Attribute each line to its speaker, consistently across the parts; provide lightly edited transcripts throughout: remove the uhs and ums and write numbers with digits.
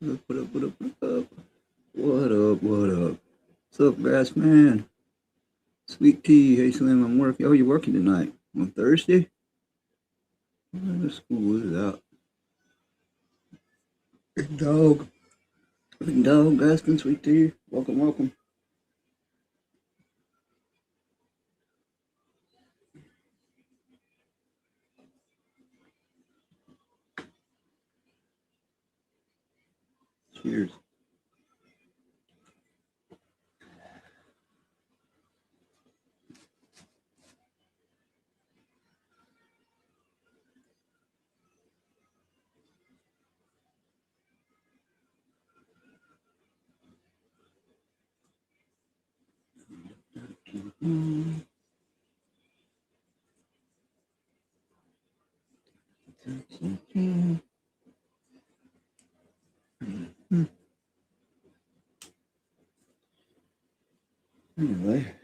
Speaker 1: What up, what up, what up? What up, what up? What's up, grass man? Sweet tea, hey Slim, I'm working. Oh, you're working tonight? On Thursday? The school is out. Big dog. Big dog, asking sweet tea. Welcome, welcome. Cheers. Mm. Anyway,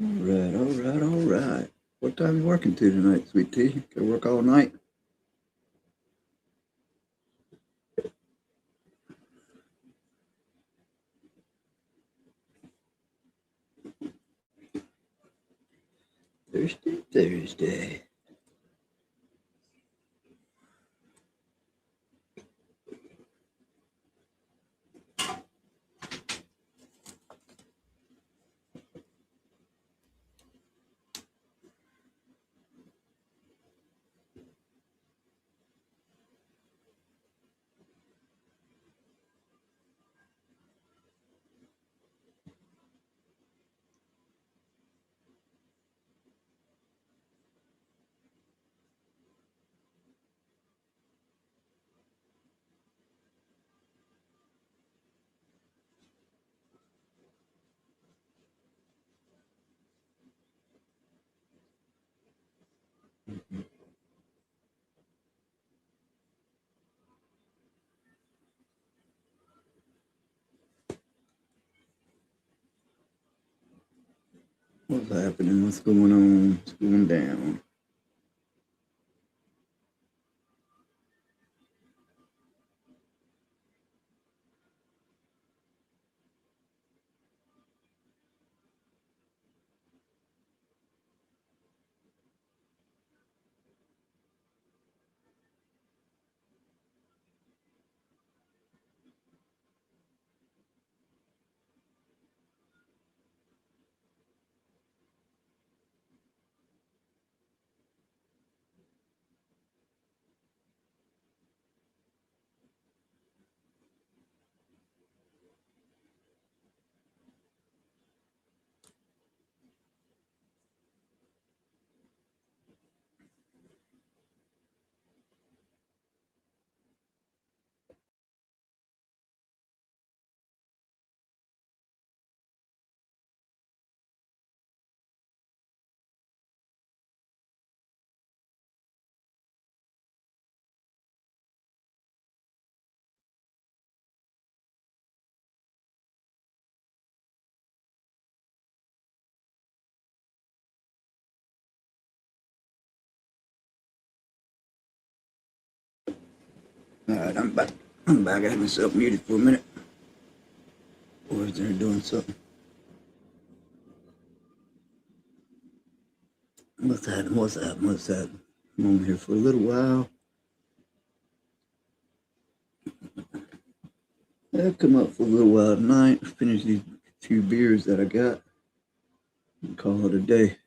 Speaker 1: alright, alright, alright. What time you working to tonight, sweet tea? Gotta work all night? Thursday, Thursday. What's happening? What's going on? What's going down? Alright, I'm back. I'm back. I had myself muted for a minute. Boys there doing something. What's happening? What's happening? What's happening? I'm on here for a little while. I'll come up for a little while tonight. Finish these few beers that I got and call it a day.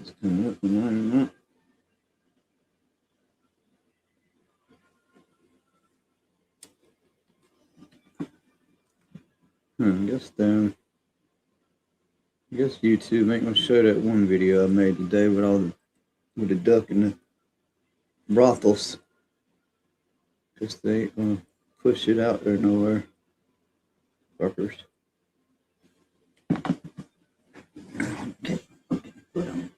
Speaker 1: It's coming up and on and on. I guess YouTube ain't gonna show that one video I made today with the duck and the brothels. Guess they ain't gonna push it out there nowhere. Fuckers. Okay. Put on.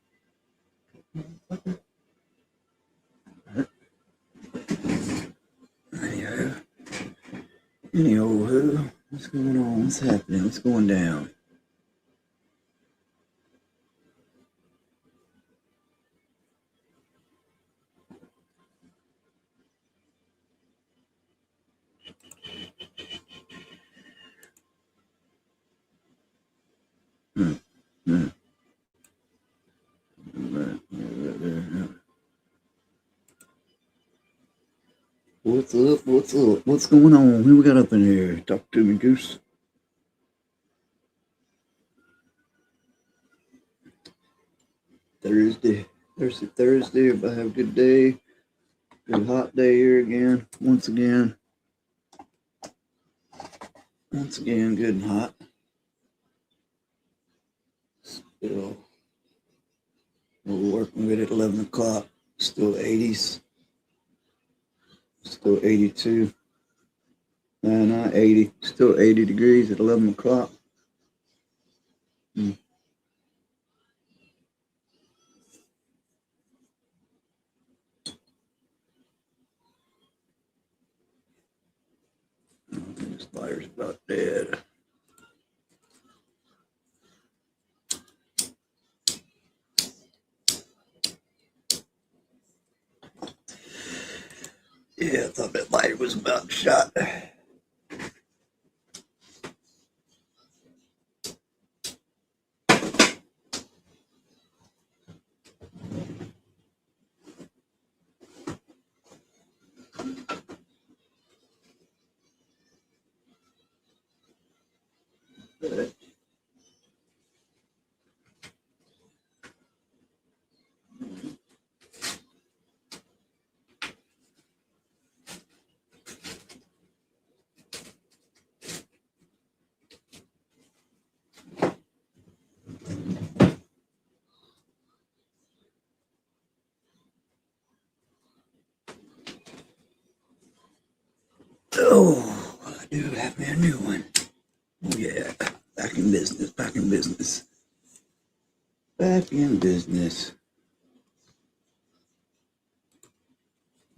Speaker 1: Anyhow, what's going on? What's happening? What's going down? What's up? What's up? What's going on? Who we got up in here? Talk to me, Goose. Thursday. Everybody have a good day. Good hot day here again. Once again, good and hot. Still, we're working with it at 11 o'clock. Still 80s. Still 82. No, not 80. Still 80 degrees at 11 o'clock. I think this fire's about dead. Yeah, I thought that lighter was about shot. Oh, I do have me a new one. Oh yeah, back in business. Back in business.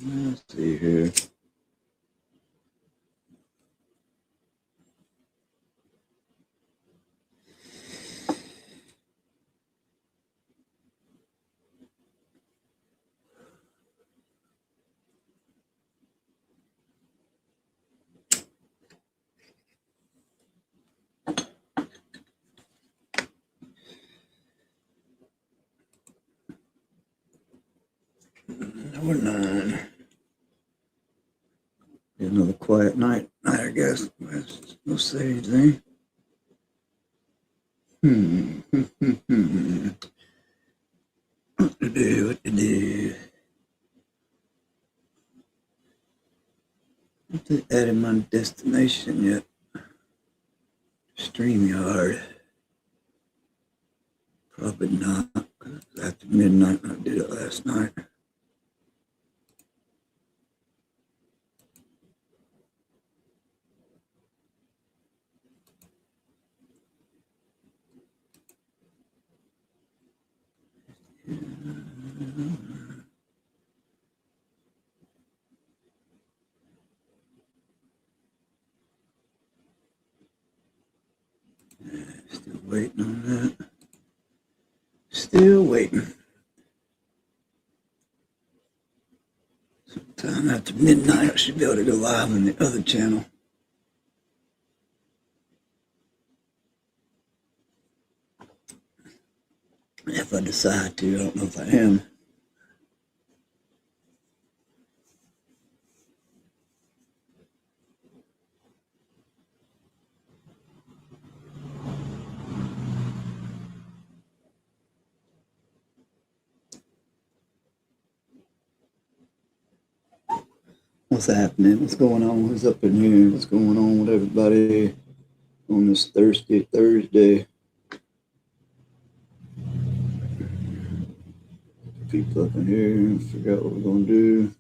Speaker 1: Let's see here. Number 9. Another quiet night, I guess. No say anything. What to do? Not added my destination yet. StreamYard. Probably not. After midnight, I did it last night. Still waiting on that. Still waiting. Sometime after midnight, I should be able to go live on the other channel. If I decide to, I don't know if I am. What's happening? What's going on? Who's up in here? What's going on with everybody? on this Thursday. People up in here, figure out what we're gonna do.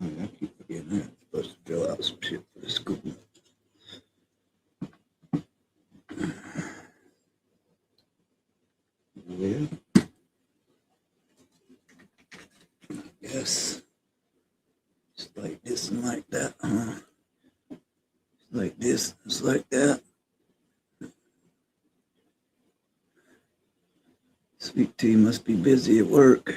Speaker 1: Oh, I keep forgetting that. I'm supposed to fill out some shit for the school. Well, yes. It's like this and like that, huh? It's like this, it's like that. Sweet Tea must be busy at work.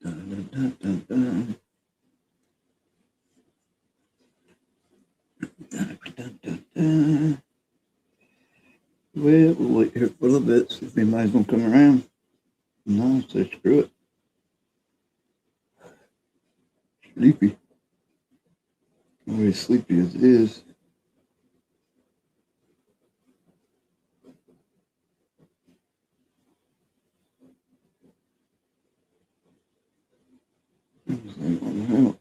Speaker 1: Dun, dun, dun, dun, dun, dun, dun, dun. Well, we'll wait here for a little bit, see if anybody's gonna come around. No, so screw it. Sleepy. Always sleepy as it is. This ain't gonna help.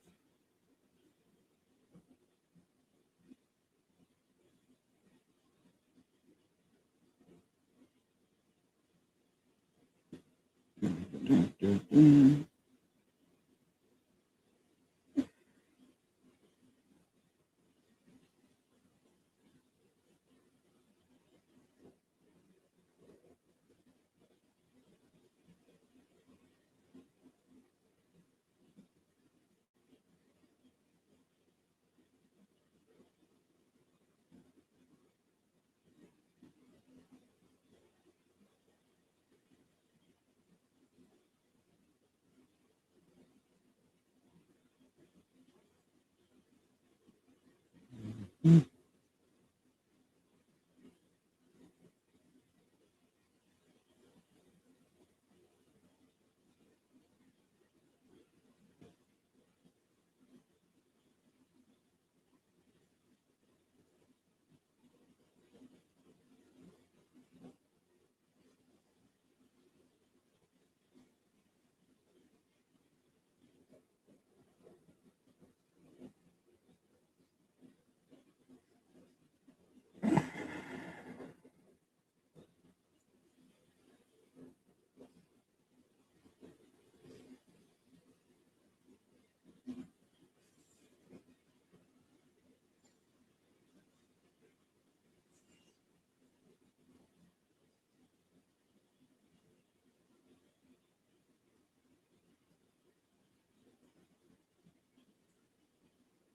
Speaker 1: Dun, dun, dun.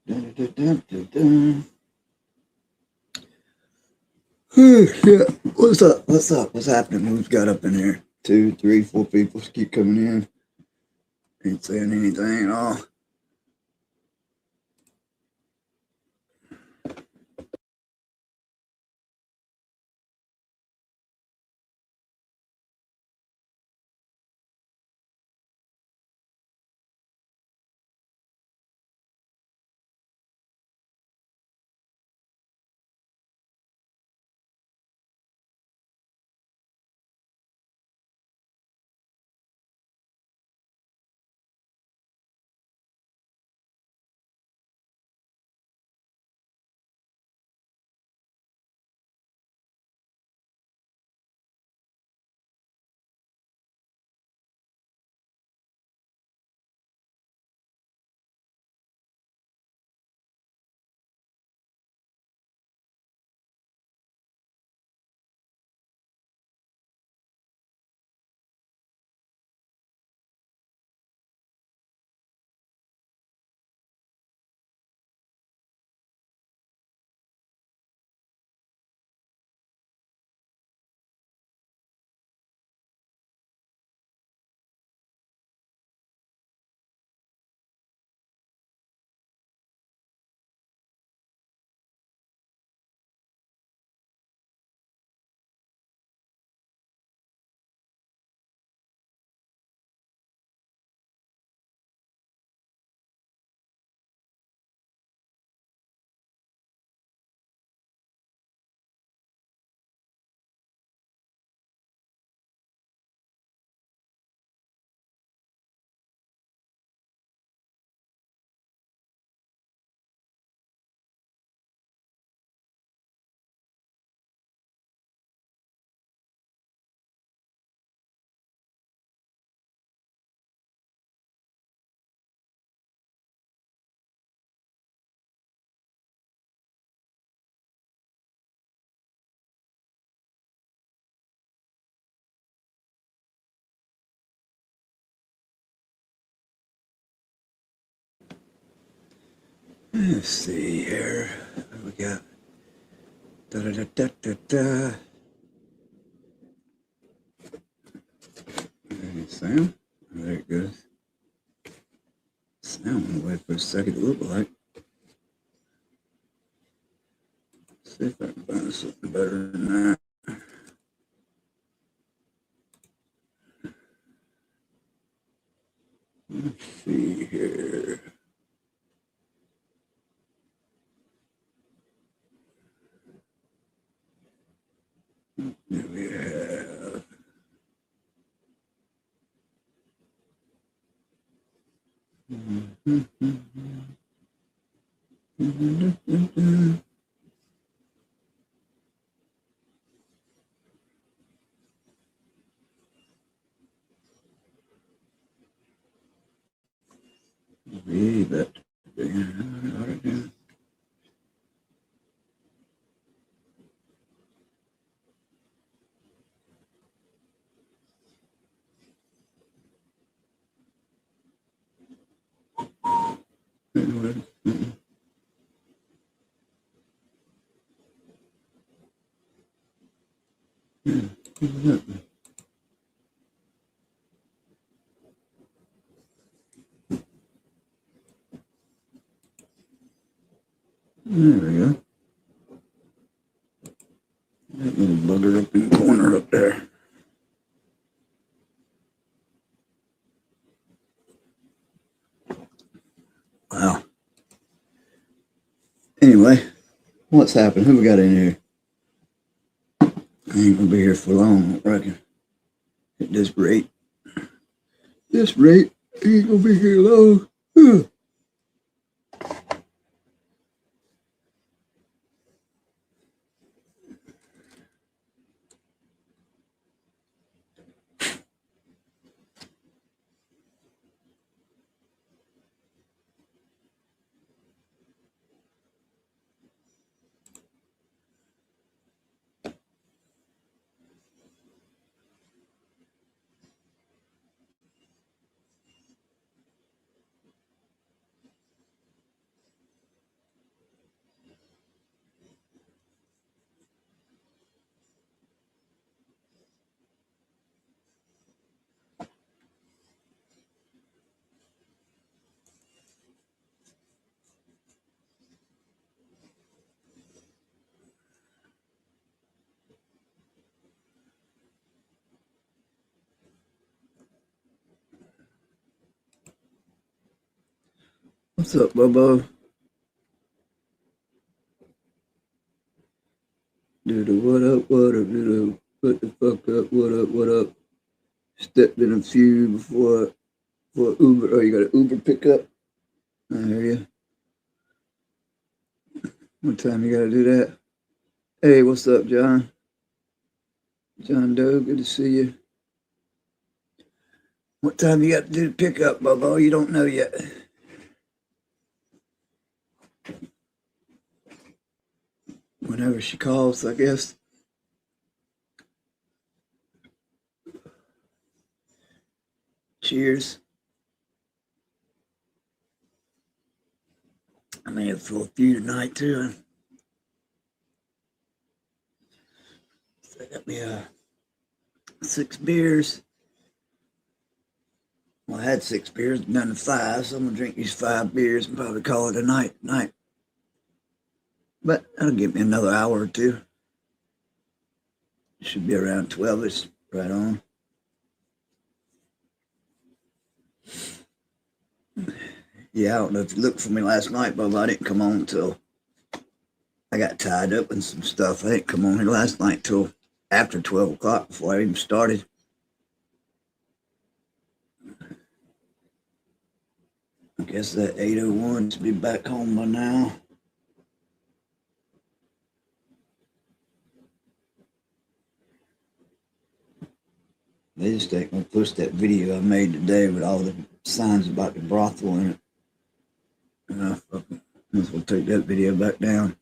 Speaker 1: Dun, dun, dun, dun, dun. Oh, shit. What's up? What's up? What's happening? Who's got up in here? 2, 3, 4 people keep coming in. Ain't saying anything at all. Let's see here. What we got? Da da da da da da. There's Sam. There it goes. Sam went away for a second. It looked like. Let's see if I can find something better than that. Let's see here. There we have. Read that. There we go. That little bugger up in the corner up there. Wow. Anyway, what's happened? Who we got in here? I ain't gonna be here for long, I reckon. At this rate. This rate, I ain't gonna be here long. What's up, Bobo? Dude, what up, dude? What the fuck up, what up? Stepped in a few before Uber. Oh, you got an Uber pickup? I hear you. What time you gotta do that? Hey, what's up, John? John Doe, good to see you. What time you got to do the pickup, Bobo? You don't know yet. Whenever she calls, I guess. Cheers. I may have for a few tonight too. I got me 6 beers. Well, I had 6 beers, down to 5, so I'm gonna drink these 5 beers and probably call it a night tonight. But that'll give me another hour or two. It should be around 12. It's right on. Yeah, I don't know if you looked for me last night, Bobo. I didn't come on until I got tied up in some stuff. I didn't come on here last night till after 12 o'clock before I even started. I guess that 801 to be back home by now. They just ain't gonna push that video I made today with all the signs about the brothel in it. And I fucking might as well take that video back down.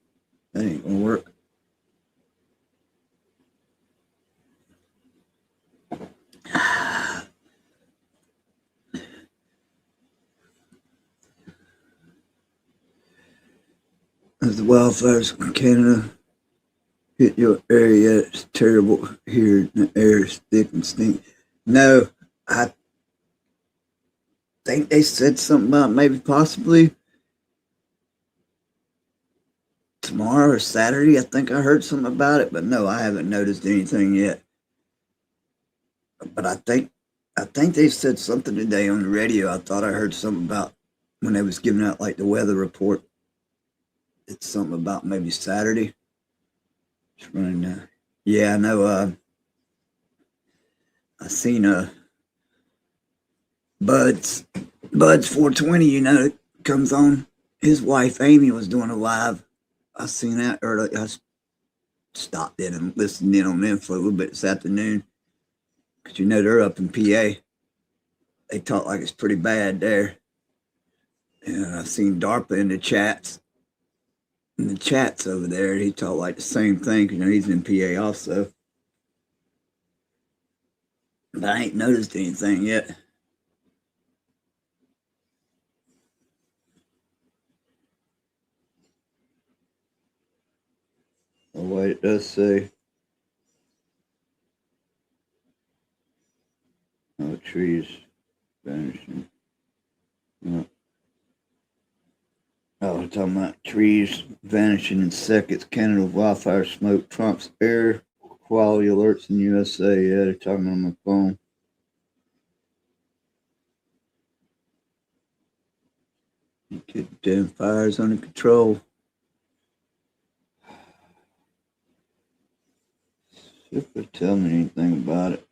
Speaker 1: That ain't gonna work. as the wildfires in Canada hit your area, it's terrible here. The air is thick and stink. No, I think they said something about maybe possibly tomorrow or Saturday. I think I heard something about it, but no, I haven't noticed anything yet. But I think they said something today on the radio. I thought I heard something about when they was giving out like the weather report. It's something about maybe Saturday. It's running now. Yeah, I know. I seen Bud's 420. It comes on. His wife Amy was doing a live. I seen that early. I stopped in and listened in on them for a little bit this afternoon because they're up in PA. They talk like it's pretty bad there. And I seen DARPA in the chats. In the chats over there, he talked like the same thing because he's in PA also. But I ain't noticed anything yet. Oh wait, it does say. Oh, trees vanishing. Oh. Oh, we're talking about trees vanishing in seconds. Canada wildfire smoke trumps air quality alerts in USA. Yeah, they're talking on my phone. Get the damn fires under control. See if they tell me anything about it.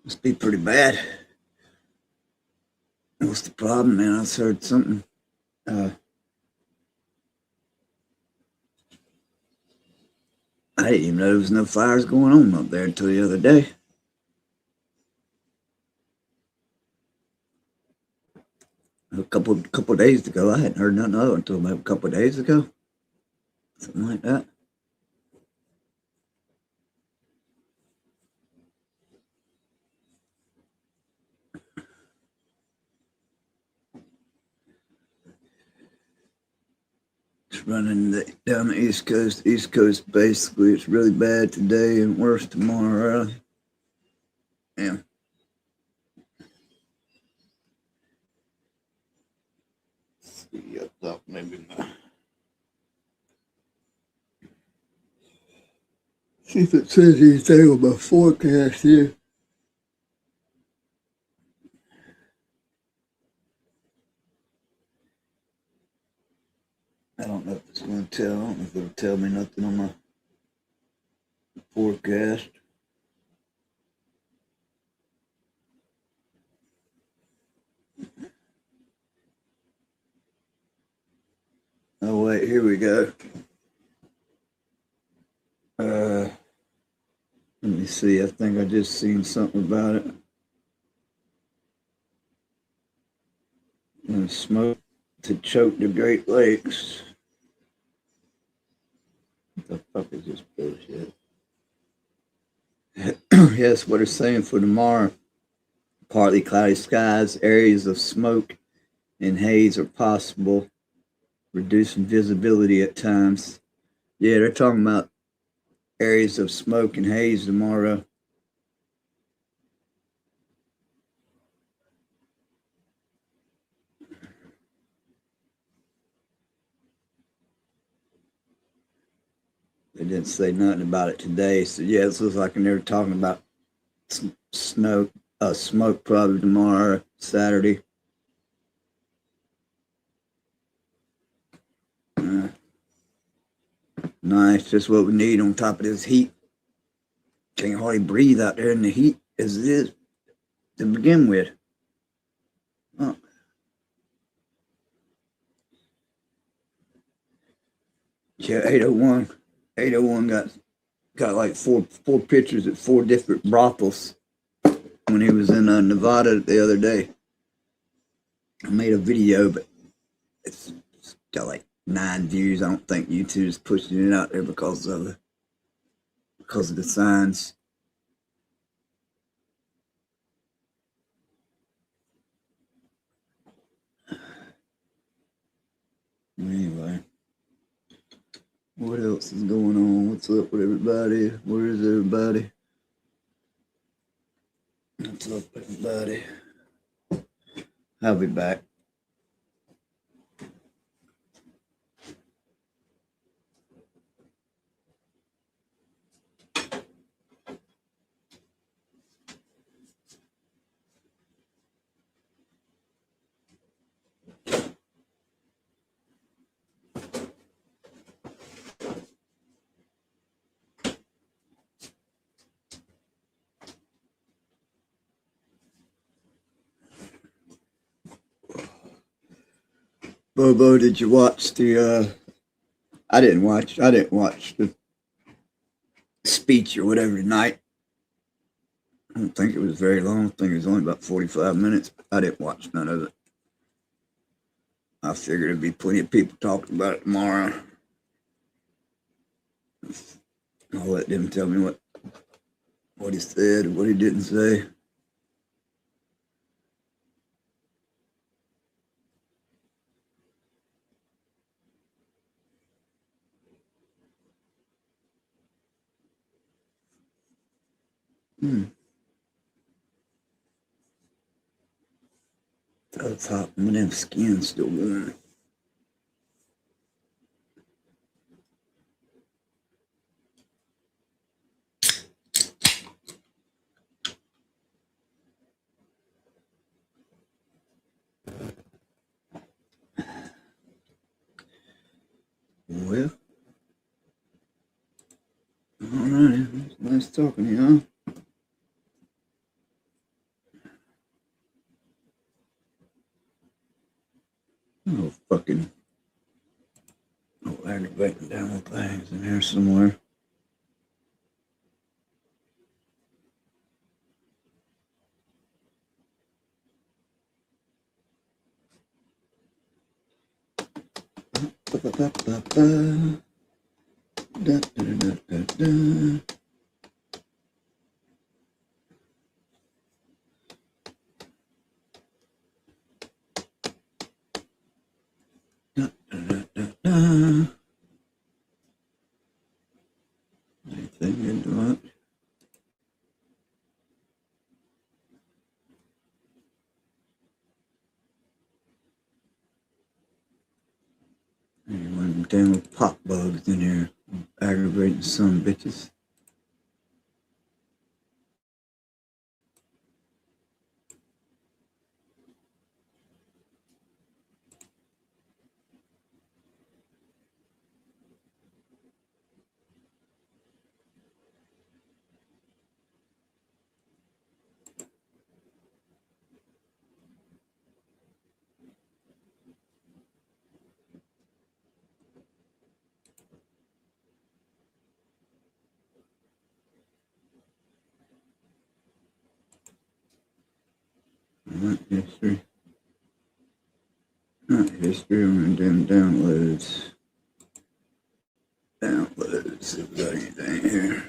Speaker 1: Must be pretty bad. What's the problem, man? I heard something. I didn't even know there was no fires going on up there until the other day. A couple days ago, I hadn't heard nothing of it until maybe a couple of days ago, something like that. It's running down the East Coast. East Coast, basically, it's really bad today and worse tomorrow. Yeah. Let's see, I thought maybe see if it says anything on my forecast here. I don't know if it's going to tell. I don't know if it'll tell me nothing on my forecast. Oh wait, here we go. Let me see. I think I just seen something about it. And smoke to choke the Great Lakes. What the fuck is this bullshit? Yes, what it's saying for tomorrow. Partly cloudy skies, areas of smoke and haze are possible, reducing visibility at times. Yeah, they're talking about areas of smoke and haze tomorrow. They didn't say nothing about it today. So yeah, this looks like they're talking about smoke probably tomorrow, Saturday. Nice, just what we need on top of this heat. Can't hardly breathe out there in the heat as it is to begin with. Oh. Yeah, 801. 801 got like four pictures at four different brothels when he was in Nevada the other day. I made a video, but it's got like 9 views. I don't think YouTube's pushing it out there because because of the signs. Anyway, what else is going on? What's up with everybody? Where is everybody? What's up, everybody? I'll be back. Bobo, did you watch the I didn't watch the speech or whatever tonight. I don't think it was very long. I think it was only about 45 minutes. I didn't watch none of it. I figured there'd be plenty of people talking about it tomorrow. I'll let them tell me what he said or what he didn't say. That's hot. My damn skin's still warm. Well, alrighty. Nice talking to you, huh? Oh, fucking. Oh, aggravating down with things in here somewhere. Anything into it? One of them damn little pop bugs in here aggravating some bitches. Not history. Not history, I'm doing downloads. Downloads, if there's anything here.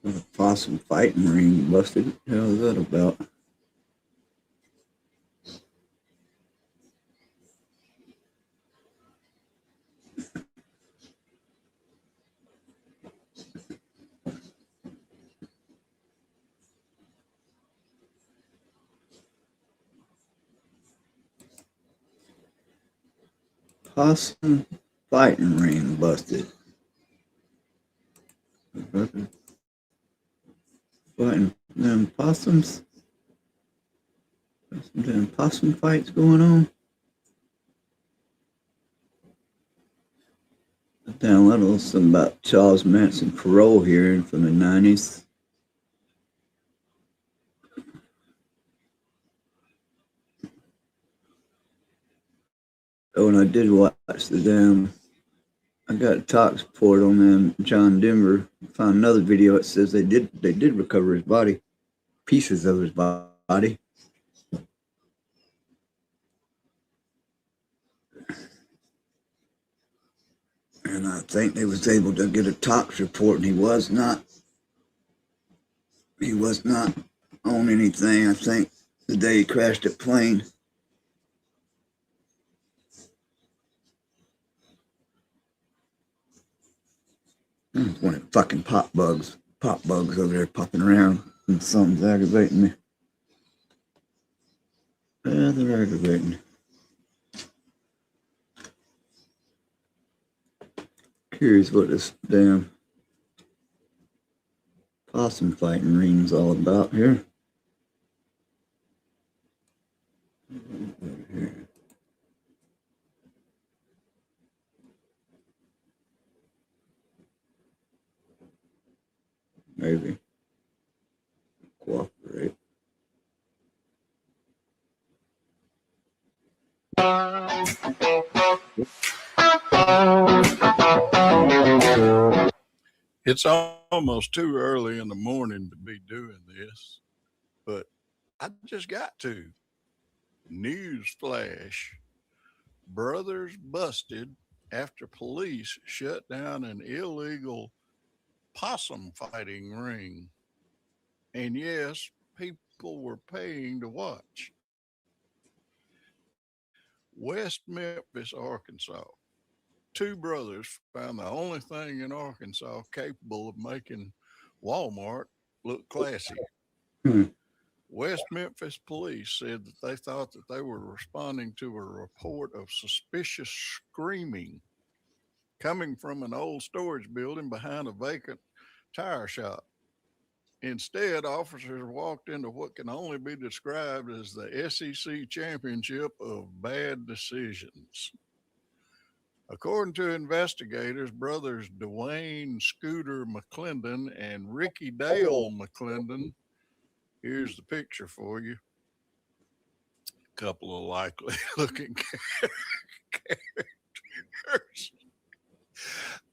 Speaker 1: A possum fighting ring busted. What the hell is that about? Possum fighting ring busted. Fighting them possums. Some damn possum fights going on. I downloaded something about Charles Manson parole hearing from the 90s. Oh, and I did watch the damn. I got a talk support on them. John Denver found another video that says they did recover his body, pieces of his body. And I think they was able to get a tox report, and he was not on anything. I think the day he crashed that plane. One of the fucking pop bugs over there popping around, and something's aggravating me. Yeah, they're aggravating. Curious what this damn possum fighting ring's all about here. Maybe cooperate.
Speaker 2: It's almost too early in the morning to be doing this, but I just got to. News flash. Brothers busted after police shut down an illegal possum fighting ring. And yes, people were paying to watch. West Memphis, Arkansas. Two brothers found the only thing in Arkansas capable of making Walmart look classy. West Memphis police said that they thought that they were responding to a report of suspicious screaming coming from an old storage building behind a vacant tire shop. Instead, officers walked into what can only be described as the SEC championship of bad decisions. According to investigators, brothers Dwayne Scooter McClendon and Ricky Dale McClendon, here's the picture for you. A couple of likely looking characters.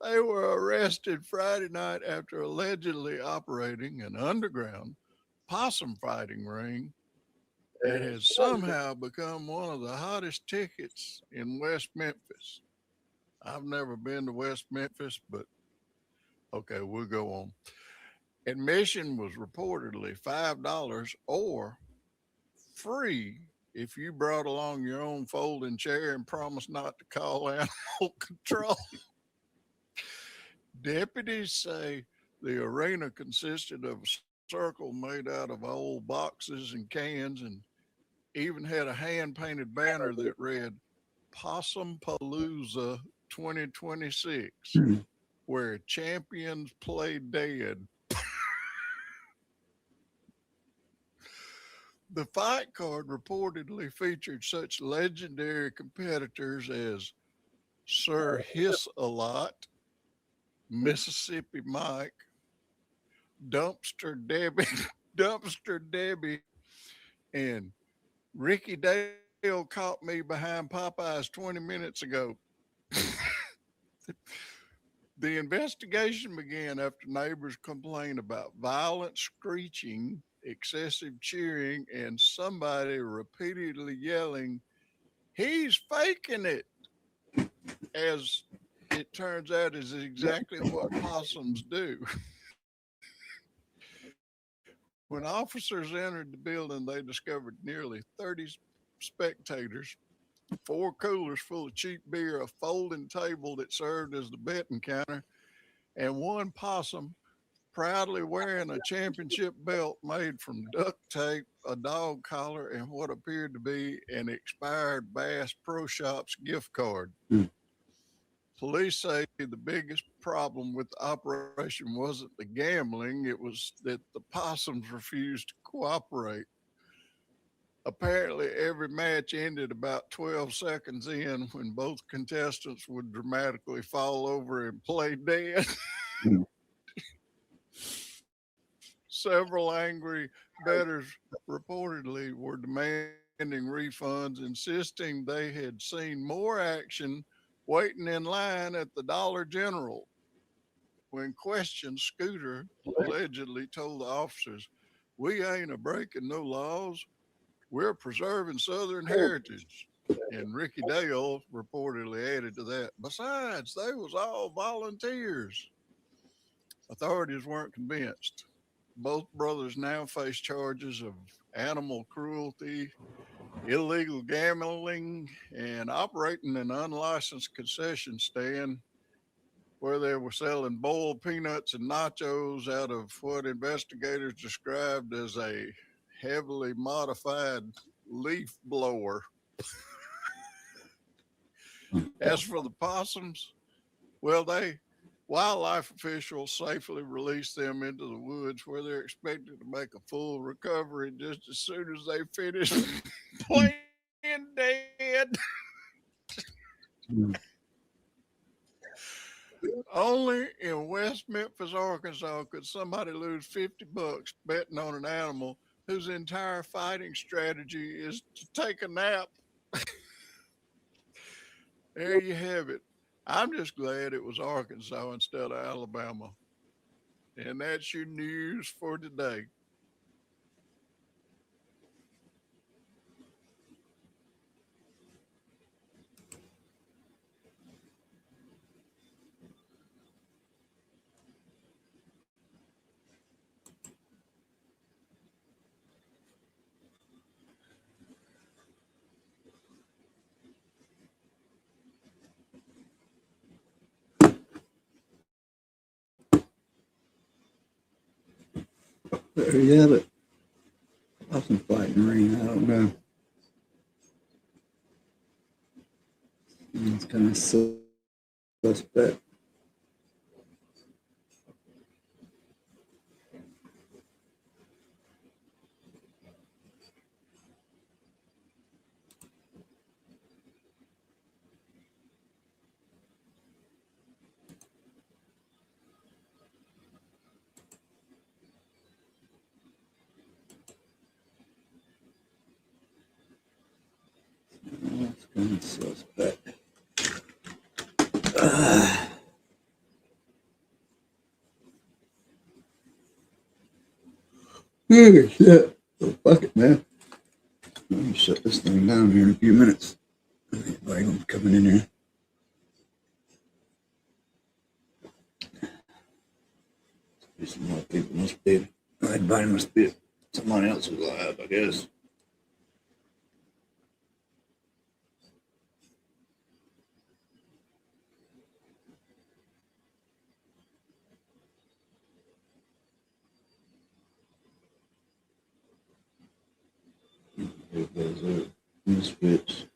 Speaker 2: They were arrested Friday night after allegedly operating an underground possum fighting ring that has somehow become one of the hottest tickets in West Memphis. I've never been to West Memphis, but okay, we'll go on. Admission was reportedly $5 or free if you brought along your own folding chair and promised not to call animal control. Deputies say the arena consisted of a circle made out of old boxes and cans and even had a hand-painted banner that read Possum Palooza 2026, where champions play dead. The fight card reportedly featured such legendary competitors as Sir Hiss-a-Lot, Mississippi Mike, Dumpster Debbie, and Ricky Dale caught me behind Popeyes 20 minutes ago. The investigation began after neighbors complained about violent screeching, excessive cheering, and somebody repeatedly yelling, "He's faking it!" As it turns out, is exactly what possums do. When officers entered the building, they discovered nearly 30 spectators, 4 coolers full of cheap beer, a folding table that served as the betting counter, and one possum proudly wearing a championship belt made from duct tape, a dog collar, and what appeared to be an expired Bass Pro Shops gift card. Police say the biggest problem with the operation wasn't the gambling, it was that the possums refused to cooperate. Apparently, every match ended about 12 seconds in when both contestants would dramatically fall over and play dead.
Speaker 1: Mm.
Speaker 2: Several angry bettors reportedly were demanding refunds, insisting they had seen more action waiting in line at the Dollar General. When questioned, Scooter allegedly told the officers, "We ain't a breaking no laws. We're preserving Southern heritage." And Ricky Dale reportedly added to that, "Besides, they was all volunteers." Authorities weren't convinced. Both brothers now face charges of animal cruelty, illegal gambling, and operating an unlicensed concession stand where they were selling boiled peanuts and nachos out of what investigators described as a heavily modified leaf blower. As for the possums, well, wildlife officials safely released them into the woods where they're expected to make a full recovery just as soon as they finish playing dead.
Speaker 1: Mm.
Speaker 2: Only in West Memphis, Arkansas, could somebody lose $50 betting on an animal whose entire fighting strategy is to take a nap. There you have it. I'm just glad it was Arkansas instead of Alabama. And that's your news for today.
Speaker 1: There you have it. Awesome fighting ring. I don't know. It's kind of suspect. It's kind of suspect. Oh, shit. Oh, fuck it, man. Let me shut this thing down here in a few minutes. Anybody gonna be coming in here? Some more people must be. Everybody must be. Someone else is alive, I guess. Those are misfits.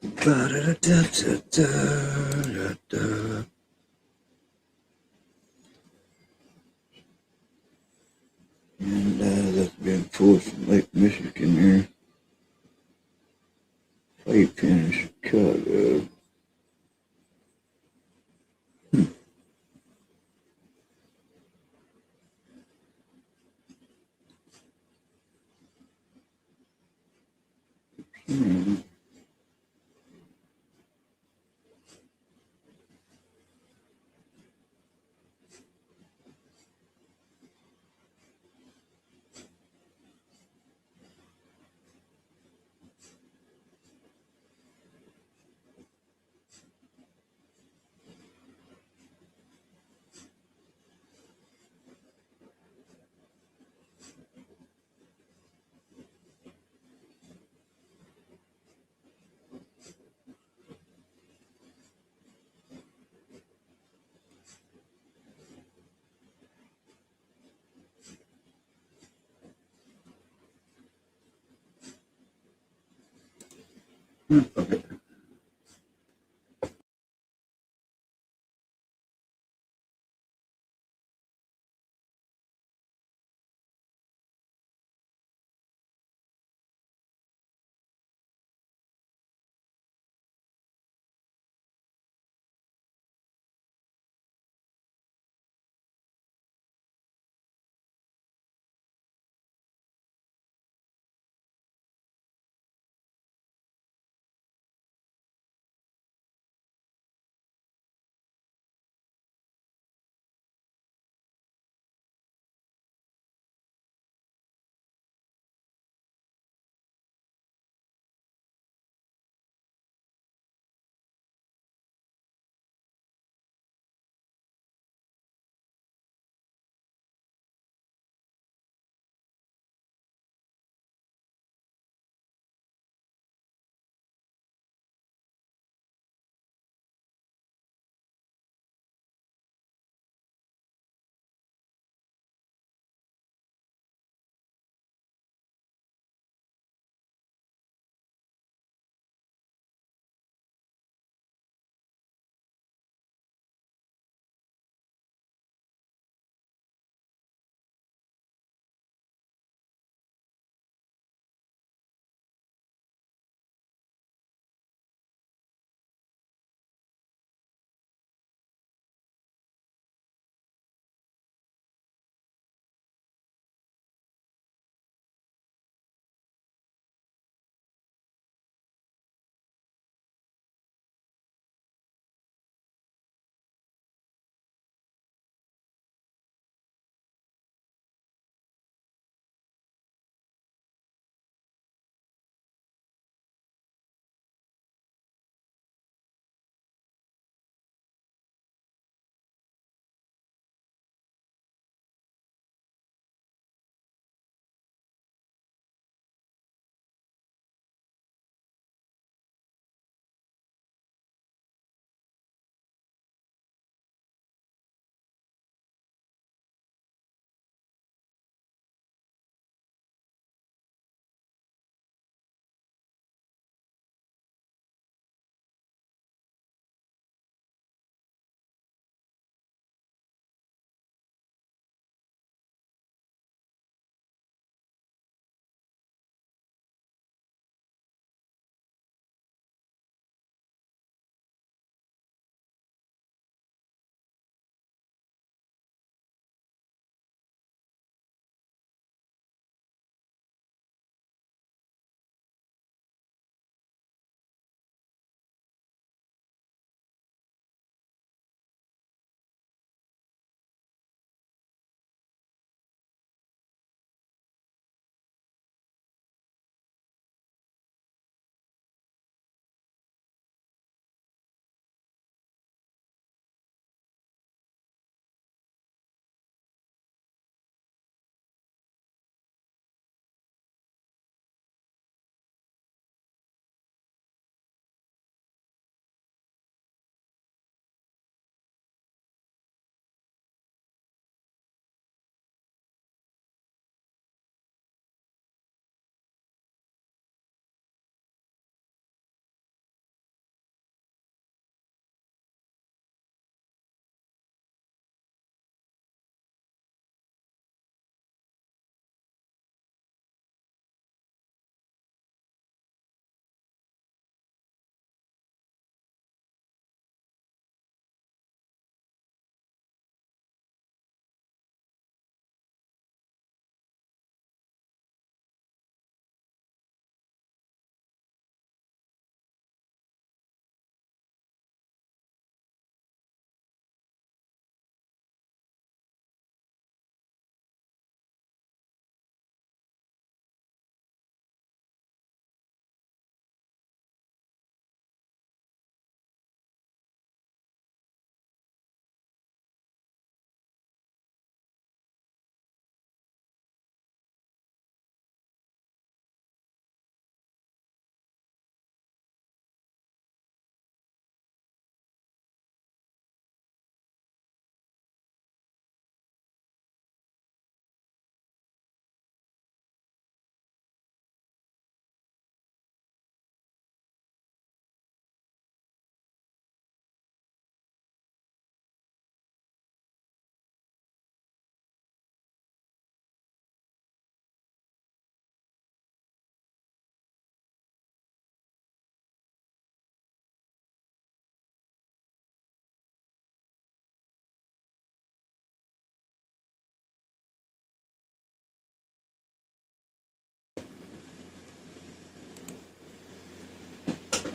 Speaker 1: Ba-da-da-da-da-da-da-da. And that's been pulled from Lake Michigan here. Fight pin Chicago. Hmm. Okay.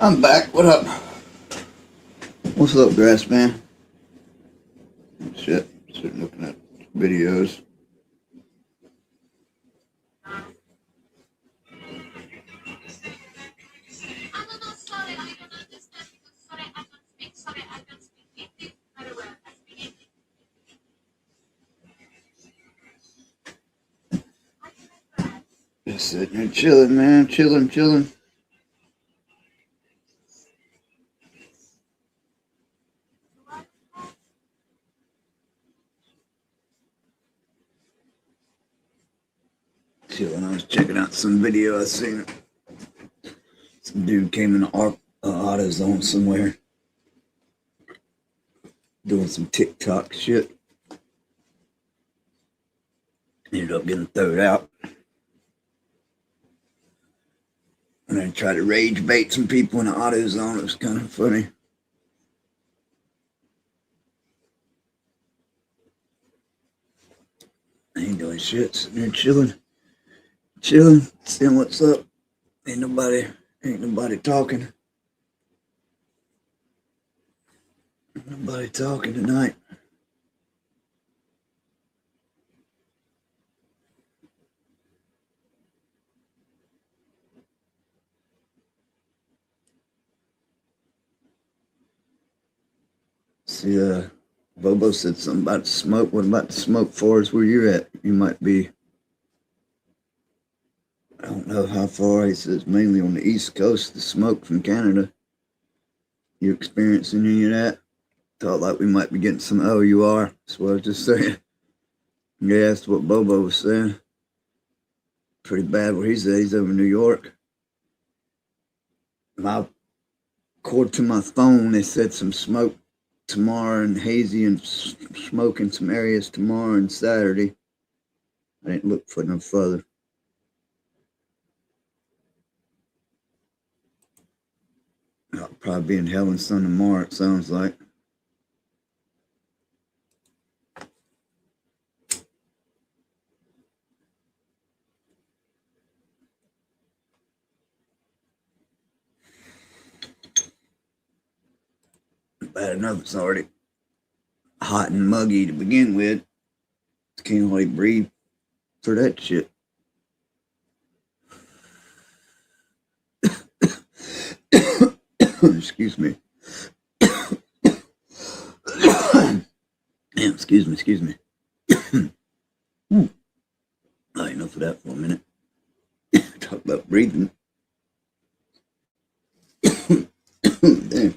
Speaker 1: I'm back. What up? What's up, grass man? Shit. Sitting looking at videos. Just sitting here chilling, man. Chilling. I was checking out some video I seen. Some dude came in the AutoZone somewhere doing some TikTok shit. Ended up getting thrown out. And then tried to rage bait some people in the AutoZone. It was kind of funny. I ain't doing shit. Sitting there chilling, seeing what's up. Ain't nobody talking. Nobody talking tonight. See, Bobo said something about smoke. What about the smoke forest where you're at? You might be, I don't know how far. He says mainly on the East Coast, the smoke from Canada. You experiencing any of that? Thought like we might be getting some OUR. That's what I was just saying. Yeah, that's what Bobo was saying. Pretty bad where he's at. He's over in New York. My cord to my phone, they said some smoke tomorrow and hazy and smoke in some areas tomorrow and Saturday. I didn't look for no further. I'll probably be in hell and sun tomorrow, it sounds like. Bad enough it's already hot and muggy to begin with. Can't hardly breathe for that shit. Excuse me. Damn, excuse me. I ain't enough of that for a minute. Talk about breathing. Damn.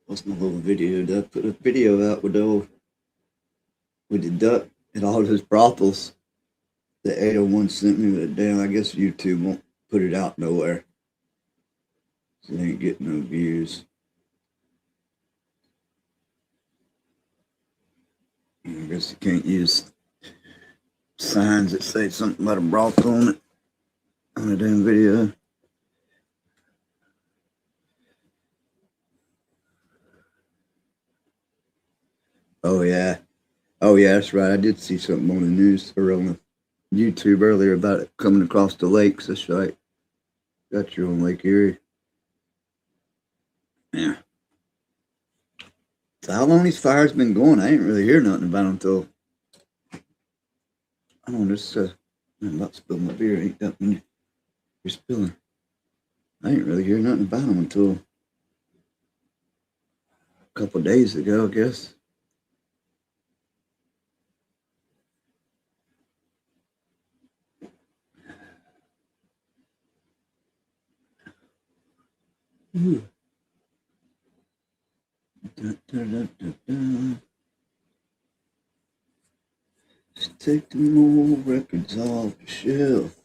Speaker 1: What's my little video? Did I put a video out with the duck and all those brothels? The 801 sent me, but damn, I guess YouTube won't put it out nowhere. So they ain't getting no views. I guess you can't use signs that say something about a brothel on it on a damn video. Oh yeah, that's right. I did see something on the news or on the YouTube earlier about it coming across the lakes. That's right. Got you on Lake Erie. Yeah. So how long these fires been going? I ain't really hear nothing about them until I don't know. I'm about to spill my beer. Ain't that many you're spilling? I ain't really hear nothing about them until a couple days ago, I guess. Ooh. Just take the old records off the shelf.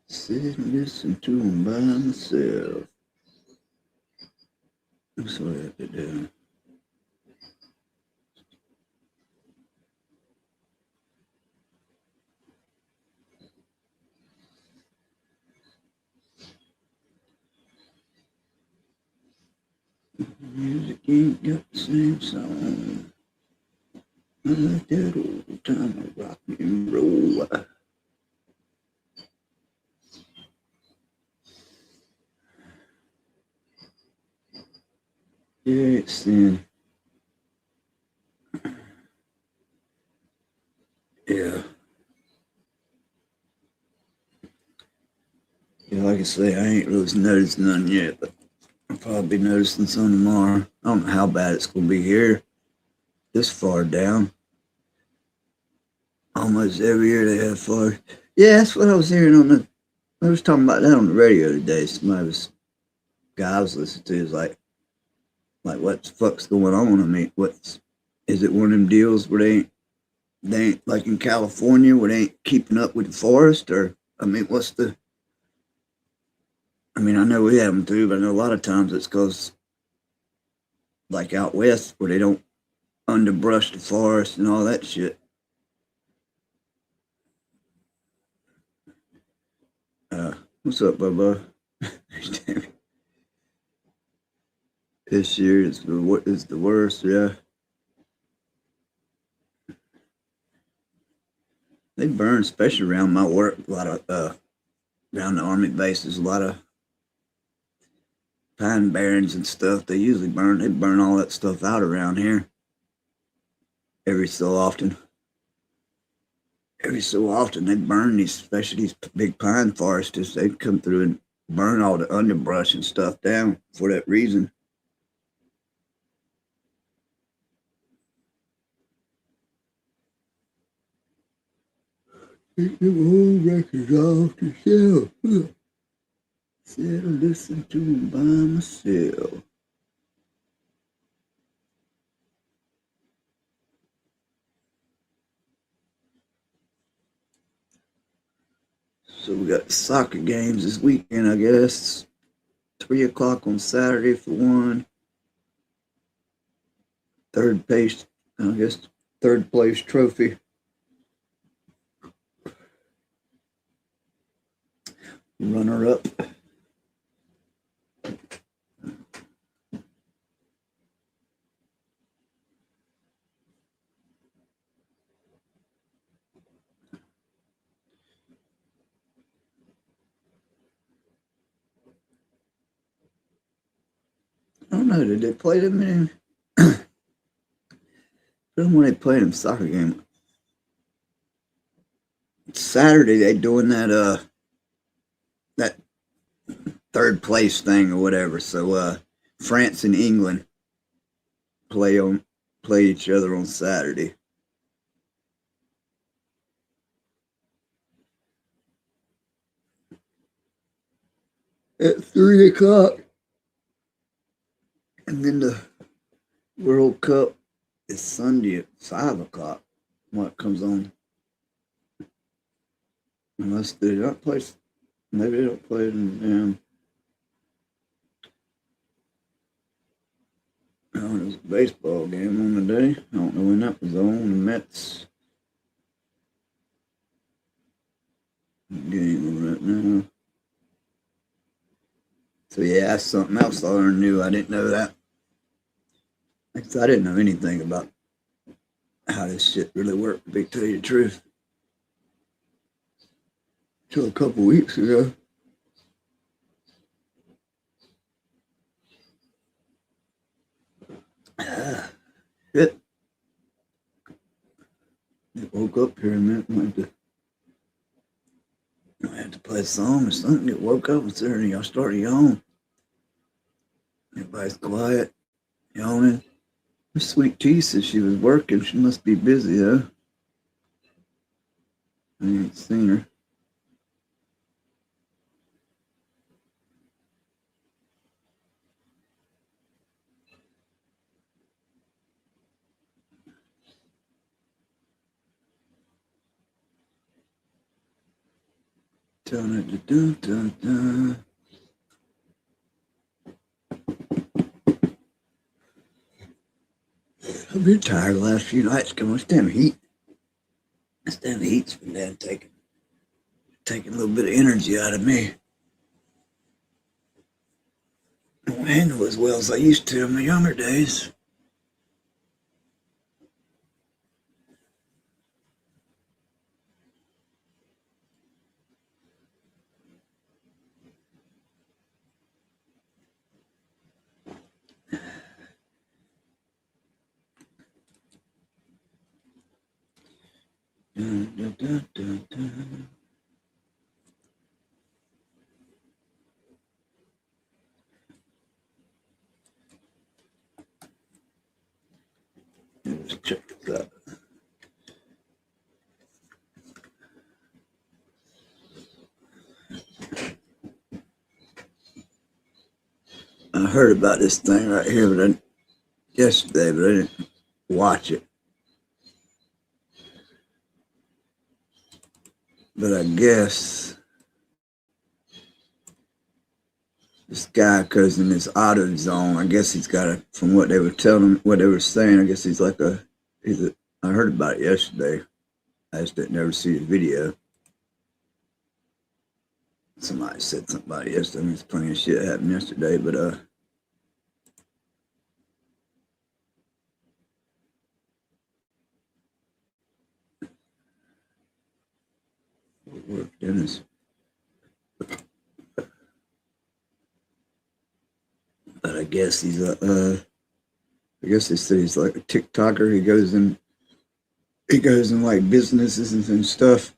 Speaker 1: Sit and listen to them by myself. That's what I have to do. Music ain't got the same song. like that old time of rock and roll. Yeah, it's thin. Yeah. Yeah, like I say, I ain't really noticed none yet, but I'll probably be noticing some tomorrow. I don't know how bad it's gonna be here. This far down. Almost every year they have far. Yeah, that's what I was hearing on the. I was talking about that on the radio today. Somebody was guy I was listening to is like what the fuck's going on? I mean, what's is it one of them deals where they ain't like in California where they ain't keeping up with the forest, or I mean, what's the? I mean, I know we have them too, but I know a lot of times it's because like out west where they don't underbrush the forest and all that shit. What's up, Bubba? This year is the worst, yeah. They burn, especially around my work, a lot of around the army bases, a lot of pine barrens and stuff. They burn all that stuff out around here every so often. Every so often they burn these, especially these big pine forests. They come through and burn all the underbrush and stuff down for that reason. Take the whole records off the shelf. Sit and listen to them by myself. So we got soccer games this weekend, I guess. 3 o'clock on Saturday for one. Third place, I guess, third place trophy. Runner up. I don't know, did they play them in? When they played them soccer game. Saturday they doing that third place thing or whatever. So France and England play each other on Saturday. At 3 o'clock. And then the World Cup is Sunday at 5 o'clock. What comes on? Unless they don't play, maybe they don't play it in. Oh, there's a baseball game on the day. I don't know when that was on. The Mets game right now. So yeah, that's something else I learned new. I didn't know that. I didn't know anything about how this shit really worked, to tell you the truth. Until a couple weeks ago. Shit. I woke up here a minute. I had to play a song or something. It woke up and started, y'all started yawning. Everybody's quiet, yawning. Miss Sweet Tea says she was working. She must be busy, though. I ain't seen her. Dun, dun, dun, dun. I've been tired the last few nights. Come on, this damn heat. This damn heat's been down taking a little bit of energy out of me. I don't handle as well as I used to in my younger days. dun, dun, dun, dun. Let's check this out. I heard about this thing right here, yesterday, but I didn't watch it. But I guess this guy, cause in this AutoZone, I guess he's got from what they were telling, what they were saying, I guess he's I heard about it yesterday. I just didn't ever see the video. Somebody said something about it yesterday. There's plenty of shit happened yesterday, but work, Dennis. But I guess he's I guess they say he's like a TikToker. He goes in like businesses and stuff,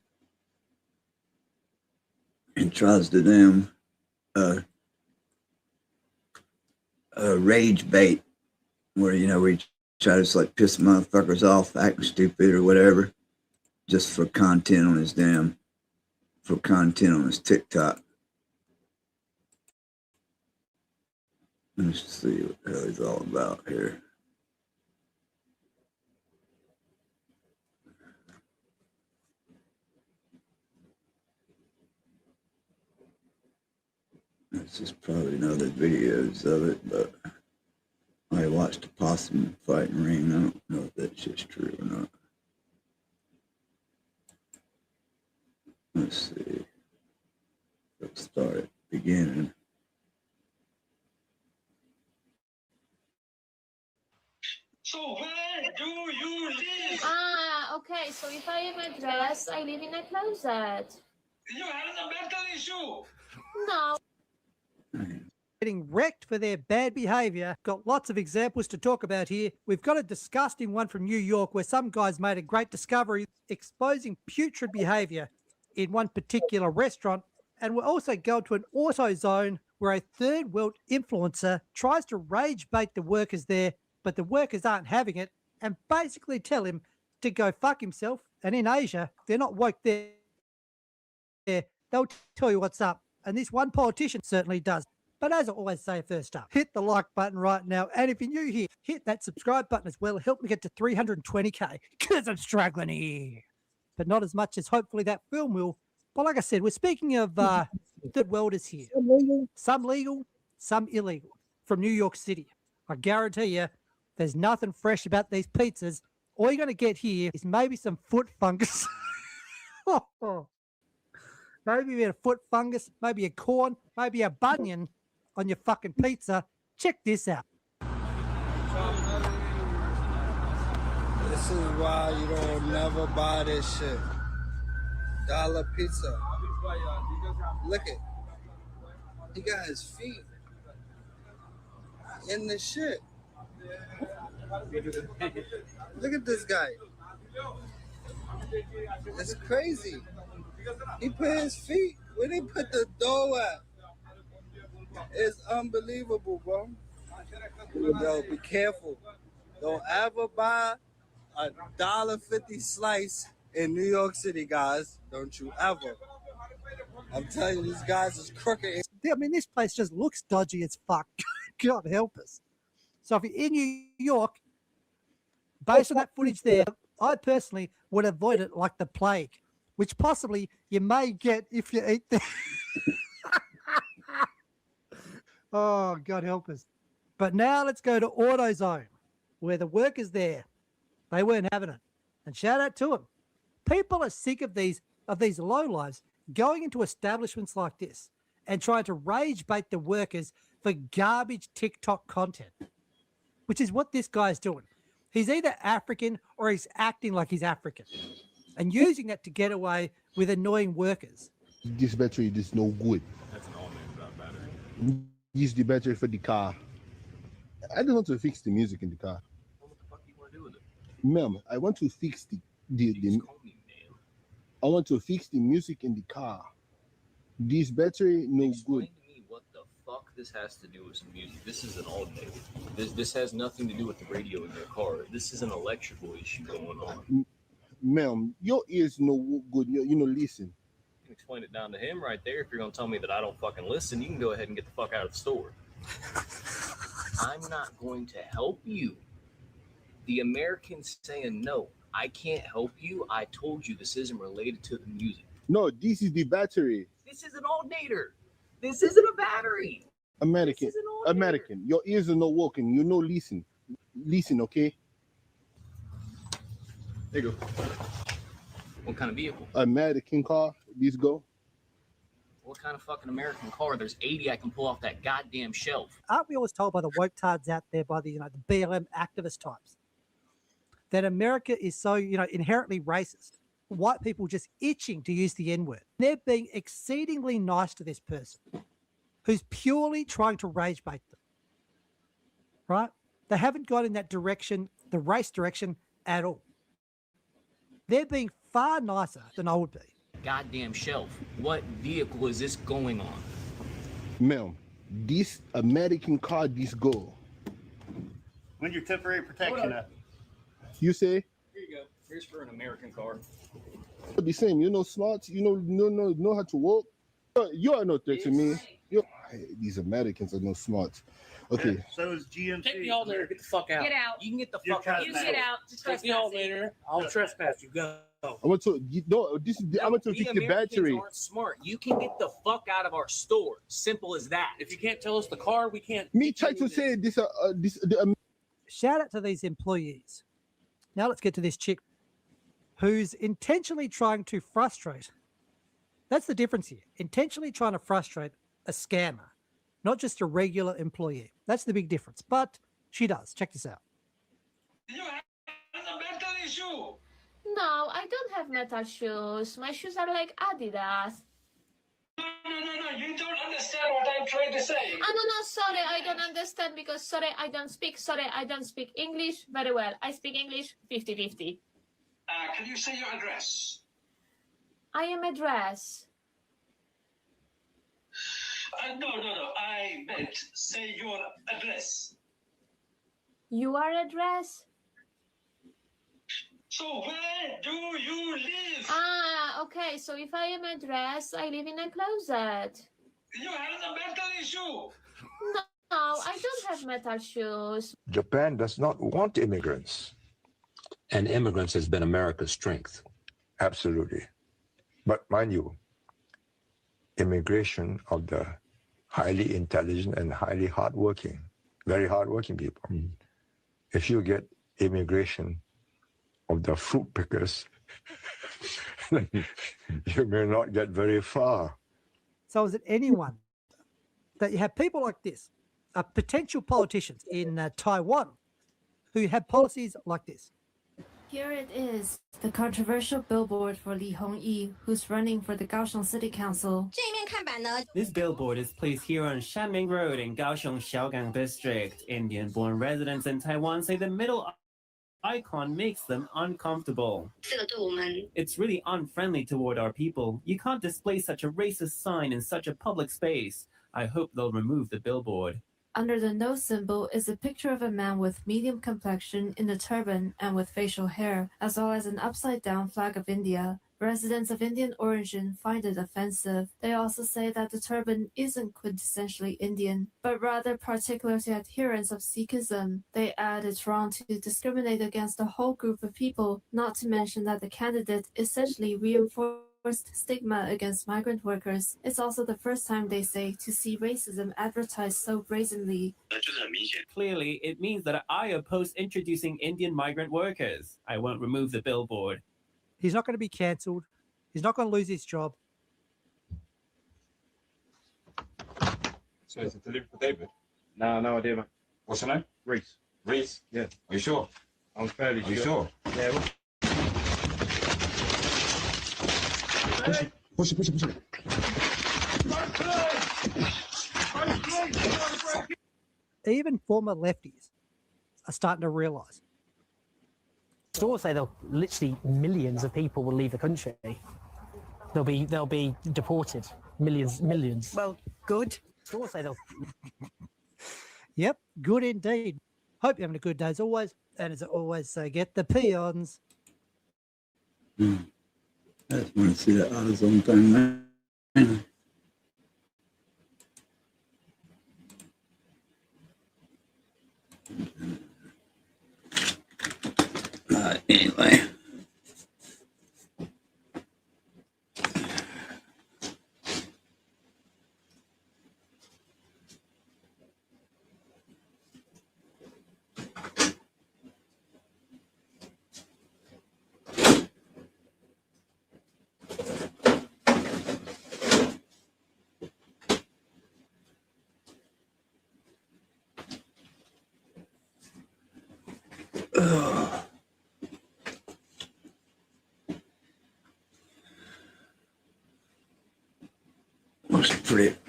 Speaker 1: and tries to them rage bait, where we try to just like piss motherfuckers off, acting stupid or whatever, just for content on his TikTok. Let's see what the hell he's all about here. This is probably another videos of it, but I watched a possum fighting ring. I don't know if that shit's true or not. Let's see. Let's start at the beginning.
Speaker 3: So where do you live?
Speaker 4: Okay. So if I am dressed, I live in a closet.
Speaker 3: You have a mental issue.
Speaker 4: No.
Speaker 5: Getting wrecked for their bad behavior. Got lots of examples to talk about here. We've got a disgusting one from New York where some guys made a great discovery exposing putrid behavior in one particular restaurant. And we're also going to an AutoZone where a third world influencer tries to rage bait the workers there, but the workers aren't having it and basically tell him to go fuck himself. And in Asia, they're not woke there. They'll tell you what's up. And this one politician certainly does. But as I always say, first up, hit the like button right now. And if you're new here, hit that subscribe button as well. Help me get to 320K because I'm struggling here. But not as much as hopefully that film will. But like I said, we're speaking of third worlders here. Some legal, some illegal from New York City. I guarantee you there's nothing fresh about these pizzas. All you're going to get here is maybe some foot fungus. Maybe a foot fungus, maybe a corn, maybe a bunion on your fucking pizza. Check this out.
Speaker 6: This is why you don't never buy this shit. Dollar pizza. Look it. He got his feet in the shit. Look at this guy. It's crazy. He put his feet where they put the dough at. It's unbelievable, bro. Yo, be careful. Don't ever buy a $1.50 slice in New York City, guys. Don't you ever. I'm telling you, these guys is crooked.
Speaker 5: I mean, this place just looks dodgy as fuck. God help us. So if you're in New York, based on that footage there, I personally would avoid it like the plague, which possibly you may get if you eat there. Oh, God help us. But now let's go to AutoZone, where the workers there, they weren't having it. And shout out to them. People are sick of these lowlives going into establishments like this and trying to rage bait the workers for garbage TikTok content, which is what this guy's doing. He's either African or he's acting like he's African and using that to get away with annoying workers.
Speaker 7: This battery is no good.
Speaker 8: That's an all-man battery.
Speaker 7: Use the battery for the car. I don't want to fix the music in the car.
Speaker 8: What the fuck do you want to do with it?
Speaker 7: Ma'am, I want to fix the
Speaker 8: Just call me, man.
Speaker 7: I want to fix the music in the car. This battery no
Speaker 9: Explain
Speaker 7: good.
Speaker 9: to me what the fuck this has to do with some music. This is an alternator. This has nothing to do with the radio in your car. This is an electrical issue going on.
Speaker 7: Ma'am, your ears no good. You know, listen.
Speaker 9: You can explain it down to him right there. If you're gonna tell me that I don't fucking listen, you can go ahead and get the fuck out of the store. I'm not going to help you. The American's saying no. I can't help you. I told you this isn't related to the music.
Speaker 7: No, this is the battery.
Speaker 9: This is an alternator. This isn't a battery.
Speaker 7: American.
Speaker 9: This is an alternator.
Speaker 7: American. Your ears are not working. You know, listen. Listen, okay?
Speaker 9: There you go. What kind of vehicle?
Speaker 7: American car. This go.
Speaker 9: What kind of fucking American car? There's 80 I can pull off that goddamn shelf.
Speaker 5: Aren't we always told by the woke tards out there, by the the BLM activist types, that America is so inherently racist? White people just itching to use the N-word. They're being exceedingly nice to this person who's purely trying to rage bait them. Right? They haven't gone in that direction, the race direction, at all. They're being far nicer than I would be.
Speaker 9: Goddamn shelf. What vehicle is this going on?
Speaker 7: Ma'am, this American car, this go.
Speaker 10: When's your temporary protection up?
Speaker 7: You say?
Speaker 9: Here you go. Here's for an American car.
Speaker 7: The same, you know, smart, you know how to walk. You are not threat to me. These Americans are not smart. Okay.
Speaker 10: Yeah, so is GMC.
Speaker 11: Take the alternator. Get the fuck out.
Speaker 12: Get out.
Speaker 9: You can get the
Speaker 10: You're
Speaker 9: fuck out.
Speaker 12: You
Speaker 10: trespassing.
Speaker 12: get out. Just
Speaker 11: Take the
Speaker 12: trespassing.
Speaker 11: alternator. I'll trespass you. Go.
Speaker 7: I want to this is I want to
Speaker 9: We
Speaker 7: fix the
Speaker 9: Americans
Speaker 7: battery.
Speaker 9: aren't smart. You can get the fuck out of our store. Simple as that.
Speaker 11: If you can't tell us the car, we can't.
Speaker 7: Me try to say this
Speaker 5: Shout out to these employees. Now let's get to this chick who's intentionally trying to frustrate. That's the difference here. Intentionally trying to frustrate a scammer, not just a regular employee. That's the big difference. But she does. Check this out.
Speaker 3: You have a mental issue.
Speaker 4: No, I don't have metal shoes. My shoes are like Adidas.
Speaker 3: No. You don't understand what I'm trying to say.
Speaker 4: No. Sorry, I don't understand because sorry, I don't speak English very well. I speak English 50-50.
Speaker 3: Can you say your address?
Speaker 4: I am address.
Speaker 3: No. I meant say your address.
Speaker 4: You are address?
Speaker 3: So where do you live?
Speaker 4: Okay. So if I am address, I live in a closet.
Speaker 3: You have a mental issue.
Speaker 4: No, I don't have metal shoes.
Speaker 13: Japan does not want immigrants. And immigrants has been America's strength. Absolutely. But mind you, immigration of the highly intelligent and highly hardworking, very hardworking people. If you get immigration of the fruit pickers, you may not get very far.
Speaker 5: So is it anyone that you have people like this, potential politicians in Taiwan, who have policies like this?
Speaker 14: Here it is, the controversial billboard for Li Hongyi, who's running for the Kaohsiung City Council.
Speaker 15: This billboard is placed here on Shanming Road in Kaohsiung Xiaogang District. Indian-born residents in Taiwan say the middle icon makes them uncomfortable. It's really unfriendly toward our people. You can't display such a racist sign in such a public space. I hope they'll remove the billboard.
Speaker 14: Under the no symbol is a picture of a man with medium complexion in a turban and with facial hair, as well as an upside-down flag of India. Residents of Indian origin find it offensive. They also say that the turban isn't quintessentially Indian, but rather particular to adherents of Sikhism. They add it's wrong to discriminate against a whole group of people, not to mention that the candidate essentially reinforced stigma against migrant workers. It's also the first time, they say, to see racism advertised so brazenly.
Speaker 15: Clearly, it means that I oppose introducing Indian migrant workers. I won't remove the billboard.
Speaker 5: He's not going to be cancelled. He's not going to lose his job.
Speaker 8: So is it delivered for David?
Speaker 10: No idea, man.
Speaker 8: What's your name?
Speaker 10: Reese.
Speaker 8: Reese?
Speaker 10: Yeah.
Speaker 8: Are you sure?
Speaker 10: I'm fairly
Speaker 8: Are you sure?
Speaker 10: Yeah.
Speaker 7: Push it.
Speaker 5: Even former lefties are starting to realise.
Speaker 16: Stores say that literally millions of people will leave the country.
Speaker 12: They'll be deported. Millions.
Speaker 5: Well, good.
Speaker 12: Of course they will.
Speaker 5: Yep, good indeed. Hope you're having a good day as always. And as always, say, get the peons.
Speaker 1: I just want to see that AutoZone thing, man. Anyway.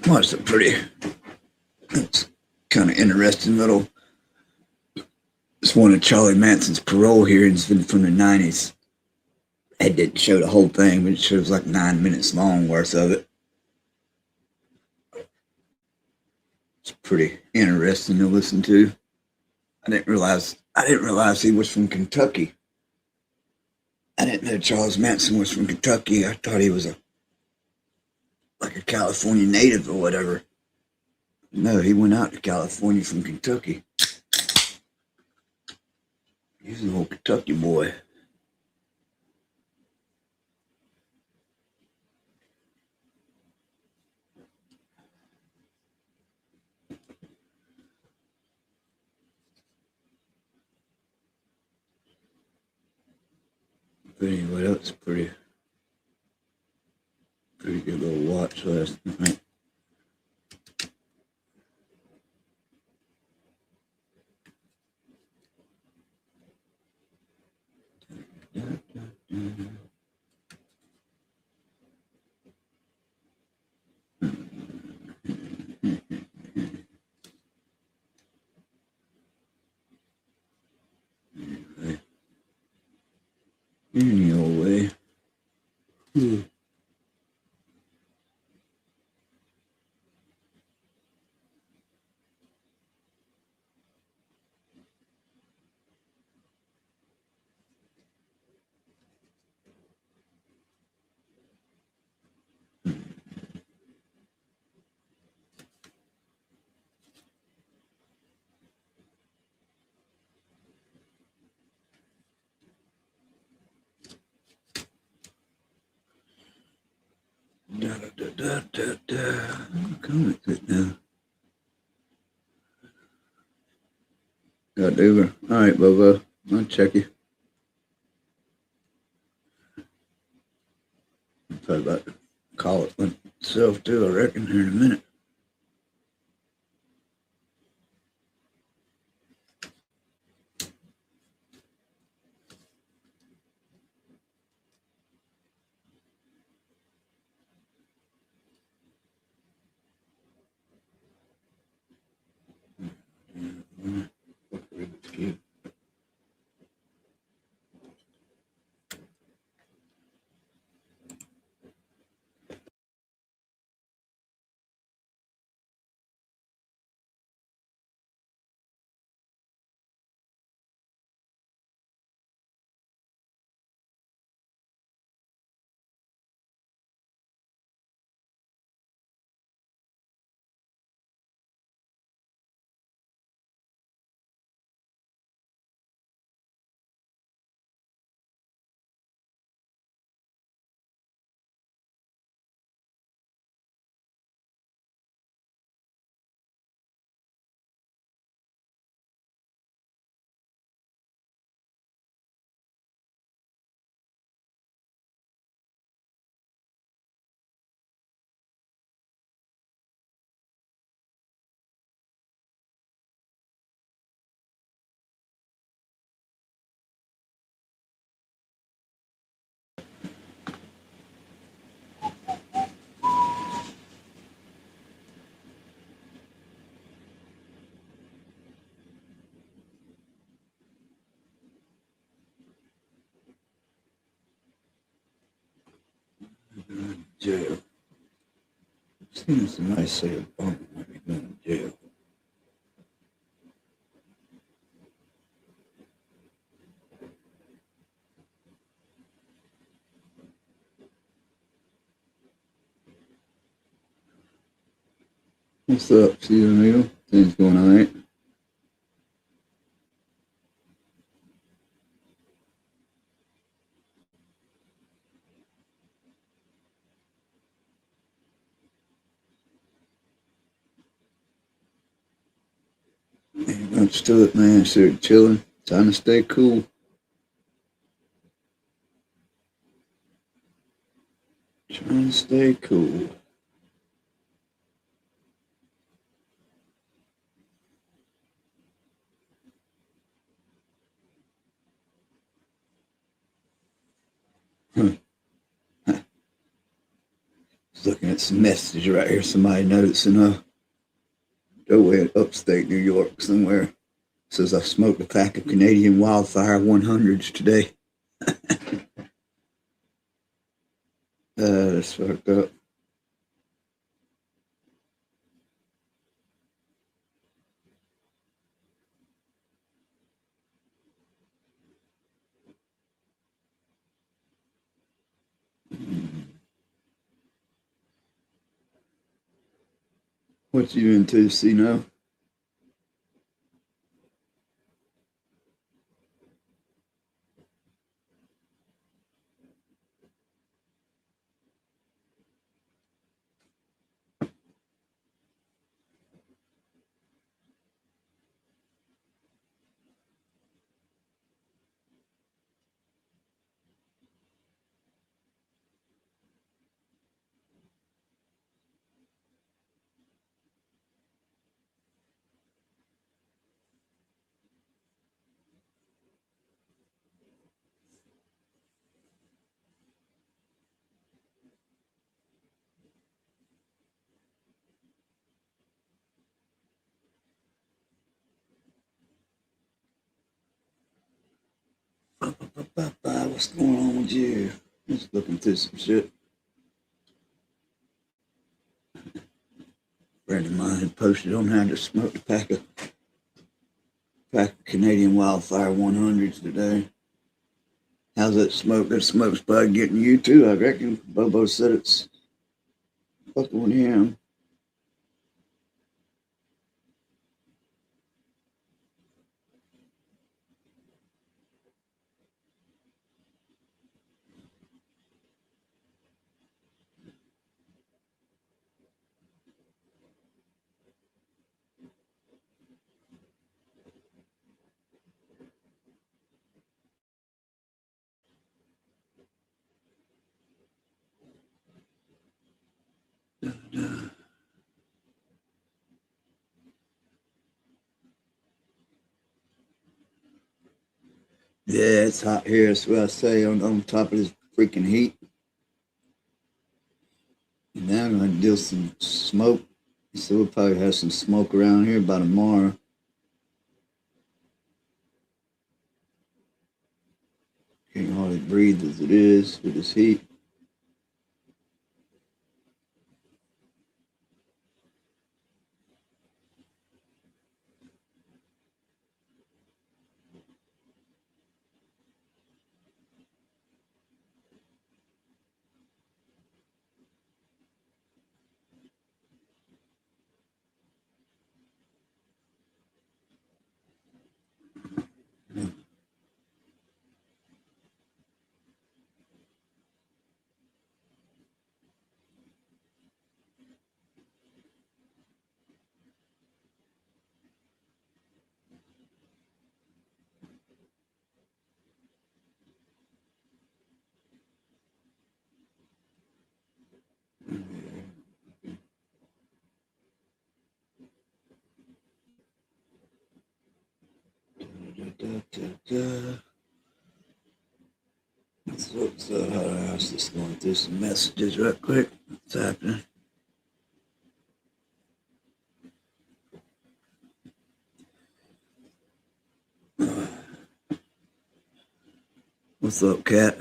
Speaker 1: What's a pretty, it's kind of interesting little, it's one of Charlie Manson's parole hearings from the 90s. It didn't show the whole thing, but it shows like 9 minutes long worth of it. It's pretty interesting to listen to. I didn't realize he was from Kentucky. I didn't know Charles Manson was from Kentucky. I thought he was like a California native or whatever. No, he went out to California from Kentucky. He's an old Kentucky boy. But anyway, that's pretty good little watch last night. Anyway. Come with it now. Got Uber. All right, Bobo. I'll check you. I'm probably about to call it myself too, I reckon, here in a minute. jail. Seen somebody say Obama might be going to jail. What's up, Stephen Neal? Things going all right? Ain't much to it, man. Sort of chilling. Trying to stay cool. Trying to stay cool. Just looking at some messages right here. Somebody noticing doorway in upstate New York somewhere. Says I smoked a pack of Canadian Wildfire 100s today. That's fucked up. What you into, see now? What's going on with you? Just looking through some shit. A friend of mine had posted on how to smoke a pack of Canadian Wildfire 100s today. How's that smoke? That smoke's probably getting you too, I reckon. Bobo said it's fucking with him. Yeah, it's hot here. That's what I say on top of this freaking heat. And now I'm going to deal some smoke. So we'll probably have some smoke around here by tomorrow. Can't hardly breathe as it is with this heat. So I was just going through some messages right quick. What's happening? What's up, Cat?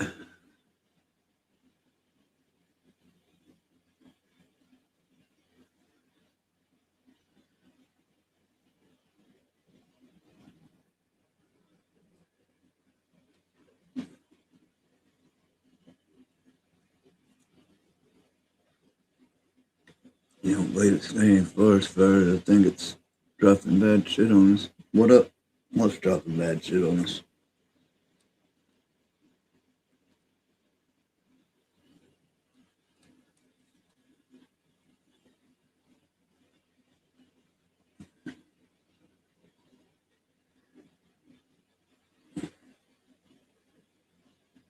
Speaker 1: You don't believe it's staying forest fires. I think it's dropping bad shit on us. What up? What's dropping bad shit on us?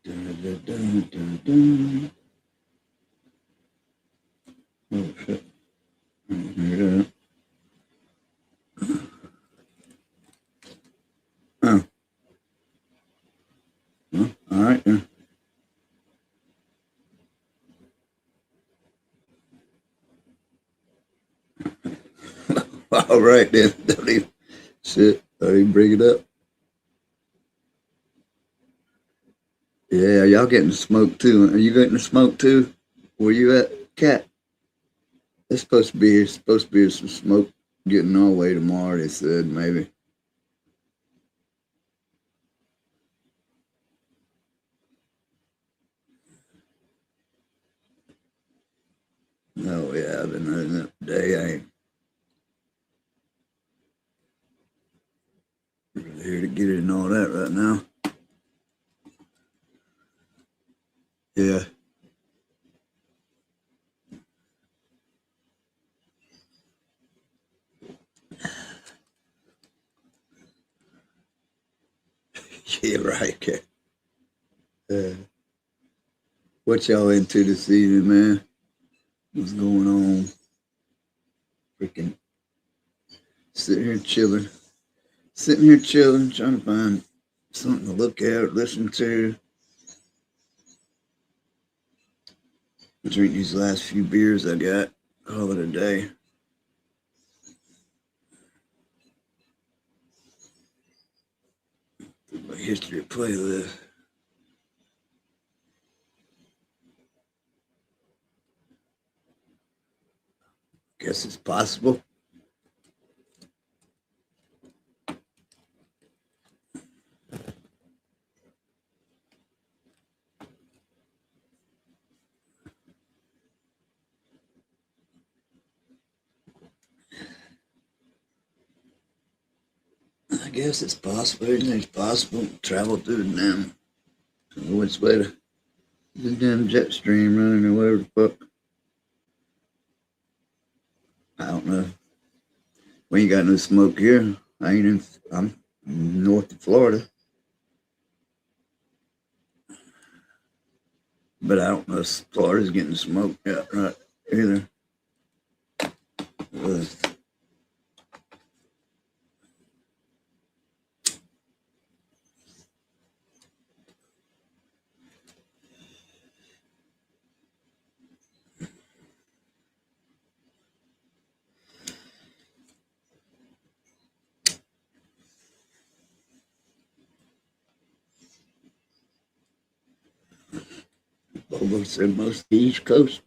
Speaker 1: Dun, dun, dun, dun, dun. Oh shit. I didn't hear that. Oh. Well, all right then. All right then. Don't even bring it up. Yeah, y'all getting the smoke too. Are you getting the smoke too? Where you at, Cat? It's supposed to be some smoke getting our way tomorrow, they said, maybe. Oh yeah, I've been running up today. I ain't really here to get it and all that right now. Yeah. Yeah, right, Cat. What y'all into this evening, man? What's going on? Freaking sitting here chilling, trying to find something to look at, listen to. Drink these last few beers I got. Call it a day. My history playlist. Guess it's possible. I guess it's possible. Anything's possible. Travel through the damn. Which way to the damn jet stream running or whatever the fuck. I don't know. We ain't got no smoke here. I'm north of Florida. But I don't know if Florida's getting smoked yet, right, either. Bobo said most of the East Coast.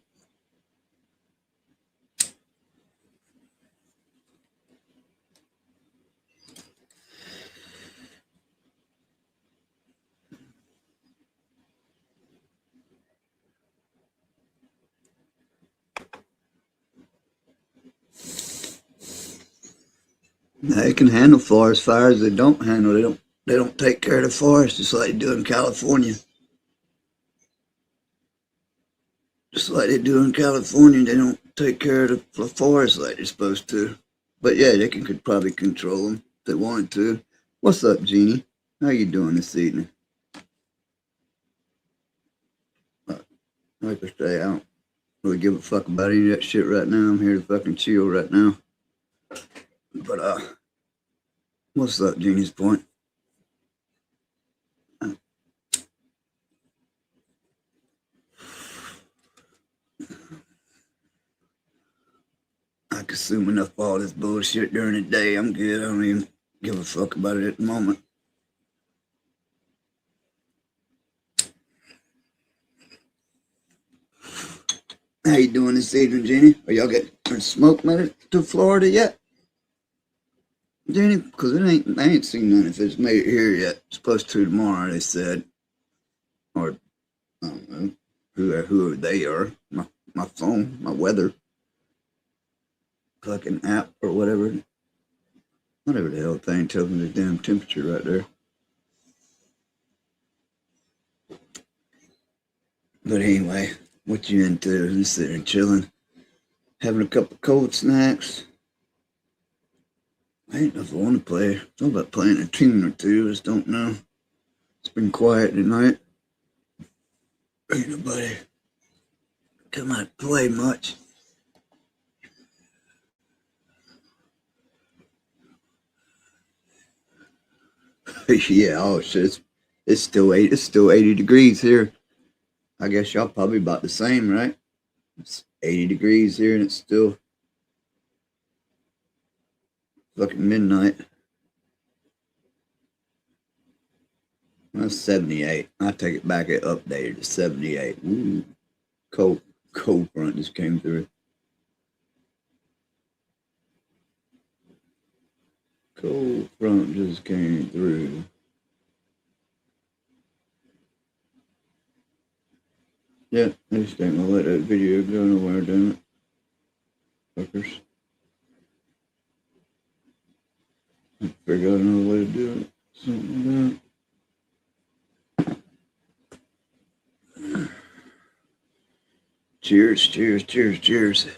Speaker 1: They can handle forest fires. They don't handle. They don't take care of the forest just like they do in California. Just like they do in California, they don't take care of the forest like they're supposed to. But yeah, they could probably control them if they wanted to. What's up, Jeannie? How you doing this evening? Like I say, I don't really give a fuck about any of that shit right now. I'm here to fucking chill right now. But what's up, Jeannie's point? I consume enough of all this bullshit during the day. I'm good. I don't even give a fuck about it at the moment. How you doing this evening, Jeannie? Are y'all getting smoke made it to Florida yet? Jeannie, because I ain't seen none if it's made it here yet. It's supposed to tomorrow, they said. Or, I don't know, whoever they are. My phone, my weather. fucking app or whatever. Whatever the hell thing tells me the damn temperature right there. But anyway, what you into? Just sitting there chilling, having a couple cold snacks. I ain't nothing I want to play. Thought about playing a tune or two, I just don't know. It's been quiet tonight. Ain't nobody come out to play much. Yeah, oh shit. It's still 80 degrees here. I guess y'all probably about the same, right? It's 80 degrees here and it's still fucking midnight. That's 78. I take it back, it updated to 78. Ooh. Cold front just came through. Cold front just came through. Yeah, I just ain't gonna let that video go nowhere, damn it. Fuckers. Figure out another way to do it. Something like that. Cheers, cheers, cheers, cheers.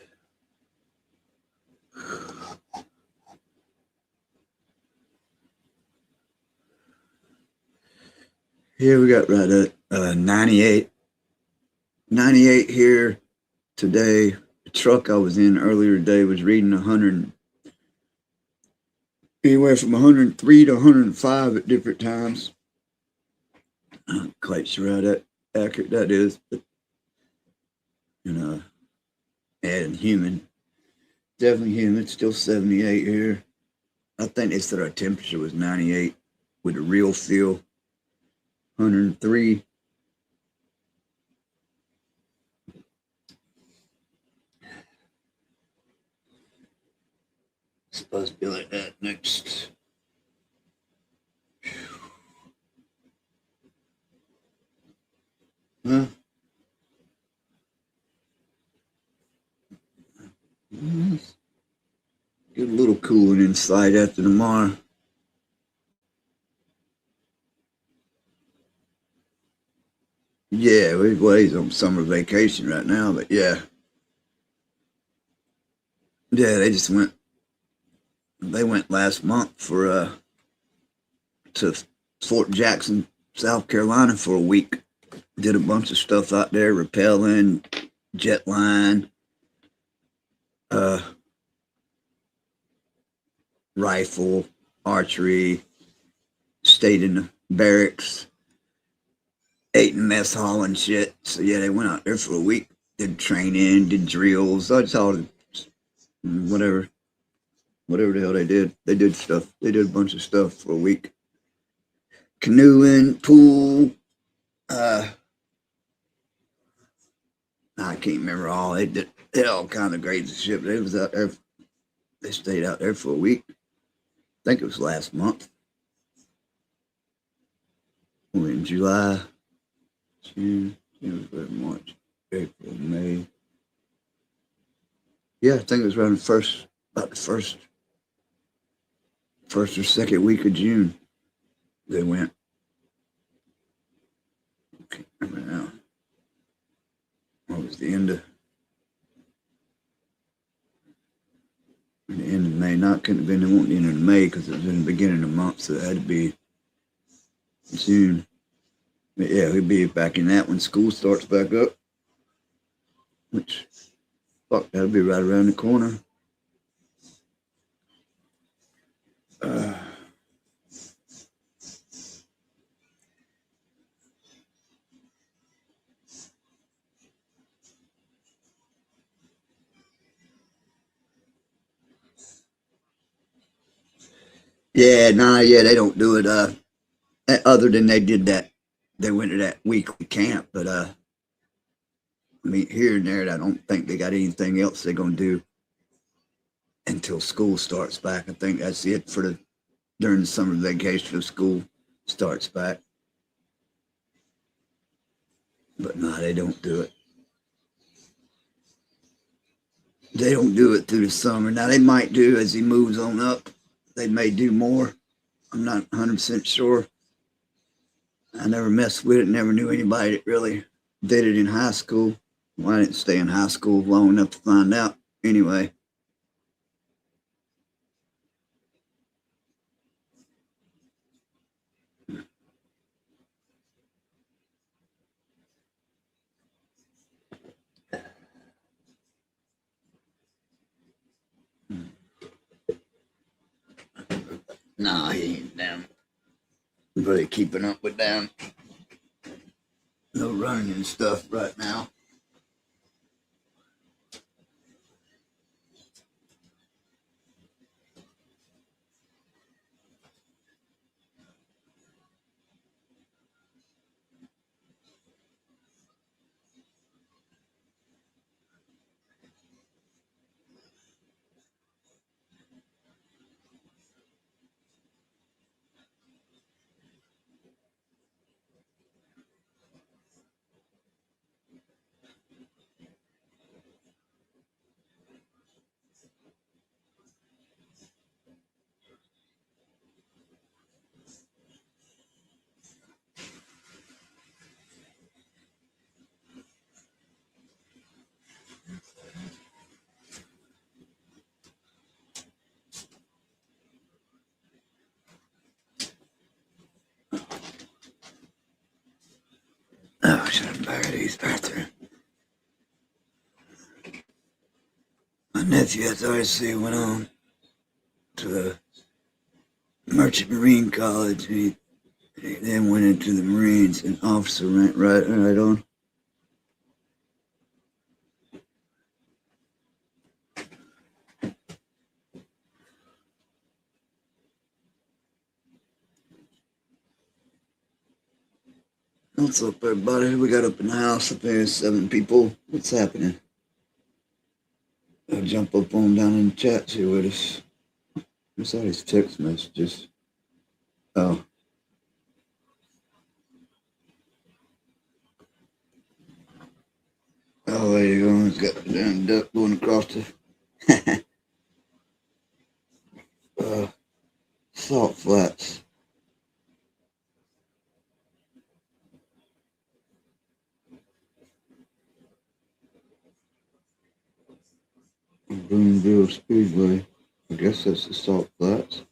Speaker 1: Here we got right at 98. 98 here today. The truck I was in earlier today was reading 100, anywhere from 103 to 105 at different times. I'm not quite sure how that accurate that is, but you know, and human. Definitely human. Still 78 here. I think they said our temperature was 98 with a real feel. 103. Supposed to be like that next. Huh? Get a little cooling inside after tomorrow. Yeah, he's on summer vacation right now, but yeah. Yeah, they went last month to Fort Jackson, South Carolina for a week. Did a bunch of stuff out there, rappelling, jet line, rifle, archery, stayed in the barracks, ate in mess hall and shit. So yeah, they went out there for a week, did training, did drills, that's all, whatever the hell they did. They did stuff. They did a bunch of stuff for a week. Canoeing, pool, I can't remember all. They did all kind of crazy shit. They was out there. They stayed out there for a week. I think it was last month. In July, June, March, April, May. Yeah, I think it was around about the first or second week of June. They went. I can't remember now. What was the end of May? Not couldn't have been. It wasn't the end of May because it was in the beginning of the month, so it had to be June. But yeah, we'll be back in that when school starts back up. Which, fuck, that'll be right around the corner. Yeah, they don't do it. Other than they did that, they went to that weekly camp. But I mean, here and there, I don't think they got anything else they're gonna do until school starts back. I think that's it for during the summer vacation of school starts back. But no, they don't do it. They don't do it through the summer. Now they might do as he moves on up. They may do more. I'm not 100% sure. I never messed with it. Never knew anybody that really did it in high school. Well, I didn't stay in high school long enough to find out. Anyway. Nah, he ain't down. Really keeping up with them. No running and stuff right now. Oh, should have buried these bathroom. My nephew at the RC went on to the Merchant Marine College. He then went into the Marines and officer went right on. What's up, everybody? We got up in the house up there, 7 people. What's happening? I'll jump up on down in the chat, see what is. What's all these text messages? Oh. Oh, there you go. It's got the damn duck going across the Salt Flats. Boonville Speedway. I guess that's the Salt Flats.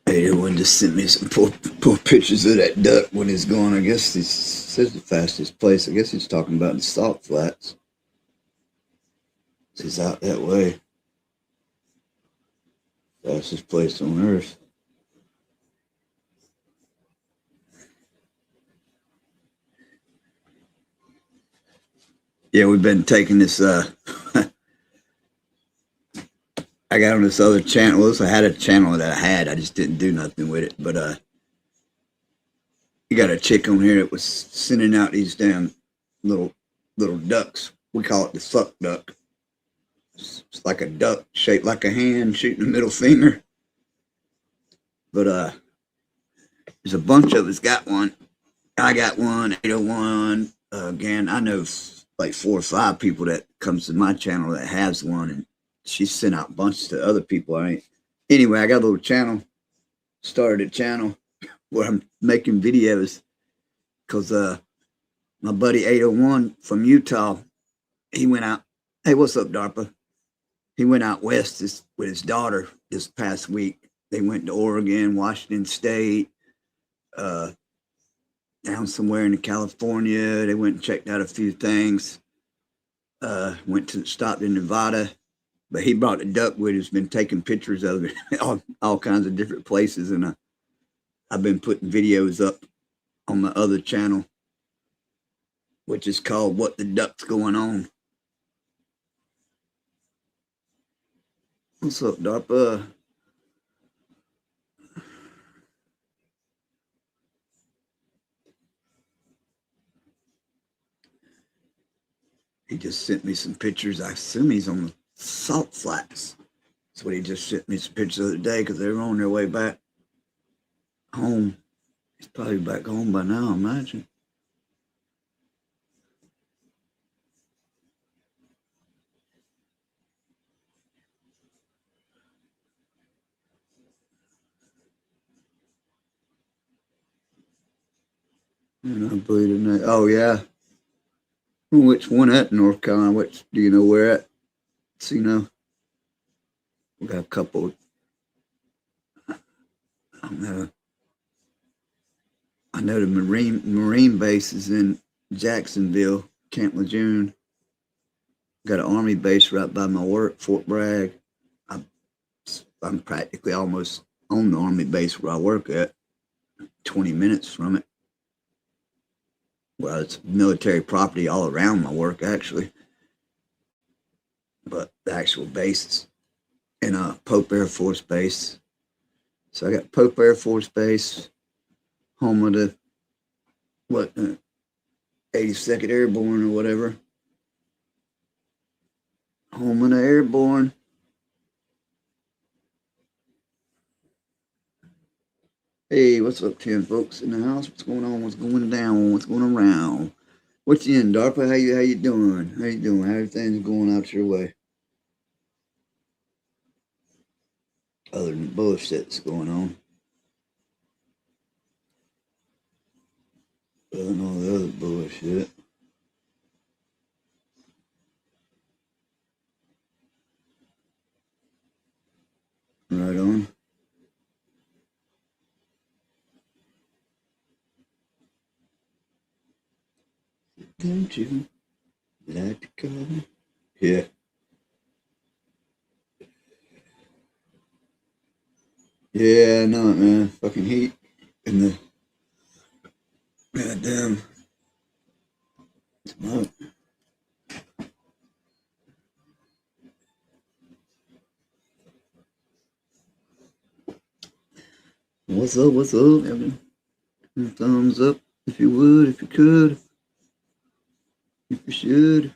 Speaker 1: Hey, one just sent me some poor pictures of that duck when it's going. I guess it says the fastest place. I guess he's talking about the Salt Flats. He's out that way. Fastest place on earth. Yeah, we've been taking this, I got on this other channel. Well, I had a channel that I just didn't do nothing with it. But you got a chick on here that was sending out these damn little ducks. We call it the fuck duck. It's like a duck shaped like a hand shooting the middle finger. But there's a bunch of us got one. I got one, 801. Again, I know like 4 or 5 people that comes to my channel that has one, and she sent out bunches to other people. Anyway, I got a little channel, started a channel where I'm making videos because my buddy 801 from Utah, he went out. Hey, what's up, DARPA? He went out west with his daughter this past week. They went to Oregon, Washington State, down somewhere in California. They went and checked out a few things. Stopped in Nevada, but he brought the duck with him. He's been taking pictures of it all kinds of different places, and I've been putting videos up on my other channel, which is called What the Duck's Going On. What's up, DARPA? He just sent me some pictures. I assume he's on the Salt Flats. That's what he just sent me some pictures the other day because they were on their way back. home. He's probably back home by now, I imagine. And I believe in that. Oh, yeah. Which one at North Carolina? Which do you know where at? So, you know, we got a couple. I know the Marine base is in Jacksonville, Camp Lejeune. Got an Army base right by my work, Fort Bragg. I'm practically almost on the Army base where I work at, 20 minutes from it. Well, it's military property all around my work, actually. But the actual base is in Pope Air Force Base. So I got Pope Air Force Base, home of the, 82nd Airborne or whatever. Home of the Airborne. Hey, what's up, 10 folks in the house? What's going on? What's going down? What's going around? What's in, DARPA? How you doing? How you doing? How everything's going out your way? Other than the bullshit that's going on. Other than all the other bullshit. Right on. Don't you like to come? Yeah. Yeah, I know it, man. Fucking heat in the goddamn smoke. What's up? What's up, Evan? Thumbs up if you would, if you could, if you should.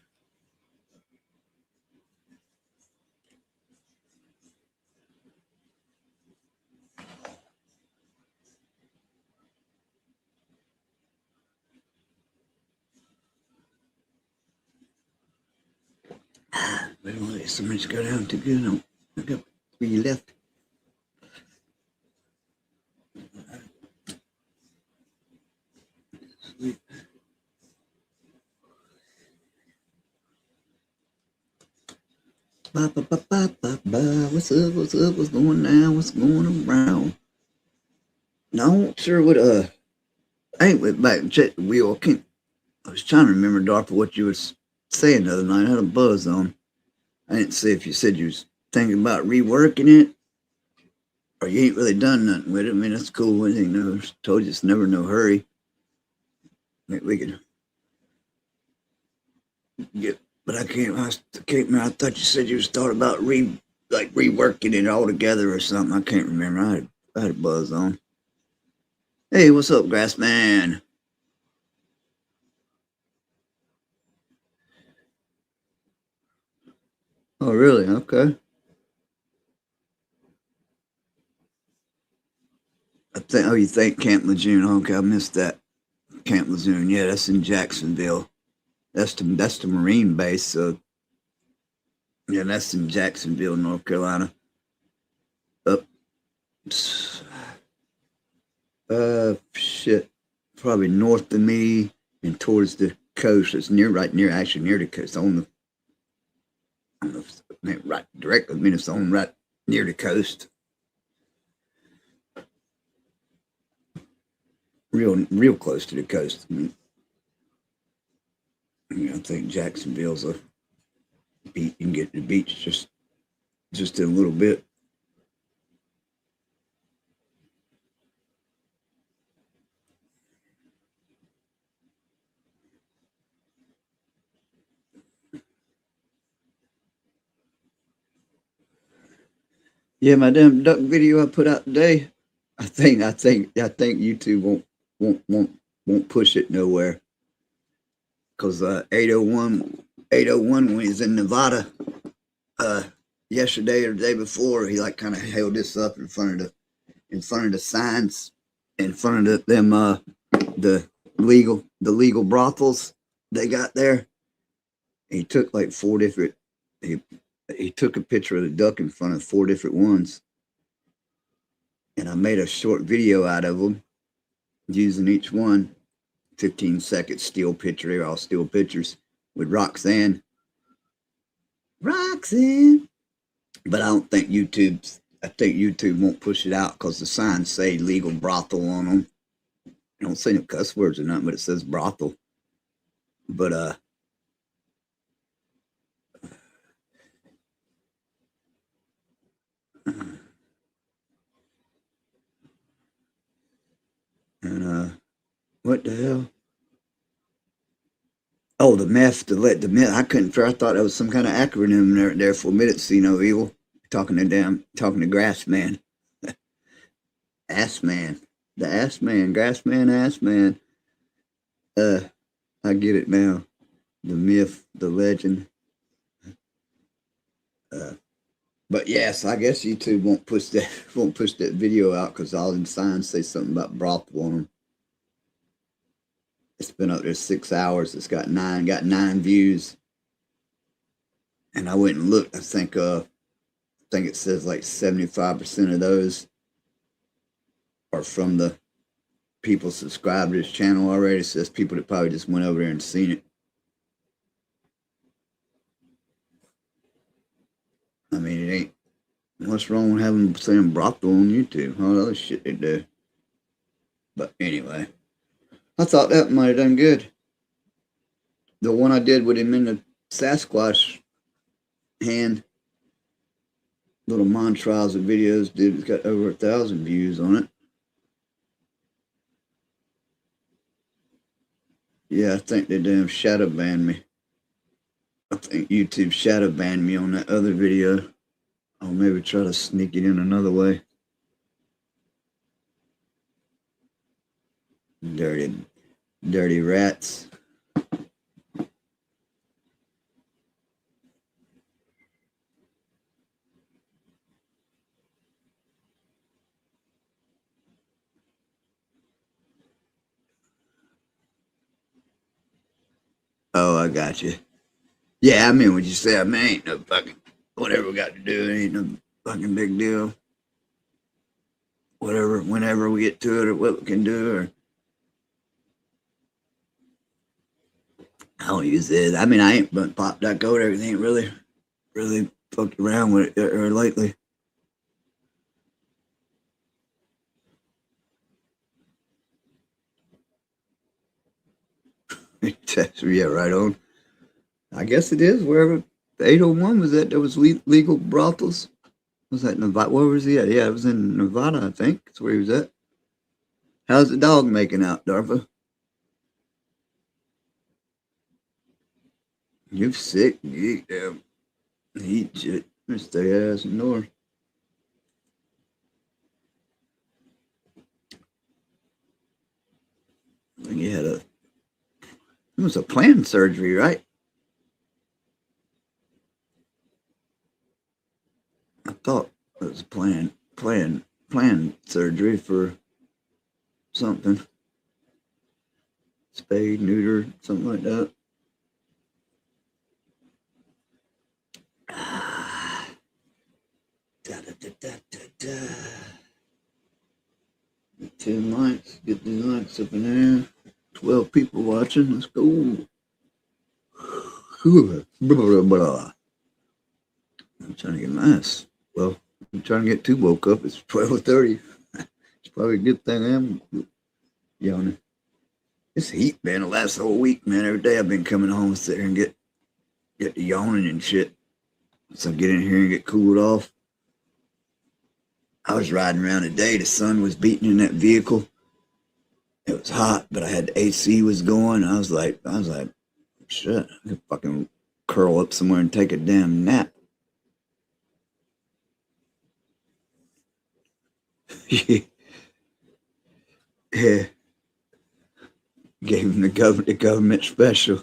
Speaker 1: We don't let so much go down too good. No, I got 3 left. Sweet. Ba, ba, ba, ba, ba, ba. What's up? What's up? What's going down? What's going around? No, I'm not sure what I ain't went back and checked the wheel. I was trying to remember, DARPA, what you was saying the other night. I had a buzz on. I didn't see if you said you was thinking about reworking it or you ain't really done nothing with it. I mean, that's cool. You know, told you it's never no hurry. Maybe we could get, but I can't remember. I thought you said you was thought about reworking it all together or something. I can't remember. I had a buzz on. Hey, what's up, Grassman? Oh, really? Okay. You think Camp Lejeune? Okay, I missed that. Camp Lejeune, yeah, that's in Jacksonville. That's the Marine base. So, yeah, that's in Jacksonville, North Carolina. Up, probably north of me and towards the coast. It's actually near the coast. I don't know if it's right directly. I mean, it's on right near the coast. Real close to the coast. I mean, I think Jacksonville's a beach. You can get to the beach just in a little bit. Yeah, my damn duck video I put out today. I think YouTube won't push it nowhere. Cause 801 when he was in Nevada yesterday or the day before, he kind of held this up in front of the signs in front of the legal brothels they got there. He took like 4 different. He took a picture of the duck in front of 4 different ones, and I made a short video out of them using each one. 15-second still picture. They're all still pictures with Roxanne. But I don't think I think YouTube won't push it out because the signs say legal brothel on them. I don't say no cuss words or nothing, but it says brothel. But and what the hell? Oh, the meth, the myth. I couldn't. I thought that was some kind of acronym there for a minute. See no evil. Talking to Grass Man. Ass Man. The Ass Man. Grass Man, Ass Man. I get it now. The myth, the legend. But yes, I guess YouTube won't push that video out because all them signs say something about brothel on them. It's been up there 6 hours. It's got 9 views. And I went and looked. I think it says like 75% of those are from the people subscribed to this channel already. It says people that probably just went over there and seen it. I mean, it ain't. What's wrong with having saying brothel on YouTube? All the other shit they do. But anyway, I thought that might have done good. The one I did with him in the Sasquatch hand, little montage of videos, dude, it's got over 1,000 views on it. Yeah, I think they damn shadow banned me. I think YouTube shadow banned me on that other video. I'll maybe try to sneak it in another way. Dirty rats. Oh, I got you. Yeah, I mean, what you say, I mean, ain't no fucking, whatever we got to do, it ain't no fucking big deal. Whatever, whenever we get to it or what we can do, or I don't use it. I mean, I ain't but popped that code, everything really fucked around with it or lately. Yeah, right on. I guess it is wherever the 801 was at. There was legal brothels. Was that Nevada? Where was he at? Yeah, it was in Nevada, I think. That's where he was at. How's the dog making out, Darva? You sick? You eat shit. Stay ass indoors. I think he had it was a planned surgery, right? I thought it was a planned surgery for something. Spayed, neuter, something like that. 10 likes, get the likes up in there. 12 people watching, let's go. I'm trying to get nice. Well, I'm trying to get too woke up. It's 12:30. It's probably a good thing I am yawning. This heat, man, the last whole week, man, every day I've been coming home and sit here and get to yawning and shit. So I get in here and get cooled off. I was riding around today. The sun was beating in that vehicle. It was hot, but I had the AC was going. I was like, shit, I could fucking curl up somewhere and take a damn nap. Yeah. Gave him the government special.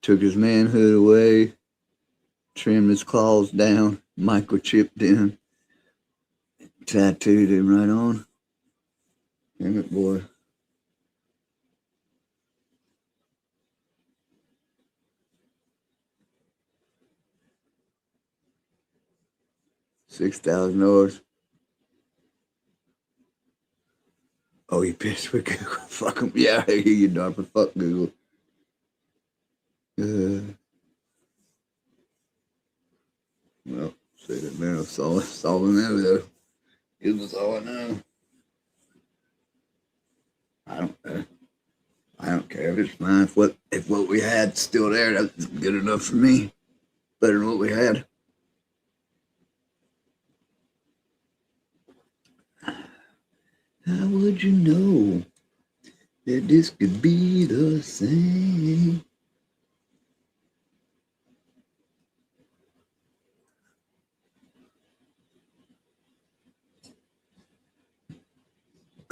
Speaker 1: Took his manhood away. Trimmed his claws down. Microchipped in. Tattooed him right on. Damn it, boy. $6,000. Oh, you pissed with Google? Fuck him. Yeah, I hear you, DARPA. Fuck Google. Well, say that man, solving that though. It was all I know. I don't care if it's fine. If what we had still there, that's good enough for me. Better than what we had. How would you know that this could be the same?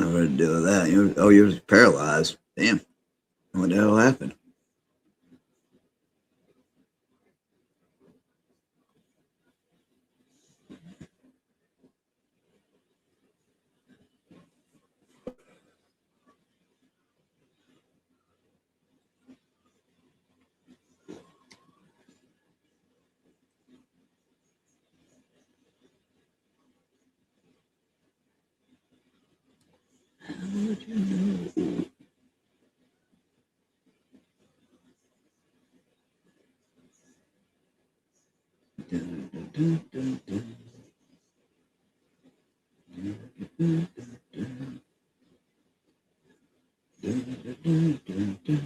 Speaker 1: I would deal with that. You were paralyzed. Damn. What the hell happened? How would you know? Dun, dun, dun, dun, dun. Dun, dun, dun, dun. Dun, dun, dun, dun, dun.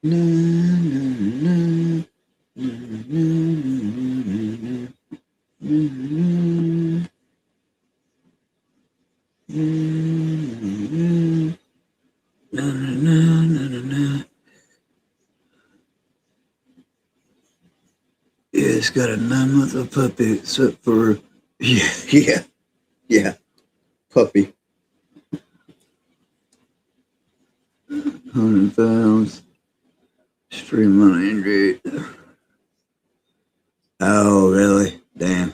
Speaker 1: Na, na, na, na, na, na, na, yeah, it's got a 9-month-old puppy, except for yeah, puppy. 100 pounds. Stream on injury. Oh, really? Damn.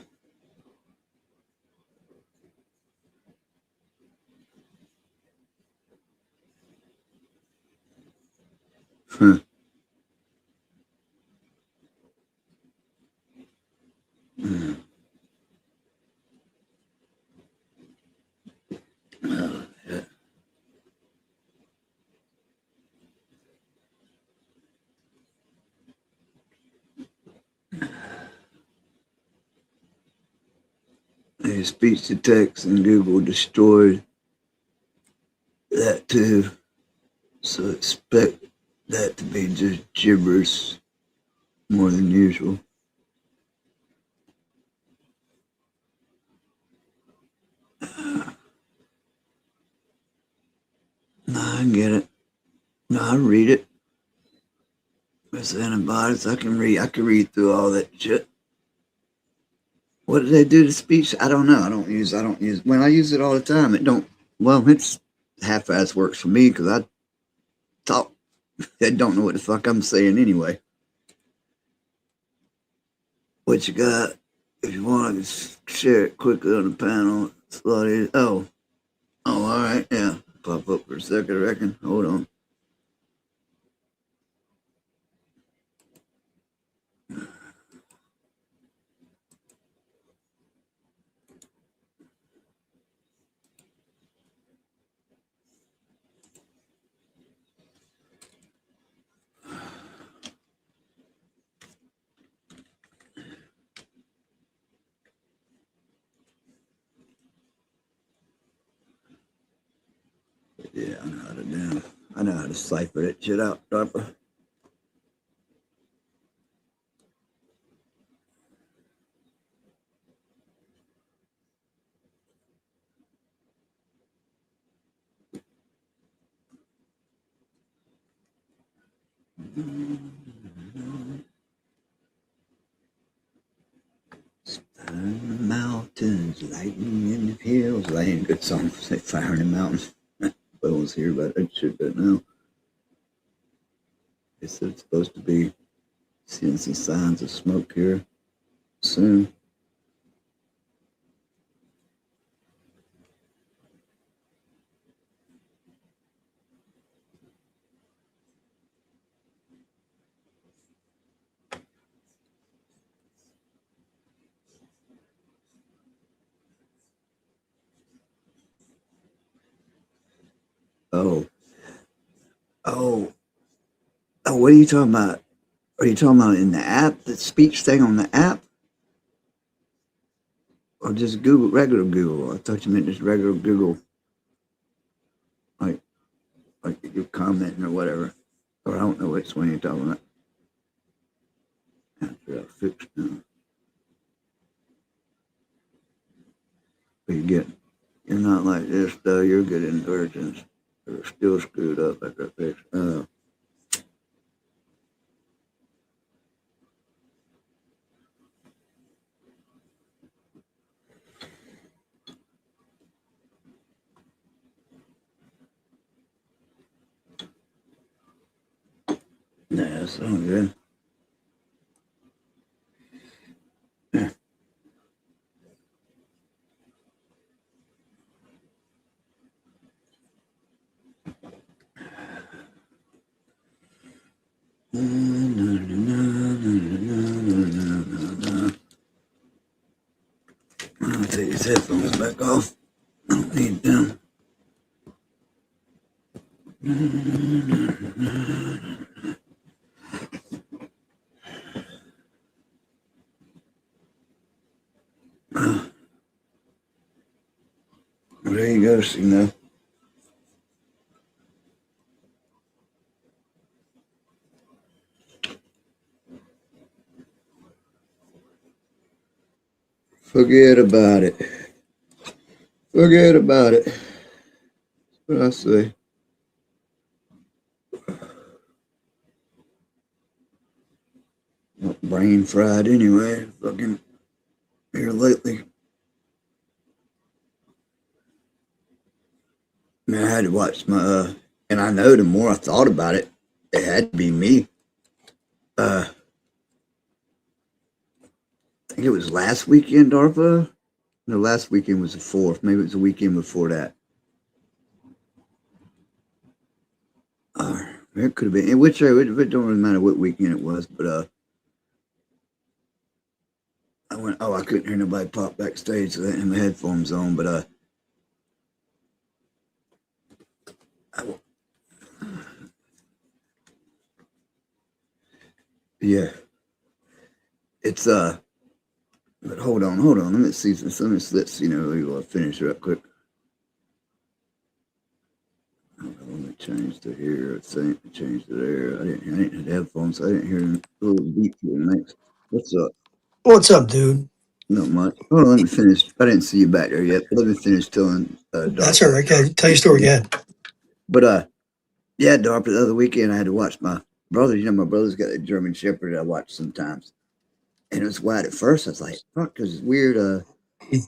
Speaker 1: Huh. Oh, yeah. Hey, speech to text and Google destroyed that too. So expect that to be just gibberish more than usual. No, I get it. No, I read it. There's antibiotics. I can read through all that shit. What do they do to speech? I don't know. I don't use when I use it all the time. It's half-ass works for me because I talk. I don't know what the fuck I'm saying anyway. What you got? If you want, I can share it quickly on the panel. It's a lot easier. Oh, all right. Yeah. Pop up for a second, I reckon. Hold on. Yeah, I know how to cipher that shit out, DARPA. Fire in the mountains, lightning in the hills. That ain't a good song. Say fire in the mountains. Bones here about that shit right now. said it's supposed to be seeing some signs of smoke here soon. Oh, what are you talking about? Are you talking about in the app, the speech thing on the app? Or just Google, regular Google? I thought you meant just regular Google. Like you're commenting or whatever. Or I don't know which one you're talking about. After I fixed now. But you're not like this though, you're getting virgins. They're still screwed up after I fixed. Nah, that's all good. Yeah. I'll take these headphones back off. I don't need them. There you go, see now. Forget about it. Forget about it. That's what I say. Brain fried anyway. Fucking here lately. I mean, I had to watch my, and I know the more I thought about it, it had to be me. I think it was last weekend, DARPA. No, last weekend was the 4th. Maybe it was the weekend before that. It could have been, it don't really matter what weekend it was, but I went, I couldn't hear nobody pop backstage, so I had my headphones on, but yeah. It's but hold on. Let me see. Let's we'll finish it up quick. Let me change to here. Change to there. I didn't have headphones, so I didn't hear a little beat here next. What's up?
Speaker 16: What's up, dude?
Speaker 1: Not much. Hold on, let me finish. I didn't see you back there yet. Let me finish telling
Speaker 16: That's all right. Okay, tell your story again.
Speaker 1: But yeah, DARPA, the other weekend I had to watch my brother. My brother's got a German Shepherd that I watch sometimes. And it was wild at first. I was like, fuck, because it's weird. I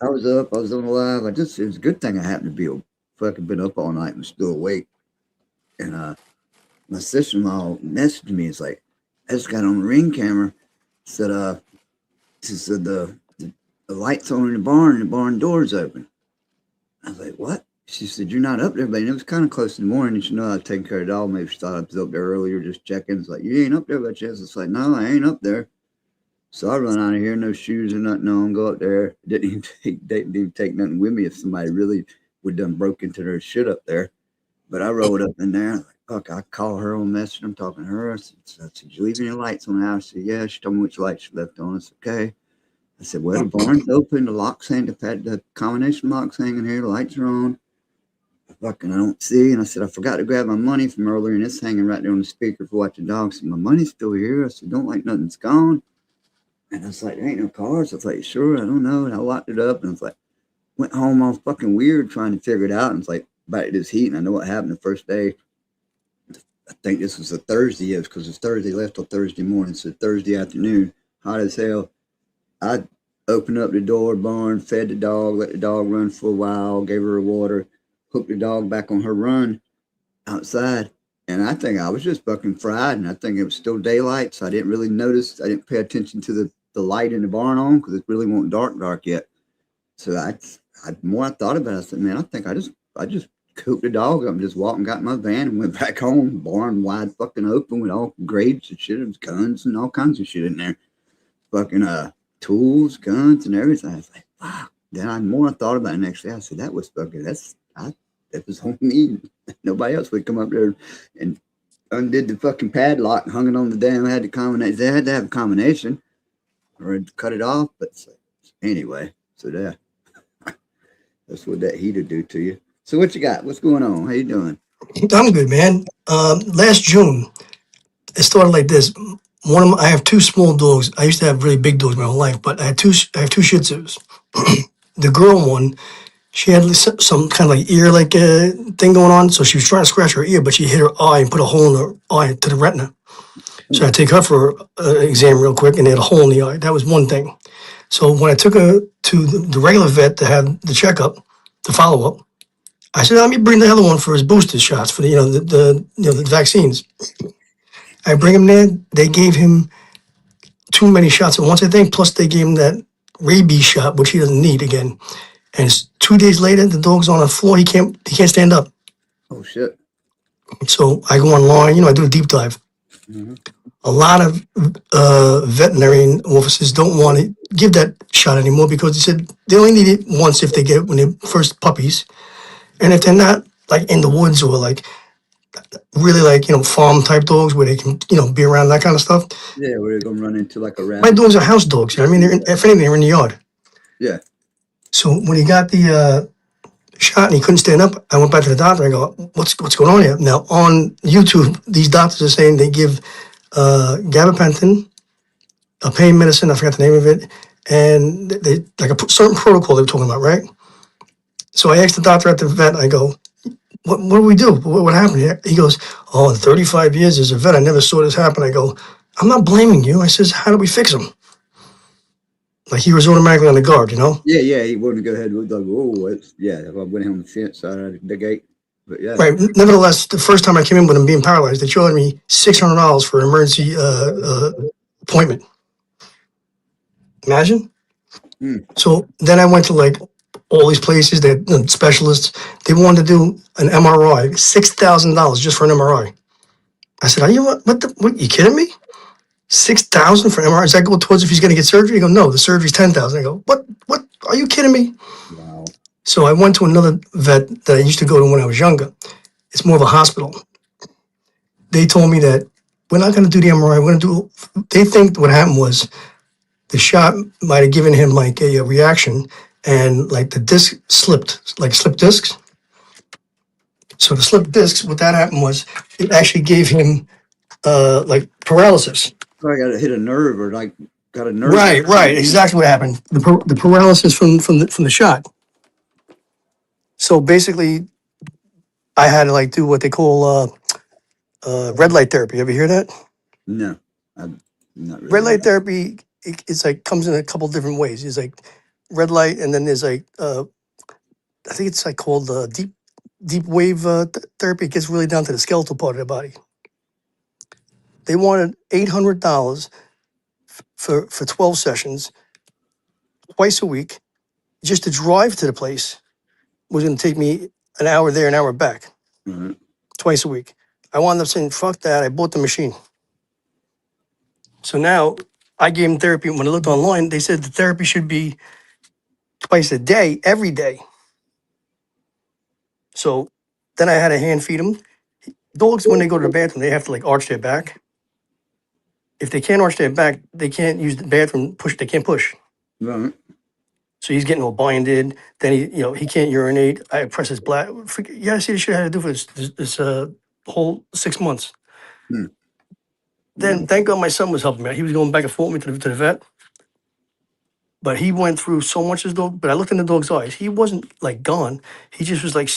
Speaker 1: was up, I was on the live. It was a good thing I happened to be fucking been up all night and still awake. And my sister-in-law messaged me. It's like, I just got on the Ring camera. Said, she said the light's on in the barn door's open. I was like, what? She said, you're not up there, baby. It was kind of close in the morning. And she knew I was taking care of the dog. Maybe she thought I was up there earlier just checking. It's like, you ain't up there by chance. It's like, no, I ain't up there. So I run out of here, no shoes or nothing on, go up there. Didn't even take nothing with me if somebody really would done broke into their shit up there. But I rolled up in there. Like, fuck, I call her on message. I'm talking to her. I said, you leaving your lights on the house? She said, yeah. She told me which lights she left on. I said, okay. I said, well, the barn's open. The locks hanging, the combination locks hanging here. The lights are on. Fucking, I don't see. And I said, I forgot to grab my money from earlier, and it's hanging right there on the speaker for watching dogs. I said, my money's still here. I said, don't like nothing's gone. And I was like, there ain't no cars. I was like, sure, I don't know. And I locked it up, and I was like, went home all fucking weird trying to figure it out. And it's like, about this heat, and I know what happened the first day. I think this was a Thursday, because it's Thursday, left till Thursday morning. So Thursday afternoon, hot as hell. I opened up the door, barn, fed the dog, let the dog run for a while, gave her water, hooked the dog back on her run outside. And I think I was just fucking fried, and I think it was still daylight, so I didn't really notice. I didn't pay attention to the light in the barn on because it really wasn't dark yet. So more I thought about it, I said, man, I think I just cooped the dog up and just walked and got in my van and went back home. Barn wide fucking open with all grades and shit. There was guns and all kinds of shit in there. Fucking tools, guns, and everything. I was like, fuck. Then I thought about it next day. I said, that was fucking, that was on me. Nobody else would come up there and undid the fucking padlock and hung it on the damn. They had to have a combination or cut it off. But anyway, so that's what that heater do to you. So what you got? What's going on? How you doing?
Speaker 16: I'm good, man. Last June, it started like this. I have two small dogs. I used to have really big dogs my whole life, but I have two Shih Tzus. The girl one, she had some kind of like ear thing going on, so she was trying to scratch her ear, but she hit her eye and put a hole in her eye to the retina. So I take her for an exam real quick, and they had a hole in the eye. That was one thing. So when I took her to the regular vet to have the checkup, the follow up, I said, let me bring the other one for his booster shots for the vaccines. I bring him there. They gave him too many shots at once, I think. Plus, they gave him that rabies shot, which he doesn't need again. And 2 days later, the dog's on the floor. He can't stand up.
Speaker 1: Oh shit!
Speaker 16: So I go online. I do a deep dive.
Speaker 1: Mm-hmm.
Speaker 16: A lot of veterinarian offices don't want to give that shot anymore because they said they only need it once if they get it when they're first puppies, and if they're not like in the woods or like really like farm type dogs where they can be around that kind of stuff.
Speaker 1: Yeah, we're gonna run into like a rat.
Speaker 16: My dogs are house dogs. You know what I mean? If anything, they're in the yard.
Speaker 1: Yeah.
Speaker 16: So when he got the shot and he couldn't stand up, I went back to the doctor. I go, what's going on here? Now on YouTube, these doctors are saying they give gabapentin, a pain medicine. I forgot the name of it, and they like a certain protocol they were talking about, right? So I asked the doctor at the vet. I go, what do we do? What happened here? He goes, in 35 years as a vet, I never saw this happen. I go, I'm not blaming you. I says, how do we fix him? Like he was automatically on the guard,
Speaker 1: Yeah, he wouldn't go ahead with like, I went on the fence side of the gate. But yeah.
Speaker 16: Right. Nevertheless, the first time I came in with him being paralyzed, they charged me $600 for an emergency appointment. Imagine. So then I went to like all these places that specialists. They wanted to do an MRI, $6,000 just for an MRI. I said, "Are you what? You kidding me? $6,000 for an MRI? Does that go towards if he's going to get surgery?" He go, "No, the surgery's $10,000." I go, "What? Are you kidding me?"
Speaker 1: Wow.
Speaker 16: So I went to another vet that I used to go to when I was younger. It's more of a hospital. They told me that we're not going to do the MRI. They think what happened was the shot might have given him like a reaction and like the disc slipped, like slipped discs. So the slipped discs, what that happened was it actually gave him like paralysis.
Speaker 1: I got to hit a nerve or like got a nerve.
Speaker 16: Right. Exactly what happened. The paralysis from the shot. So basically, I had to like do what they call red light therapy. Ever hear that?
Speaker 1: No, I'm not really.
Speaker 16: Red light therapy, it's like comes in a couple different ways. It's like red light, and then there's like I think it's like called deep wave therapy. It gets really down to the skeletal part of the body. They wanted $800 for 12 sessions, twice a week, just to drive to the place. Was going to take me an hour there, an hour back, twice a week. I wound up saying, fuck that. I bought the machine. So now I gave him therapy. When I looked online, they said the therapy should be twice a day, every day. So then I had to hand feed them. Dogs, when they go to the bathroom, they have to like arch their back. If they can't arch their back, they can't use the bathroom push. They can't push.
Speaker 1: Right.
Speaker 16: So he's getting all binded. Then he can't urinate. I press his bladder. You gotta see the shit I had to do for this whole 6 months. Then thank God my son was helping me. He was going back and forth with me to the vet. But he went through so much as dog. But I looked in the dog's eyes. He wasn't like gone. He just was like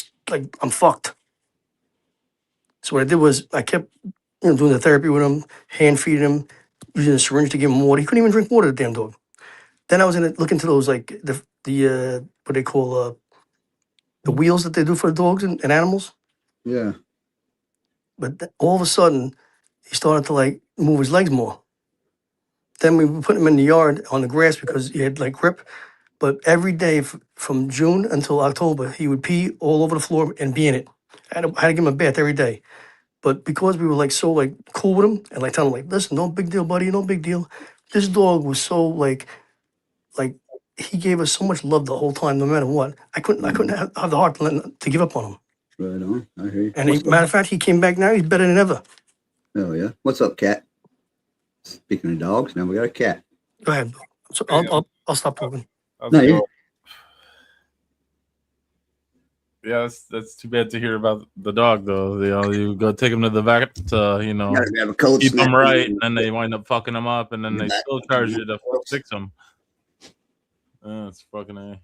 Speaker 16: I'm fucked. So what I did was I kept doing the therapy with him, hand feeding him, using a syringe to give him water. He couldn't even drink water, the damn dog. Then I was gonna look into those like the what they call the wheels that they do for the dogs and animals.
Speaker 1: Yeah.
Speaker 16: But all of a sudden, he started to like move his legs more. Then we put him in the yard on the grass because he had like grip. But every day from June until October, he would pee all over the floor and be in it. I had to give him a bath every day. But because we were like so like cool with him and like telling him like, listen, no big deal, buddy, no big deal. This dog was so like he gave us so much love the whole time, no matter what. I couldn't have the heart to give up on him.
Speaker 1: Right on. I hear you.
Speaker 16: And matter of fact, he came back now. He's better than ever.
Speaker 1: Oh yeah. What's up, cat? Speaking of dogs, now we got a cat.
Speaker 16: Go ahead. So I'll stop talking.
Speaker 1: No, yeah.
Speaker 8: Yeah, that's too bad to hear about the dog though. You know, you go take him to the vet to, you know,
Speaker 1: Have a cold
Speaker 8: keep
Speaker 1: snap.
Speaker 8: him right, and then they wind up fucking him up, and then they still charge you to fix him. It's fucking a.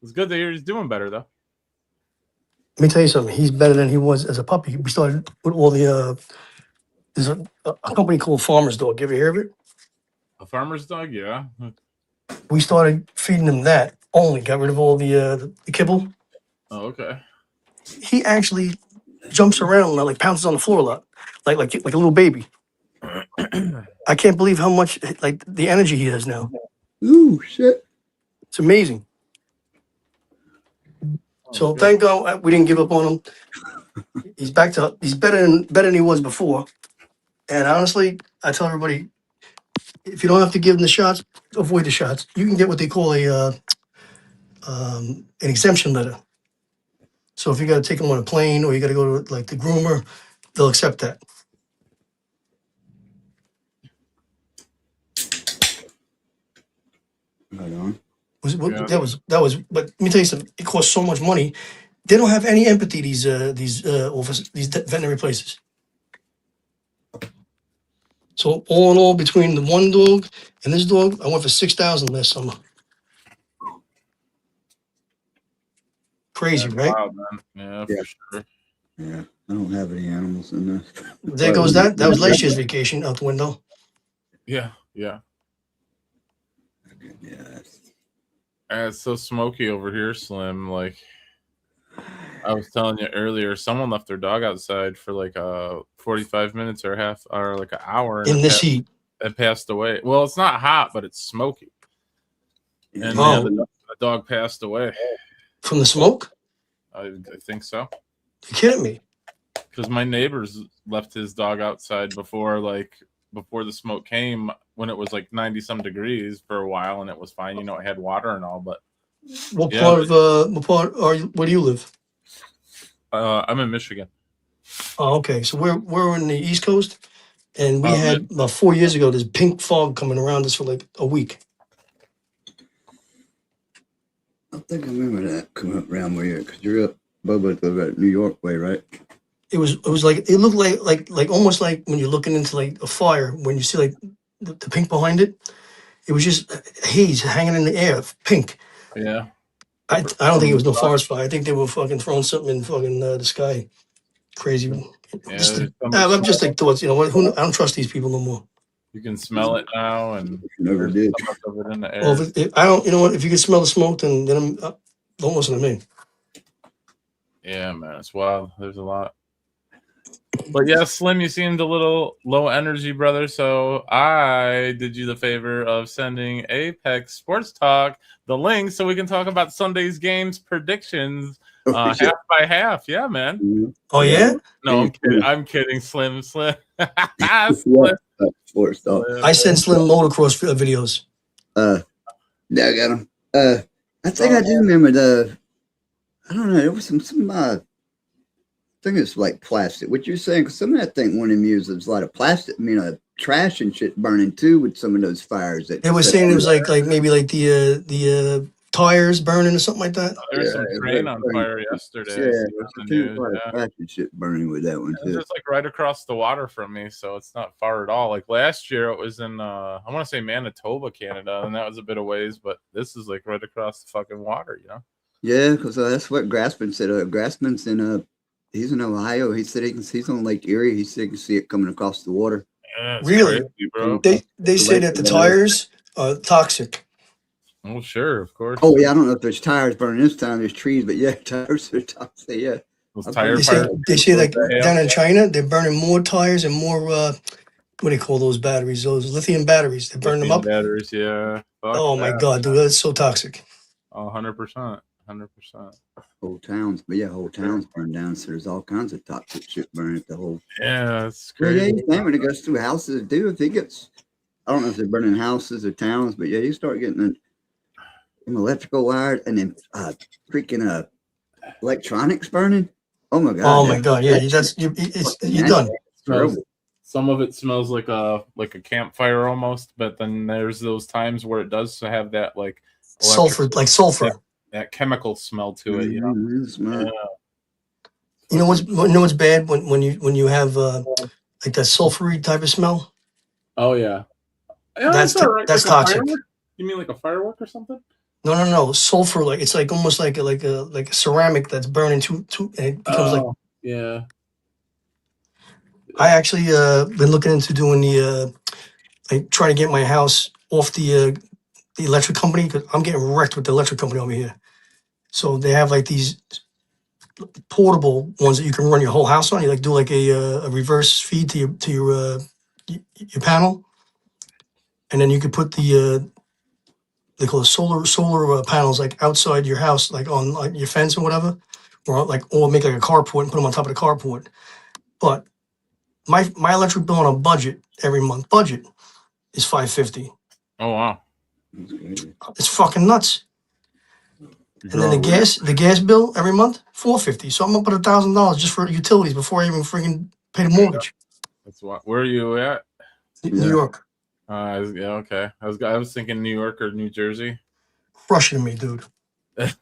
Speaker 8: It's good to hear he's doing better though.
Speaker 16: Let me tell you something. He's better than he was as a puppy. We started with all the. There's a company called Farmer's Dog. You ever hear of it?
Speaker 8: A farmer's dog, yeah.
Speaker 16: We started feeding him that only. Got rid of all the kibble.
Speaker 8: Oh, okay.
Speaker 16: He actually jumps around and like pounces on the floor a lot, like a little baby. I can't believe how much like the energy he has now.
Speaker 1: Ooh, shit!
Speaker 16: It's amazing. So thank God we didn't give up on him. He's better than he was before. And honestly, I tell everybody, if you don't have to give him the shots, avoid the shots. You can get what they call an exemption letter. So if you got to take him on a plane or you got to go to like the groomer, they'll accept that.
Speaker 1: Right on.
Speaker 16: That was. But let me tell you something. It costs so much money. They don't have any empathy. These offices, these veterinary places. So all in all, between the one dog and this dog, I went for $6,000 last summer. Crazy, right?
Speaker 8: Wild, man. Yeah, for sure.
Speaker 1: Yeah, I don't have any animals in there.
Speaker 16: There goes that. That was last year's vacation out the window.
Speaker 8: Yeah.
Speaker 1: Yeah.
Speaker 8: It's so smoky over here, Slim. Like I was telling you earlier, someone left their dog outside for like 45 minutes or an hour
Speaker 16: In this heat.
Speaker 8: and passed away. Well, it's not hot, but it's smoky. And the dog passed away.
Speaker 16: From the smoke?
Speaker 8: I think so.
Speaker 16: You kidding me?
Speaker 8: Because my neighbors left his dog outside before the smoke came, when it was like 90 some degrees for a while, and it was fine. You know, it had water and all, but
Speaker 16: What
Speaker 8: yeah,
Speaker 16: part are you? Where do you live?
Speaker 8: I'm in Michigan.
Speaker 16: Oh, okay. So we're in the East Coast, and we had about 4 years ago this pink fog coming around us for like a week.
Speaker 1: I think I remember that coming up around where you're, because you're up, Bubba, live New York way, right?
Speaker 16: It was like it looked like almost like when you're looking into like a fire when you see like the pink behind it. It was just haze hanging in the air, pink.
Speaker 8: Yeah.
Speaker 16: I don't think it was no forest fire. I think they were fucking throwing something in fucking the sky. Crazy. I'm just like thoughts. You know what? I don't trust these people no more.
Speaker 8: You can smell it now, and
Speaker 1: never did.
Speaker 8: So much of it in the air.
Speaker 16: Well, I don't. You know what? If you can smell the smoke, then don't listen to me.
Speaker 8: Yeah, man, it's wild. There's a lot. But yeah, Slim, you seemed a little low energy, brother. So I did you the favor of sending Apex Sports Talk the link so we can talk about Sunday's games predictions half by half. Yeah, man.
Speaker 16: Oh yeah?
Speaker 8: No, I'm kidding. Slim. Slim.
Speaker 1: Sports Talk.
Speaker 16: I send Slim motocross videos.
Speaker 1: Yeah, I got him. I think I do remember I don't know. There was some I think it's like plastic. What you're saying? Because some of that thing wanted to use was a lot of plastic. I mean, trash and shit burning too with some of those fires. That
Speaker 16: They were saying it was like maybe like the tires burning or something like that.
Speaker 8: There was some train on fire yesterday.
Speaker 1: Yeah, shit burning with that one too.
Speaker 8: It's like right across the water from me, so it's not far at all. Like last year, it was in I want to say Manitoba, Canada, and that was a bit of ways, but this is like right across the fucking water, you know?
Speaker 1: Yeah, because that's what Grassman said. Grassman's in he's in Ohio. He said he's on Lake Erie. He said he can see it coming across the water.
Speaker 8: Yeah,
Speaker 16: Really?
Speaker 8: crazy, bro.
Speaker 16: They say that the tires are toxic.
Speaker 8: Oh, sure, of course.
Speaker 1: Oh yeah, I don't know if there's tires burning this time. There's trees, but yeah, tires are toxic. Yeah,
Speaker 8: Those
Speaker 1: I've
Speaker 8: tire
Speaker 1: been-
Speaker 8: fires.
Speaker 16: They say like
Speaker 8: Yeah.
Speaker 16: down in China, they're burning more tires and more what do they call those batteries? Those lithium batteries. They burn them
Speaker 8: Lithium
Speaker 16: up.
Speaker 8: batteries, yeah. Fuck
Speaker 16: Oh my
Speaker 8: that.
Speaker 16: god, dude, that's so toxic.
Speaker 8: Oh, 100%. 100%.
Speaker 1: whole towns, but yeah, whole towns burned down. So there's all kinds of toxic shit burning at the whole.
Speaker 8: Yeah, it's
Speaker 1: Yeah,
Speaker 8: crazy.
Speaker 1: you think when it goes through houses, dude, if it gets, I don't know if they're burning houses or towns, but yeah, you start getting them electrical wires and then freaking electronics burning. Oh my god.
Speaker 16: Oh my god, yeah, that's you're done.
Speaker 8: Smells- Some of it smells like a campfire almost, but then there's those times where it does have that like
Speaker 16: Sulfur, like sulfur.
Speaker 8: that chemical smell to it. You know,
Speaker 1: Yeah.
Speaker 16: You know what's bad when you have like that sulfury type of smell.
Speaker 8: Oh yeah, yeah
Speaker 16: That's
Speaker 8: all right.
Speaker 16: that's
Speaker 8: Like a
Speaker 16: toxic.
Speaker 8: firework? You mean like a firework or something?
Speaker 16: No, sulfur, like it's like almost like a ceramic that's burning and it becomes like.
Speaker 8: Yeah.
Speaker 16: I actually been looking into doing the like trying to get my house off the electric company because I'm getting wrecked with the electric company over here. So they have like these portable ones that you can run your whole house on. You like do like a reverse feed to your panel, and then you could put the they call it solar panels like outside your house, like on like your fence or whatever, or make like a carport and put them on top of the carport. But my electric bill on a budget every month is $550.
Speaker 8: Oh wow,
Speaker 16: It's fucking nuts. And then the gas bill every month $450. So I'm up at $1,000 just for utilities before I even freaking pay the mortgage.
Speaker 8: that's what. Where are you at?
Speaker 16: New York,
Speaker 8: Yeah, okay. I was thinking New York or New Jersey.
Speaker 16: crushing me, dude.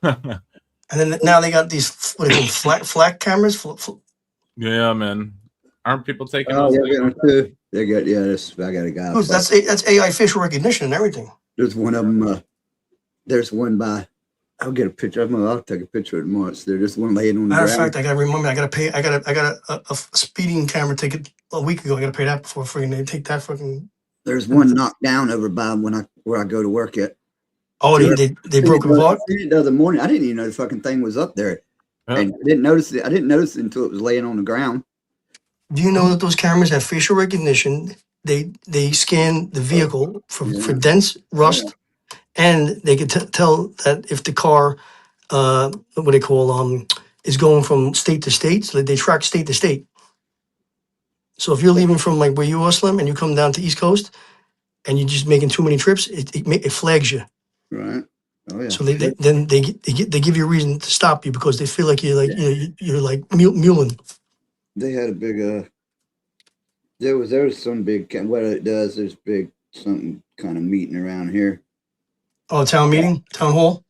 Speaker 16: And then now they got these what do they call them, flat cameras.
Speaker 8: Yeah, man. Aren't people taking
Speaker 1: Oh,
Speaker 8: those
Speaker 1: yeah,
Speaker 8: things?
Speaker 1: they got I got a guy.
Speaker 16: Dude, that's AI facial recognition and everything.
Speaker 1: There's one of them. There's one by. I'll get a picture of them. I'll take a picture of them once. There's one laying on the
Speaker 16: Matter of
Speaker 1: ground.
Speaker 16: fact, I gotta remember. I got a speeding camera ticket a week ago. I gotta pay that before freaking they take that fucking.
Speaker 1: There's one knocked down over by where I go to work at.
Speaker 16: Oh, they broke it apart.
Speaker 1: The other morning, I didn't even know the fucking thing was up there, and I didn't notice it. I didn't notice it until it was laying on the ground.
Speaker 16: Do you know that those cameras have facial recognition? They scan the vehicle for dents, rust, and they can tell that if the car, what they call is going from state to state. So they track state to state. So if you're leaving from like where you are, Slim, and you come down to East Coast, and you're just making too many trips, it flags you.
Speaker 1: Right. Oh yeah.
Speaker 16: So they give you a reason to stop you because they feel like you're like muling.
Speaker 1: They had a big there was some big what it does. There's big something kind of meeting around here.
Speaker 16: Oh, town hall.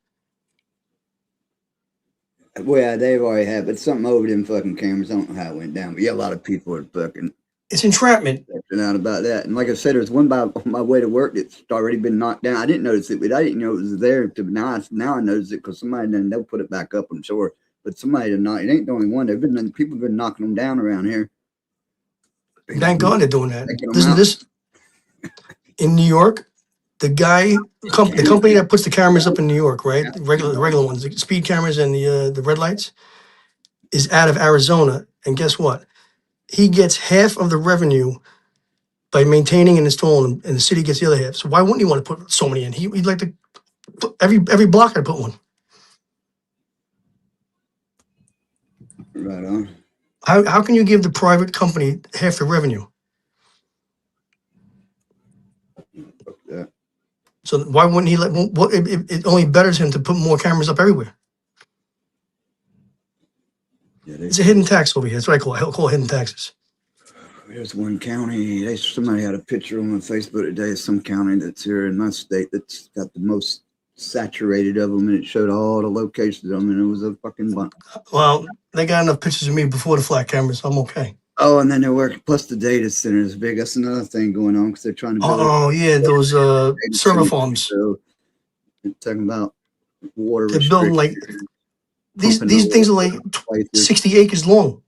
Speaker 1: Well, yeah, they've already had, but something over them fucking cameras. I don't know how it went down, but yeah, a lot of people are fucking.
Speaker 16: It's entrapment.
Speaker 1: Out about that, and like I said, there's one on my way to work that's already been knocked down. I didn't notice it, but I didn't know it was there. Now I noticed it because somebody then they'll put it back up. I'm sure, but somebody did not. It ain't the only one. People have been knocking them down around here.
Speaker 16: Thank God they're doing that. This in New York, the company that puts the cameras up in New York, right? The regular ones, the speed cameras and the red lights, is out of Arizona. And guess what? He gets half of the revenue by maintaining and installing them, and the city gets the other half. So why wouldn't he want to put so many in? He'd like to put every block I'd put one.
Speaker 1: Right on.
Speaker 16: How can you give the private company half the revenue?
Speaker 1: Yeah.
Speaker 16: So why wouldn't he let? What it only betters him to put more cameras up everywhere.
Speaker 1: Yeah,
Speaker 16: It's a hidden tax over here. That's what I call it. I call it hidden taxes.
Speaker 1: There's one county. Somebody had a picture on Facebook today of some county that's here in my state that's got the most saturated of them, and it showed all the locations of them, and it was a fucking bunch.
Speaker 16: Well, they got enough pictures of me before the flat cameras. I'm okay.
Speaker 1: Oh, and then they're working. Plus, the data center is big. That's another thing going on because they're trying to build.
Speaker 16: Oh yeah, those server farms.
Speaker 1: So, they're talking about water.
Speaker 16: They're building like these things are like 60 acres long.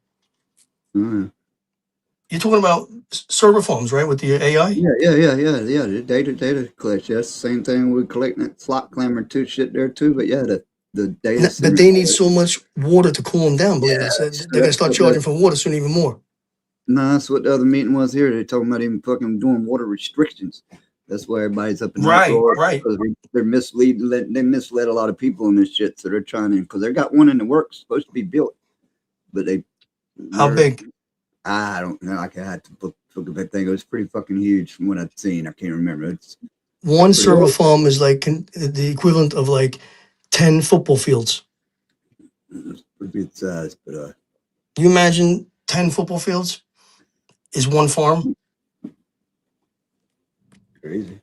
Speaker 16: You're talking about server farms, right? With the AI?
Speaker 1: Yeah. The data collection. That's the same thing. We're collecting it, slot clamor too, shit there too. But yeah, the the data
Speaker 16: But
Speaker 1: center.
Speaker 16: they need so much water to cool them down. Believe it. So they're gonna start charging for water soon, even more.
Speaker 1: No, that's what the other meeting was here. They're talking about even fucking doing water restrictions. That's why everybody's up in
Speaker 16: Right,
Speaker 1: uproar,
Speaker 16: right.
Speaker 1: because they're they misled a lot of people on this shit. So they're trying to, because they got one in the works supposed to be built, but they.
Speaker 16: How big?
Speaker 1: I don't know. I had to look at that thing. It was pretty fucking huge from what I've seen. I can't remember. It's
Speaker 16: One
Speaker 1: pretty
Speaker 16: server
Speaker 1: big.
Speaker 16: farm is like the equivalent of like 10 football fields.
Speaker 1: It's pretty good size, but
Speaker 16: You imagine 10 football fields is one farm,
Speaker 1: crazy.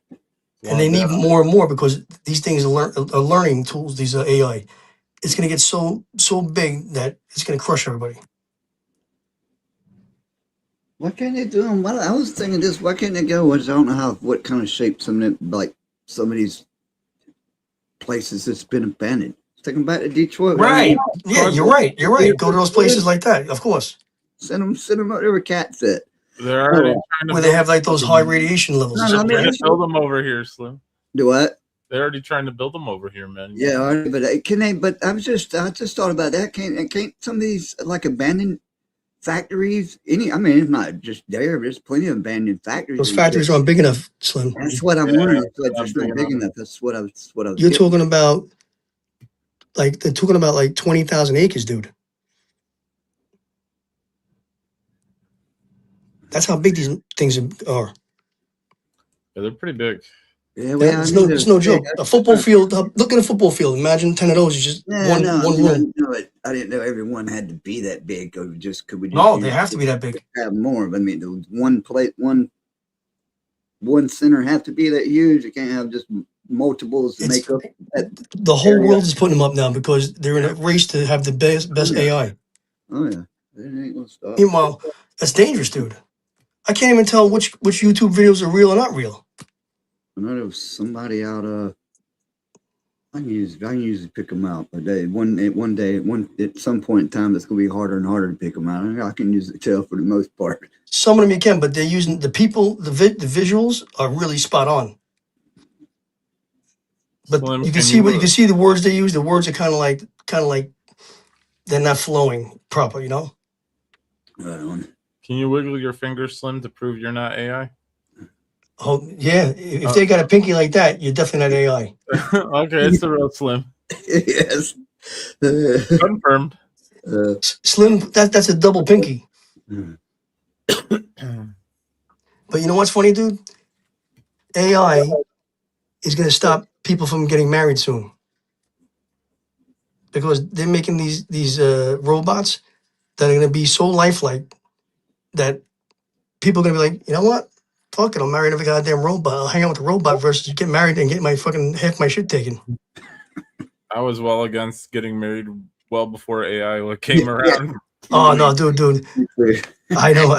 Speaker 16: and they need more and more because these things are learning tools. These are AI. It's gonna get so big that it's gonna crush everybody.
Speaker 1: Why can't they do them? I was thinking this. Why can't they go? I don't know what kind of shape some of them, like some of these places that's been abandoned. Take them back to Detroit.
Speaker 16: Right. Yeah, you're right. You're right. Go to those places like that, of course.
Speaker 1: Send them up there where cats at.
Speaker 8: They're already trying to
Speaker 16: Where they have like those high radiation levels.
Speaker 8: They're trying to build them over here, Slim.
Speaker 1: Do what?
Speaker 8: They're already trying to build them over here, man.
Speaker 1: Yeah, all right, but can they? But I just thought about that. Can't some of these like abandoned factories? I mean, it's not just there. There's plenty of abandoned factories.
Speaker 16: Those factories aren't big enough, Slim.
Speaker 1: That's what I'm wondering. It's like just not big enough. That's what I was.
Speaker 16: You're talking about like they're talking about like 20,000 acres, dude. That's how big these things are.
Speaker 8: Yeah, they're pretty big.
Speaker 1: Yeah,
Speaker 16: Yeah, it's no joke. A football field. Look at a football field. Imagine 10 of those. Is just one room.
Speaker 1: I didn't know everyone had to be that big. Or just could we? Just
Speaker 16: No, they have to be that big.
Speaker 1: Have more. I mean, the one plate, one center have to be that huge. You can't have just multiples to make up.
Speaker 16: The whole world is putting them up now because they're in a race to have the best AI.
Speaker 1: Oh yeah, it ain't gonna stop.
Speaker 16: Meanwhile, that's dangerous, dude. I can't even tell which YouTube videos are real or not real.
Speaker 1: I know there was somebody out. I can usually pick them out, but at some point in time, it's gonna be harder and harder to pick them out. I can usually tell for the most part.
Speaker 16: Some of them you can, but they're using the people. The visuals are really spot on. But
Speaker 8: Slim,
Speaker 16: you can see the words they use. The words are kind of like they're not flowing proper. You know.
Speaker 8: Can you wiggle your fingers, Slim, to prove you're not AI?
Speaker 16: Oh yeah, if they got a pinky like that, you're definitely not AI.
Speaker 8: Okay, it's the real Slim.
Speaker 1: Yes.
Speaker 8: Confirmed.
Speaker 16: Slim, that's a double pinky. But you know what's funny, dude? AI is going to stop people from getting married soon because they're making these robots that are going to be so lifelike that people are going to be like, you know what? Fuck it, I'll marry another goddamn robot. I'll hang out with the robot versus get married and get my fucking half my shit taken.
Speaker 8: I was well against getting married well before AI came around.
Speaker 16: Oh no, dude. I know.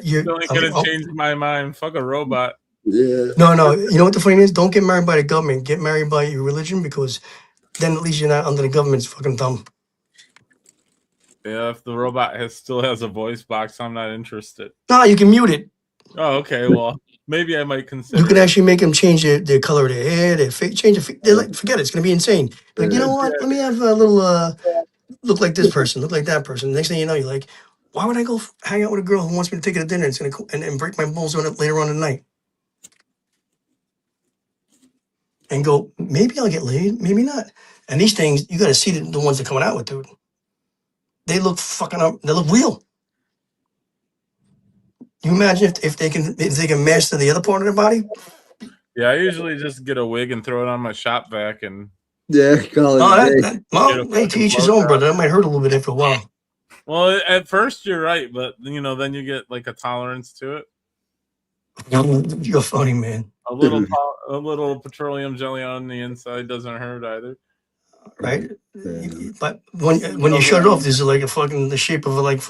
Speaker 8: You only could have changed my mind. Fuck a robot.
Speaker 1: Yeah.
Speaker 16: No. You know what the funny is? Don't get married by the government. Get married by your religion because then at least you're not under the government's fucking thumb.
Speaker 8: Yeah, if the robot still has a voice box, I'm not interested.
Speaker 16: No, you can mute it.
Speaker 8: Oh, okay. Well, maybe I might consider.
Speaker 16: You can actually make them change their color of their hair, their face, change their face. They're like, forget it. It's gonna be insane. Like, you know what? Let me have a little look like this person, look like that person. Next thing you know, you're like, why would I go hang out with a girl who wants me to take her to dinner? It's gonna and break my balls on it later on in the night. And go, maybe I'll get laid, maybe not. And these things, you got to see the ones they're coming out with, dude. They look fucking up. They look real. You imagine if they can master the other part of their body?
Speaker 8: Yeah, I usually just get a wig and throw it on my shop vac and.
Speaker 1: Yeah,
Speaker 16: well, they teach his own, brother. That might hurt a little bit after a while.
Speaker 8: Well, at first you're right, but then you get like a tolerance to it.
Speaker 16: You're funny, man.
Speaker 8: A little petroleum jelly on the inside doesn't hurt either.
Speaker 16: Right, but when you shut it off, there's like a fucking the shape of like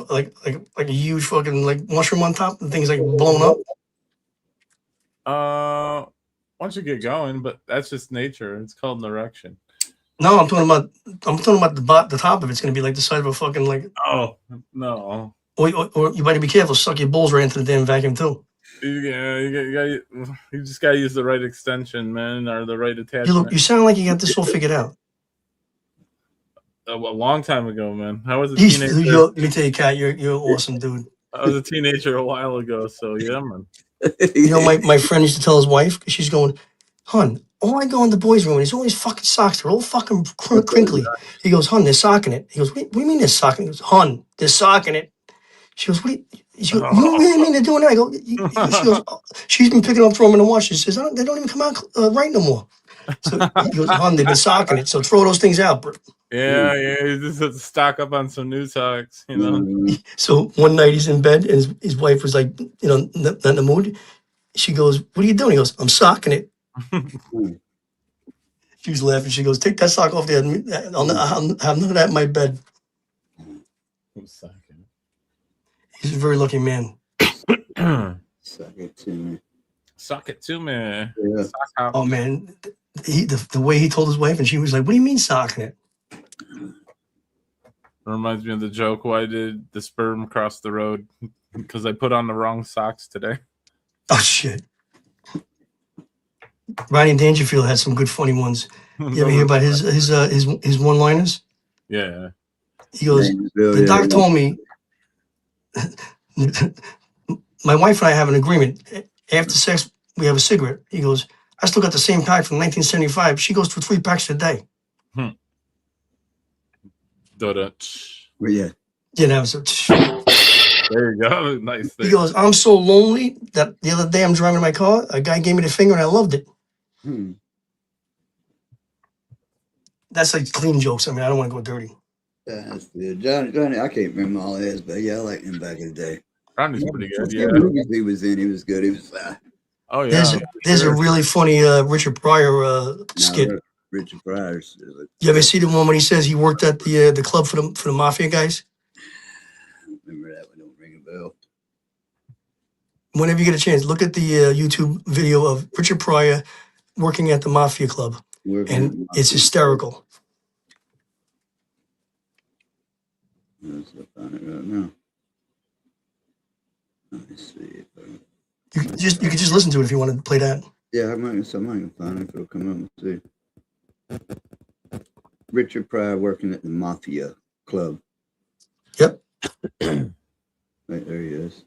Speaker 16: a huge fucking like mushroom on top. The thing's like blown up.
Speaker 8: Once you get going, but that's just nature. It's called an erection.
Speaker 16: No, I'm talking about the top of it's gonna be like the size of a fucking like.
Speaker 8: Oh no!
Speaker 16: Or you better be careful. Suck your balls right into the damn vacuum too.
Speaker 8: Yeah, you just gotta use the right extension, man, or the right attachment.
Speaker 16: You sound like you got this all figured out.
Speaker 8: a long time ago, man. I was a
Speaker 16: He's,
Speaker 8: teenager.
Speaker 16: let me tell you, Kat, you're awesome, dude.
Speaker 8: I was a teenager a while ago, so yeah, man.
Speaker 16: You know, my friend used to tell his wife, she's going, "Hun, all I go in the boys' room and there's all these fucking socks. They're all fucking crinkly." He goes, "Hun, they're socking it." He goes, what do you mean they're socking it?" He goes, "Hun, they're socking it." She goes, "What do you really mean they're doing that?" I go, she goes, "Oh, she's been picking up throwing them in the wash." She says, "They don't even come out right no more." So he goes, "Hun, they've been socking it. So throw those things out, bro."
Speaker 8: Yeah, you just have to stock up on some new socks, you know.
Speaker 16: So one night he's in bed and his wife was like, not in the mood. She goes, "What are you doing?" He goes, "I'm socking it." She was laughing. She goes, "Take that sock off there. I'll have none of that in my bed." He's a very lucky man.
Speaker 1: Suck it to me.
Speaker 8: Suck it to me.
Speaker 1: Yeah.
Speaker 16: Oh man, the way he told his wife, and she was like, "What do you mean socking it?"
Speaker 8: Reminds me of the joke, why did the sperm cross the road? Because I put on the wrong socks today.
Speaker 16: Oh shit. Rodney Dangerfield had some good funny ones. You ever hear about his one-liners?
Speaker 8: Yeah.
Speaker 16: He goes, "The doc told me my wife and I have an agreement. After sex, we have a cigarette." He goes, "I still got the same pack from 1975. She goes through 3 packs a day."
Speaker 1: Well, yeah.
Speaker 16: You know, so
Speaker 8: there you go. Nice thing.
Speaker 16: he goes, "I'm so lonely that the other day I'm driving my car. A guy gave me the finger and I loved it." That's like clean jokes. I mean, I don't want to go dirty.
Speaker 1: That's good. Johnny, I can't remember all his, but yeah, I liked him back in the day.
Speaker 8: Ronnie's pretty good.
Speaker 1: The
Speaker 8: Yeah.
Speaker 1: movies he was in, he was good. He was
Speaker 8: Oh yeah.
Speaker 16: There's a really funny Richard Pryor skit.
Speaker 1: Richard Pryor's.
Speaker 16: You ever see the one when he says he worked at the club for the mafia guys?
Speaker 1: Remember that one? Don't ring a bell.
Speaker 16: Whenever you get a chance, look at the YouTube video of Richard Pryor working at the mafia club, and it's hysterical.
Speaker 1: Let's find it right now. Let me see.
Speaker 16: You could just listen to it if you want to play that.
Speaker 1: Yeah, I might find it if it'll come up. Let's see. Richard Pryor working at the mafia club.
Speaker 16: Yep.
Speaker 1: Right there he is.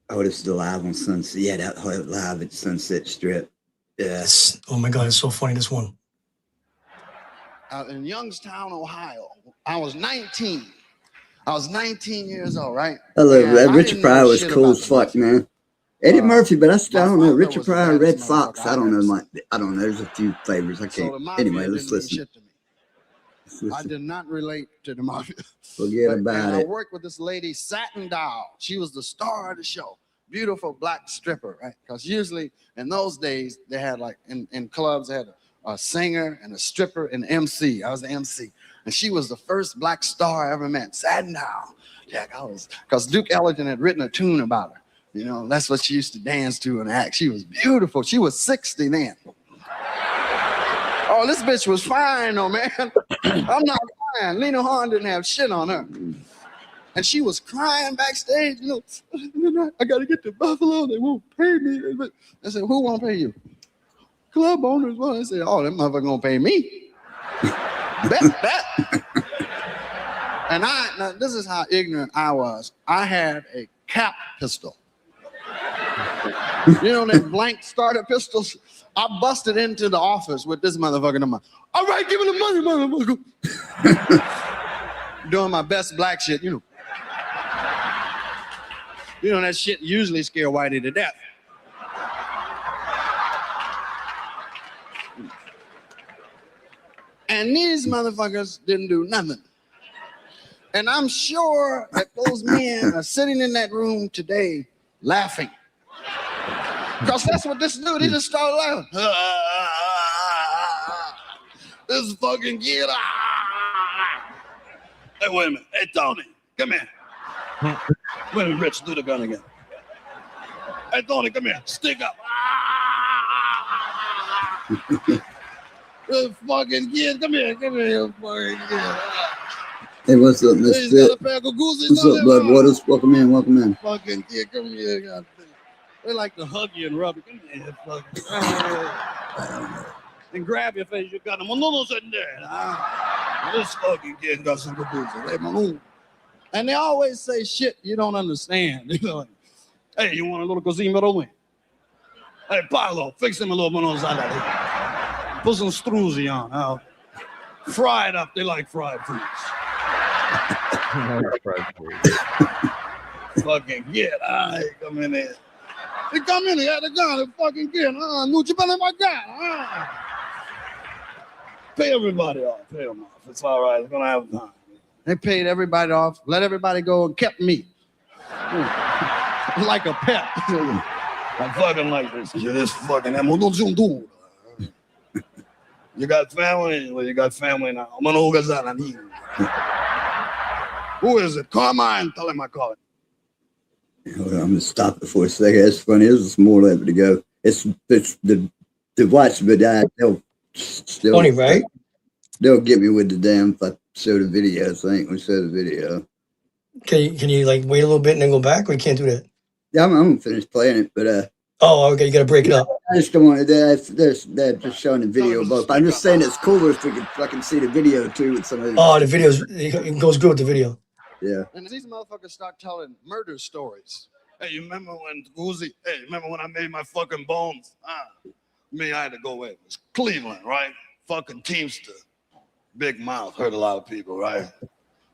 Speaker 1: Oh, this is the live on Sunset. Yeah, that live at Sunset Strip. Yeah.
Speaker 16: Oh my God, it's so funny, this one.
Speaker 17: In Youngstown, Ohio. I was 19. I was 19 years old, right?
Speaker 1: I love
Speaker 17: And
Speaker 1: that.
Speaker 17: I
Speaker 1: Richard
Speaker 17: didn't know
Speaker 1: Pryor was
Speaker 17: shit
Speaker 1: cool
Speaker 17: about
Speaker 1: as fuck, man. Eddie Murphy, but I don't know. Richard Pryor, Red Fox. I don't know. I don't know. There's a few flavors. I can't.
Speaker 17: So the mafia
Speaker 1: Anyway, let's
Speaker 17: didn't mean
Speaker 1: listen.
Speaker 17: shit to me. I did not relate to the mafia.
Speaker 1: Forget
Speaker 17: And
Speaker 1: about
Speaker 17: I
Speaker 1: it.
Speaker 17: worked with this lady, Satin Doll. She was the star of the show. Beautiful black stripper, right? Because usually in those days, they had like in clubs, they had a singer and a stripper and an MC. I was the MC. And she was the first black star I ever met. Satin Doll. Yeah, because Duke Ellington had written a tune about her. You know, that's what she used to dance to and act. She was beautiful. She was 60 then. Oh, this bitch was fine though, man. I'm not lying. Lena Horne didn't have shit on her. And she was crying backstage, you know, I gotta get to Buffalo, they won't pay me. I said, who won't pay you? Club owners won't. I said, oh, that motherfucker gonna pay me. Bet. And now this is how ignorant I was. I had a cap pistol. You know them blank starter pistols? I busted into the office with this motherfucker in my mouth. All right, give me the money, motherfucker. Doing my best black shit, you know. You know that shit usually scare Whitey to death. And these motherfuckers didn't do nothing. And I'm sure that those men are sitting in that room today laughing. Because that's what this dude, he just started laughing. This fucking kid. Hey, wait a minute. Hey, Tony, come here. Wait a minute, Rich, do the gun again. Hey, Tony, come here. Stick up. This fucking kid, come here, you fucking kid.
Speaker 1: Hey, what's up, Mr. Fit? What's up, bud? Waters? Welcome in.
Speaker 17: Fucking kid, come here. Goddamn. They like to hug you and rub you. Come here, fucking. And grab your face. You got them. No, sitting there. This fucking kid got some caboozle. Hey, Maroon. And they always say shit you don't understand. You know, like, hey, you want a little cosimero? Hey, Paolo, fix him a little monosalad. Put some struzzi on. Now, fry it up. They like fried foods. Fucking kid. I come in there. They come in here, the gun, the fucking kid. Nucci belly my guy. Pay everybody off. Pay them off. It's all right. They're gonna have time. They paid everybody off, let everybody go, and kept me. Like a pet. I fucking like this. You're this fucking dude. You got family? Well, you got family now. Who is it? Carmine. Tell him I call it.
Speaker 1: Hold on, I'm gonna stop it for a second. It's funny. There's some more left to go. It's the watch, but they'll still
Speaker 16: Funny, right?
Speaker 1: They'll get me with the damn. If I show the video, so I ain't gonna show the video.
Speaker 16: Can you like wait a little bit and then go back, or you can't do that?
Speaker 1: Yeah, I'm gonna finish playing it, but
Speaker 16: Oh, okay, you gotta break it up.
Speaker 1: I just don't want they're just showing the video, but I'm just saying it's cooler if we could fucking see the video too with some of
Speaker 16: Oh, the videos, it goes good with the video.
Speaker 1: Yeah.
Speaker 17: And these motherfuckers start telling murder stories. Hey, you remember when Uzi? Hey, remember when I made my fucking bones? Me, I had to go away. It was Cleveland, right? Fucking Teamster. Big mouth, hurt a lot of people, right?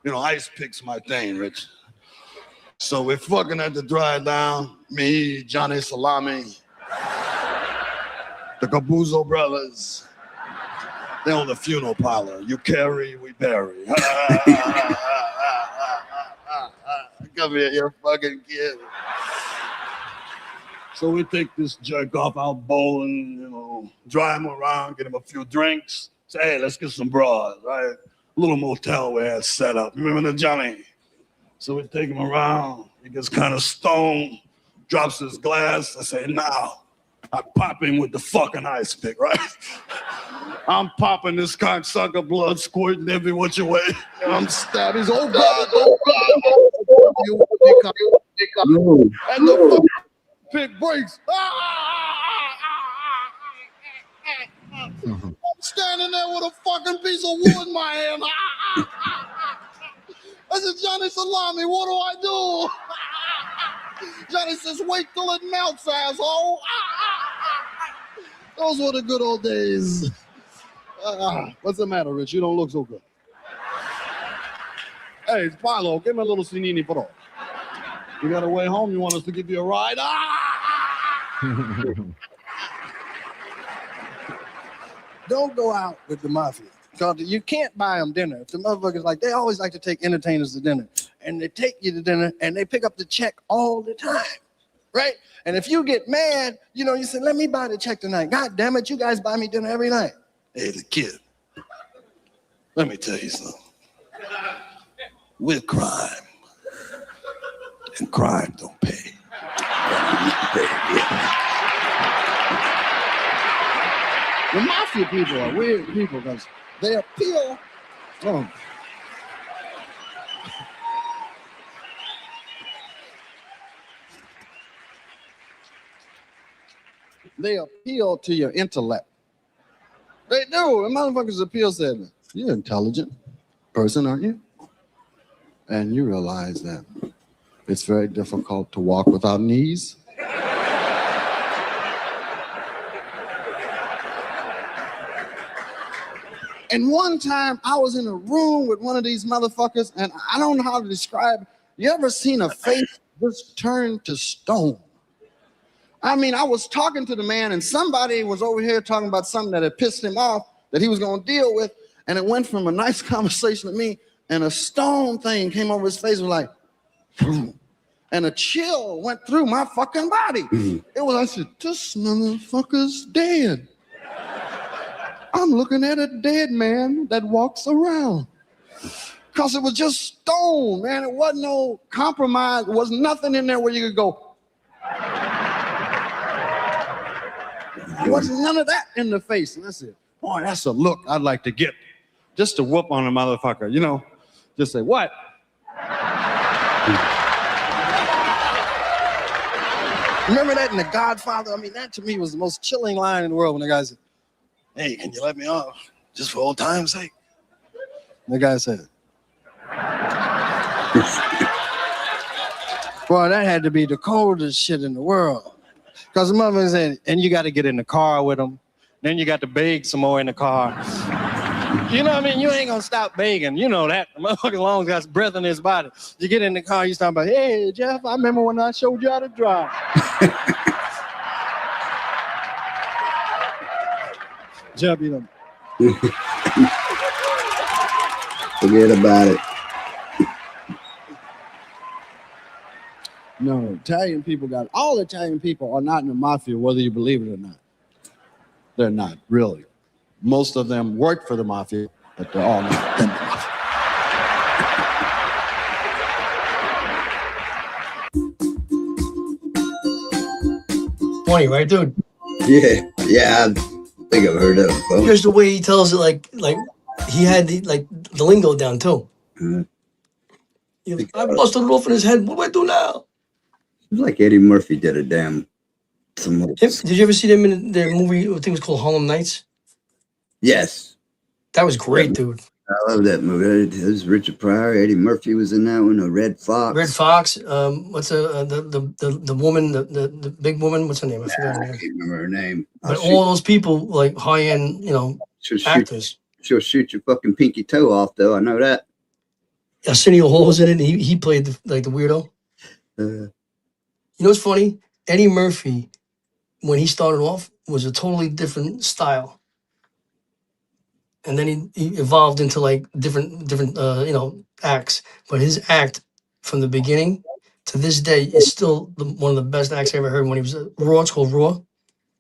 Speaker 17: You know, ice pick's my thing, Rich. So we fucking had to drive down. Me, Johnny Salami, the Cabuzo brothers. They on the funeral parlor. You carry, we bury. Come here, you fucking kid. So we take this jerk off out bowling, you know, drive him around, get him a few drinks. Say, hey, let's get some broads, right? A little motel we had set up. Remember the Johnny? So we take him around. He gets kind of stoned, drops his glass. I say, now, I pop him with the fucking ice pick, right? I'm popping this cocksucker, blood squirting every which way. And I'm stabbing. He's, oh God, oh God. And the fucking pick breaks. I'm standing there with a fucking piece of wood in my hand. I said, Johnny Salami, what do I do? Johnny says, wait till it melts, asshole. Those were the good old days. What's the matter, Rich? You don't look so good. Hey, it's Paolo. Give me a little Sinini Pro. You got a way home? You want us to give you a ride? Don't go out with the mafia. Because you can't buy them dinner. If the motherfuckers like, they always like to take entertainers to dinner. And they take you to dinner and they pick up the check all the time. Right? And if you get mad, you know, you say, let me buy the check tonight. God damn it, you guys buy me dinner every night. Hey, the kid, let me tell you something. We're crime. And crime don't pay. The mafia people are weird people because they appeal. Oh. They appeal to your intellect. They do. The motherfuckers appeal said, you're an intelligent person, aren't you? And you realize that it's very difficult to walk without knees. And one time I was in a room with one of these motherfuckers, and I don't know how to describe. You ever seen a face just turn to stone? I mean, I was talking to the man, and somebody was over here talking about something that had pissed him off that he was going to deal with, and it went from a nice conversation with me, and a stone thing came over his face, was like, and a chill went through my fucking body. It was, I said, this motherfucker's dead. I'm looking at a dead man that walks around. Because it was just stone, man. It wasn't no compromise. There was nothing in there where you could go. There wasn't none of that in the face. And I said, boy, that's a look I'd like to get. Just to whoop on a motherfucker, you know. Just say, what? Remember that in The Godfather? I mean, that to me was the most chilling line in the world when the guy said, hey, can you let me off? Just for old time's sake. The guy said. Boy, that had to be the coldest shit in the world. Because the motherfucker said, and you got to get in the car with them. Then you got to beg some more in the car. You know what I mean? You ain't going to stop begging. You know that. The motherfucker long got breath in his body. You get in the car, you start about, hey, Jeff, I remember when I showed you how to drive. Jeff, you know.
Speaker 1: Forget about it.
Speaker 17: No, Italian people all Italian people are not in the mafia, whether you believe it or not. They're not, really. Most of them work for the mafia, but they're all not in the mafia.
Speaker 16: Funny, right, dude?
Speaker 1: Yeah, I think I've heard of it before.
Speaker 16: Here's the way he tells it, like he had the lingo down too. I busted it off in his head. What do I do now?
Speaker 1: It's like Eddie Murphy did a damn.
Speaker 16: Did you ever see them in their movie? I think it was called Harlem Nights.
Speaker 1: Yes.
Speaker 16: That was great, dude.
Speaker 1: I love that movie. It was Richard Pryor. Eddie Murphy was in that one. Red Fox.
Speaker 16: Red Fox. What's the woman, the big woman? What's her name? I forgot her name.
Speaker 1: I can't remember her name.
Speaker 16: But all those people, like high end, actors.
Speaker 1: She'll shoot your fucking pinky toe off, though. I know that.
Speaker 16: Arsenio Hall was in it. And he played the weirdo. You know what's funny? Eddie Murphy, when he started off, was a totally different style. And then he evolved into like different acts. But his act from the beginning to this day is still one of the best acts I ever heard. When he was Raw, it's called Raw.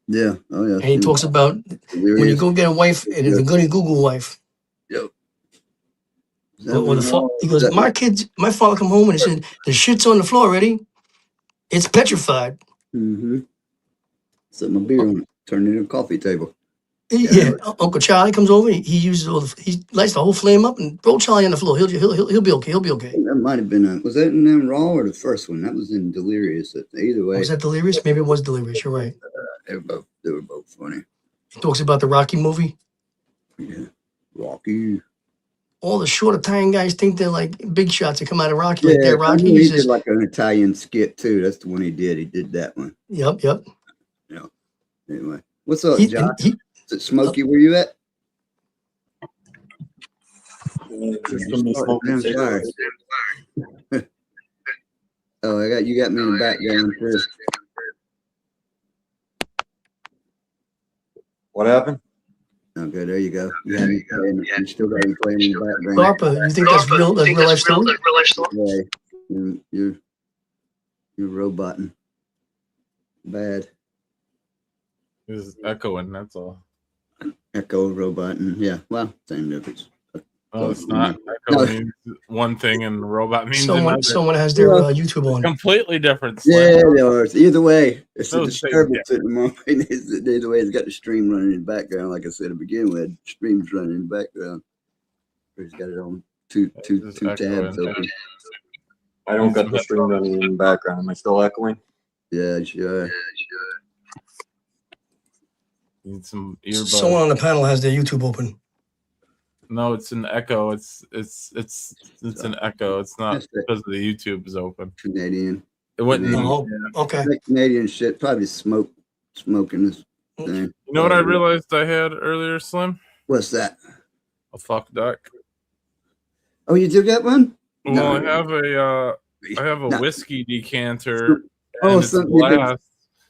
Speaker 1: Yeah. Oh yeah.
Speaker 16: And he talks about when you go get a wife, it is a goody Google wife.
Speaker 1: Yep.
Speaker 16: He goes, my father come home and he said, the shit's on the floor already. It's petrified.
Speaker 1: Mm-hmm. Set my beer on it. Turn it into a coffee table.
Speaker 16: Yeah, Uncle Charlie comes over. He uses he lights the whole flame up and throw Charlie on the floor. He'll be okay. He'll be okay.
Speaker 1: That might have been was that in them Raw or the first one? That was in Delirious. Either way.
Speaker 16: Was that Delirious? Maybe it was Delirious. You're right.
Speaker 1: They were both funny.
Speaker 16: He talks about the Rocky movie.
Speaker 1: Yeah, Rocky.
Speaker 16: All the short Italian guys think they're like big shots that come out of Rocky. Like they're Rocky.
Speaker 1: He did like an Italian skit too. That's the one he did. He did that one.
Speaker 16: Yep.
Speaker 1: Yeah. Anyway, what's up, Josh? Is it Smokey? Where you at? Oh, you got me in the background too.
Speaker 18: What happened?
Speaker 1: Okay, there you go. You still got me playing in the background.
Speaker 16: DARPA, you think that's real? That's real life story?
Speaker 1: Yeah, you're roboting. Bad.
Speaker 8: It was echoing. That's all.
Speaker 1: Echo roboting. Yeah. Well, same difference.
Speaker 8: Oh, it's not. Echo means one thing, and robot means another.
Speaker 16: Someone has their YouTube on.
Speaker 8: Completely different.
Speaker 1: Yeah, either way, it's a disturbance at the moment. Either way, it's got the stream running in the background. Like I said to begin with, stream's running in the background. He's got it on two tabs open.
Speaker 18: I don't got the stream running in the background. Am I still echoing?
Speaker 1: Yeah, sure.
Speaker 8: Need some earbuds.
Speaker 16: Someone on the panel has their YouTube open.
Speaker 8: No, it's an echo. It's an echo. It's not because the YouTube is open.
Speaker 1: Canadian.
Speaker 8: It wouldn't.
Speaker 16: Okay.
Speaker 1: That Canadian shit. Probably smoking this thing.
Speaker 8: You know what I realized I had earlier, Slim?
Speaker 1: What's that?
Speaker 8: A fuck duck.
Speaker 1: Oh, you do get one?
Speaker 8: Well,
Speaker 1: No.
Speaker 8: I have a whiskey decanter.
Speaker 1: Oh,
Speaker 8: and it's glass.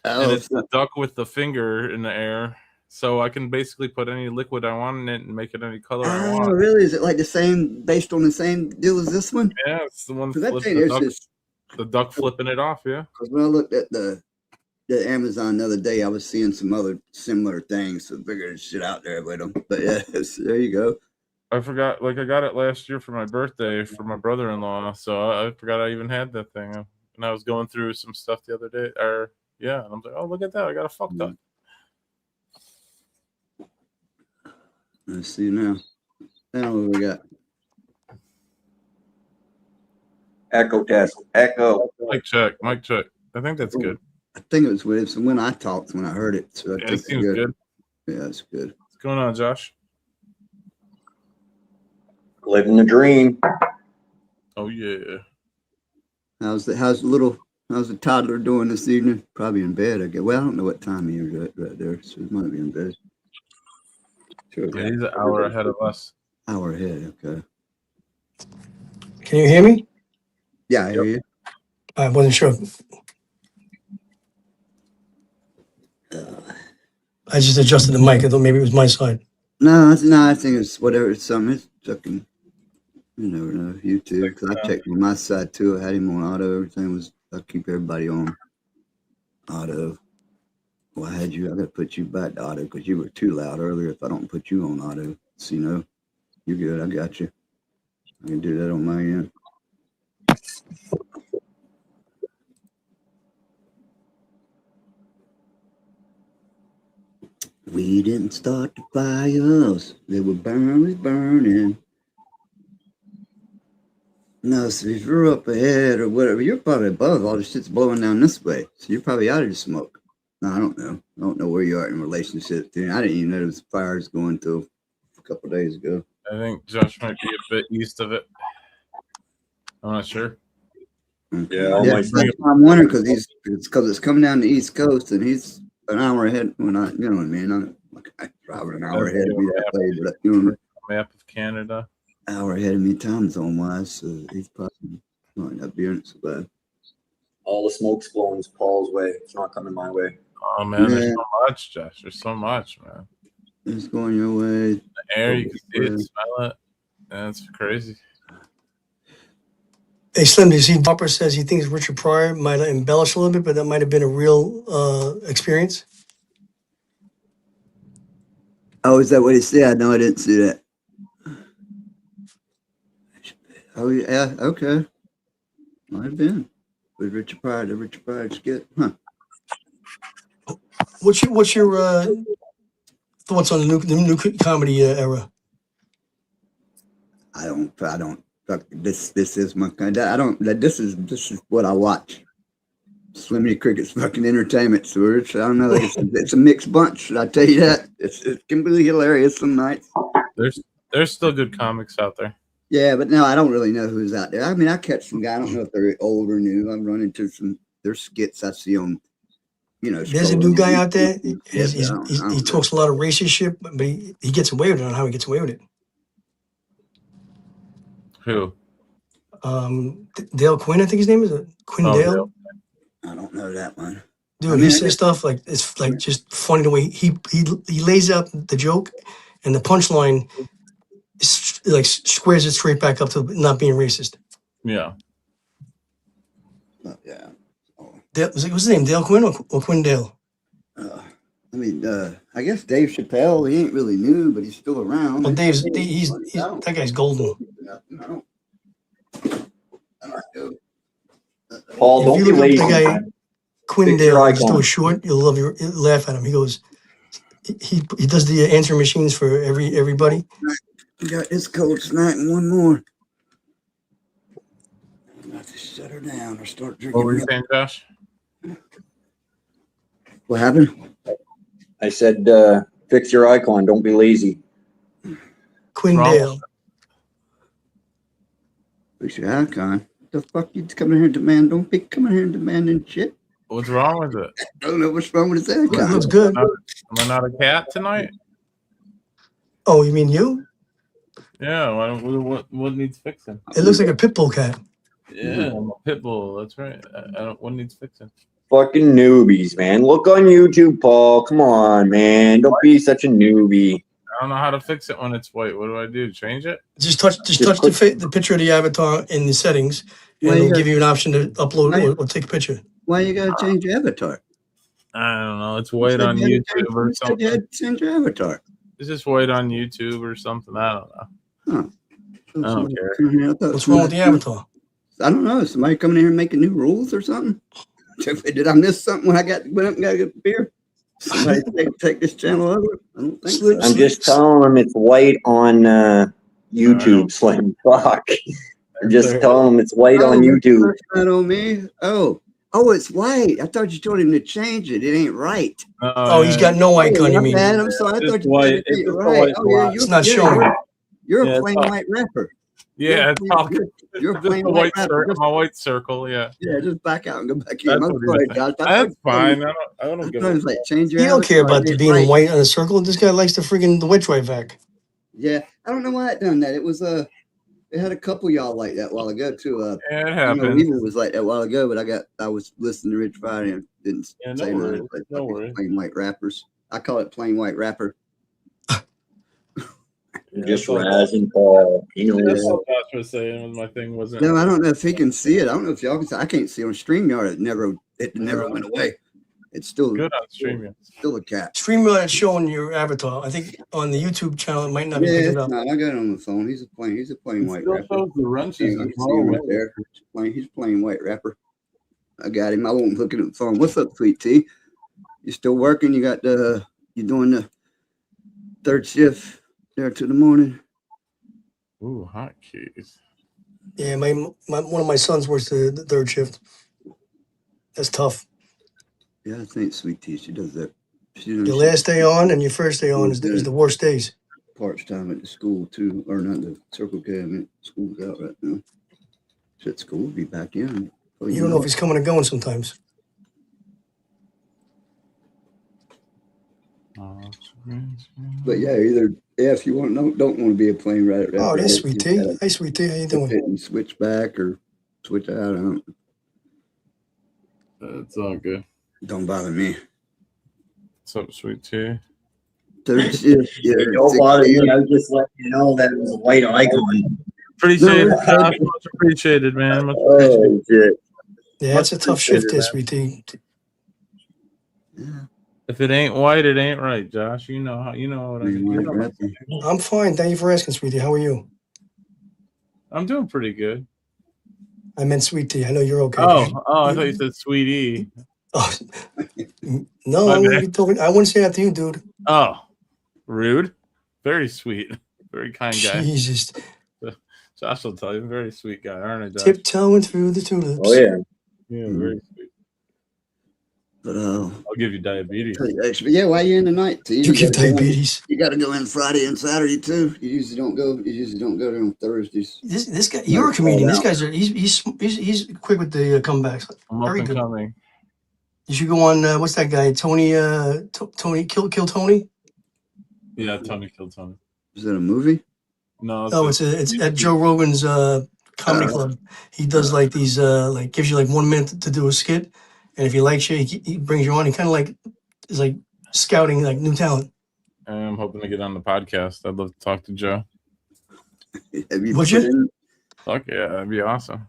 Speaker 1: Oh,
Speaker 8: and it's the duck with the finger in the air. So I can basically put any liquid I want in it and make it any color I want.
Speaker 1: Oh, really? Is it like the same, based on the same deal as this one?
Speaker 8: Yeah, it's the one.
Speaker 1: That thing is
Speaker 8: the duck flipping it off. Yeah.
Speaker 1: Because when I looked at the Amazon the other day, I was seeing some other similar things. So I figured there's shit out there with them. But yeah, there you go.
Speaker 8: I forgot. Like I got it last year for my birthday for my brother-in-law. So I forgot I even had that thing. And I was going through some stuff the other day. And I'm like, oh, look at that! I got a fuck duck.
Speaker 1: Let's see now. Now what we got?
Speaker 18: Echo test. Echo.
Speaker 8: Mic check. Mic check. I think that's good.
Speaker 1: I think it was when I talked, when I heard it. So I think
Speaker 8: it seems good.
Speaker 1: Yeah, it's good.
Speaker 8: What's going on, Josh?
Speaker 18: Living the dream.
Speaker 8: Oh yeah.
Speaker 1: How's the toddler doing this evening? Probably in bed, I guess. Well, I don't know what time he is right there, so he might be in bed. Sure.
Speaker 8: Yeah, he's an hour ahead of us.
Speaker 1: Hour ahead, okay.
Speaker 16: Can you hear me?
Speaker 1: Yeah, I hear you.
Speaker 16: I wasn't sure. I just adjusted the mic. I thought maybe it was my side.
Speaker 1: No, I think it's whatever. It's something. It's fucking. You never know. YouTube. Because I checked on my side too. I had him on auto. Everything was. I keep everybody on auto. Well, I gotta put you back to auto because you were too loud earlier. If I don't put you on auto, so you know, you're good. I got you. I can do that on my end. We didn't start the fires. They were burning. No, so if you're up ahead or whatever, you're probably above. All the shit's blowing down this way. So you're probably out of the smoke. No, I don't know. I don't know where you are in relationship to. I didn't even know there was fires going till a couple of days ago.
Speaker 8: I think Josh might be a bit east of it. I'm not sure.
Speaker 18: Yeah,
Speaker 1: That's why I'm wondering because it's coming down the East Coast and he's an hour ahead. When you know what I mean? I'm like driving an hour ahead of me that way, but you know,
Speaker 8: Map of Canada.
Speaker 1: hour ahead of me time zone wise, so he's probably might not be in it so bad.
Speaker 18: All the smoke's blowing Paul's way. It's not coming my way.
Speaker 8: Oh man, there's
Speaker 1: Yeah.
Speaker 8: so much, Josh. There's so much, man.
Speaker 1: It's going your way.
Speaker 8: The air, you can see it, smell it. That's crazy.
Speaker 16: Hey, Slim, do you see Harper says he thinks Richard Pryor might have embellished a little bit, but that might have been a real experience?
Speaker 1: Oh, is that what he said? No, I didn't see that. Oh yeah, okay. Might have been with Richard Pryor. The Richard Pryor skit, huh?
Speaker 16: What's your thoughts on the new comedy era?
Speaker 1: I don't. This is my kind. This is what I watch. Slimmy Cricket's fucking entertainment, so I don't know. It's a mixed bunch. Should I tell you that? It can be hilarious some nights.
Speaker 8: There's still good comics out there.
Speaker 1: Yeah, but no, I don't really know who's out there. I mean, I catch some guy. I don't know if they're old or new. I'm running into their skits I see on,
Speaker 16: There's a new guy out there.
Speaker 1: Yeah,
Speaker 16: He talks a lot of racist shit, but he gets away with it. I don't know how he gets away with it.
Speaker 8: Who?
Speaker 16: Dale Quinn, I think his name is Quinn Dale.
Speaker 8: Dale.
Speaker 1: I don't know that one.
Speaker 16: Dude, he says stuff like it's like just funny the way he lays out the joke, and the punchline like squares it straight back up to not being racist.
Speaker 8: Yeah.
Speaker 1: Yeah.
Speaker 16: What's his name? Dale Quinn or Quinn Dale?
Speaker 1: I guess Dave Chappelle. He ain't really new, but he's still around.
Speaker 16: Well, he's that guy's golden.
Speaker 18: Paul, don't
Speaker 16: If
Speaker 18: be
Speaker 16: you look up
Speaker 18: lazy.
Speaker 16: the guy
Speaker 18: man.
Speaker 16: Quinn
Speaker 18: Fix your
Speaker 16: Dale, he's
Speaker 18: icon.
Speaker 16: still short. You'll laugh at him. He goes, he does the answering machines for everybody.
Speaker 1: We got this cold snack and one more. I'm about to shut her down or start drinking.
Speaker 8: What were you
Speaker 1: milk.
Speaker 8: saying, Josh?
Speaker 1: What happened?
Speaker 18: I said, fix your icon. Don't be lazy.
Speaker 16: Quinn
Speaker 8: Wrong.
Speaker 16: Dale.
Speaker 1: Fix your icon. The fuck you coming here and demand? Don't be coming here and demanding shit.
Speaker 8: What's wrong with it?
Speaker 1: I don't know what's wrong with his icon.
Speaker 16: It looks good.
Speaker 8: Am I not a cat tonight?
Speaker 16: Oh, you mean you?
Speaker 8: Yeah. What needs fixing?
Speaker 16: It looks like a pit bull cat.
Speaker 8: Yeah, I'm a pit bull. That's right. What needs fixing?
Speaker 18: Fucking newbies, man. Look on YouTube, Paul. Come on, man. Don't be such a newbie.
Speaker 8: I don't know how to fix it when it's white. What do I do? Change it?
Speaker 16: Just touch the picture of the avatar in the settings, and
Speaker 1: Why you
Speaker 16: it'll
Speaker 1: gotta-
Speaker 16: give you an option to upload
Speaker 1: Why-
Speaker 16: or take a picture.
Speaker 1: Why you gotta change your avatar?
Speaker 8: I don't know. It's white
Speaker 1: said
Speaker 8: on
Speaker 1: you had to
Speaker 8: YouTube or
Speaker 1: You said you
Speaker 8: something.
Speaker 1: had to change your avatar.
Speaker 8: It's just white on YouTube or something. I don't know.
Speaker 1: Huh.
Speaker 8: I don't care.
Speaker 16: What's wrong with the avatar?
Speaker 1: I don't know. Somebody coming in here making new rules or something? Did I miss something when I went up and got a beer? Somebody take this channel over? I don't think so.
Speaker 18: I'm just telling them it's white on YouTube, Slim. Fuck. I'm just telling them it's white on YouTube.
Speaker 1: That's not on me. Oh, it's white. I thought you told him to change it. It ain't right.
Speaker 16: Oh, he's got no icon, you
Speaker 1: My
Speaker 16: mean?
Speaker 1: bad. I'm sorry. I
Speaker 8: It's
Speaker 1: thought you
Speaker 8: white.
Speaker 1: said it
Speaker 8: It's
Speaker 1: ain't
Speaker 8: just a
Speaker 1: right.
Speaker 8: white
Speaker 1: Oh, yeah,
Speaker 8: block.
Speaker 16: It's not showing.
Speaker 1: You're
Speaker 8: Yeah,
Speaker 1: a
Speaker 8: it's
Speaker 1: plain
Speaker 8: not-
Speaker 1: white rapper.
Speaker 8: Yeah, it's all good.
Speaker 1: You're
Speaker 8: Just
Speaker 1: playing
Speaker 8: a
Speaker 1: white
Speaker 8: white
Speaker 1: rapper.
Speaker 8: circle. My white circle. Yeah.
Speaker 1: Yeah, just back out and go back in.
Speaker 8: That's
Speaker 1: I'm
Speaker 8: what he
Speaker 1: sorry,
Speaker 8: was
Speaker 1: Josh.
Speaker 8: saying. That's fine. I don't give a
Speaker 1: Sometimes like change your
Speaker 16: You don't care
Speaker 1: avatar,
Speaker 16: about the
Speaker 1: get
Speaker 16: being
Speaker 1: right.
Speaker 16: white on a circle. This guy likes the freaking the witch right vac.
Speaker 1: Yeah, I don't know why it done that. It was it had a couple y'all like that a while ago too.
Speaker 8: Yeah, it
Speaker 1: I know
Speaker 8: happens.
Speaker 1: Evil was like that a while ago, but I was listening to Rich Friday and didn't
Speaker 8: Yeah, no
Speaker 1: say
Speaker 8: worries.
Speaker 1: nothing. But
Speaker 8: No worries.
Speaker 1: plain white rappers. I call it plain white rapper.
Speaker 18: Just Raz and Paul. You know,
Speaker 8: That's all Josh was saying when my thing wasn't.
Speaker 1: No, I don't know if he can see it. I don't know if y'all can see. I can't see on StreamYard. It never went away. It's still
Speaker 8: good on StreamYard.
Speaker 1: Still a cat.
Speaker 16: StreamYard is showing your avatar. I think on the YouTube channel it might not be
Speaker 1: Yeah,
Speaker 16: picking
Speaker 1: it's
Speaker 16: it up.
Speaker 1: not. I got it on the phone. He's a plain white
Speaker 8: still
Speaker 1: rapper.
Speaker 8: shows the wrenches
Speaker 1: Yeah, I
Speaker 8: as
Speaker 1: can see him
Speaker 8: well.
Speaker 1: right there. He's a plain white rapper. I got him. I won't look at the phone. What's up, Sweet T? You still working? You got you doing the third shift there to the morning?
Speaker 8: Ooh, hotkeys.
Speaker 16: Yeah, one of my sons works the third shift. That's tough.
Speaker 1: Yeah, I think Sweet Tea, she does that.
Speaker 16: Your last day on and your first day on is the worst days.
Speaker 1: Part time at the school too, or not the Circle K. I mean, school's out right now. Shit, school will be back in.
Speaker 16: You don't know if he's coming or going sometimes.
Speaker 1: But yeah, if you want don't want to be a plain rapper.
Speaker 16: Oh, that's Sweet Tea. Hey, Sweet Tea, how you doing?
Speaker 1: And switch back or switch out. I don't.
Speaker 8: It's all good.
Speaker 1: Don't bother me.
Speaker 8: What's up, Sweet Tea?
Speaker 1: Third shift. Yeah,
Speaker 18: don't bother me. I was just letting you know that it was a white icon.
Speaker 8: Appreciated, Josh. Much appreciated, man. Much
Speaker 18: Oh shit.
Speaker 16: Yeah, it's a tough shift there, Sweet Tea.
Speaker 8: If it ain't white, it ain't right, Josh. You know how what I mean. You know what I'm saying.
Speaker 16: I'm fine. Thank you for asking, Sweet Tea. How are you?
Speaker 8: I'm doing pretty good.
Speaker 16: I meant Sweet Tea. I know you're okay.
Speaker 8: Oh, I thought you said Sweetie.
Speaker 16: Oh, no, I wouldn't be talking. I wouldn't say that to you, dude.
Speaker 8: Oh, rude. Very sweet. Very kind guy.
Speaker 16: Jesus.
Speaker 8: Josh will tell you, very sweet guy, aren't I, Josh?
Speaker 16: Tiptoeing through the tulips.
Speaker 18: Oh yeah.
Speaker 8: Yeah, very sweet.
Speaker 1: But
Speaker 8: I'll give you diabetes.
Speaker 1: Yeah, why you in tonight? So
Speaker 16: You give diabetes.
Speaker 1: You got to go in Friday and Saturday too. You usually don't go. You usually don't go there on Thursdays.
Speaker 16: This guy, you're a comedian. This guy's he's quick with the comebacks.
Speaker 8: I'm up
Speaker 16: Very
Speaker 8: and
Speaker 16: good.
Speaker 8: coming.
Speaker 16: You should go on. What's that guy? Tony. Tony. Kill Tony.
Speaker 8: Yeah, Tony killed Tony.
Speaker 1: Is that a movie?
Speaker 8: No.
Speaker 16: Oh, it's at Joe Rogan's comedy club. He does like these like gives you like 1 minute to do a skit, and if he likes you, he brings you on. He kind of like is like scouting like new talent.
Speaker 8: I'm hoping to get on the podcast. I'd love to talk to Joe.
Speaker 16: Would you?
Speaker 8: Fuck yeah, that'd be awesome.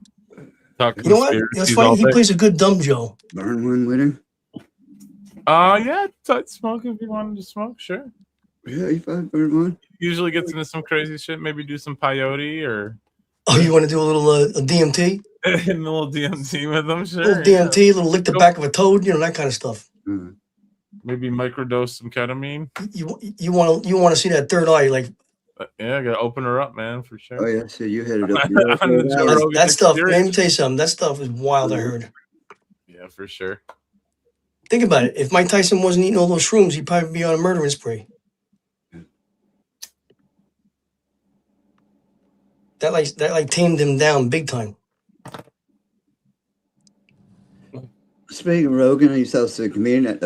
Speaker 8: Talk
Speaker 16: You know what? It's funny. He plays a good dumb Joe.
Speaker 1: Burn one with him.
Speaker 8: Yeah, I'd smoke if you wanted to smoke, sure.
Speaker 1: Yeah, if I burn one.
Speaker 8: Usually gets into some crazy shit. Maybe do some peyote or
Speaker 16: Oh, you want to do a little a DMT?
Speaker 8: a little DMT with them, sure.
Speaker 16: A little DMT, a little lick the back of a toad, you know, that kind of stuff.
Speaker 8: Maybe microdose some ketamine.
Speaker 16: You want to see that third eye, like
Speaker 8: Yeah, I gotta open her up, man, for sure.
Speaker 1: Oh yeah, so you headed up.
Speaker 16: that stuff. Man, let me tell you something. That stuff is wild. I heard.
Speaker 8: Yeah, for sure.
Speaker 16: Think about it. If Mike Tyson wasn't eating all those shrooms, he'd probably be on a murdering spree. That tamed him down big time.
Speaker 1: Speaking of Rogan, he's also a comedian.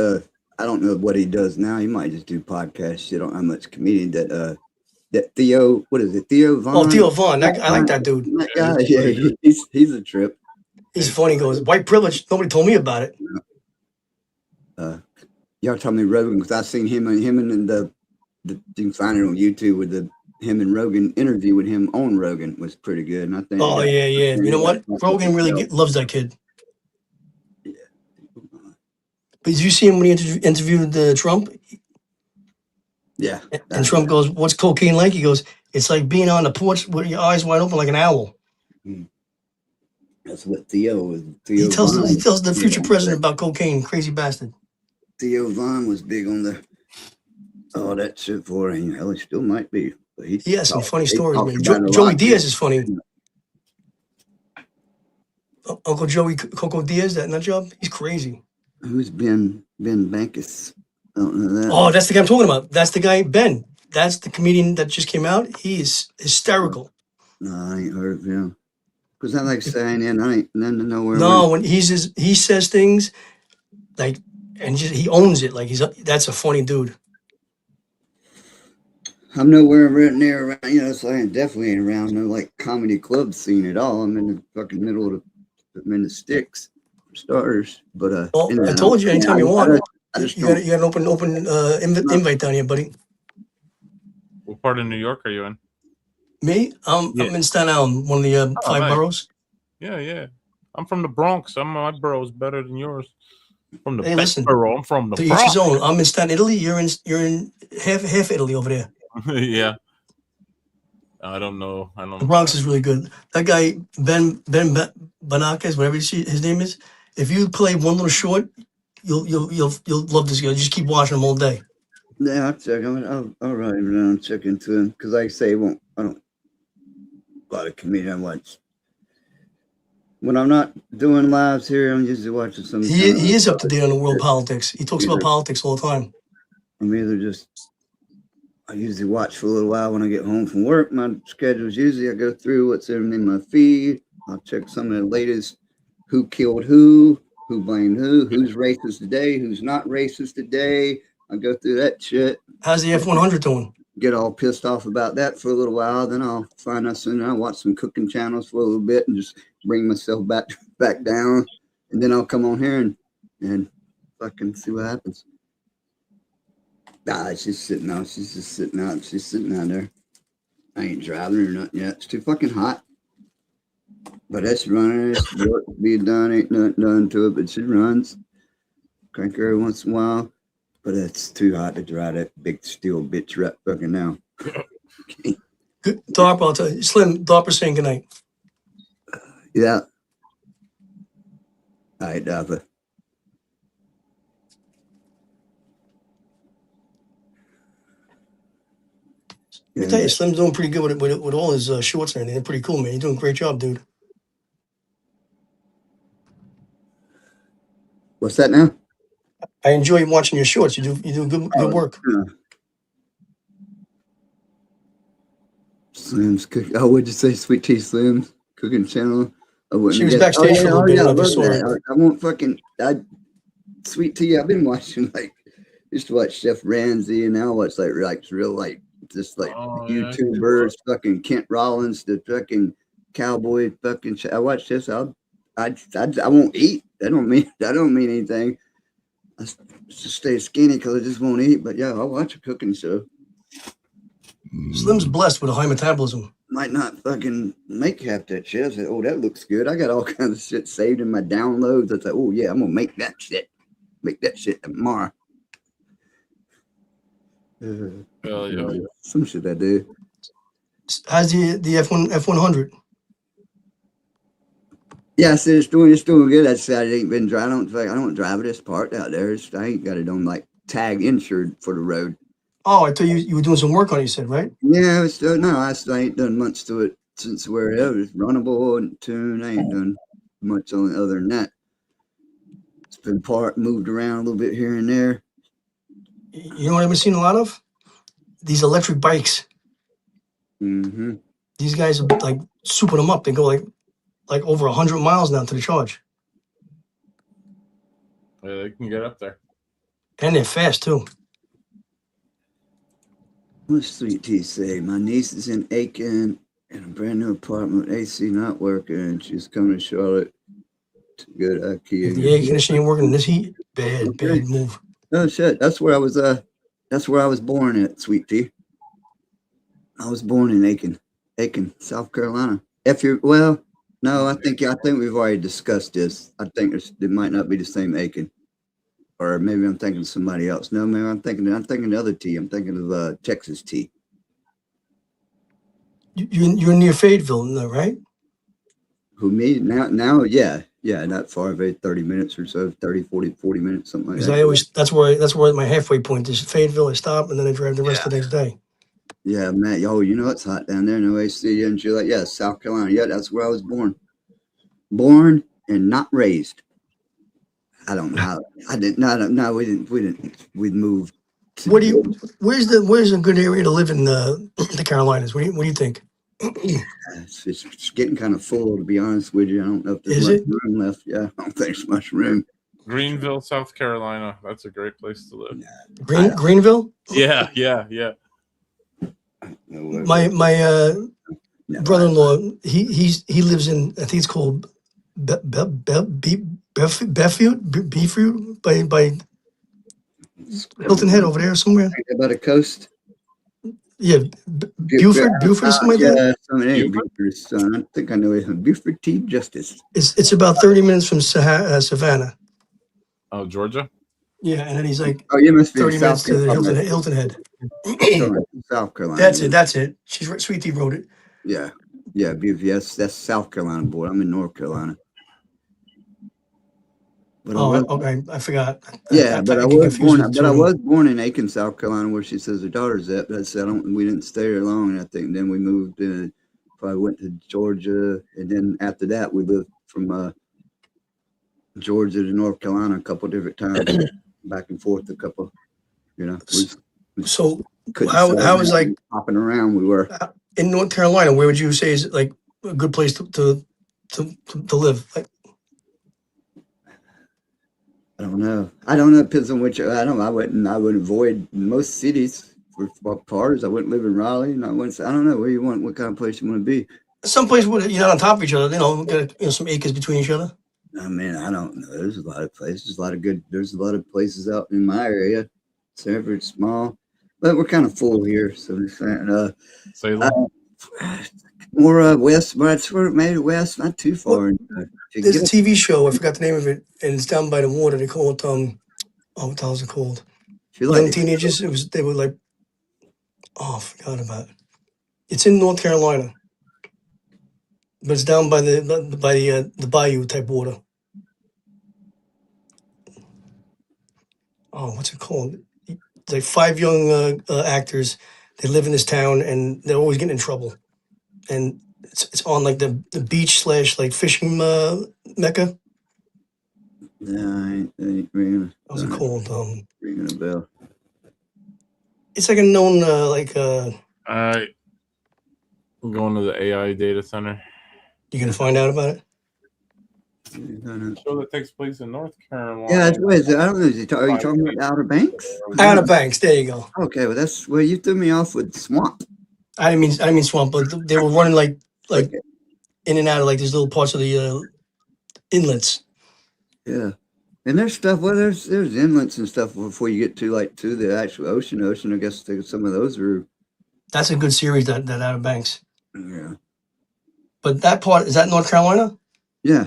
Speaker 1: I don't know what he does now. He might just do podcast shit. I don't know how much comedian that Theo. What is it? Theo Vaughn.
Speaker 16: Oh, Theo Vaughn. I like that dude.
Speaker 1: That guy. Yeah, he's a trip.
Speaker 16: He's funny. He goes white privilege. Nobody told me about it.
Speaker 1: Y'all tell me Rogan because I seen him and the you can find it on YouTube with him and Rogan interview with him on Rogan was pretty good. And I think.
Speaker 16: Oh yeah. You know what? Rogan really loves that kid. But did you see him when he interviewed Trump?
Speaker 1: Yeah.
Speaker 16: And Trump goes, "What's cocaine like?" He goes, "It's like being on the porch with your eyes wide open like an owl."
Speaker 1: That's what Theo was.
Speaker 16: He tells the future president about cocaine. Crazy bastard.
Speaker 1: Theo Vaughn was big on all that shit for him. Hell, he still might be. But he
Speaker 16: has some funny
Speaker 1: he
Speaker 16: stories,
Speaker 1: talks
Speaker 16: man.
Speaker 1: about it a
Speaker 16: Joey
Speaker 1: lot.
Speaker 16: Diaz is funny. Uncle Joey Coco Diaz, that nut job, he's crazy.
Speaker 1: Who's Ben Bankus? I don't know that.
Speaker 16: Oh, that's the guy I'm talking about. That's the guy, Ben. That's the comedian that just came out. He is hysterical.
Speaker 1: No, I ain't heard of him. Because I like saying, and I ain't none to nowhere.
Speaker 16: No, when he says things like, and just he owns it. Like that's a funny dude.
Speaker 1: I'm nowhere near around, so I ain't definitely ain't around no like comedy club scene at all. I'm in the fucking middle of I'm in the sticks for starters. But
Speaker 16: Well, I told you anytime you want. You got an open invite down here, buddy.
Speaker 8: What part of New York are you in?
Speaker 16: Me? I'm in Staten Island, one of the 5
Speaker 8: nice.
Speaker 16: boroughs.
Speaker 8: Yeah. I'm from the Bronx. My borough's better than yours. From the
Speaker 16: Hey,
Speaker 8: best
Speaker 16: listen.
Speaker 8: borough. I'm from the
Speaker 16: To each
Speaker 8: Bronx.
Speaker 16: his own. I'm in Staten Italy. You're in half Italy over there.
Speaker 8: Yeah. I don't know.
Speaker 16: The Bronx is really good. That guy Ben Banakes, whatever his name is. If you play one little short, you'll love this guy. You just keep watching him all day.
Speaker 1: Yeah, I'll check him. I'll write him down and check into him because, like I say, I don't. A lot of comedian I watch. When I'm not doing lives here, I'm usually watching some.
Speaker 16: He is up to date on the world politics. He talks about politics all the time.
Speaker 1: I'm either I usually watch for a little while when I get home from work. My schedule's usually I go through what's in my feed. I'll check some of the latest who killed who blamed who's racist today, who's not racist today. I go through that shit.
Speaker 16: How's the F-100 doing?
Speaker 1: Get all pissed off about that for a little while. Then I'll find out soon. I'll watch some cooking channels for a little bit and just bring myself back down. And then I'll come on here and fucking see what happens. Nah, she's sitting out. She's just sitting out. She's sitting out there. I ain't driving or nothing yet. It's too fucking hot. But it's running. It's work to be done. Ain't nothing done to it, but she runs. Crank her every once in a while. But it's too hot to drive that big steel bitch right fucking now.
Speaker 16: Good. Darp, I'll tell you. Slim, Darper saying goodnight.
Speaker 1: Yeah. All right, Darper.
Speaker 16: I tell you, Slim's doing pretty good with all his shorts and everything. They're pretty cool, man. You're doing a great job, dude.
Speaker 1: What's that now?
Speaker 16: I enjoy watching your shorts. You do good work.
Speaker 1: Yeah. Slim's cooking. Oh, what'd you say? Sweet Tea Slim's cooking channel.
Speaker 16: She was backstage for a little bit. I never saw her.
Speaker 1: I won't fucking. Sweet Tea. I've been watching used to watch Chef Ramsay, and now I watch real just YouTubers, fucking Kent Rollins, the fucking cowboy fucking. I watch this. I won't eat. That don't mean anything. I just stay skinny because I just won't eat. But yeah, I'll watch a cooking show.
Speaker 16: Slim's blessed with a high metabolism.
Speaker 1: Might not fucking make half that shit. I said, oh, that looks good. I got all kinds of shit saved in my downloads. I said, oh yeah, I'm gonna make that shit. Make that shit tomorrow. Some shit I do.
Speaker 16: How's the F100?
Speaker 1: Yeah, I said it's doing good. I said I ain't been driving. I don't drive it. It's parked out there. I ain't got it on tag insured for the road.
Speaker 16: Oh, I thought you were doing some work on it. You said, right?
Speaker 1: Yeah, I ain't done much to it since where it was runnable and tuned. I ain't done much on it other than that. It's been moved around a little bit here and there.
Speaker 16: You know what I've been seeing a lot of? These electric bikes.
Speaker 1: Mm-hmm.
Speaker 16: These guys are souping them up. They go like over 100 miles now to the charge.
Speaker 8: Yeah, they can get up there.
Speaker 16: And they're fast too.
Speaker 1: What's Sweet Tea say? My niece is in Aiken in a brand new apartment with AC not working, and she's coming to Charlotte to go to IKEA.
Speaker 16: If the air conditioning ain't working in this heat, bad move.
Speaker 1: Oh shit! That's where I was born at, Sweet Tea. I was born in Aiken, South Carolina. No, I think we've already discussed this. I think it might not be the same Aiken, or maybe I'm thinking of somebody else. No, maybe I'm thinking the other T. I'm thinking of Texas T.
Speaker 16: You're near Fayetteville, right?
Speaker 1: Who, me? Now, yeah, not far, maybe 30 minutes or so, 30, 40 minutes, something like that.
Speaker 16: Because that's where my halfway point is. Fayetteville, I stop and then I drive the rest of the next day.
Speaker 1: Yeah, man. You know it's hot down there. No AC and shit. Yeah, South Carolina. Yeah, that's where I was born. Born and not raised. I don't know how. I didn't. No, we didn't. We moved.
Speaker 16: Where's a good area to live in the Carolinas? What do you think?
Speaker 1: It's getting kind of full, to be honest with you. I don't know if there's
Speaker 16: Is
Speaker 1: much room left. Yeah, I don't think there's much room.
Speaker 8: Greenville, South Carolina. That's a great place to live.
Speaker 16: Greenville?
Speaker 8: Yeah.
Speaker 16: My brother-in-law, he lives in, I think it's called Beeffield by Hilton Head over there somewhere.
Speaker 1: By the coast.
Speaker 16: Yeah, Buford or something like that.
Speaker 1: Yeah, something ain't Buford, son. I think I know it. Buford T. Justice.
Speaker 16: It's about 30 minutes from Savannah.
Speaker 8: Oh, Georgia.
Speaker 16: Yeah, and then he's like,
Speaker 1: Oh, you must be
Speaker 16: 30 minutes
Speaker 1: South
Speaker 16: to the
Speaker 1: Carolina.
Speaker 16: Hilton Head.
Speaker 1: South Carolina.
Speaker 16: That's it. She's right. Sweet Tea wrote it.
Speaker 1: Yeah, Buford. Yes, that's South Carolina, boy. I'm in North Carolina. But
Speaker 16: Okay. I forgot.
Speaker 1: Yeah,
Speaker 16: I
Speaker 1: but I
Speaker 16: get
Speaker 1: was
Speaker 16: confused
Speaker 1: born.
Speaker 16: with
Speaker 1: But I
Speaker 16: two.
Speaker 1: was born in Aiken, South Carolina, where she says her daughter's at. But I said we didn't stay there long. And I think then we moved. Probably went to Georgia, and then after that we lived from Georgia to North Carolina a couple different times, back and forth a couple. You know.
Speaker 16: So
Speaker 1: couldn't
Speaker 16: how
Speaker 1: settle
Speaker 16: is
Speaker 1: down.
Speaker 16: like
Speaker 1: Hopping around? We were.
Speaker 16: in North Carolina? Where would you say is like a good place to live? Like,
Speaker 1: I don't know. It depends on which. I would avoid most cities for cars. I wouldn't live in Raleigh. And I don't know where you want. What kind of place you want to be.
Speaker 16: someplace where you're not on top of each other. Got some acres between each other.
Speaker 1: I mean, I don't know. There's a lot of places. There's a lot of places out in my area. Sanford's small, but we're kind of full here. So we're saying, more west, but sort of maybe west, not too far.
Speaker 16: There's a TV show. I forgot the name of it, and it's down by the water. They call it what the hell is it called? Young teenagers. They were like, I forgot about it. It's in North Carolina, but it's down by the bayou type water. Oh, what's it called? It's like 5 young actors. They live in this town, and they're always getting in trouble. And it's on like the beach / like fishing mecca.
Speaker 1: Yeah, I ain't ringing.
Speaker 16: What's it called?
Speaker 1: Ringing a bell.
Speaker 16: It's like a known
Speaker 8: I'm going to the AI data center.
Speaker 16: You gonna find out about it?
Speaker 8: Show that takes place in North Carolina.
Speaker 1: Yeah, that's what is it? I don't know. Are you talking about the Outer Banks?
Speaker 16: Outer Banks. There you go.
Speaker 1: Okay, well that's where you threw me off with swamp.
Speaker 16: I didn't mean swamp, but they were running like in and out of like these little parts of the inlets.
Speaker 1: Yeah, and there's stuff. Well, there's inlets and stuff before you get to the actual ocean. I guess some of those are.
Speaker 16: That's a good series. That Outer Banks.
Speaker 1: Yeah.
Speaker 16: But that part is that North Carolina?
Speaker 1: Yeah.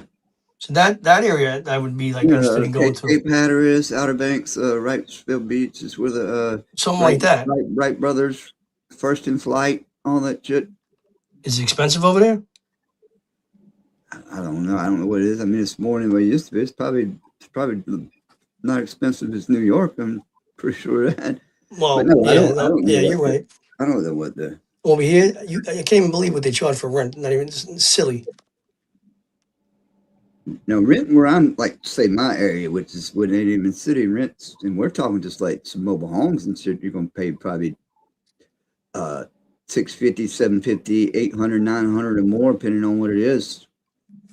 Speaker 16: So that area I would be like interested in going to.
Speaker 1: Cape Hatteras, Outer Banks, Wrightsville Beach is where the
Speaker 16: something like that.
Speaker 1: Wright brothers, First in Flight, all that shit.
Speaker 16: Is it expensive over there?
Speaker 1: I don't know. I don't know what it is. I mean, it's more than what it used to be. It's probably not expensive as New York. I'm pretty sure of that.
Speaker 16: Well,
Speaker 1: but no,
Speaker 16: yeah,
Speaker 1: I don't know
Speaker 16: you're right.
Speaker 1: I don't know what the
Speaker 16: over here. I can't even believe what they charge for rent. Not even silly.
Speaker 1: No, rent where I'm like, say my area, which is with Indian City rents, and we're talking just like some mobile homes and shit, you're gonna pay probably $650, $750, $800, $900 or more, depending on what it is.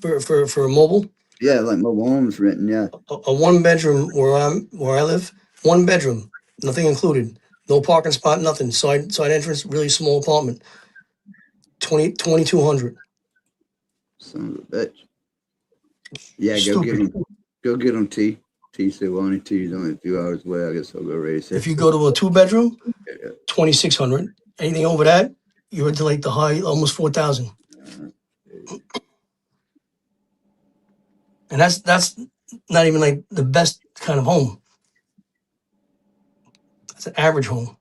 Speaker 16: For a mobile?
Speaker 1: Yeah, like mobile homes renting, yeah.
Speaker 16: A 1 bedroom where I live, 1 bedroom, nothing included. No parking spot, nothing. Side entrance, really small apartment. 2,200.
Speaker 1: Son of a bitch. Yeah, go get them, T. T said, well, only T's only a few hours away. I guess I'll go raise it.
Speaker 16: If you go to a 2 bedroom, 2,600. Anything over that, you're into like the high, almost 4,000. And that's not even like the best kind of home. It's an average home.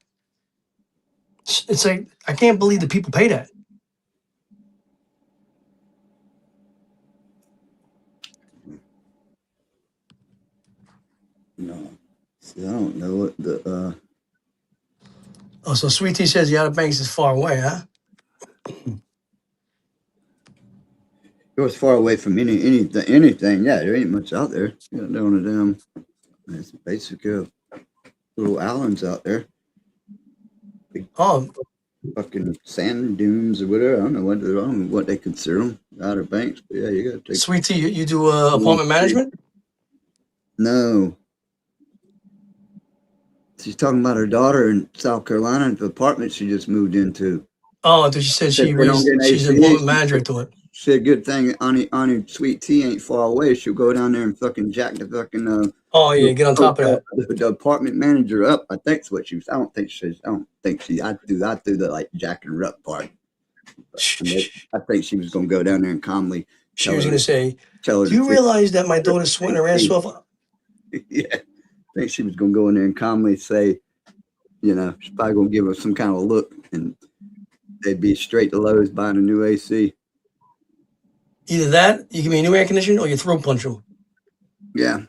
Speaker 16: It's like, I can't believe that people pay that.
Speaker 1: No. See, I don't know what the
Speaker 16: Oh, so Sweet Tea says the Outer Banks is far away, huh?
Speaker 1: It was far away from anything. Yeah, there ain't much out there. You know, down to them. It's basic little islands out there.
Speaker 16: Oh,
Speaker 1: fucking sand dunes or whatever. I don't know what they consider them, Outer Banks. But yeah, you gotta take.
Speaker 16: Sweet Tea, you do apartment management?
Speaker 1: No. She's talking about her daughter in South Carolina, the apartment she just moved into.
Speaker 16: Oh, I thought she said she's an apartment manager to it.
Speaker 1: She said, good thing Ani Sweet Tea ain't far away. She'll go down there and fucking jack the fucking
Speaker 16: oh yeah, get on top of that.
Speaker 1: The apartment manager up. I think's what she was. I don't think she. I do the like jacking her up part. I think she was gonna go down there and calmly.
Speaker 16: She was gonna say,
Speaker 1: "Do
Speaker 16: you realize that my daughter's sweating her ass off?"
Speaker 1: Yeah, I think she was gonna go in there and calmly say, you know, she's probably gonna give her some kind of look, and they'd be straight to Lowe's buying a new AC.
Speaker 16: Either that, you give me a new air conditioner, or you throat punch them.
Speaker 1: Yeah,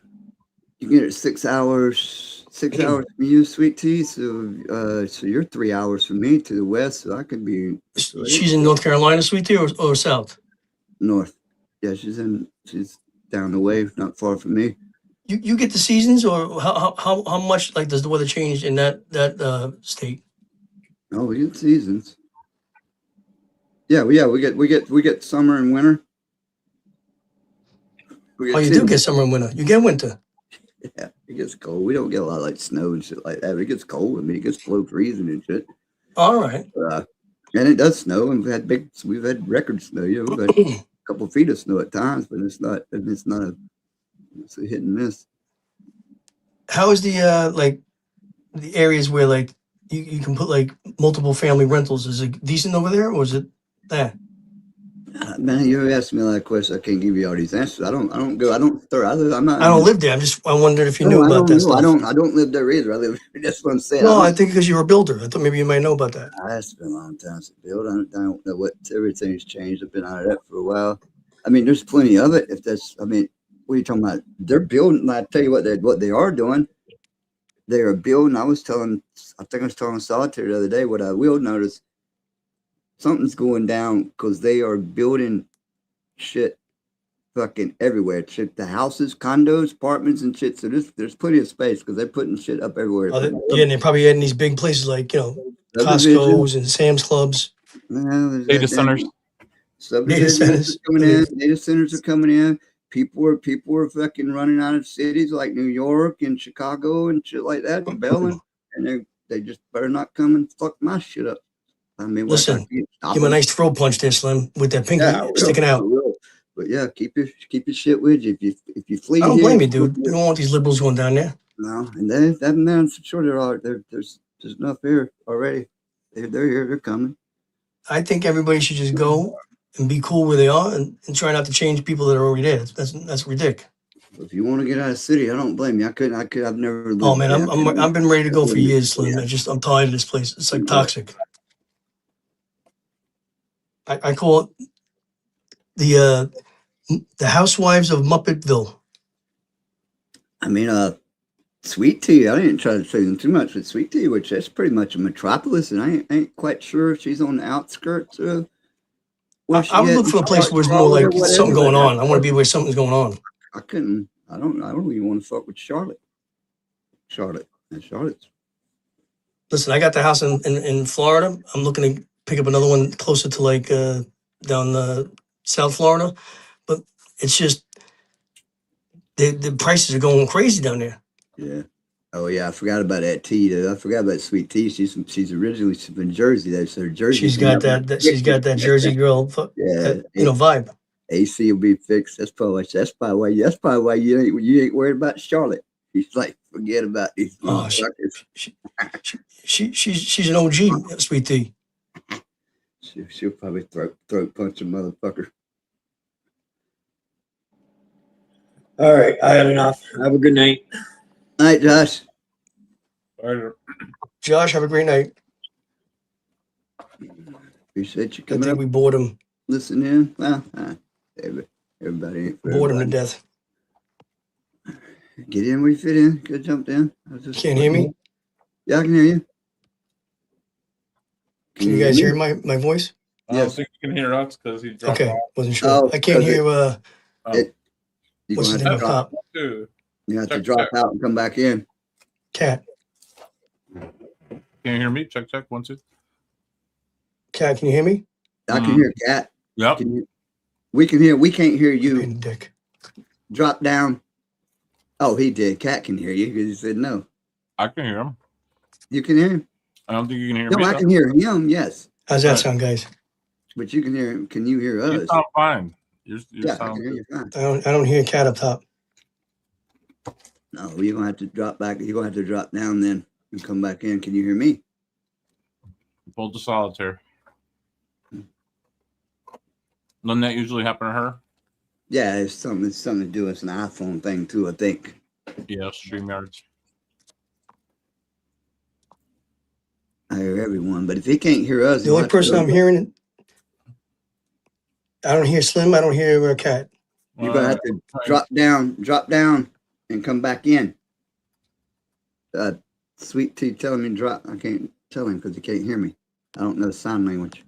Speaker 1: you get it 6 hours. 6 hours from you, Sweet Tea. So, so you're 3 hours from me to the west. So I could be.
Speaker 16: She's in North Carolina, Sweet Tea, or south?
Speaker 1: North. Yeah, she's down the way, not far from me.
Speaker 16: You get the seasons, or how much like does the weather change in that state?
Speaker 1: Oh, we get seasons. Yeah, we get summer and winter.
Speaker 16: Oh, you do get summer and winter. You get winter.
Speaker 1: Yeah, it gets cold. We don't get a lot of like snow and shit like that. But it gets cold. I mean, it gets below freezing and shit.
Speaker 16: All right.
Speaker 1: And it does snow, and we've had record snow. You know, we've had a couple feet of snow at times, but it's a hit and miss.
Speaker 16: How is the like the areas where like you can put like multiple family rentals? Is it decent over there, or is it that?
Speaker 1: Man, you asked me a lot of questions. I can't give you all these answers. I don't live there.
Speaker 16: I wondered if you knew about that stuff.
Speaker 1: I don't live there either. I live. That's what I'm saying.
Speaker 16: No, I think because you're a builder. I thought maybe you might know about that.
Speaker 1: It's been a long time to build. I don't know what everything's changed. I've been out of that for a while. I mean, there's plenty of it. What are you talking about? They're building. I tell you what they are doing. They are building. I think I was telling Solitaire the other day what I will notice. Something's going down because they are building shit fucking everywhere. Shit, the houses, condos, apartments, and shit. So there's plenty of space because they're putting shit up everywhere.
Speaker 16: And they're probably adding these big places like Costco's and Sam's Clubs.
Speaker 8: Data centers.
Speaker 16: Data centers
Speaker 1: coming in. Data centers are coming in. People are fucking running out of cities like New York and Chicago and shit like that, and bailing, and they just better not come and fuck my shit up. I mean,
Speaker 16: listen, give him a nice throat punch there, Slim, with that pinky sticking out.
Speaker 1: But yeah, keep your shit with you. If you flee,
Speaker 16: I don't blame you, dude. You don't want these liberals going down there.
Speaker 1: No, and I'm sure there's enough here already. They're here. They're coming. I
Speaker 16: think everybody should just go and be cool where they are and try not to change people that are already there. That's ridiculous.
Speaker 1: If you want to get out of the city, I don't blame you. I've never lived.
Speaker 16: Oh man, I've been ready to go for years, Slim. I'm tired of this place. It's like toxic. I call it the Housewives of Muppetville.
Speaker 1: I mean, Sweet Tea. I didn't try to say them too much with Sweet Tea, which that's pretty much a metropolis, and I ain't quite sure if she's on the outskirts of.
Speaker 16: I would look for a place where there's more like something going on. I want to be where something's going on.
Speaker 1: I don't even want to fuck with Charlotte. Charlotte's.
Speaker 16: Listen, I got the house in Florida. I'm looking to pick up another one closer to like down South Florida, but it's just the prices are going crazy down there.
Speaker 1: Yeah. Oh yeah, I forgot about that tea. Though. I forgot about Sweet Tea. She's originally from Jersey. That's her Jersey.
Speaker 16: She's got that Jersey girl. Vibe.
Speaker 1: AC will be fixed. That's probably why you ain't worried about Charlotte. She's like, forget about these.
Speaker 16: Oh, she's an OG, Sweet Tea.
Speaker 1: She'll probably throat punch a motherfucker.
Speaker 19: All right, I had enough. Have a good night.
Speaker 1: Night, Josh.
Speaker 16: Josh, have a great night.
Speaker 1: Appreciate you
Speaker 16: I
Speaker 1: coming
Speaker 16: think
Speaker 1: up.
Speaker 16: we bored him.
Speaker 1: Listen in. Well, everybody ain't
Speaker 16: bored him to death.
Speaker 1: Get in where you fit in. Good jump in.
Speaker 16: Can't hear me?
Speaker 1: Yeah, I can hear you.
Speaker 16: Can you guys hear my voice?
Speaker 8: I don't think you can hear us because he dropped
Speaker 16: Okay,
Speaker 8: off.
Speaker 16: wasn't sure. I can't hear.
Speaker 1: You're
Speaker 16: What's his
Speaker 1: gonna
Speaker 16: name?
Speaker 1: have to
Speaker 16: Cop.
Speaker 1: you have to drop out and come back in.
Speaker 16: Cat.
Speaker 8: Can you hear me? Check, 1, 2.
Speaker 16: Cat, can you hear me?
Speaker 1: I can hear Cat.
Speaker 8: Yep.
Speaker 1: We can hear. We can't hear you.
Speaker 16: Dick.
Speaker 1: Drop down. Oh, he did. Cat can hear you because he said no.
Speaker 8: I can hear him.
Speaker 1: You can hear him?
Speaker 8: I don't think you can hear
Speaker 1: No,
Speaker 8: me.
Speaker 1: I can hear him. Yes.
Speaker 16: How's that sound, guys?
Speaker 1: But you can hear him. Can you hear us?
Speaker 8: You sound fine.
Speaker 1: Yeah, I can hear you fine.
Speaker 16: I don't hear Cat up top.
Speaker 1: No, you're gonna have to drop back. You're gonna have to drop down then and come back in. Can you hear me?
Speaker 8: Pull to solitaire. Doesn't that usually happen to her?
Speaker 1: Yeah, it's something to do. It's an iPhone thing too, I think.
Speaker 8: Yeah, StreamYards.
Speaker 1: I hear everyone, but if he can't hear us,
Speaker 16: The only person I'm hearing, I don't hear Slim. I don't hear Cat.
Speaker 1: You're gonna have to drop down, and come back in. Sweet Tea telling me to drop. I can't tell him because he can't hear me. I don't know sign language.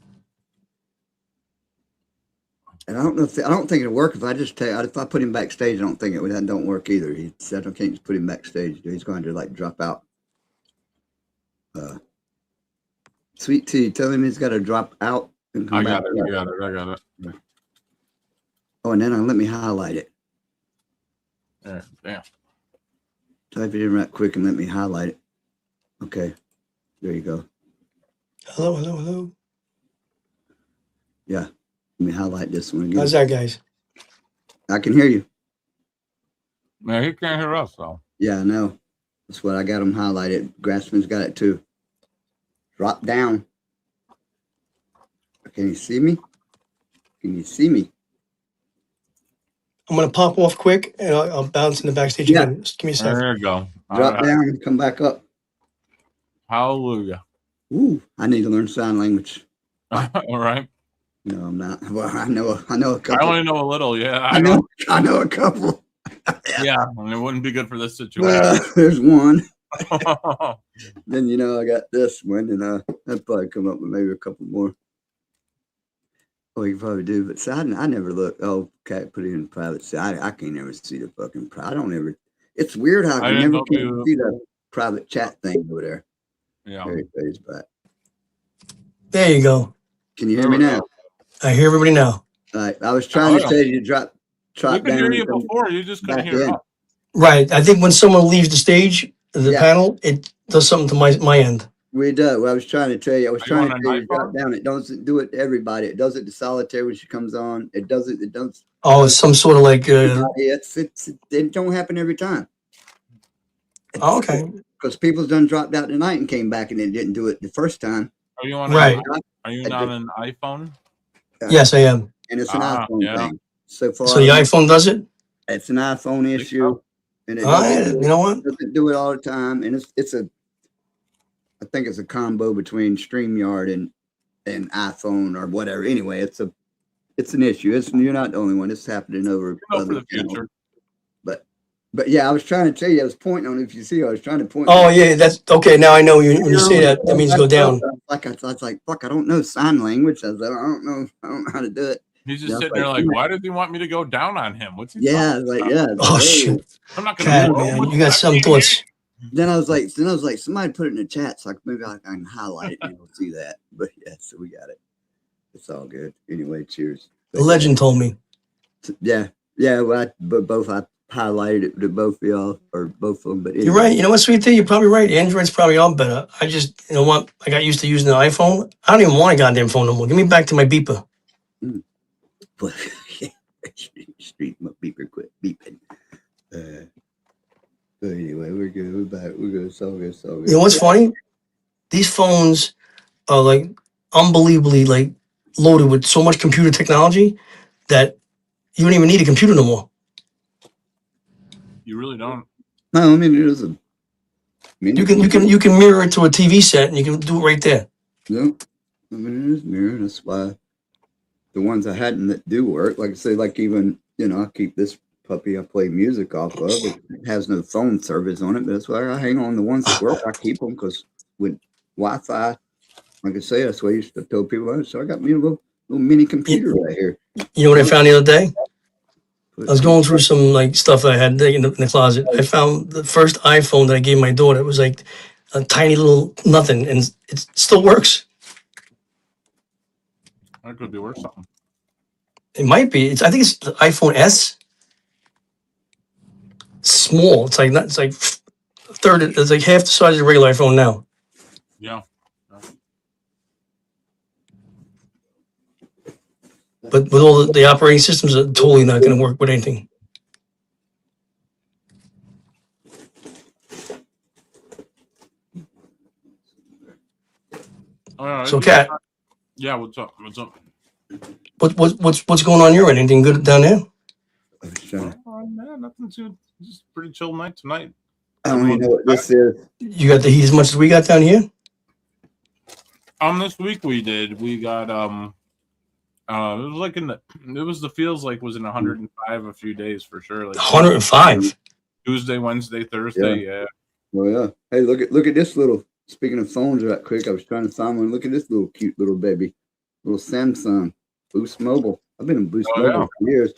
Speaker 1: And I don't know I don't think it'll work if I just if I put him backstage. I don't think that don't work either. He said I can't just put him backstage. He's going to like drop out. Sweet Tea, tell him he's got to drop out and come back.
Speaker 8: I got it.
Speaker 1: Oh, and then let me highlight it.
Speaker 8: There, damn.
Speaker 1: Type it in right quick and let me highlight it. Okay, there you go.
Speaker 16: Hello.
Speaker 1: Yeah, let me highlight this one again.
Speaker 16: How's that, guys?
Speaker 1: I can hear you.
Speaker 8: Man, he can't hear us though.
Speaker 1: Yeah, I know. That's what I got him highlighted. Grassman's got it too. Drop down. Can you see me? Can you see me?
Speaker 16: I'm gonna pop off quick and I'll bounce in the backstage again. Just give me a second.
Speaker 8: There you go.
Speaker 1: Drop down and come back up.
Speaker 8: Hallelujah.
Speaker 1: Ooh, I need to learn sign language.
Speaker 8: All right.
Speaker 1: No, I'm not. Well, I know a couple.
Speaker 8: I only know a little. Yeah,
Speaker 1: I know a couple.
Speaker 8: Yeah, and it wouldn't be good for this situation.
Speaker 1: Well, there's one. Then I got this one, and I'd probably come up with maybe a couple more. Oh, you probably do, but see, I never look. Oh, Cat put it in private. See, I can't never see the fucking. I don't ever. It's weird how you never can see the private chat thing over there.
Speaker 8: Yeah.
Speaker 1: There he fades back.
Speaker 16: There you go.
Speaker 1: Can you hear me now?
Speaker 16: I hear everybody now.
Speaker 1: All right. I was trying to tell you to drop
Speaker 8: We
Speaker 1: down.
Speaker 8: could hear you before. You just couldn't hear us.
Speaker 16: Right. I think when someone leaves the stage, the panel, it does something to my end.
Speaker 1: We do. Well, I was trying to tell you. I was
Speaker 8: Are you
Speaker 1: trying
Speaker 8: on
Speaker 1: to tell
Speaker 8: an
Speaker 1: you to drop down. It doesn't do it to everybody. It does it to Solitaire when she comes on. It does it. It does.
Speaker 16: Oh, it's some sort of like.
Speaker 1: It don't happen every time.
Speaker 16: Oh, okay.
Speaker 1: Because people's done dropped out tonight and came back and it didn't do it the first time.
Speaker 8: Are you on?
Speaker 16: Right.
Speaker 8: Are you not an iPhone?
Speaker 16: Yes, I am.
Speaker 1: And it's an iPhone thing. So far,
Speaker 16: So the iPhone does it?
Speaker 1: It's an iPhone issue, and it
Speaker 16: You know what?
Speaker 1: doesn't do it all the time. And I think it's a combo between StreamYard and iPhone or whatever. Anyway, it's an issue. You're not the only one. It's happening over
Speaker 8: for the future.
Speaker 1: But yeah, I was trying to tell you. I was pointing on it. If you see, I was trying to point.
Speaker 16: Oh, yeah. That's okay. Now I know when you say that, that means go down.
Speaker 1: I was like, fuck, I don't know sign language. I was like, I don't know how to do it.
Speaker 8: He's just sitting there like, why does he want me to go down on him? What's he?
Speaker 1: Yeah,
Speaker 8: talking
Speaker 1: like
Speaker 8: about?
Speaker 1: yeah.
Speaker 16: Oh, shit.
Speaker 8: I'm not
Speaker 16: God,
Speaker 8: gonna.
Speaker 16: man, you got some thoughts.
Speaker 1: Then I was like, somebody put it in the chat, so maybe I can highlight it and you'll see that. But yeah, so we got it. It's all good. Anyway, cheers.
Speaker 16: The legend told me.
Speaker 1: Yeah. Well, but both I highlighted it to both of y'all or both of them. But anyway.
Speaker 16: You're right. You know what, Sweet Tea? You're probably right. Android's probably all better. I just, you know what? I got used to using the iPhone. I don't even want a goddamn phone no more. Give me back to my beeper.
Speaker 1: But street my beeper quit beeping. But anyway, we're good. We're back. We're good. It's all good. It's all good.
Speaker 16: You know what's funny? These phones are like unbelievably like loaded with so much computer technology that you don't even need a computer no more.
Speaker 8: You really don't.
Speaker 1: No, I mean it isn't.
Speaker 16: You can mirror it to a TV set and you can do it right there.
Speaker 1: No, I mean it is mirror. That's why the ones I hadn't that do work, like I say, like even I keep this puppy I play music off of. It has no phone service on it, but that's why I hang on the ones that work. I keep them because with Wi-Fi, like I say, that's why I used to tell people. So I got me a little mini computer right here.
Speaker 16: You know what I found the other day? I was going through some like stuff I had in the closet. I found the first iPhone that I gave my daughter. It was like a tiny little nothing, and it still works.
Speaker 8: That could be worth something.
Speaker 16: It might be. I think it's the iPhone S. Small. It's like not. It's like third. It's like half the size of a regular iPhone now.
Speaker 8: Yeah.
Speaker 16: But with all the operating systems, are totally not going to work with anything. So, Kat,
Speaker 8: Yeah, what's up? What's up?
Speaker 16: what's going on your end? Anything good down there?
Speaker 8: Oh, man, nothing too. Just pretty chill night tonight.
Speaker 1: I don't even know what this is.
Speaker 16: You got the heat as much as we got down here?
Speaker 8: This week we did. We got it was like the feels like was in 105 a few days for sure. Like
Speaker 16: 105.
Speaker 8: Tuesday, Wednesday, Thursday, yeah.
Speaker 1: Well, yeah. Hey, look at this little. Speaking of phones, right quick, I was trying to find one. Look at this little cute little baby, little Samsung Boost Mobile. I've been in Boost Mobile for years.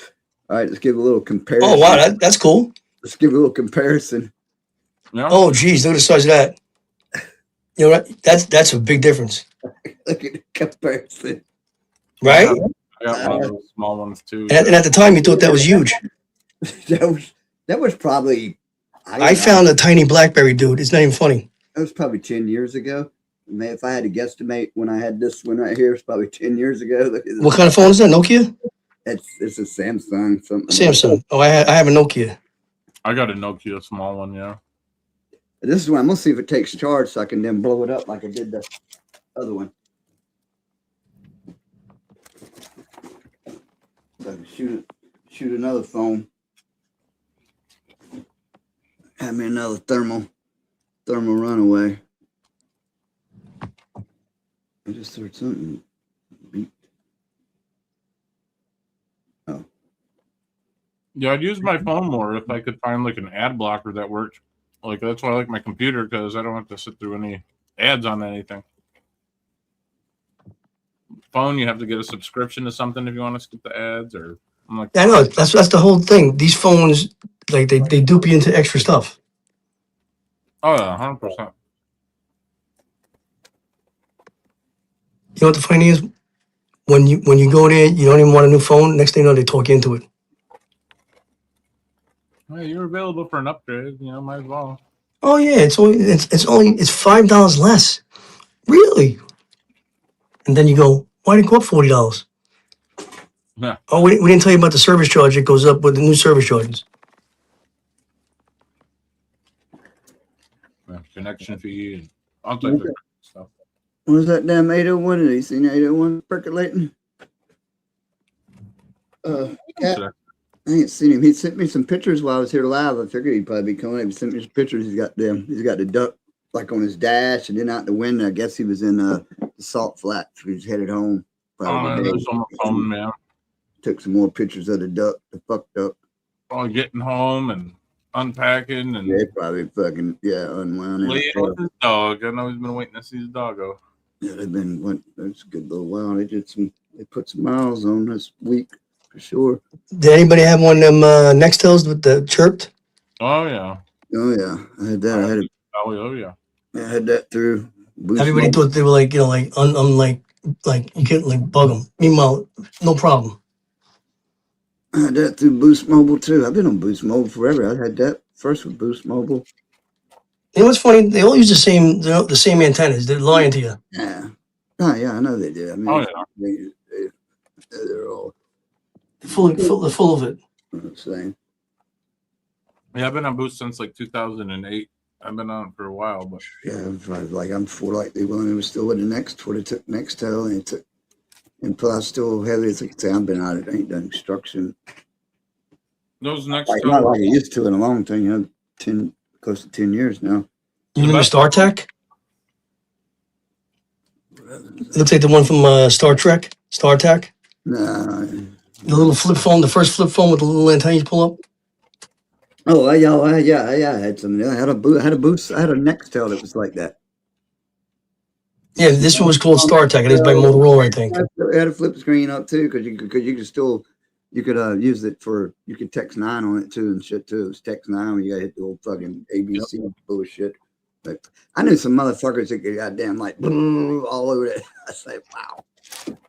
Speaker 1: All right, let's give a little comparison.
Speaker 16: Oh wow, that's cool.
Speaker 1: Let's give a little comparison.
Speaker 8: Yeah.
Speaker 16: Oh geez, look at the size of that. You know what? That's a big difference.
Speaker 1: Look at the comparison.
Speaker 16: Right?
Speaker 8: I got one of those small ones too.
Speaker 16: And at the time, you thought that was huge.
Speaker 1: that was probably.
Speaker 16: I found a tiny BlackBerry, dude. It's not even funny.
Speaker 1: That was probably 10 years ago. Man, if I had to guesstimate when I had this one right here, it's probably 10 years ago.
Speaker 16: What kind of phone is that? Nokia?
Speaker 1: It's a Samsung. Something.
Speaker 16: Samsung. Oh, I have a Nokia.
Speaker 8: I got a Nokia small one, yeah.
Speaker 1: This is one. I'm gonna see if it takes charge, so I can then blow it up like I did the other one. So I can shoot another phone. Have me another thermal runaway. I just heard something beep. Oh.
Speaker 8: Yeah, I'd use my phone more if I could find like an ad blocker that worked. Like that's why I like my computer, because I don't have to sit through any ads on anything. Phone, you have to get a subscription to something if you want to skip the ads, or I'm like,
Speaker 16: I know that's the whole thing. These phones, like they dupe you into extra stuff.
Speaker 8: oh yeah, 100%.
Speaker 16: You know what the funny is? When you go there, you don't even want a new phone. Next thing you know, they talk you into it.
Speaker 8: Hey, you're available for an upgrade, might as well.
Speaker 16: Oh yeah, it's $5 less. Really? And then you go, why did it go up $40?
Speaker 8: Yeah.
Speaker 16: Oh, we didn't tell you about the service charge. It goes up with the new service charges.
Speaker 8: Yeah, connection fee and all types of stuff.
Speaker 1: What was that damn 801? Have you seen 801 percolating? Cat, I ain't seen him. He sent me some pictures while I was here live. I figured he'd probably be coming up. He sent me some pictures. He's got the duck like on his dash and then out the window. I guess he was in the Salt Flats. He was headed home.
Speaker 8: Man.
Speaker 1: Took some more pictures of the duck, the fucked duck.
Speaker 8: Oh, getting home and unpacking and
Speaker 1: probably fucking unwound.
Speaker 8: Playing with his dog. I know he's been waiting to see his doggo.
Speaker 1: Yeah, that's a good little while. They put some miles on this week for sure.
Speaker 16: Did anybody have one of them Nextels with the chirped?
Speaker 8: Oh yeah.
Speaker 1: Oh yeah. I had that.
Speaker 8: Oh yeah.
Speaker 1: I had that through.
Speaker 16: Everybody thought they were like, like you can't like bug them. Meanwhile, no problem.
Speaker 1: I had that through Boost Mobile too. I've been on Boost Mobile forever. I had that first with Boost Mobile.
Speaker 16: You know what's funny? They all use the same antennas. They're lying to you.
Speaker 1: Yeah. Oh yeah, I know they do. I mean, they're all
Speaker 16: full of it.
Speaker 1: Same.
Speaker 8: Yeah, I've been on Boost since like 2008. I've been on it for a while, but
Speaker 1: I'm for like they was still with the next what it took Nextel and it took. And plus, still heavy. It's like I've been out. I ain't done construction.
Speaker 8: Those next
Speaker 1: not like I used to in a long time. Close to 10 years now.
Speaker 16: You remember StarTech? It looks like the one from Star Trek. StarTech.
Speaker 1: Nah.
Speaker 16: The little flip phone, the first flip phone with the little antenna you pull up.
Speaker 1: Oh yeah. I had some. I had a Boost. I had a Nextel that was like that.
Speaker 16: Yeah, this one was called StarTech. It is by Motorola, I think.
Speaker 1: It had a flip screen up too, because you could use it for you could text 9 on it too and shit too. It was text 9 when you gotta hit the old fucking ABC bullshit. But I knew some motherfuckers that could goddamn like all over it. I say, wow.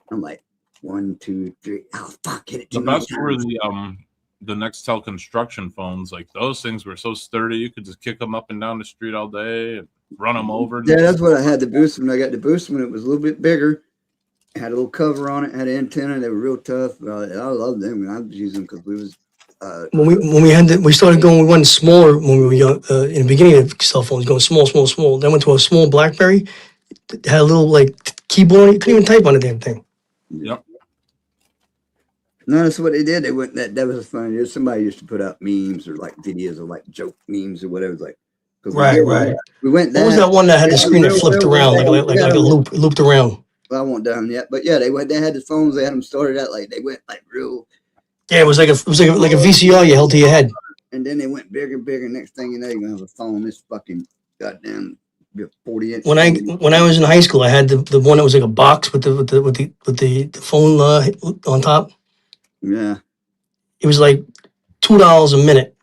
Speaker 1: I'm like, 1, 2, 3. Oh fuck! Hit it
Speaker 8: The
Speaker 1: too many
Speaker 8: best were
Speaker 1: times.
Speaker 8: the Nextel construction phones. Like those things were so sturdy, you could just kick them up and down the street all day and run them over.
Speaker 1: Yeah, that's what I had the Boost when I got the Boost when it was a little bit bigger. It had a little cover on it, had an antenna. They were real tough. I loved them when I was using them because we was.
Speaker 16: We started going, we went smaller when we were young, in the beginning of cell phones, going small. Then went to a small BlackBerry. It had a little like keyboard on it. You couldn't even type on the damn thing.
Speaker 8: Yep.
Speaker 1: No, that's what they did. They went that was funny. Somebody used to put out memes or like videos of like joke memes or whatever. It's like, 'cause
Speaker 16: Right.
Speaker 1: We went.
Speaker 16: What was that one that had the screen that flipped around, like a loop, looped around?
Speaker 1: Well, I won't down yet, but yeah, they had the phones. They had them started out like they went like real.
Speaker 16: Yeah, it was like a VCR you held to your head.
Speaker 1: And then they went bigger. Next thing you know, you're gonna have a phone this fucking goddamn 40-inch.
Speaker 16: When I was in high school, I had the one that was like a box with the phone on top.
Speaker 1: Yeah.
Speaker 16: It was like $2 a minute.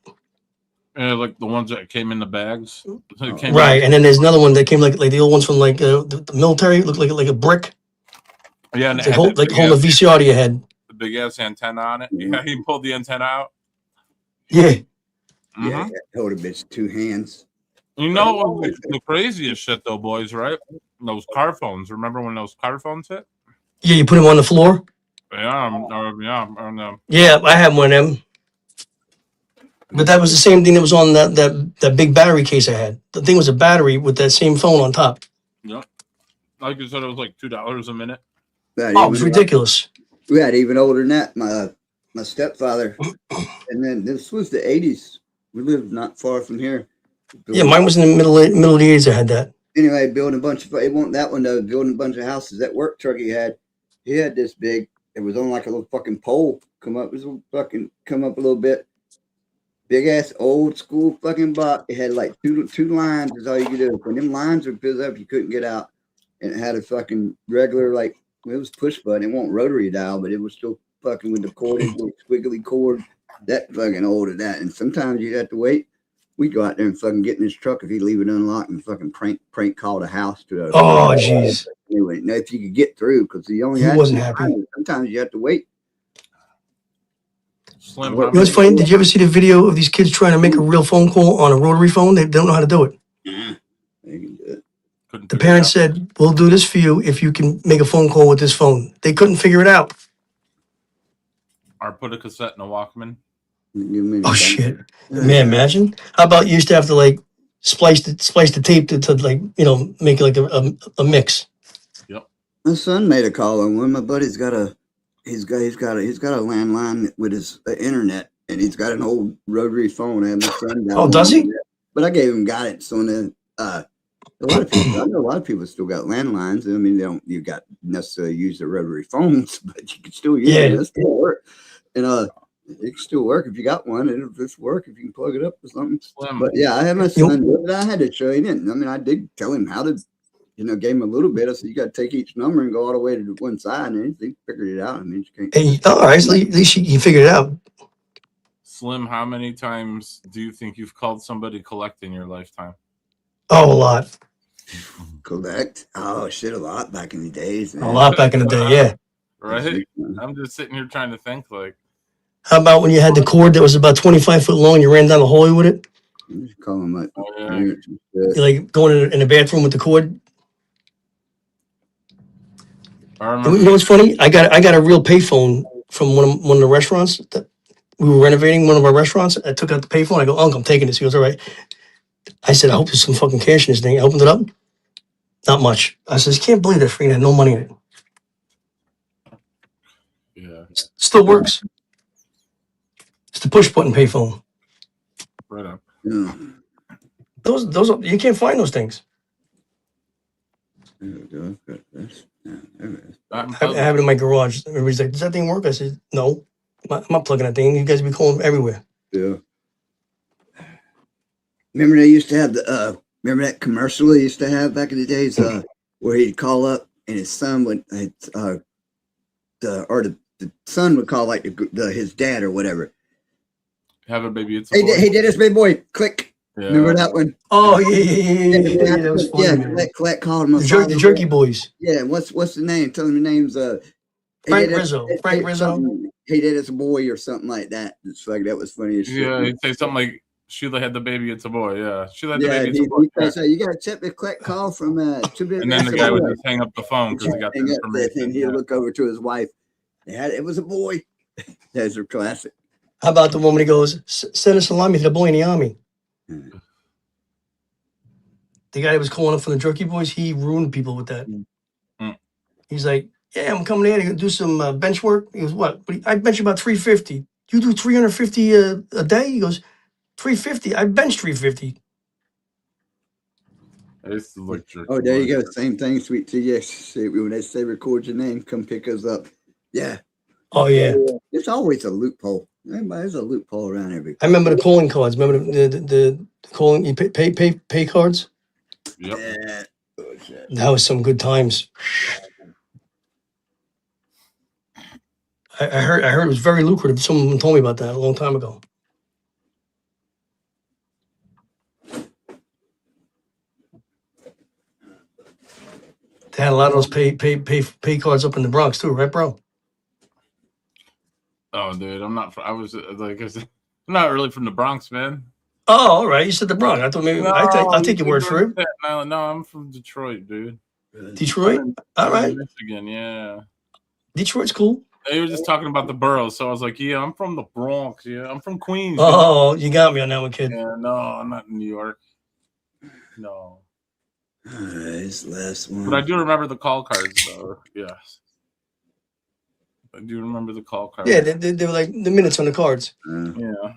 Speaker 8: Like the ones that came in the bags.
Speaker 16: Right, and then there's another one that came like the old ones from like the military. It looked like a brick.
Speaker 8: Yeah, and
Speaker 16: It's like hold a VCR to your head.
Speaker 8: the big ass antenna on it. Yeah, he pulled the antenna out.
Speaker 16: Yeah.
Speaker 1: Yeah, hold a bitch 2 hands.
Speaker 8: You know what was the craziest shit though, boys, right? Those car phones. Remember when those car phones hit?
Speaker 16: Yeah, you put them on the floor.
Speaker 8: Yeah,
Speaker 16: Yeah, I had one of them. But that was the same thing that was on that big battery case I had. The thing was a battery with that same phone on top.
Speaker 8: yeah. Like you said, it was like $2 a minute.
Speaker 16: Oh, it was ridiculous.
Speaker 1: We had even older than that. My stepfather, and then this was the 80s. We lived not far from here.
Speaker 16: Yeah, mine was in the middle of the 80s. I had that.
Speaker 1: Anyway, building a bunch of, it wasn't that one though, building a bunch of houses. That work truck he had this big, it was on like a little fucking pole, come up a little bit. Big ass old school fucking box. It had like two lines is all you could do. When them lines were filled up, you couldn't get out. And it had a fucking regular, like, it was push button. It wasn't rotary dial, but it was still fucking with the cord, squiggly cord. That fucking old of that. And sometimes you'd have to wait. We'd go out there and fucking get in his truck if he'd leave it unlocked and fucking prank call the house to.
Speaker 16: Oh, jeez.
Speaker 1: Anyway, now if you could get through, because he
Speaker 16: wasn't happy.
Speaker 1: Sometimes you have to wait.
Speaker 16: You know what's funny? Did you ever see the video of these kids trying to make a real phone call on a rotary phone? They don't know how to do it.
Speaker 1: They can do it.
Speaker 16: The parents said, "We'll do this for you if you can make a phone call with this phone." They couldn't figure it out.
Speaker 8: Or put a cassette in a Walkman.
Speaker 16: Oh shit, man! Imagine. How about you used to have to like splice the tape to like make like a mix.
Speaker 8: Yep.
Speaker 1: My son made a call on one. My buddy's got a landline with his internet, and he's got an old rotary phone. And my son got
Speaker 16: does he?
Speaker 1: But I gave him guidance on it. I know a lot of people still got landlines. I mean, you got necessarily use the rotary phones, but you can still use it. It still work. And it can still work if you got one. It'll just work if you can plug it up or something. But yeah, I had my son do it. I had to show him. I mean, I did tell him how to, gave him a little bit. I said, you got to take each number and go all the way to one side. And he figured it out. I mean, you can't.
Speaker 16: Hey, all right, at least you figured it out.
Speaker 8: Slim, how many times do you think you've called somebody collect in your lifetime?
Speaker 16: Oh, a lot.
Speaker 1: Collect? Oh, shit, a lot back in the days, man.
Speaker 16: A lot back in the day, yeah.
Speaker 8: Right? I'm just sitting here trying to think, like.
Speaker 16: How about when you had the cord that was about 25 foot long, you ran down the hallway with it?
Speaker 1: You just call them like,
Speaker 16: You're like going in the bathroom with the cord. You know what's funny? I got a real payphone from one of the restaurants that we were renovating. One of our restaurants. I took out the payphone. I go, "Uncle, I'm taking this." He goes, "All right." I said, "I hope there's some fucking cash in this thing." I opened it up. Not much. I says, "Can't believe that freaking had no money in it."
Speaker 8: Yeah.
Speaker 16: Still works. It's the push button payphone.
Speaker 8: Right up.
Speaker 1: Yeah.
Speaker 16: Those you can't find those things. I have it in my garage. Everybody's like, "Does that thing work?" I said, "No, I'm not plugging that thing. You guys be calling everywhere."
Speaker 1: Yeah. Remember they used to have remember that commercial they used to have back in the days where he'd call up and his son would the son would call like his dad or whatever.
Speaker 8: Have a baby. It's
Speaker 1: Hey, Dennis, baby boy, click.
Speaker 8: Yeah.
Speaker 1: Remember that one?
Speaker 16: Oh yeah. That was funny.
Speaker 1: Yeah, Click called him.
Speaker 16: The Jerky Boys.
Speaker 1: Yeah, what's the name? Tell him the names.
Speaker 16: Frank Rizzo. Frank Rizzo.
Speaker 1: He did as a boy or something like that. It's like that was funny as shit.
Speaker 8: Yeah, he'd say something like Sheila had the baby, it's a boy. Yeah. Sheila had the
Speaker 1: Yeah,
Speaker 8: baby, it's a boy.
Speaker 1: he say, you got to accept the collect call from
Speaker 8: And then the guy would just hang up the phone because he got the
Speaker 1: and
Speaker 8: information.
Speaker 1: he'll look over to his wife. It was a boy. Those are classic.
Speaker 16: How about the woman who goes, send a salami to the boy in the army? The guy that was calling up for the Jerky Boys, he ruined people with that. He's like, yeah, I'm coming in to do some bench work. He goes, what? I bench about 350. You do 350 a day? He goes, 350. I bench 350.
Speaker 8: It's like Jerky
Speaker 1: Oh, there you
Speaker 8: Boys.
Speaker 1: go. Same thing, Sweet Tea. Yes. When they say record your name, come pick us up. Yeah.
Speaker 16: Oh, yeah.
Speaker 1: It's always a loophole. There's a loophole around every.
Speaker 16: I remember the calling cards. Remember the calling, you pay cards?
Speaker 8: Yep.
Speaker 1: Yeah.
Speaker 16: That was some good times. I heard it was very lucrative. Someone told me about that a long time ago. They had a lot of those pay cards up in the Bronx too, right, bro?
Speaker 8: Oh, dude, I'm not. I was like, I said, I'm not really from the Bronx, man.
Speaker 16: Oh, all right. You said the Bronx. I thought maybe I'll take your word for it.
Speaker 8: No, I'm from Detroit, dude.
Speaker 16: Detroit? All right.
Speaker 8: Michigan, yeah.
Speaker 16: Detroit's cool.
Speaker 8: They were just talking about the boroughs, so I was like, yeah, I'm from the Bronx. Yeah, I'm from Queens.
Speaker 16: Oh, you got me on that one, kid.
Speaker 8: Yeah, no, I'm not in New York. No.
Speaker 1: This last one.
Speaker 8: But I do remember the call cards, though. Yes. I do remember the call cards.
Speaker 16: Yeah, they were like the minutes on the cards.
Speaker 8: Yeah.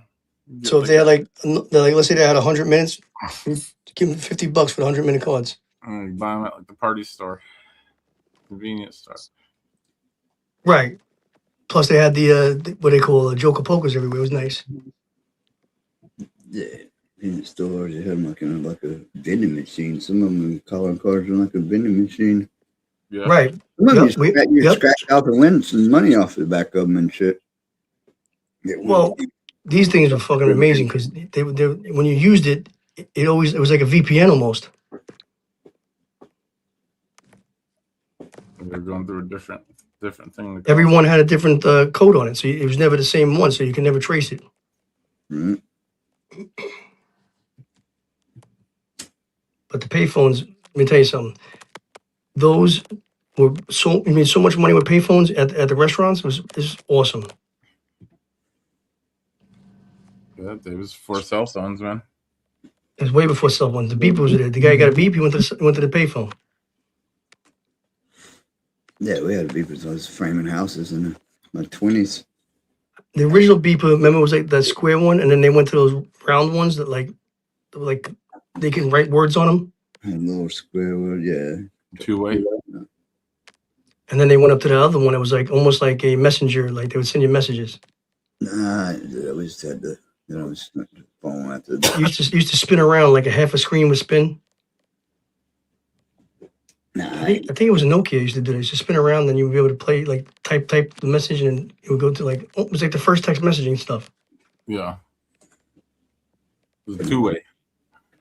Speaker 16: So if they had let's say they had 100 minutes, give them $50 for the 100-minute cards.
Speaker 8: You buy them at like the party store, convenience store.
Speaker 16: Right. Plus they had the what they call Joker Pokers everywhere. It was nice.
Speaker 1: Yeah. In the stores, they had them like a vending machine. Some of them calling cards are like a vending machine.
Speaker 8: Yeah.
Speaker 16: Right.
Speaker 1: Some of them you scratch out and win some money off the back of them and shit.
Speaker 16: Well, these things were fucking amazing because they when you used it, it was like a VPN almost.
Speaker 8: They're going through a different thing.
Speaker 16: Everyone had a different code on it, so it was never the same one, so you can never trace it.
Speaker 1: Mm-hmm.
Speaker 16: But the payphones, let me tell you something. Those were so much money with payphones at the restaurants. It was awesome.
Speaker 8: Yeah, it was for cell phones, man.
Speaker 16: It was way before cell phones. The beeper was there. The guy got a beep. He went to the payphone.
Speaker 1: Yeah, we had beepers. I was framing houses in my 20s.
Speaker 16: The original beeper, remember, was like that square one, and then they went to those round ones that like they can write words on them.
Speaker 1: A little square one, yeah.
Speaker 8: Two-way.
Speaker 16: And then they went up to the other one. It was like almost like a messenger. Like they would send you messages.
Speaker 1: Nah, I just had the phone after that.
Speaker 16: used to spin around like a half a screen would spin.
Speaker 1: Nah,
Speaker 16: I think it was a Nokia used to do this. Just spin around, then you would be able to play like type the message, and it would go to like it was like the first text messaging stuff.
Speaker 8: Yeah. It was two-way.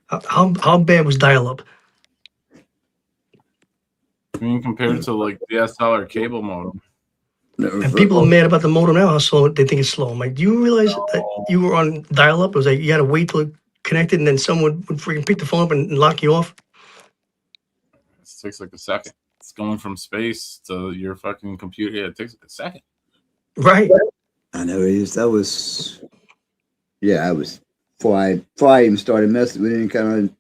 Speaker 16: How bad was dial up?
Speaker 8: I mean, compared to like DSL or cable modem.
Speaker 16: And people are mad about the modem now. How slow they think it's slow. I'm like, do you realize that you were on dial up? It was like you had to wait till it connected, and then someone would freaking pick the phone up and lock you off.
Speaker 8: It takes like a second. It's going from space to your fucking computer. Yeah, it takes like a second.
Speaker 16: Right.
Speaker 1: I know I was before I even started messing with any kind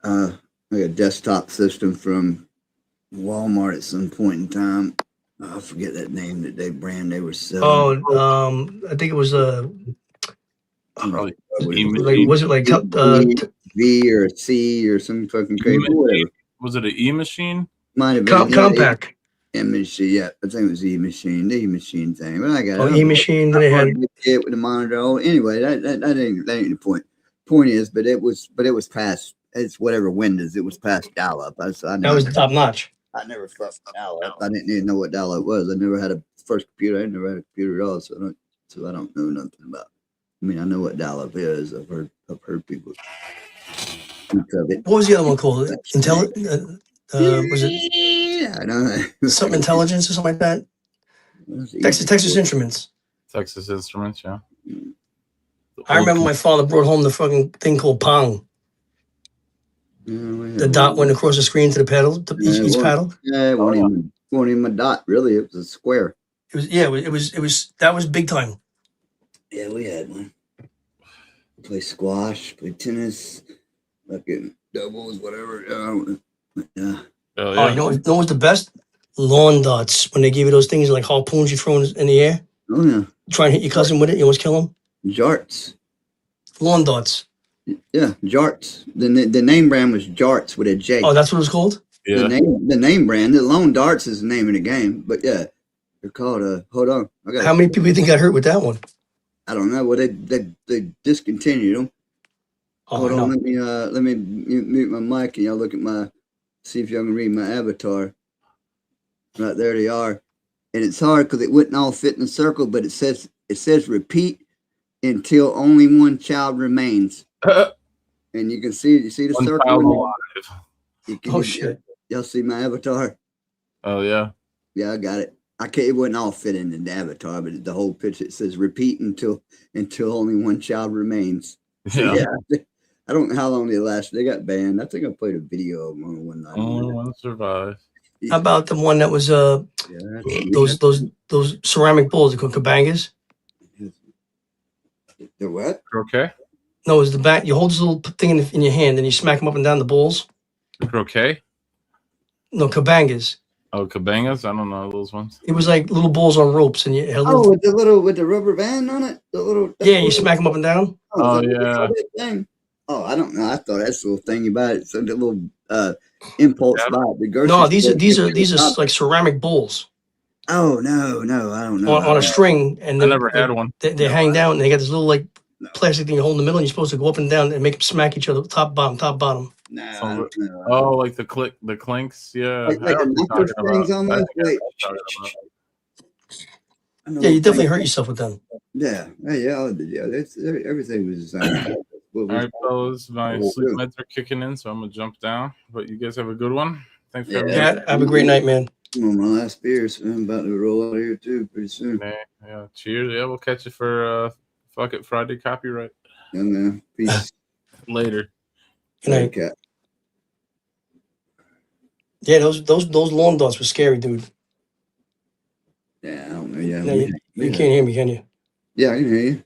Speaker 1: of like a desktop system from Walmart at some point in time. I forget that name that they were selling.
Speaker 16: Oh, I think it was
Speaker 8: Probably
Speaker 16: like was it like
Speaker 1: V or C or some fucking crazy whatever.
Speaker 8: Was it an E machine?
Speaker 1: Might have been
Speaker 16: Compact.
Speaker 1: E-machine, yeah, I think it was E-machine, the E-machine thing. But I got
Speaker 16: Oh, E-machine. Then they had
Speaker 1: it with the monitor. Oh, anyway, that ain't the point. Point is, but it was past. It's whatever Windows. It was past dial-up.
Speaker 16: that was top notch.
Speaker 1: I never fucked dial-up. I didn't even know what dial-up was. I never had a first computer. I never had a computer at all. So I don't know nothing about. I mean, I know what dial-up is. I've heard people speak of it.
Speaker 16: What was the other one called? Was it
Speaker 1: I don't know.
Speaker 16: something intelligence or something like that? Texas Instruments.
Speaker 8: Texas Instruments, yeah.
Speaker 16: I remember my father brought home the fucking thing called Pong. The dot went across the screen to the pedal, to each paddle.
Speaker 1: Yeah, it wasn't even a dot, really. It was a square.
Speaker 16: It was that was big time.
Speaker 1: Yeah, we had one. Play squash, play tennis, fucking doubles, whatever. Yeah.
Speaker 16: Oh, you know what's the best? Lawn darts. When they give you those things like harpoons you throw in the air.
Speaker 1: Oh yeah.
Speaker 16: Try and hit your cousin with it. You almost kill him.
Speaker 1: Jarts.
Speaker 16: Lawn darts.
Speaker 1: Yeah, Jarts. The name brand was Jarts with a J.
Speaker 16: Oh, that's what it's called?
Speaker 8: Yeah.
Speaker 1: The name brand. The Lone Darts is the name of the game. But yeah, they're called. Hold on.
Speaker 16: How many people do you think got hurt with that one?
Speaker 1: I don't know. Well, they discontinued them.
Speaker 16: Oh,
Speaker 1: Hold
Speaker 16: no.
Speaker 1: on. Let me mute my mic and y'all look at see if y'all can read my avatar. Right there they are. And it's hard because it wouldn't all fit in a circle, but it says repeat until only one child remains. And you can see the
Speaker 8: One
Speaker 1: circle.
Speaker 8: child
Speaker 1: in there?
Speaker 8: alive.
Speaker 16: Shit.
Speaker 1: Y'all see my avatar?
Speaker 8: Oh yeah.
Speaker 1: Yeah, I got it. It wouldn't all fit in the avatar, but the whole picture, it says repeat until only one child remains. So,
Speaker 8: Yeah.
Speaker 1: I don't know how long they last. They got banned. I think I played a video of them one night.
Speaker 8: Only one survived.
Speaker 16: How about the one that was those ceramic bowls they called cabangas?
Speaker 1: The what?
Speaker 8: Croquet?
Speaker 16: No, it was the back. You hold this little thing in your hand and you smack them up and down the balls.
Speaker 8: Croquet?
Speaker 16: No, cabangas.
Speaker 8: Oh, cabangas? I don't know those ones.
Speaker 16: It was like little balls on ropes, and you held
Speaker 1: Oh, with the rubber band on it.
Speaker 16: yeah, you smack them up and down.
Speaker 8: Oh,
Speaker 1: so
Speaker 8: yeah.
Speaker 1: that thing. Oh, I don't know. I thought that's the little thing about it. So the little impulse buy at the grocery
Speaker 16: No,
Speaker 1: store.
Speaker 16: these are like ceramic bowls
Speaker 1: Oh no, I don't know.
Speaker 16: on a string, and
Speaker 8: I never had one.
Speaker 16: They hang down, and they got this little like plastic thing you hold in the middle, and you're supposed to go up and down and make them smack each other, top bottom.
Speaker 1: Nah,
Speaker 8: Oh, like the clinks, yeah.
Speaker 1: Like
Speaker 8: I know
Speaker 1: a
Speaker 8: what you're
Speaker 1: knuckle
Speaker 8: talking
Speaker 1: strings
Speaker 8: about.
Speaker 1: almost.
Speaker 8: I think I know
Speaker 1: Wait.
Speaker 8: what you're talking about.
Speaker 16: Yeah, you definitely hurt yourself with them.
Speaker 1: Yeah, That's everything was designed.
Speaker 8: All right, fellas, my sleep meds are kicking in, so I'm gonna jump down. But you guys have a good one. Thanks for having me.
Speaker 16: Yeah, have a great night, man.
Speaker 1: I'm on my last beer, so I'm about to roll out of here too pretty soon.
Speaker 8: Yeah, cheers. Yeah, we'll catch you for Fuck It Friday copyright.
Speaker 1: Yeah, man. Peace.
Speaker 8: Later.
Speaker 16: Good night.
Speaker 1: Cat.
Speaker 16: Yeah, those lawn darts were scary, dude.
Speaker 1: Yeah, I don't know. Yeah,
Speaker 16: No, you can't hear me, can you?
Speaker 1: Yeah, I can hear you.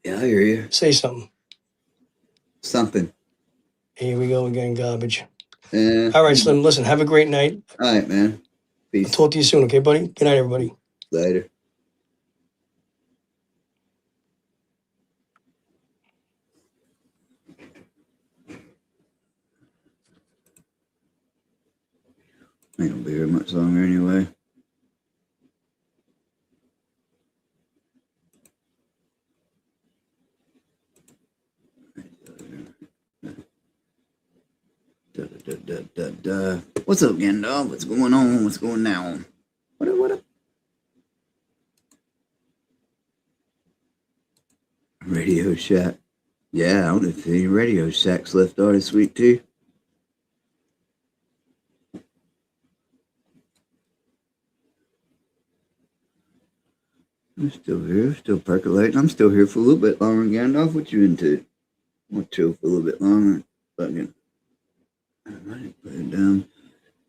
Speaker 1: Yeah, I hear you.
Speaker 16: Say something.
Speaker 1: Something.
Speaker 16: Here we go again, garbage.
Speaker 1: Yeah.
Speaker 16: All right, Slim. Listen, have a great night.
Speaker 1: All right, man. Peace.
Speaker 16: I'll talk to you soon, okay, buddy? Good night, everybody.
Speaker 1: Later. Ain't gonna be here much longer anyway. What's up, Gandalf? What's going on? What's going down? What up? Radio Shack. Yeah, I don't know if any Radio Shacks left are this week too. I'm still here, still percolating. I'm still here for a little bit longer. Gandalf, what you into? I'm gonna chill for a little bit longer. Fucking, I might put it down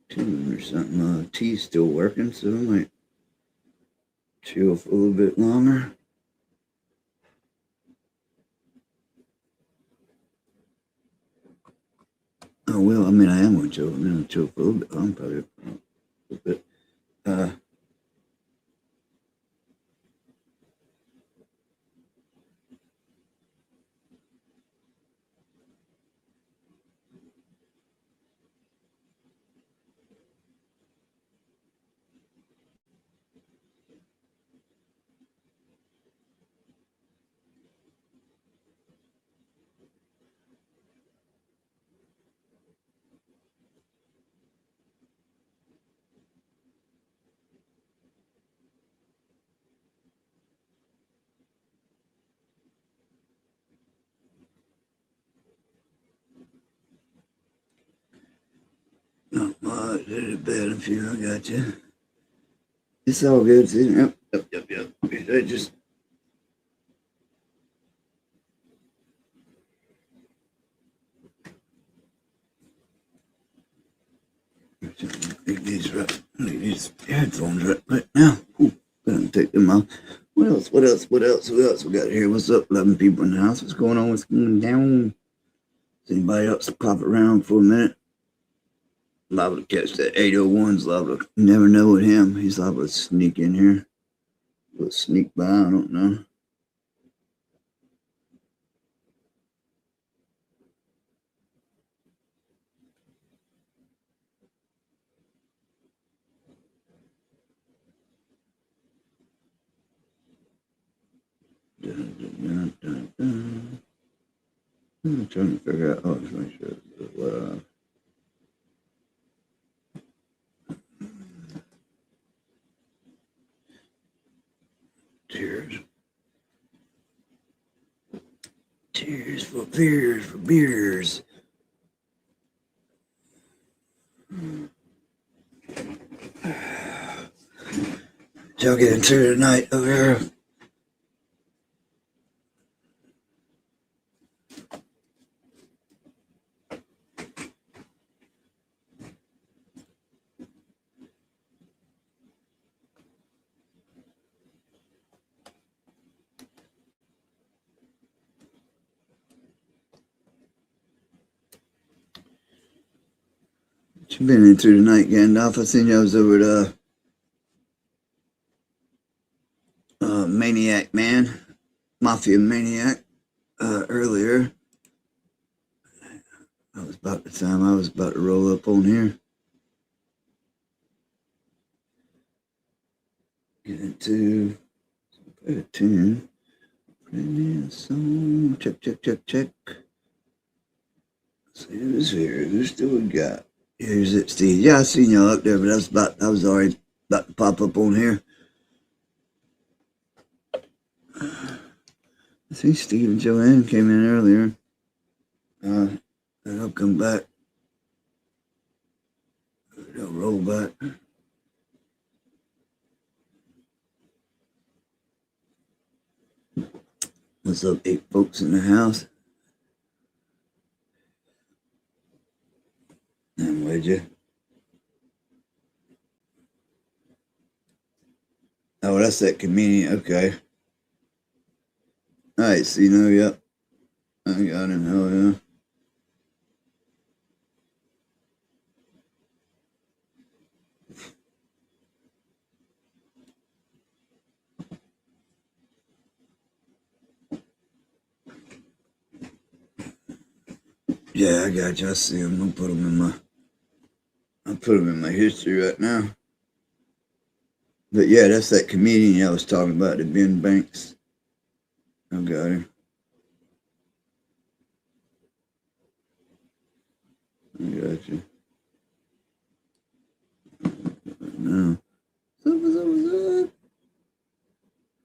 Speaker 1: tune or something. T's still working, so I might chill for a little bit longer. Oh well, I mean, I am gonna chill. I'm gonna chill for a little bit. I'm probably a little bit. put it to bed if you. I got you. It's all good. See? Yep. I just. Leave these headphones right now. Ooh, gonna take them out. What else? Who else we got here? What's up, 11 people in the house? What's going on? What's going down? Is anybody else pop around for a minute? Liable to catch that 801's liable to never know with him. He's liable to sneak in here. We'll sneak by, I don't know. I'm trying to figure out. Oh, just make sure. Tears for beers. Y'all getting through tonight over here? What you been into tonight, Gandalf? I seen you was over at Maniac Man, Mafia Maniac, earlier. That was about the time I was about to roll up on here. Get into a tune. Put in a song. Check. Let's see who's here. Who still we got? Here's it, Steve. Yeah, I seen y'all up there, but I was already about to pop up on here. I see Steve and Joanne came in earlier. They'll come back. They'll roll back. What's up, 8 folks in the house? And would you? Oh, that's that comedian. Okay. All right, so yep. I got him. Hell yeah. Yeah, I got you. I see him. I'll put him in my history right now. But yeah, that's that comedian I was talking about, the Ben Banks. I got him. I got you. No. What's up?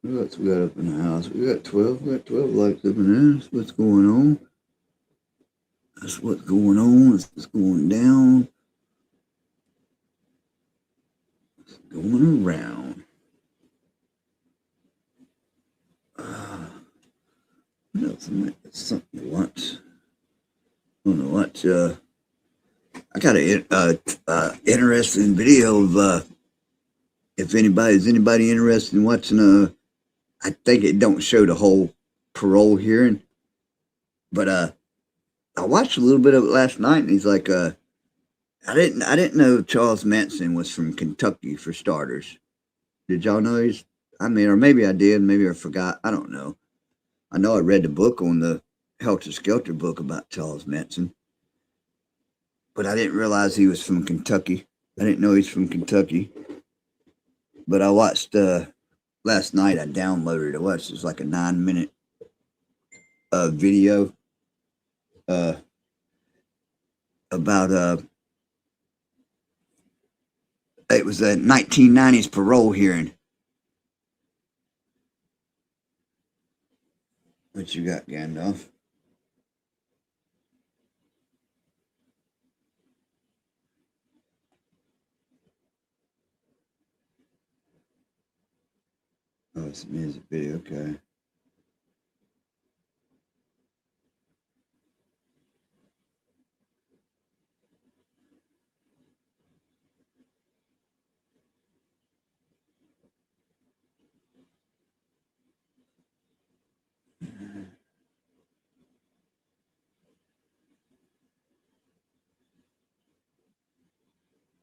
Speaker 1: What else we got up in the house? We got 12. We got 12 lights up in there. That's what's going on. That's what's going on. That's what's going down. What's going around. What else? Something to watch. I want to watch. I got an interesting video of if anybody interested in watching. I think it don't show the whole parole hearing, but I watched a little bit of it last night, and he's like, I didn't know Charles Manson was from Kentucky for starters. Did y'all know he's? I mean, or maybe I did, maybe I forgot. I don't know. I know I read the book on the Helter Skelter book about Charles Manson, but I didn't realize he was from Kentucky. I didn't know he's from Kentucky. But I watched last night. I downloaded it. It was like a 9-minute video about it was a 1990s parole hearing. What you got, Gandalf? Oh, it's a music video. Okay.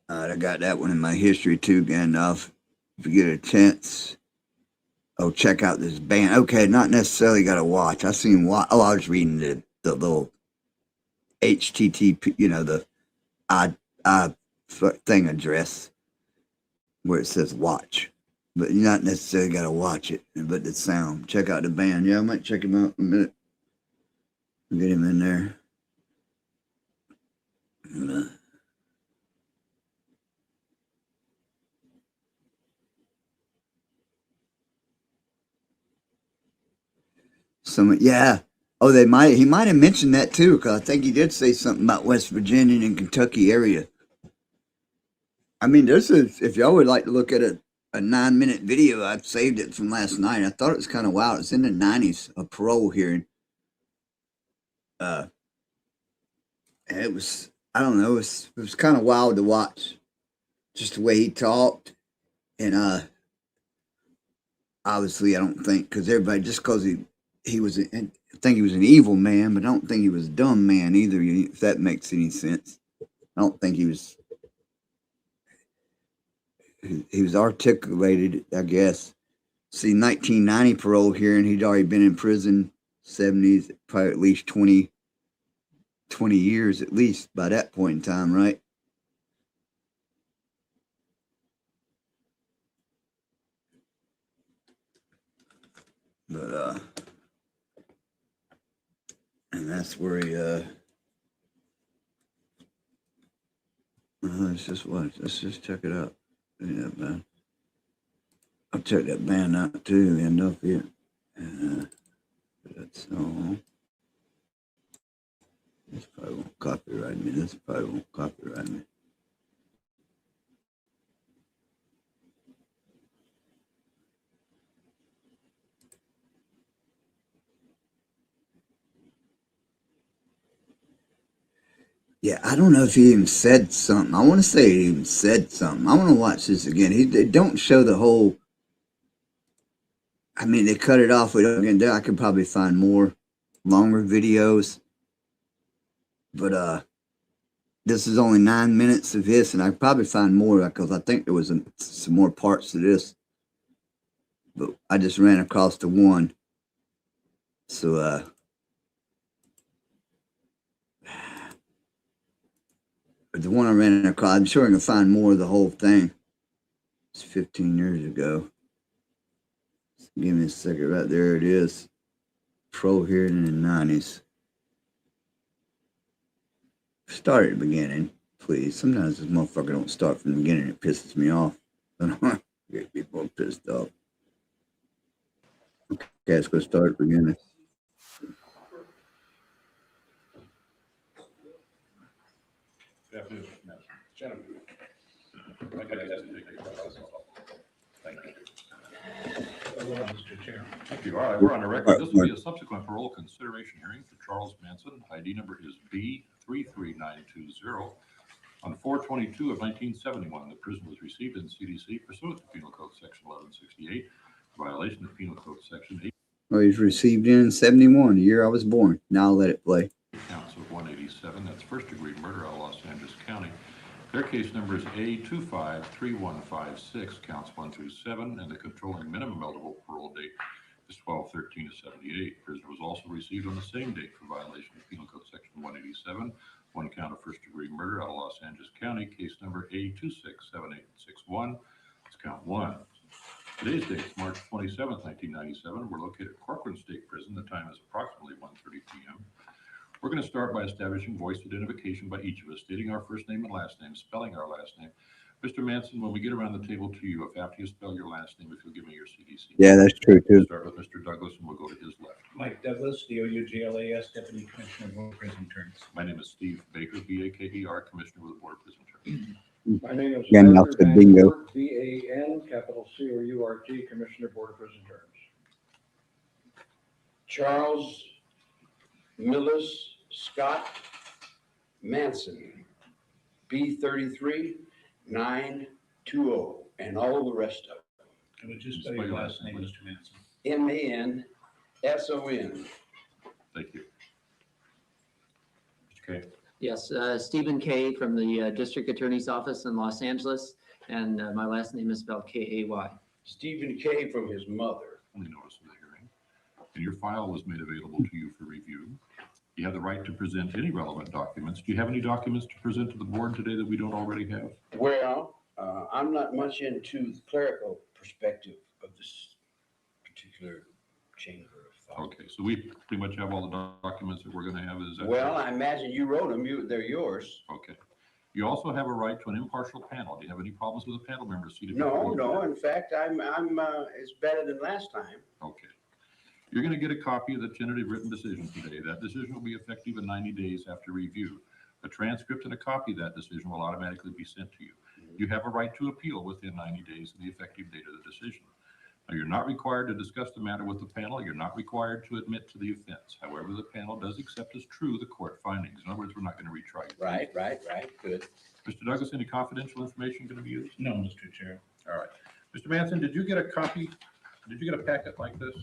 Speaker 1: All right, I got that one in my history too, Gandalf. If you get a chance, check out this band. Okay, not necessarily got to watch. I seen what. Oh, I was reading the little HTTP, the I thing address where it says watch, but you not necessarily got to watch it. But the sound. Check out the band. Yeah, I might check him out in a minute. Get him in there. Yeah. Oh, he might have mentioned that too, because I think he did say something about West Virginia and Kentucky area. I mean, if y'all would like to look at a 9-minute video, I've saved it from last night. I thought it was kind of wild. It's in the 90s, a parole hearing. It was, I don't know, it was kind of wild to watch, just the way he talked. And obviously, I don't think, because everybody, just because he was, I think he was an evil man, but I don't think he was a dumb man either, if that makes any sense. I don't think he was articulated, I guess. See, 1990 parole hearing, he'd already been in prison, 70s, probably at least 20 years at least by that point in time, right? But, and that's where he, let's just check it out. Yeah, man. I'll check that band out too, end up here. That's all. This probably won't copyright me. Yeah, I don't know if he even said something. I want to say he even said something. I want to watch this again. They don't show the whole. I mean, they cut it off. We don't get there. I could probably find more longer videos. But this is only 9 minutes of this, and I could probably find more because I think there was some more parts to this. But I just ran across the one. So, the one I ran across, I'm sure I can find more of the whole thing. It's 15 years ago. Give me a second. Right there it is. Pro hearing in the 90s. Start at the beginning, please. Sometimes this motherfucker don't start from the beginning. It pisses me off. I don't want to get people pissed off. Okay, let's go start at the beginning.
Speaker 20: Good afternoon, gentlemen. Thank you. Mr. Chair. Thank you. All right, we're on the record. This will be a subsequent parole consideration hearing for Charles Manson. ID number is B33920. On 4/22 of 1971, the prison was received in CDC pursuant to Penal Code Section 1168, violation of Penal Code Section 8.
Speaker 1: Oh, he was received in 71, the year I was born. Now I'll let it play.
Speaker 20: Counts of 187. That's first-degree murder out of Los Angeles County. Their case number is A253156, counts 1 through 7, and the controlling minimum eligible parole date is 12/13/78. Prisoner was also received on the same date for violation of Penal Code Section 187, one count of first-degree murder out of Los Angeles County. Case number A267861. It's count 1. Today's date is March 27th, 1997. We're located at Corcoran State Prison. The time is approximately 1:30 p.m. We're going to start by establishing voice identification by each of us, stating our first name and last name, spelling our last name. Mr. Manson, when we get around the table to you, if after you spell your last name, if you'll give me your CDC.
Speaker 1: Yeah, that's true, too.
Speaker 20: We'll start with Mr. Douglas, and we'll go to his left.
Speaker 10: Mike Douglas, DOUGLAS, Deputy Commissioner of Board of Prison Attorneys.
Speaker 20: My name is Steve Baker, BAKER, Commissioner with the Board of Prison Attorneys.
Speaker 10: My name is
Speaker 1: Again,
Speaker 10: Van
Speaker 1: Nelson Bingo.
Speaker 10: Court, VAN, capital COURT, Commissioner, Board of Prison Terms.
Speaker 21: Charles Millis Scott Manson, B33 920, and all the rest of them.
Speaker 10: Can we just spell your last name, Mr. Manson?
Speaker 21: MANSON.
Speaker 20: Thank you. Mr. Kay.
Speaker 22: Yes, Stephen Kay from the District Attorney's Office in Los Angeles, and my last name is spelled K-A-Y.
Speaker 21: Stephen Kay from his mother.
Speaker 20: Only notice of the hearing. And your file was made available to you for review. You have the right to present any relevant documents. Do you have any documents to present to the board today that we don't already have?
Speaker 21: Well, I'm not much into the clerical perspective of this particular chamber of thought.
Speaker 20: Okay, so we pretty much have all the documents that we're going to have. Is that
Speaker 21: Well,
Speaker 20: correct?
Speaker 21: I imagine you wrote them. They're yours.
Speaker 20: Okay. You also have a right to an impartial panel. Do you have any problems with a panel member seated?
Speaker 21: No,
Speaker 20: before you?
Speaker 21: no. In fact, it's better than last time.
Speaker 20: Okay. You're going to get a copy of the tentative written decision today. That decision will be effective in 90 days after review. A transcript and a copy of that decision will automatically be sent to you. You have a right to appeal within 90 days of the effective date of the decision. Now, you're not required to discuss the matter with the panel. You're not required to admit to the offense. However, the panel does accept as true the court findings. In other words, we're not going to retry it.
Speaker 21: Right. Good.
Speaker 20: Mr. Douglas, any confidential information going to be used?
Speaker 10: No, Mr. Chair.
Speaker 20: All right. Mr. Manson, did you get a copy? Did you get a packet like this?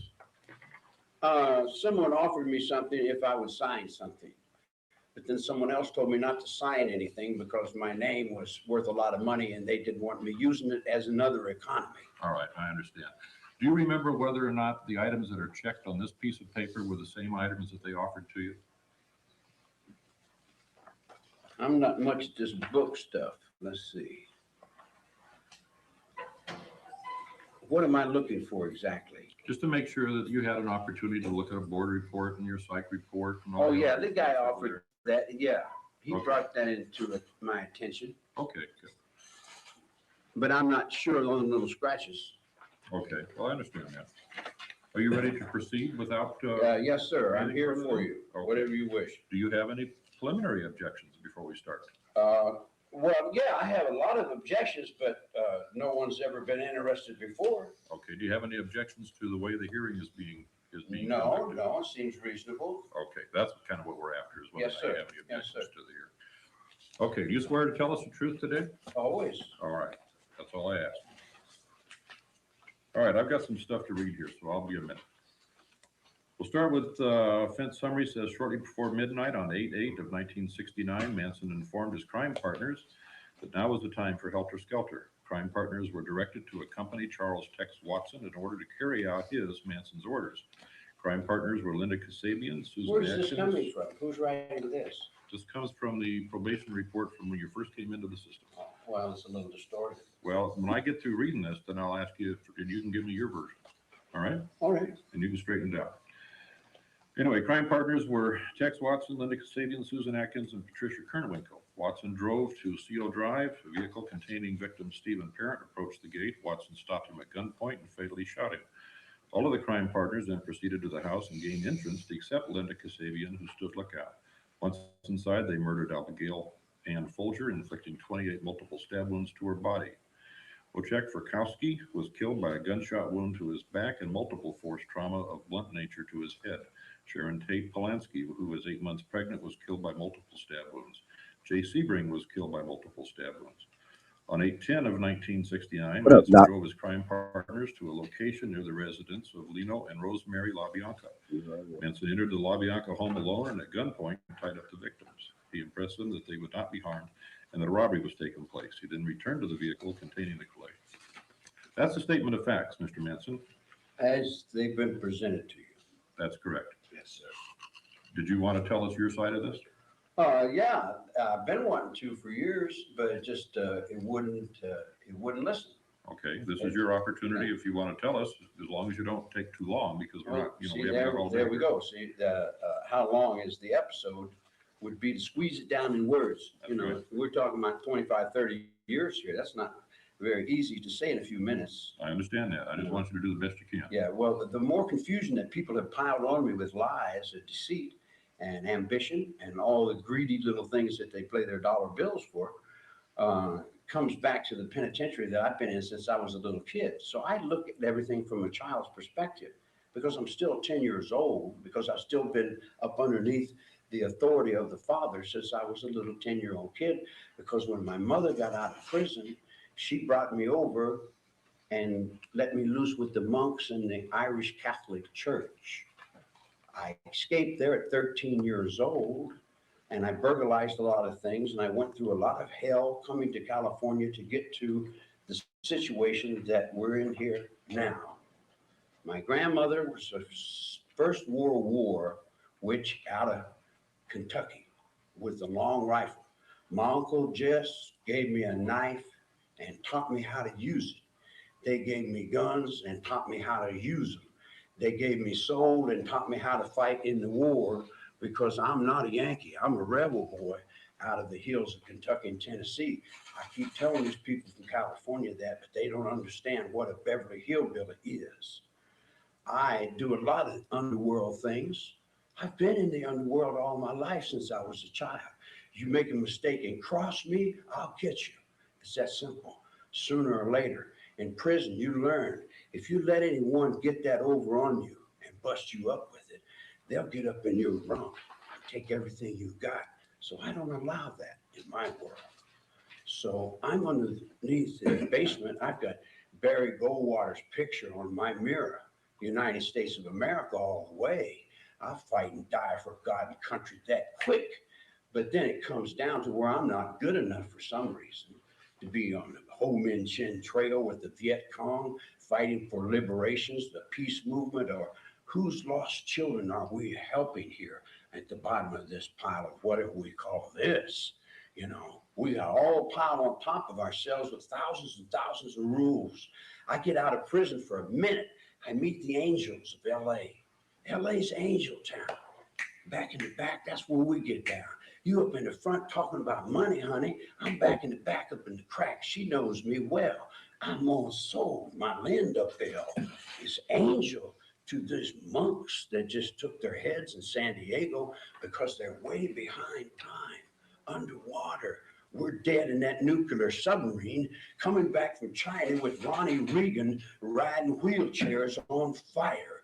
Speaker 21: Someone offered me something if I would sign something. But then someone else told me not to sign anything because my name was worth a lot of money and they didn't want me using it as another economy.
Speaker 20: All right, I understand. Do you remember whether or not the items that are checked on this piece of paper were the same items that they offered to you?
Speaker 21: I'm not much at this book stuff. Let's see. What am I looking for exactly?
Speaker 20: Just to make sure that you had an opportunity to look at a board report and your psych report. And all
Speaker 21: Oh,
Speaker 20: the
Speaker 21: yeah,
Speaker 20: other
Speaker 21: the guy
Speaker 20: things over
Speaker 21: offered
Speaker 20: there.
Speaker 21: that. Yeah, he
Speaker 20: Okay.
Speaker 21: brought that into my attention,
Speaker 20: Okay, good.
Speaker 21: but I'm not sure on the little scratches.
Speaker 20: Okay, well, I understand that. Are you ready to proceed without?
Speaker 21: Yes, sir. I'm
Speaker 20: anything
Speaker 21: here
Speaker 20: further?
Speaker 21: for you,
Speaker 20: Okay.
Speaker 21: whatever you wish.
Speaker 20: Do you have any preliminary objections before we start?
Speaker 21: Well, yeah, I have a lot of objections, but no one's ever been interested before.
Speaker 20: Okay, do you have any objections to the way the hearing is being
Speaker 21: No,
Speaker 20: conducted?
Speaker 21: no, it seems reasonable.
Speaker 20: Okay, that's kind of what we're after, is whether
Speaker 21: Yes,
Speaker 20: you
Speaker 21: sir.
Speaker 20: have any
Speaker 21: Yes,
Speaker 20: objections
Speaker 21: sir.
Speaker 20: to the hearing. Okay, do you swear to tell us the truth today?
Speaker 21: Always.
Speaker 20: All right, that's all I asked. All right, I've got some stuff to read here, so I'll be a minute. We'll start with offense summary. Says shortly before midnight on 8/8 of 1969, Manson informed his crime partners that now was the time for helter skelter. Crime partners were directed to accompany Charles Tex Watson in order to carry out his, Manson's, orders. Crime partners were Linda Kasabian, Susan
Speaker 21: Where's this
Speaker 20: Atkins.
Speaker 21: coming from? Who's writing this?
Speaker 20: This comes from the probation report from when you first came into the system.
Speaker 21: Well, it's a little distorted.
Speaker 20: Well, when I get through reading this, then I'll ask you, and you can give me your version. All right?
Speaker 21: All right.
Speaker 20: And you can straighten it out. Anyway, crime partners were Tex Watson, Linda Kasabian, Susan Atkins, and Patricia Kernwinkle. Watson drove to CO Drive. A vehicle containing victim Stephen Parent approached the gate. Watson stopped him at gunpoint and fatally shot him. All of the crime partners then proceeded to the house and gained entrance except Linda Kasabian, who stood lookout. Once inside, they murdered Abigail Ann Folger, inflicting 28 multiple stab wounds to her body. Wojciech Frykowski was killed by a gunshot wound to his back and multiple force trauma of blunt nature to his head. Sharon Tate Polanski, who was 8 months pregnant, was killed by multiple stab wounds. Jay Sebring was killed by multiple stab wounds. On 8/10 of 1969,
Speaker 1: What up,
Speaker 20: Manson
Speaker 1: Doc?
Speaker 20: drove his crime partners to a location near the residence of Lino and Rosemary LaBianca. Manson entered the LaBianca home alone and at gunpoint tied up the victims. He impressed them that they would not be harmed and that a robbery was taking place. He then returned to the vehicle containing the clay. That's a statement of facts, Mr. Manson.
Speaker 21: As they've been presented to you.
Speaker 20: That's correct.
Speaker 21: Yes, sir.
Speaker 20: Did you want to tell us your side of this?
Speaker 21: Yeah, I've been wanting to for years, but it just, it wouldn't listen.
Speaker 20: Okay, this is your opportunity if you want to tell us, as long as you don't take too long, because we're not,
Speaker 21: See,
Speaker 20: we haven't got all day.
Speaker 21: there we go. See, how long is the episode would be to squeeze it down in words. You know, we're talking about 25, 30 years here. That's not very easy to say in a few minutes.
Speaker 20: I understand that. I just want you to do the best you can.
Speaker 21: Yeah, well, the more confusion that people have piled on me with lies and deceit and ambition and all the greedy little things that they play their dollar bills for, comes back to the penitentiary that I've been in since I was a little kid. So I look at everything from a child's perspective because I'm still 10 years old, because I've still been up underneath the authority of the Father since I was a little 10-year-old kid. Because when my mother got out of prison, she brought me over and let me loose with the monks in the Irish Catholic Church. I escaped there at 13 years old, and I burglarized a lot of things, and I went through a lot of hell coming to California to get to the situation that we're in here now. My grandmother was the First World War witch out of Kentucky with a long rifle. My uncle Jess gave me a knife and taught me how to use it. They gave me guns and taught me how to use them. They gave me soul and taught me how to fight in the war, because I'm not a Yankee. I'm a rebel boy out of the hills of Kentucky and Tennessee. I keep telling these people from California that, but they don't understand what a Beverly Hillbilly is. I do a lot of underworld things. I've been in the underworld all my life since I was a child. You make a mistake and cross me, I'll get you. It's that simple. Sooner or later, in prison, you learn, if you let anyone get that over on you and bust you up with it, they'll get up in your rump and take everything you've got. So I don't allow that in my world. So I'm underneath the basement. I've got Barry Goldwater's picture on my mirror, United States of America all the way. I'll fight and die for God and country that quick. But then it comes down to where I'm not good enough for some reason to be on the Ho Minh Chinh Trail with the Viet Cong, fighting for liberations, the peace movement, or whose lost children are we helping here at the bottom of this pile of whatever we call this? You know, we are all piled on top of ourselves with thousands and thousands of rules. I get out of prison for a minute. I meet the angels of LA. LA's Angel Town. Back in the back, that's where we get down. You up in the front talking about money, honey. I'm back in the back up in the crack. She knows me well. I'm on soul. My Linda Bell is angel to these monks that just took their heads in San Diego because they're way behind time, underwater. We're dead in that nuclear submarine coming back from China with Ronnie Reagan riding wheelchairs on fire.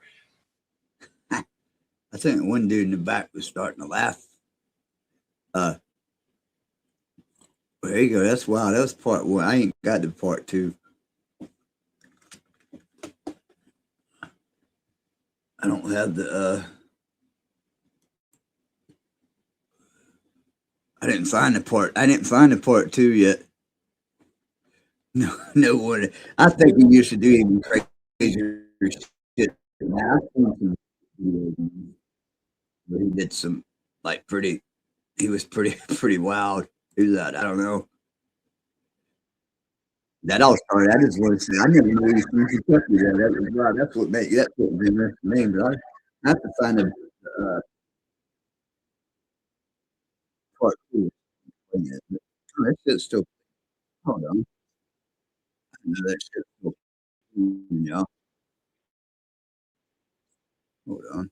Speaker 1: I think one dude in the back was starting to laugh. There you go. That's wow. That was part one. I ain't got to part two. I don't have the. I didn't find the part. I didn't find the part two yet. No one. I think he used to do even crazier shit. Now, but he did some like pretty. He was pretty wild. He was out. I don't know. That all started. I just want to say I never knew he was from Kentucky. That was wow. That's what made that's what made his name. But I have to find a part two. Oh, that shit's still. Hold on. I know that shit's still. Yeah. Hold on.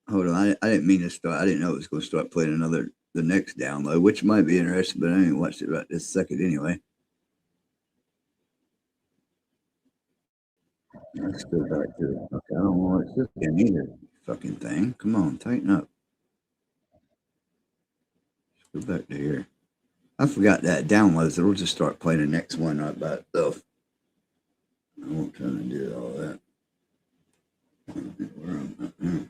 Speaker 1: Hold on. I didn't mean to start. I didn't know it was going to start playing the next download, which might be interesting, but I ain't watched it right this second anyway. Let's go back to it. Okay, I don't want to watch this again either. Fucking thing. Come on, tighten up. Let's go back to here. I forgot that downloads. It'll just start playing the next one right by itself. I won't try to do all that. Where am I now?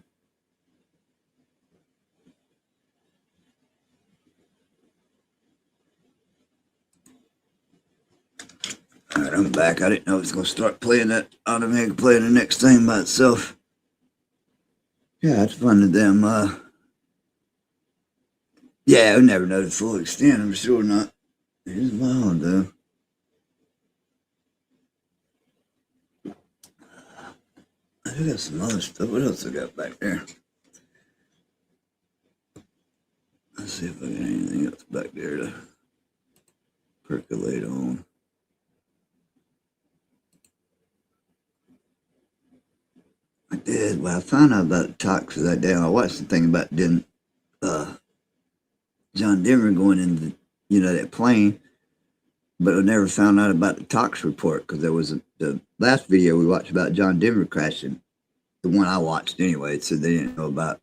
Speaker 1: All right, I'm back. I didn't know it was going to start playing that automatic playing the next thing by itself. Yeah, it's fun to them. Yeah, I'll never know the full extent. I'm sure not. It is wild, though. I got some other stuff. What else I got back there? Let's see if I got anything else back there to percolate on. I did. Well, I found out about the tox that day. I watched the thing about John Denver going into, that plane, but I never found out about the tox report because there was the last video we watched about John Denver crashing. The one I watched anyway, it said they didn't know about,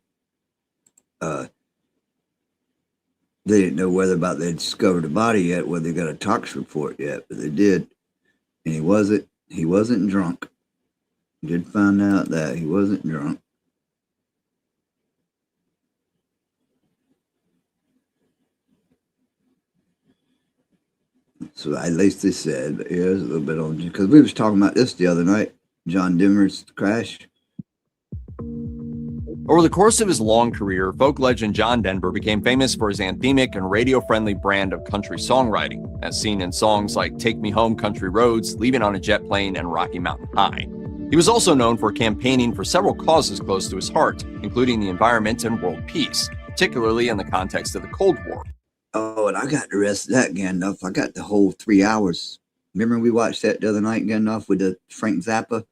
Speaker 1: they didn't know whether about they discovered a body yet, whether they got a tox report yet, but they did. And he wasn't drunk. Did find out that he wasn't drunk. So at least they said, but yeah, there's a little bit on, because we was talking about this the other night, John Denver's crash.
Speaker 2: Over the course of his long career, folk legend John Denver became famous for his anthemic and radio-friendly brand of country songwriting, as seen in songs like Take Me Home Country Roads, Leaving on a Jet Plane, and Rocky Mountain High. He was also known for campaigning for several causes close to his heart, including the environment and world peace, particularly in the context of the Cold War.
Speaker 1: Oh, and I got the rest of that Gandalf. I got the whole 3 hours. Remember we watched that the other night, Gandalf, with the Frank Zappa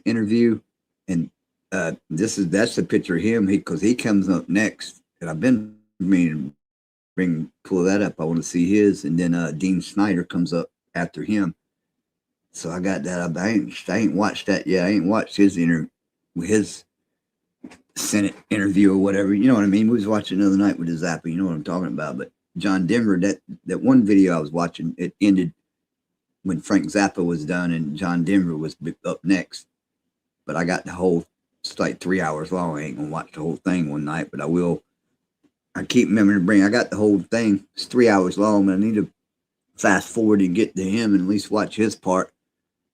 Speaker 1: interview? And that's a picture of him because he comes up next. And I've been meaning to pull that up. I want to see his. And then Dean Snyder comes up after him. So I got that. I ain't watched that yet. I ain't watched his his Senate interview or whatever. You know what I mean? We was watching the other night with the Zappa. You know what I'm talking about. But John Denver, that one video I was watching, it ended when Frank Zappa was done and John Denver was up next. But I got the whole, it's like 3 hours long. I ain't gonna watch the whole thing one night, but I will. I keep remembering I got the whole thing. It's 3 hours long, but I need to fast forward and get to him and at least watch his part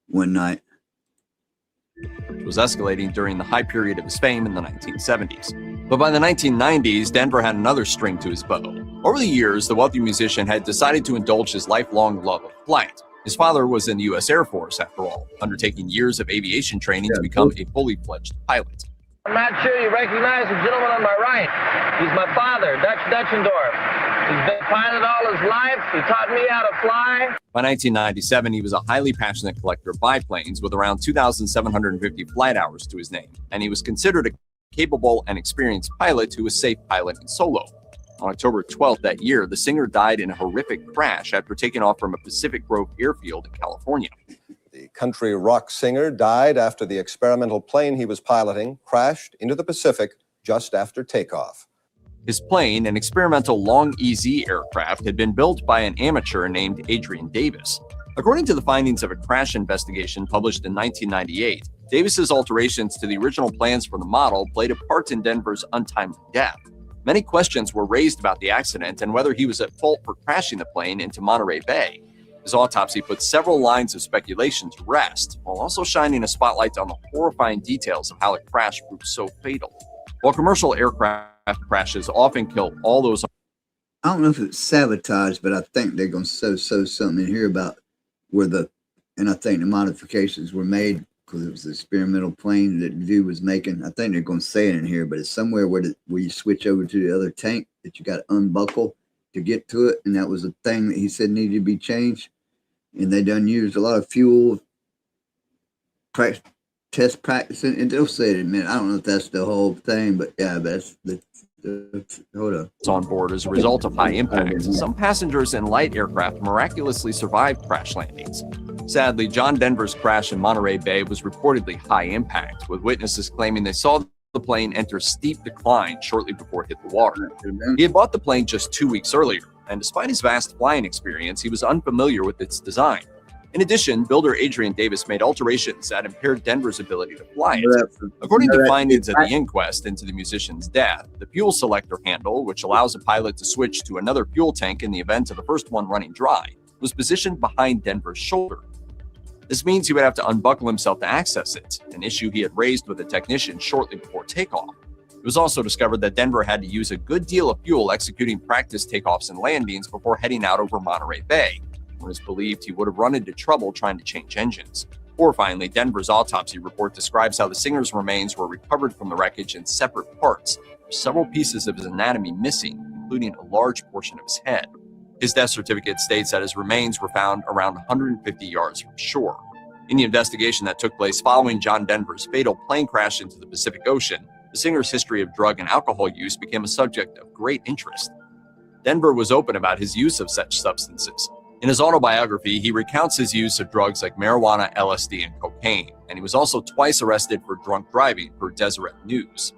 Speaker 1: one night.
Speaker 2: It was escalating during the high period of his fame in the 1970s. But by the 1990s, Denver had another string to his bow. Over the years, the wealthy musician had decided to indulge his lifelong love of flight. His father was in the U.S. Air Force, after all, undertaking years of aviation training to become a fully fledged pilot.
Speaker 6: I'm not sure you recognize the gentleman on my right. He's my father, Dutch Dutchendorf. He's been a pilot all his life. He taught me how to fly.
Speaker 2: By 1997, he was a highly passionate collector of biplanes with around 2,750 flight hours to his name, and he was considered a capable and experienced pilot who was safe piloting solo. On October 12th that year, the singer died in a horrific crash after taking off from a Pacific Grove airfield in California.
Speaker 23: The country rock singer died after the experimental plane he was piloting crashed into the Pacific just after takeoff.
Speaker 2: His plane, an experimental Long-EZ aircraft, had been built by an amateur named Adrian Davis. According to the findings of a crash investigation published in 1998, Davis's alterations to the original plans for the model played a part in Denver's untimely death. Many questions were raised about the accident and whether he was at fault for crashing the plane into Monterey Bay. His autopsy put several lines of speculation to rest, while also shining a spotlight on the horrifying details of how the crash proved so fatal. While commercial aircraft crashes often kill all those...
Speaker 1: I don't know if it's sabotage, but I think they're going to sew something in here about where and I think the modifications were made because it was the experimental plane that the dude was making. I think they're going to say it in here, but it's somewhere where you switch over to the other tank that you got to unbuckle to get to it. And that was a thing that he said needed to be changed. And they done used a lot of fuel test practicing. And they'll say it in a minute. I don't know if that's the whole thing, but yeah, that's hold on.
Speaker 2: On board as a result of high impact. Some passengers in light aircraft miraculously survived crash landings. Sadly, John Denver's crash in Monterey Bay was reportedly high impact, with witnesses claiming they saw the plane enter steep decline shortly before it hit the water. He had bought the plane just 2 weeks earlier, and despite his vast flying experience, he was unfamiliar with its design. In addition, builder Adrian Davis made alterations that impaired Denver's ability to fly it. According to findings at the inquest into the musician's death, the fuel selector handle, which allows a pilot to switch to another fuel tank in the event of the first one running dry, was positioned behind Denver's shoulder. This means he would have to unbuckle himself to access it, an issue he had raised with a technician shortly before takeoff. It was also discovered that Denver had to use a good deal of fuel executing practice takeoffs and landings before heading out over Monterey Bay, when it's believed he would have run into trouble trying to change engines. Horrifyingly, Denver's autopsy report describes how the singer's remains were recovered from the wreckage in separate parts, with several pieces of his anatomy missing, including a large portion of his head. His death certificate states that his remains were found around 150 yards from shore. In the investigation that took place following John Denver's fatal plane crash into the Pacific Ocean, the singer's history of drug and alcohol use became a subject of great interest. Denver was open about his use of such substances. In his autobiography, he recounts his use of drugs like marijuana, LSD, and cocaine, and he was also twice arrested for drunk driving per Deseret News.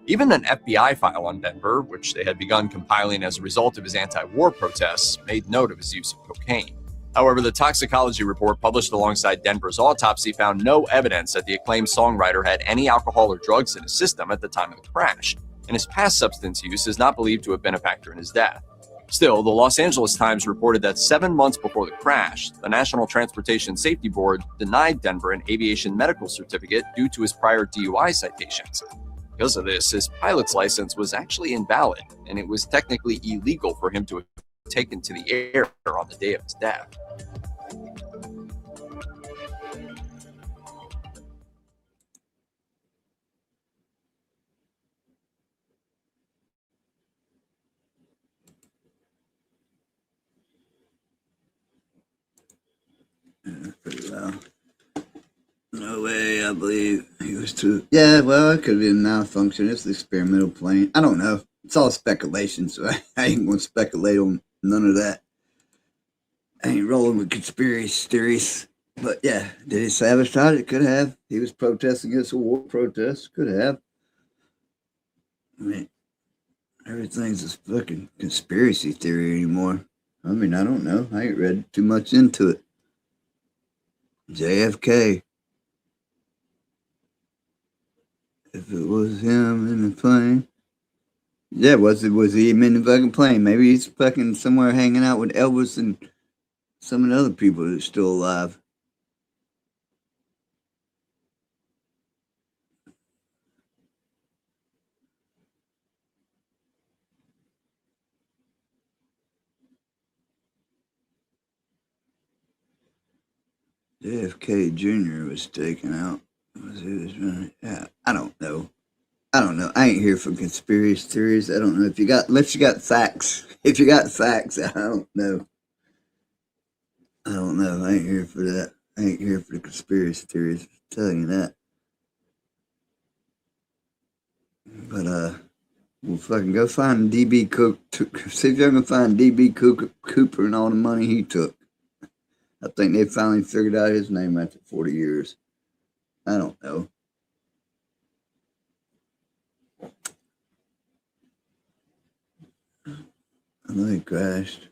Speaker 2: Even an FBI file on Denver, which they had begun compiling as a result of his anti-war protests, made note of his use of cocaine. However, the toxicology report published alongside Denver's autopsy found no evidence that the acclaimed songwriter had any alcohol or drugs in his system at the time of the crash, and his past substance use is not believed to have been a factor in his death. Still, the Los Angeles Times reported that 7 months before the crash, the National Transportation Safety Board denied Denver an aviation medical certificate due to his prior DUI citations. Because of this, his pilot's license was actually invalid, and it was technically illegal for him to have taken to the air on the day of his death.
Speaker 1: Pretty well. No way, I believe he was too. Yeah, well, it could have been malfunction. It's the experimental plane. I don't know. It's all speculation, so I ain't going to speculate on none of that. I ain't rolling with conspiracy theories. But yeah, did he sabotage it? Could have. He was protesting against a war protest. Could have. I mean, everything's a fucking conspiracy theory anymore. I mean, I don't know. I ain't read too much into it. JFK. If it was him in the plane. Yeah, was he in the fucking plane? Maybe he's fucking somewhere hanging out with Elvis and some of the other people that are still alive. JFK Jr. was taken out. Yeah, I don't know. I ain't here for conspiracy theories. I don't know if you got, unless you got facts. If you got facts, I don't know. I ain't here for that. I ain't here for the conspiracy theories. I'm telling you that. But we'll fucking go find DB Cook. See if y'all can find DB Cooper and all the money he took. I think they finally figured out his name after 40 years. I don't know. I know he crashed.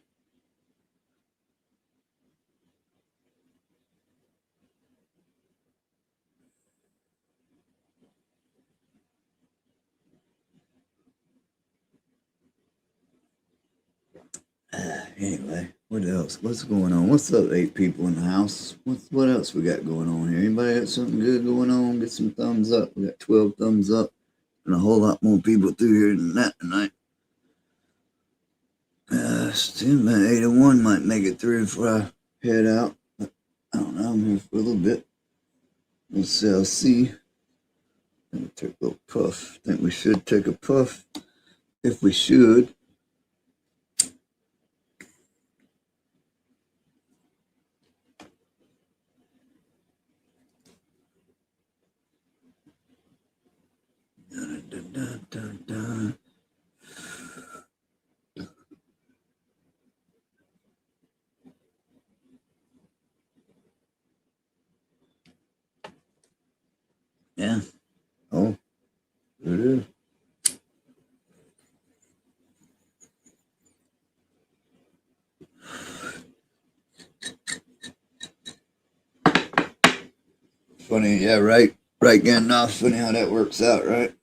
Speaker 1: Anyway, what else? What's going on? What's up, 8 people in the house? What else we got going on here? Anybody got something good going on? Get some thumbs up. We got 12 thumbs up and a whole lot more people through here than that tonight. Still, 81 might make it through before I head out. But I don't know. I'm here for a little bit. We'll see. I'll see. I'm going to take a little puff. I think we should take a puff. If we should. Yeah. Oh, it is. Funny, yeah, right. Right, getting off. Funny how that works out, right?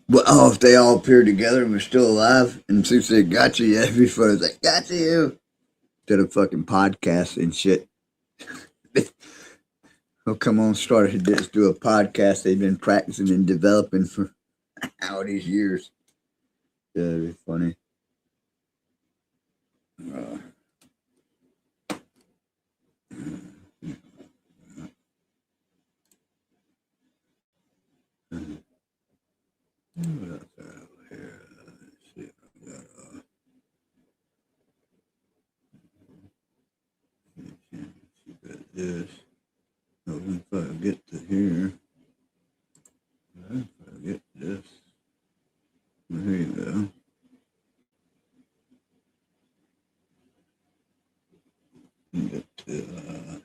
Speaker 1: Well, oh, if they all appeared together and were still alive, and since they got you, yeah, before it's like, got you. instead of fucking podcasts and shit. He'll come on, start to just do a podcast they've been practicing and developing for all these years. Yeah, it'd be funny. What else I have here? Let's see if I got this. If I get to here, if I get this, there you go. Get to,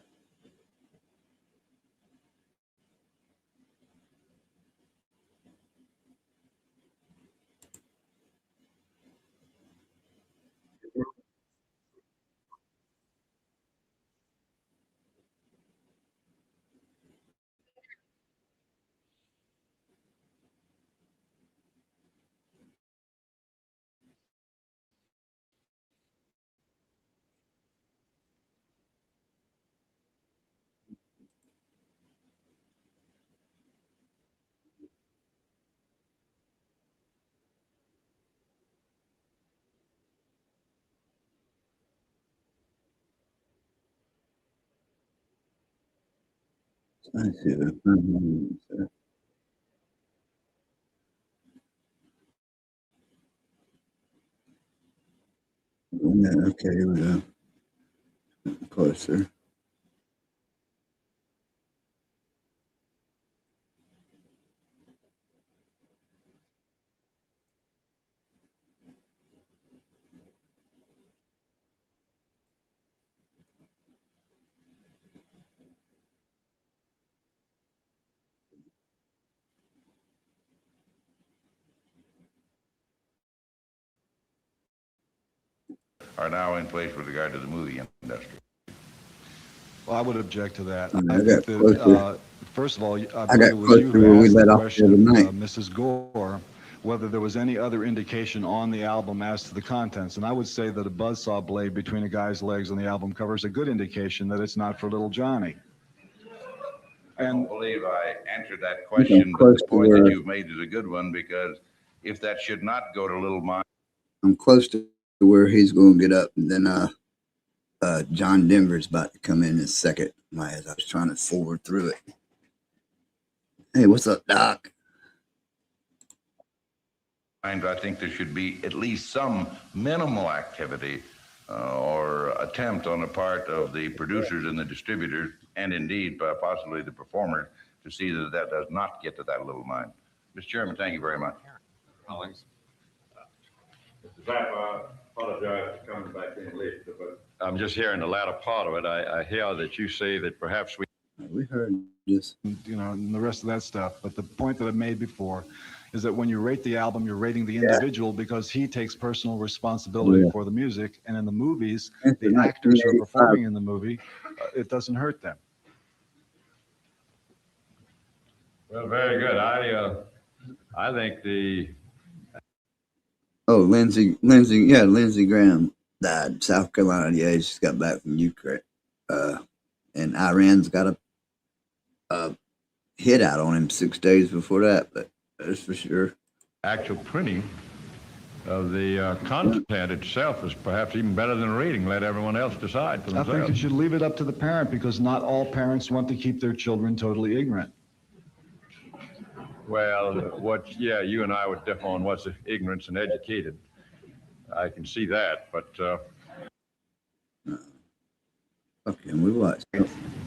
Speaker 1: I see that. Yeah, okay, here we go. Closer.
Speaker 3: Are now in place with regard to the movie industry.
Speaker 9: Well, I would object to that.
Speaker 1: I
Speaker 9: I
Speaker 1: got
Speaker 9: think
Speaker 1: closer.
Speaker 9: that, first of all, I
Speaker 1: got
Speaker 9: believe it was
Speaker 1: closer
Speaker 9: you who
Speaker 1: where we
Speaker 9: asked
Speaker 1: let
Speaker 9: the
Speaker 1: off the
Speaker 9: question
Speaker 1: other
Speaker 9: of
Speaker 1: night.
Speaker 9: Mrs. Gore, whether there was any other indication on the album as to the contents. And I would say that a buzzsaw blade between a guy's legs on the album cover is a good indication that it's not for little Johnny.
Speaker 3: I don't believe I answered that question, but
Speaker 1: close
Speaker 3: the
Speaker 1: to
Speaker 3: point that
Speaker 1: where-
Speaker 3: you've made is a good one, because if that should not go to Little Mike,
Speaker 1: I'm close to where he's going to get up, and then John Denver's about to come in a second. As I was trying to forward through it. Hey, what's up, Doc?
Speaker 3: I think there should be at least some minimal activity or attempt on the part of the producers and the distributors, and indeed possibly the performers, to see that that does not get to that little mind. Mr. Chairman, thank you very much.
Speaker 20: Alex. Mr. Zappa, I apologize for coming back in late, but
Speaker 11: I'm just hearing the latter part of it. I hear that you say that perhaps
Speaker 1: we heard this,
Speaker 9: you know, and the rest of that stuff. But the point that I've made before is that when you rate the album, you're rating the individual because he takes personal responsibility for the music. And in the movies, the actors who are performing in the movie, it doesn't hurt them.
Speaker 11: Well, very good. I think the
Speaker 1: Oh, Lindsey Graham died. South Carolina. Yeah, he just got back from Ukraine. And Iran's got a hit out on him 6 days before that, but that's for sure.
Speaker 11: actual printing of the content itself is perhaps even better than reading. Let everyone else decide for
Speaker 9: I think
Speaker 11: themselves.
Speaker 9: you should leave it up to the parent because not all parents want to keep their children totally ignorant.
Speaker 11: Well, you and I would differ on what's ignorance and educated. I can see that, but
Speaker 1: Okay, we watch.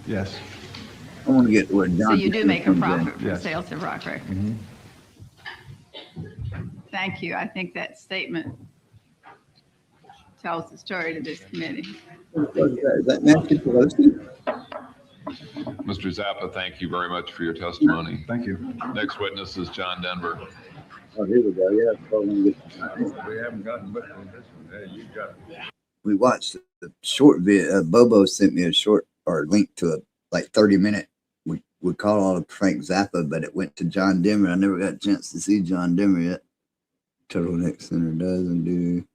Speaker 9: Yes.
Speaker 1: I want to get where John.
Speaker 24: So you do make a
Speaker 1: comes in.
Speaker 24: profit from
Speaker 9: Yes.
Speaker 24: sales of rock records.
Speaker 9: Mm-hmm.
Speaker 24: Thank you. I think that statement tells the story to this committee.
Speaker 1: Is that Nancy Pelosi?
Speaker 25: Mr. Zappa, thank you very much for your testimony.
Speaker 9: Thank you.
Speaker 25: Next witness is John Denver.
Speaker 1: Oh, here we go. Yeah,
Speaker 11: we haven't gotten much on this one. Hey, you got it.
Speaker 1: we watched the short video. Bobo sent me a short or link to a 30-minute. We called all of Frank Zappa, but it went to John Denver. I never got a chance to see John Denver yet. Turtleneck Center doesn't do.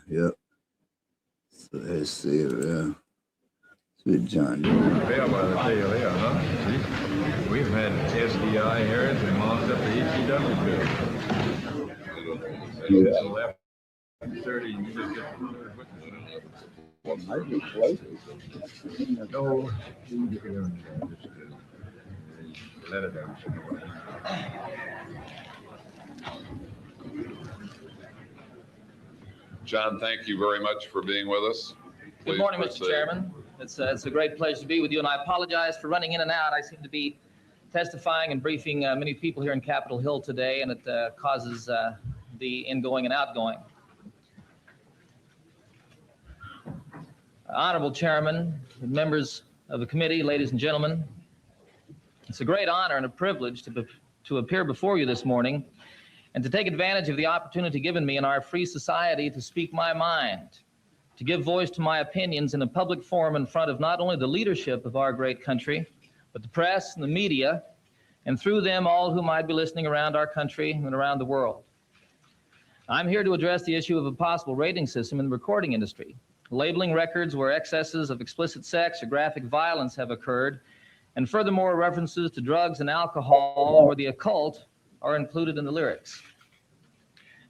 Speaker 1: Yep. Let's see. Sweet John.
Speaker 11: Fail by the tail here, huh? See? We've had SDI hearings and launched up the ECW bill. It's 11:30, you just get the third witness.
Speaker 1: Might be close.
Speaker 11: No, you can just let it down.
Speaker 25: John, thank you very much for being with us.
Speaker 6: Good
Speaker 25: Please
Speaker 6: morning, Mr.
Speaker 25: proceed.
Speaker 6: Chairman. It's a great pleasure to be with you, and I apologize for running in and out. I seem to be testifying and briefing many people here in Capitol Hill today, and it causes the ingoing and outgoing. Honorable Chairman, members of the committee, ladies and gentlemen, it's a great honor and a privilege to appear before you this morning and to take advantage of the opportunity given me in our free society to speak my mind, to give voice to my opinions in a public forum in front of not only the leadership of our great country, but the press and the media, and through them all who might be listening around our country and around the world. I'm here to address the issue of a possible rating system in the recording industry, labeling records where excesses of explicit sex or graphic violence have occurred, and furthermore references to drugs and alcohol or the occult are included in the lyrics.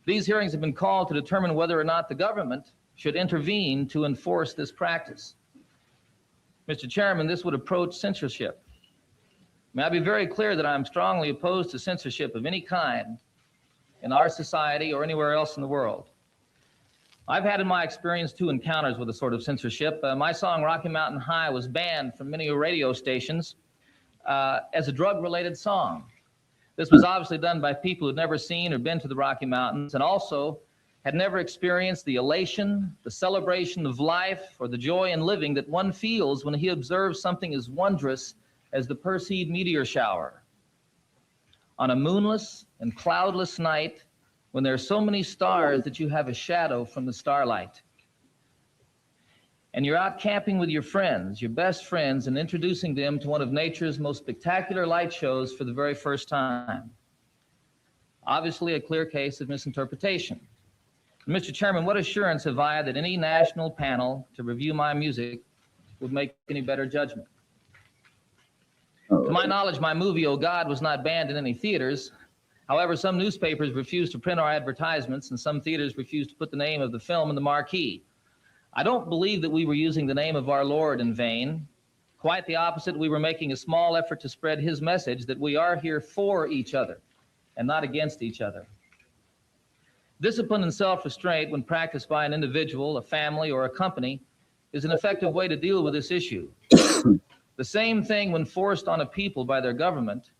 Speaker 6: These hearings have been called to determine whether or not the government should intervene to enforce this practice. Mr. Chairman, this would approach censorship. May I be very clear that I'm strongly opposed to censorship of any kind in our society or anywhere else in the world. I've had in my experience 2 encounters with a sort of censorship. My song Rocky Mountain High was banned from many radio stations as a drug-related song. This was obviously done by people who'd never seen or been to the Rocky Mountains and also had never experienced the elation, the celebration of life, or the joy in living that one feels when he observes something as wondrous as the Perseid meteor shower. On a moonless and cloudless night, when there are so many stars that you have a shadow from the starlight. And you're out camping with your friends, your best friends, and introducing them to one of nature's most spectacular light shows for the very first time. Obviously, a clear case of misinterpretation. Mr. Chairman, what assurance have I that any national panel to review my music would make any better judgment? To my knowledge, my movie, Oh God, was not banned in any theaters. However, some newspapers refused to print our advertisements, and some theaters refused to put the name of the film in the marquee. I don't believe that we were using the name of our Lord in vain. Quite the opposite, we were making a small effort to spread his message that we are here for each other and not against each other. Discipline and self-restraint, when practiced by an individual, a family, or a company, is an effective way to deal with this issue. The same thing when forced on a people by their government,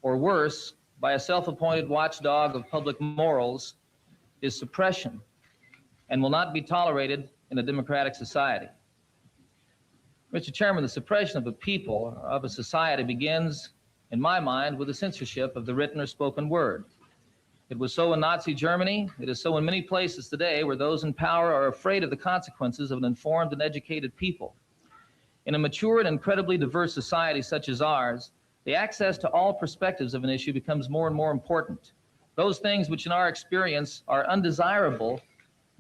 Speaker 6: or worse, by a self-appointed watchdog of public morals, is suppression and will not be tolerated in a democratic society. Mr. Chairman, the suppression of a people, of a society, begins, in my mind, with the censorship of the written or spoken word. It was so in Nazi Germany. It is so in many places today where those in power are afraid of the consequences of an informed and educated people. In a mature and incredibly diverse society such as ours, the access to all perspectives of an issue becomes more and more important. Those things which in our experience are undesirable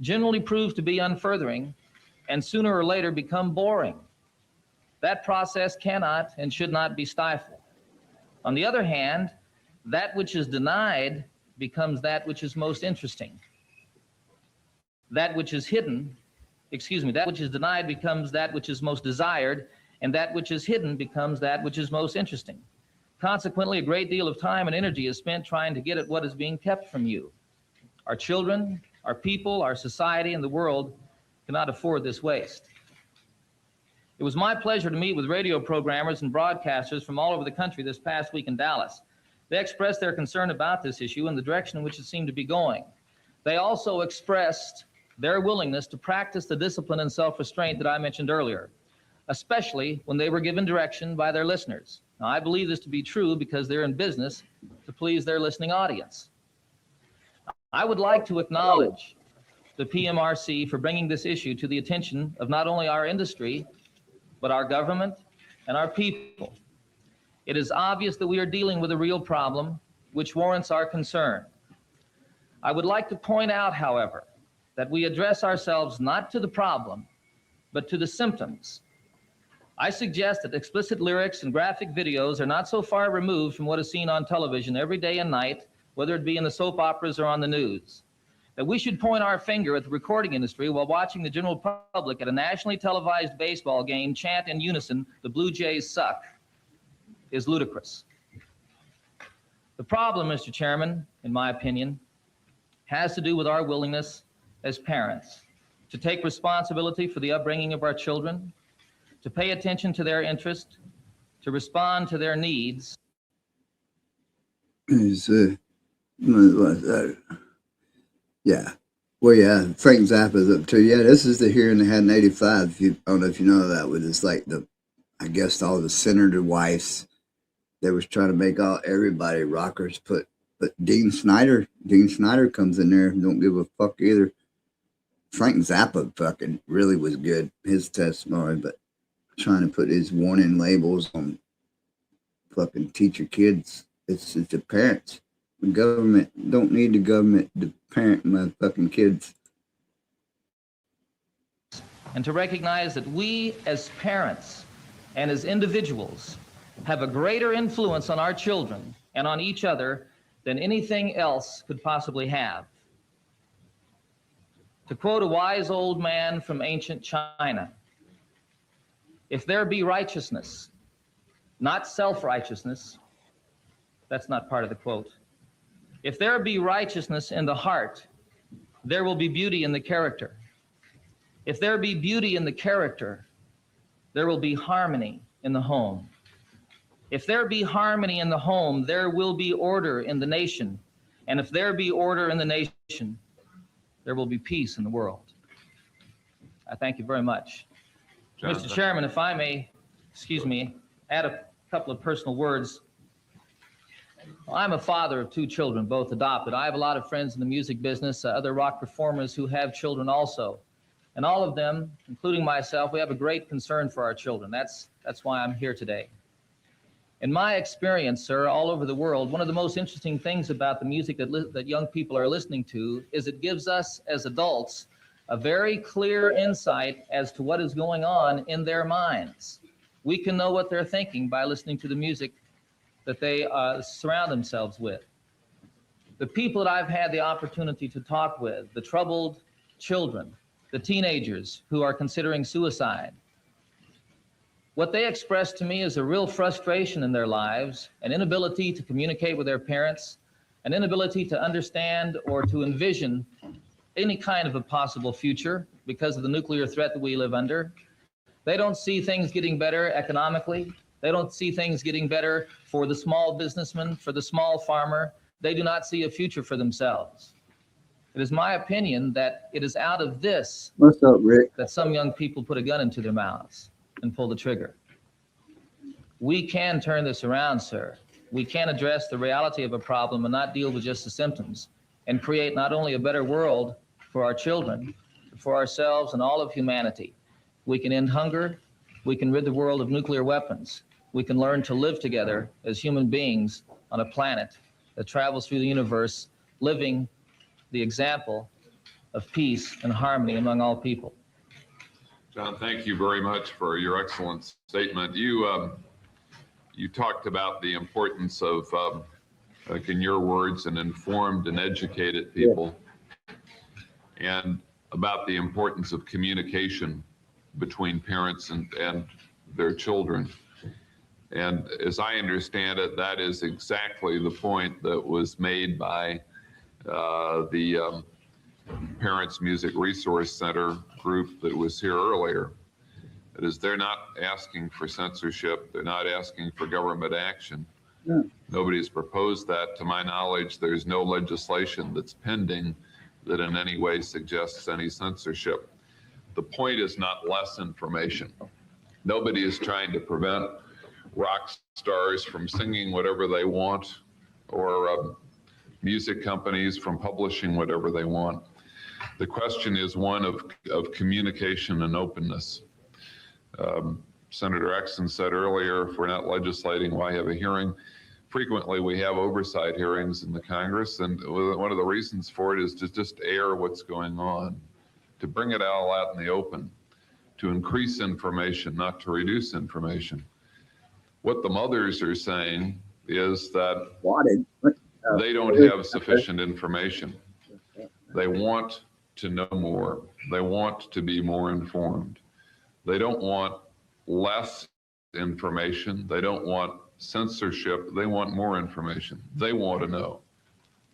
Speaker 6: generally prove to be unfurthering and sooner or later become boring. That process cannot and should not be stifled. On the other hand, that which is denied becomes that which is most interesting. That which is hidden, that which is denied becomes that which is most desired, and that which is hidden becomes that which is most interesting. Consequently, a great deal of time and energy is spent trying to get at what is being kept from you. Our children, our people, our society, and the world cannot afford this waste. It was my pleasure to meet with radio programmers and broadcasters from all over the country this past week in Dallas. They expressed their concern about this issue and the direction in which it seemed to be going. They also expressed their willingness to practice the discipline and self-restraint that I mentioned earlier, especially when they were given direction by their listeners. Now, I believe this to be true because they're in business to please their listening audience. I would like to acknowledge the PMRC for bringing this issue to the attention of not only our industry, but our government and our people. It is obvious that we are dealing with a real problem which warrants our concern. I would like to point out, however, that we address ourselves not to the problem, but to the symptoms. I suggest that explicit lyrics and graphic videos are not so far removed from what is seen on television every day and night, whether it be in the soap operas or on the news. That we should point our finger at the recording industry while watching the general public at a nationally televised baseball game chant in unison, "The Blue Jays suck," is ludicrous. The problem, Mr. Chairman, in my opinion, has to do with our willingness as parents to take responsibility for the upbringing of our children, to pay attention to their interest, to respond to their needs.
Speaker 1: Yeah. Well, yeah, Frank Zappa's up too. Yeah, this is the hearing they had in 85. I don't know if you know that, but it's like I guess all the senator wives, they was trying to make everybody rockers, but Dean Snyder comes in there and don't give a fuck either. Frank Zappa fucking really was good, his testimony, but trying to put his warning labels on fucking teach your kids. It's the parents. The government don't need the government to parent my fucking kids.
Speaker 6: And to recognize that we as parents and as individuals have a greater influence on our children and on each other than anything else could possibly have. To quote a wise old man from ancient China, if there be righteousness, not self-righteousness, that's not part of the quote. If there be righteousness in the heart, there will be beauty in the character. If there be beauty in the character, there will be harmony in the home. If there be harmony in the home, there will be order in the nation. And if there be order in the nation, there will be peace in the world. I thank you very much.
Speaker 25: Jonathan.
Speaker 6: Mr. Chairman, if I may, add a couple of personal words. Well, I'm a father of 2 children, both adopted. I have a lot of friends in the music business, other rock performers who have children also. And all of them, including myself, we have a great concern for our children. That's why I'm here today. In my experience, sir, all over the world, one of the most interesting things about the music that young people are listening to is it gives us as adults a very clear insight as to what is going on in their minds. We can know what they're thinking by listening to the music that they surround themselves with. The people that I've had the opportunity to talk with, the troubled children, the teenagers who are considering suicide, what they express to me is a real frustration in their lives, an inability to communicate with their parents, an inability to understand or to envision any kind of a possible future because of the nuclear threat that we live under. They don't see things getting better economically. They don't see things getting better for the small businessman, for the small farmer. They do not see a future for themselves. It is my opinion that it is out of this
Speaker 1: What's up, Rick?
Speaker 6: that some young people put a gun into their mouths and pull the trigger. We can turn this around, sir. We can address the reality of a problem and not deal with just the symptoms and create not only a better world for our children, but for ourselves and all of humanity. We can end hunger. We can rid the world of nuclear weapons. We can learn to live together as human beings on a planet that travels through the universe, living the example of peace and harmony among all people.
Speaker 25: John, thank you very much for your excellent statement. You talked about the importance of, like in your words, an informed and educated people, and about the importance of communication between parents and their children. And as I understand it, that is exactly the point that was made by the Parents Music Resource Center group that was here earlier. That is, they're not asking for censorship. They're not asking for government action.
Speaker 1: Yeah.
Speaker 25: Nobody's proposed that. To my knowledge, there's no legislation that's pending that in any way suggests any censorship. The point is not less information. Nobody is trying to prevent rock stars from singing whatever they want, or music companies from publishing whatever they want. The question is one of communication and openness. Senator Exton said earlier, if we're not legislating, why have a hearing? Frequently, we have oversight hearings in the Congress, and one of the reasons for it is to just air what's going on, to bring it all out in the open. to increase information, not to reduce information. What the mothers are saying is that they don't have sufficient information. They want to know more. They want to be more informed. They don't want less information. They don't want censorship. They want more information. They want to know.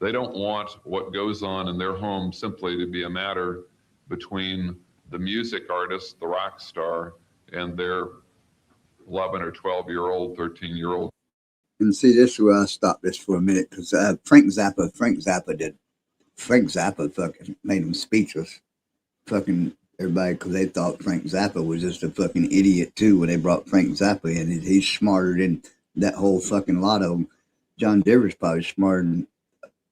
Speaker 25: They don't want what goes on in their home simply to be a matter between the music artist, the rock star, and their 11 or 12-year-old, 13-year-old.
Speaker 1: And see, this is where I'll stop this for a minute, because Frank Zappa fucking made him speechless. Fucking everybody, because they thought Frank Zappa was just a fucking idiot too when they brought Frank Zappa in. He's smarter than that whole fucking lot of them. John Denver's probably smarter than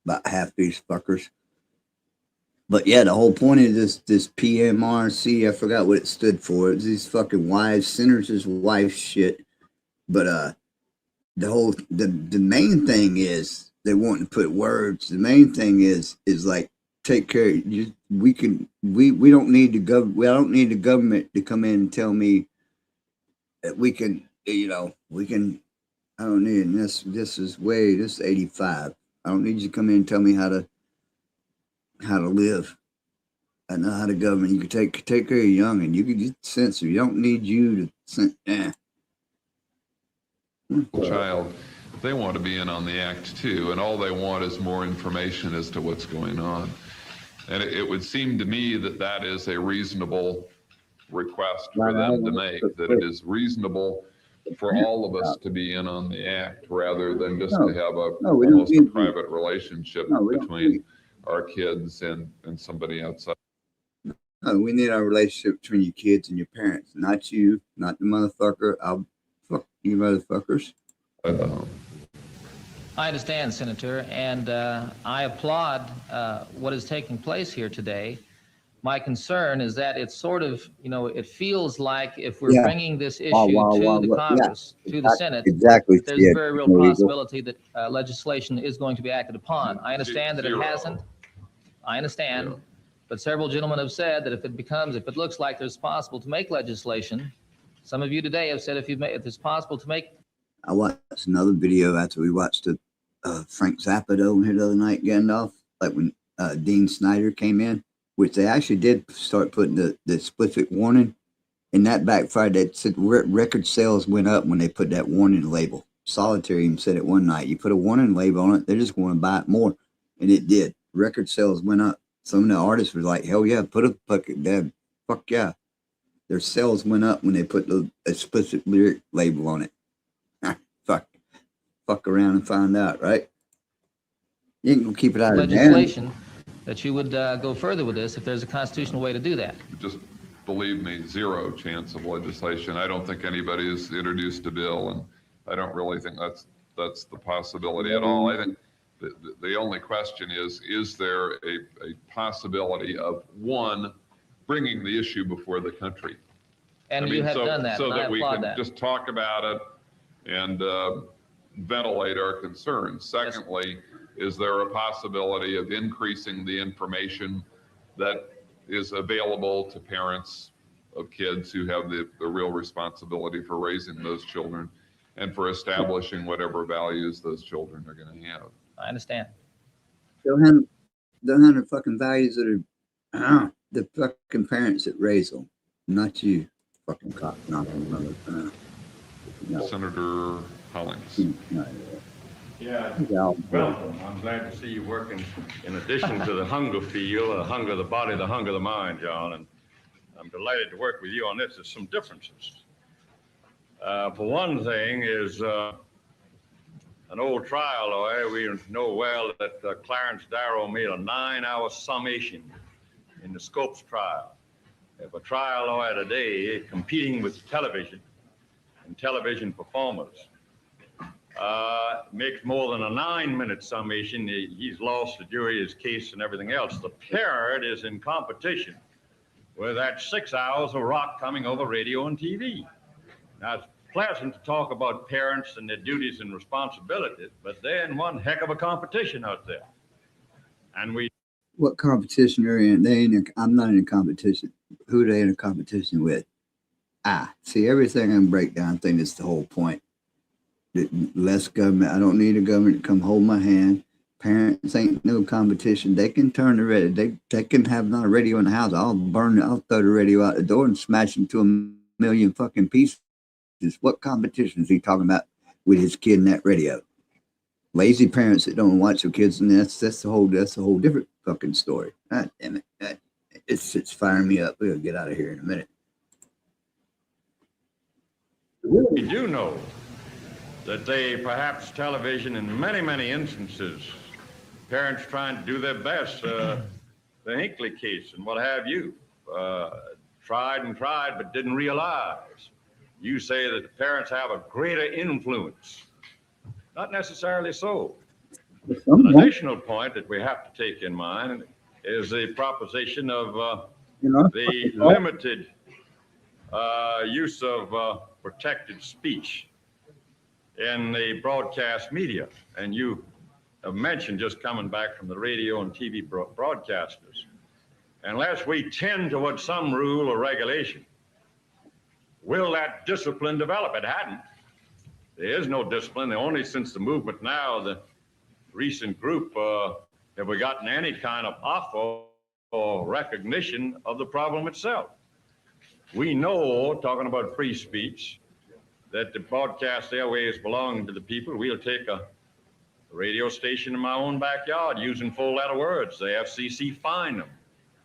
Speaker 1: about half these fuckers. But yeah, the whole point of this PMRC, I forgot what it stood for. It's these fucking wives, senators' wife shit. But the main thing is they want to put words. The main thing is like, take care. We don't need I don't need the government to come in and tell me that we can. I don't need it. This is 85. I don't need you to come in and tell me how to live. I know how to govern. You can take care of your young, and you can just censor. You don't need you to
Speaker 25: child, they want to be in on the act too, and all they want is more information as to what's going on. And it would seem to me that that is a reasonable request for them to make, that it is reasonable for all of us to be in on the act rather than just to have almost a private relationship between our kids and somebody outside.
Speaker 1: No, we need our relationship between your kids and your parents, not you, not the motherfucker. I'll fuck you motherfuckers.
Speaker 6: I understand, Senator, and I applaud what is taking place here today. My concern is that it's sort of, it feels like if we're bringing this issue to the Congress, to the Senate, there's a very real possibility that legislation is going to be acted upon. I understand that it hasn't. I understand. But several gentlemen have said that if it looks like there's possible to make legislation, some of you today have said if it's possible to make.
Speaker 1: I watched another video after we watched the Frank Zappa over here the other night, Gandalf, like when Dean Snyder came in, which they actually did start putting the explicit warning, and that backfired. That said record sales went up when they put that warning label. Solitary even said it one night. You put a warning label on it, they're just going to buy it more, and it did. Record sales went up. Some of the artists were like, hell yeah, put a fucking fuck yeah. Their sales went up when they put the explicit lyric label on it. Fuck around and find out, right? You can keep it out of
Speaker 6: legislation that you would go further with this if there's a constitutional way to do that.
Speaker 25: Just believe me, zero chance of legislation. I don't think anybody has introduced a bill, and I don't really think that's the possibility at all. I think the only question is there a possibility of one bringing the issue before the country?
Speaker 6: And you have done that,
Speaker 25: so
Speaker 6: and
Speaker 25: that we can
Speaker 6: that.
Speaker 25: just talk about it and ventilate our concerns. Secondly, is there a possibility of increasing the information that is available to parents of kids who have the real responsibility for raising those children and for establishing whatever values those children are going to have?
Speaker 6: I understand.
Speaker 1: They'll have the fucking values that are the fucking parents that raise them, not you, fucking cock knocking mother.
Speaker 25: Senator Hollings.
Speaker 11: Yeah, welcome. I'm glad to see you working in addition to the hunger field, the hunger of the body, the hunger of the mind, John. And I'm delighted to work with you on this. There's some differences. For one thing is an old trial lawyer. We know well that Clarence Darrow made a 9-hour summation in the Scopes trial. If a trial lawyer today competing with television and television performers makes more than a 9-minute summation, he's lost the jury, his case, and everything else. The parrot is in competition with that 6 hours of rock coming over radio and TV. Now, it's pleasant to talk about parents and their duties and responsibilities, but they're in one heck of a competition out there. And
Speaker 1: what competition are in? I'm not in a competition. Who are they in a competition with? See, everything in breakdown thing is the whole point. Less government. I don't need a government to come hold my hand. Parents ain't no competition. They can turn the radio. They can have not a radio in the house. I'll throw the radio out the door and smash it to a million fucking pieces. What competition is he talking about with his kid in that radio? Lazy parents that don't watch their kids, and that's a whole different fucking story. God damn it. It's firing me up. We'll get out of here in a minute.
Speaker 11: We do know that perhaps television in many, many instances, parents trying to do their best, the Hinckley case and what have you, tried and tried but didn't realize. You say that the parents have a greater influence. Not necessarily so. An additional point that we have to take in mind is the proposition of the limited use of protected speech in the broadcast media. And you have mentioned just coming back from the radio and TV broadcasters. Unless we tend towards some rule or regulation, will that discipline develop? It hadn't. There is no discipline. Only since the movement now, the recent group, have we gotten any kind of offer or recognition of the problem itself. We know, talking about free speech, that the broadcast airwaves belong to the people. We'll take a radio station in my own backyard using full-letter words. The FCC fined them.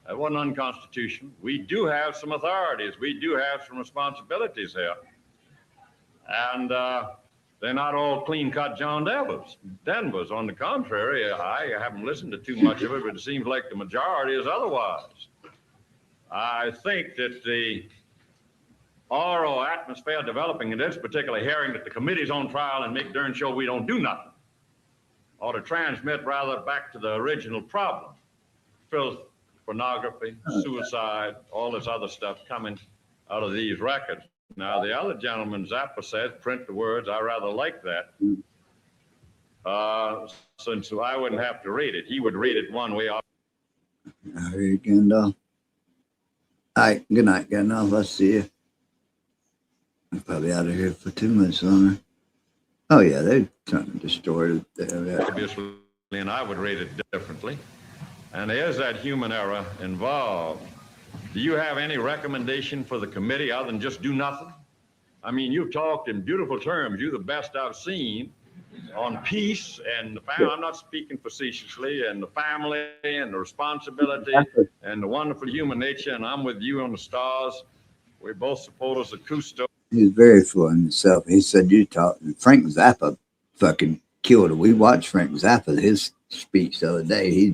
Speaker 11: That wasn't unconstitutional. We do have some authorities. We do have some responsibilities here. And they're not all clean-cut John Denvers. On the contrary, I haven't listened to too much of it, but it seems like the majority is otherwise. I think that the oral atmosphere developing in this particular hearing, that the committee's on trial and make darn sure we don't do nothing, or to transmit rather back to the original problem. Filth, pornography, suicide, all this other stuff coming out of these records. Now, the other gentleman, Zappa, says, print the words. I rather like that. Since I wouldn't have to read it. He would read it one way.
Speaker 1: All right, Gandalf. All right, good night, Gandalf. I'll see you. I'm probably out of here for 2 months longer. Oh, yeah, they're trying to destroy it.
Speaker 11: Obviously, and I would rate it differently. And there is that human error involved. Do you have any recommendation for the committee other than just do nothing? I mean, you've talked in beautiful terms. You're the best I've seen on peace and the family. I'm not speaking facetiously, and the family and the responsibility and the wonderful human nature. And I'm with you on the stars. We're both supporters of Cousteau.
Speaker 1: He was very full of himself. He said, you talk. Frank Zappa fucking killed it. We watched Frank Zappa, his speech the other day.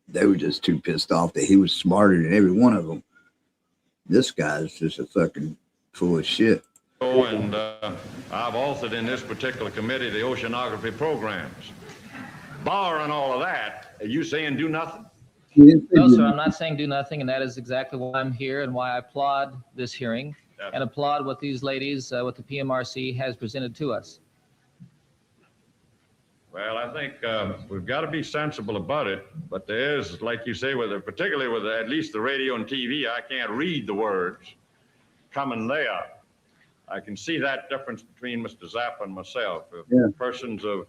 Speaker 1: They were just too pissed off that he was smarter than every one of them. This guy's just a fucking full of shit.
Speaker 11: And I've authored in this particular committee the oceanography programs. Barring all of that, are you saying do nothing?
Speaker 6: No, sir, I'm not saying do nothing, and that is exactly why I'm here and why I applaud this hearing and applaud what these ladies, what the PMRC has presented to us.
Speaker 11: Well, I think we've got to be sensible about it, but there is, like you say, particularly with at least the radio and TV, I can't read the words coming there. I can see that difference between Mr. Zappa and myself. If persons of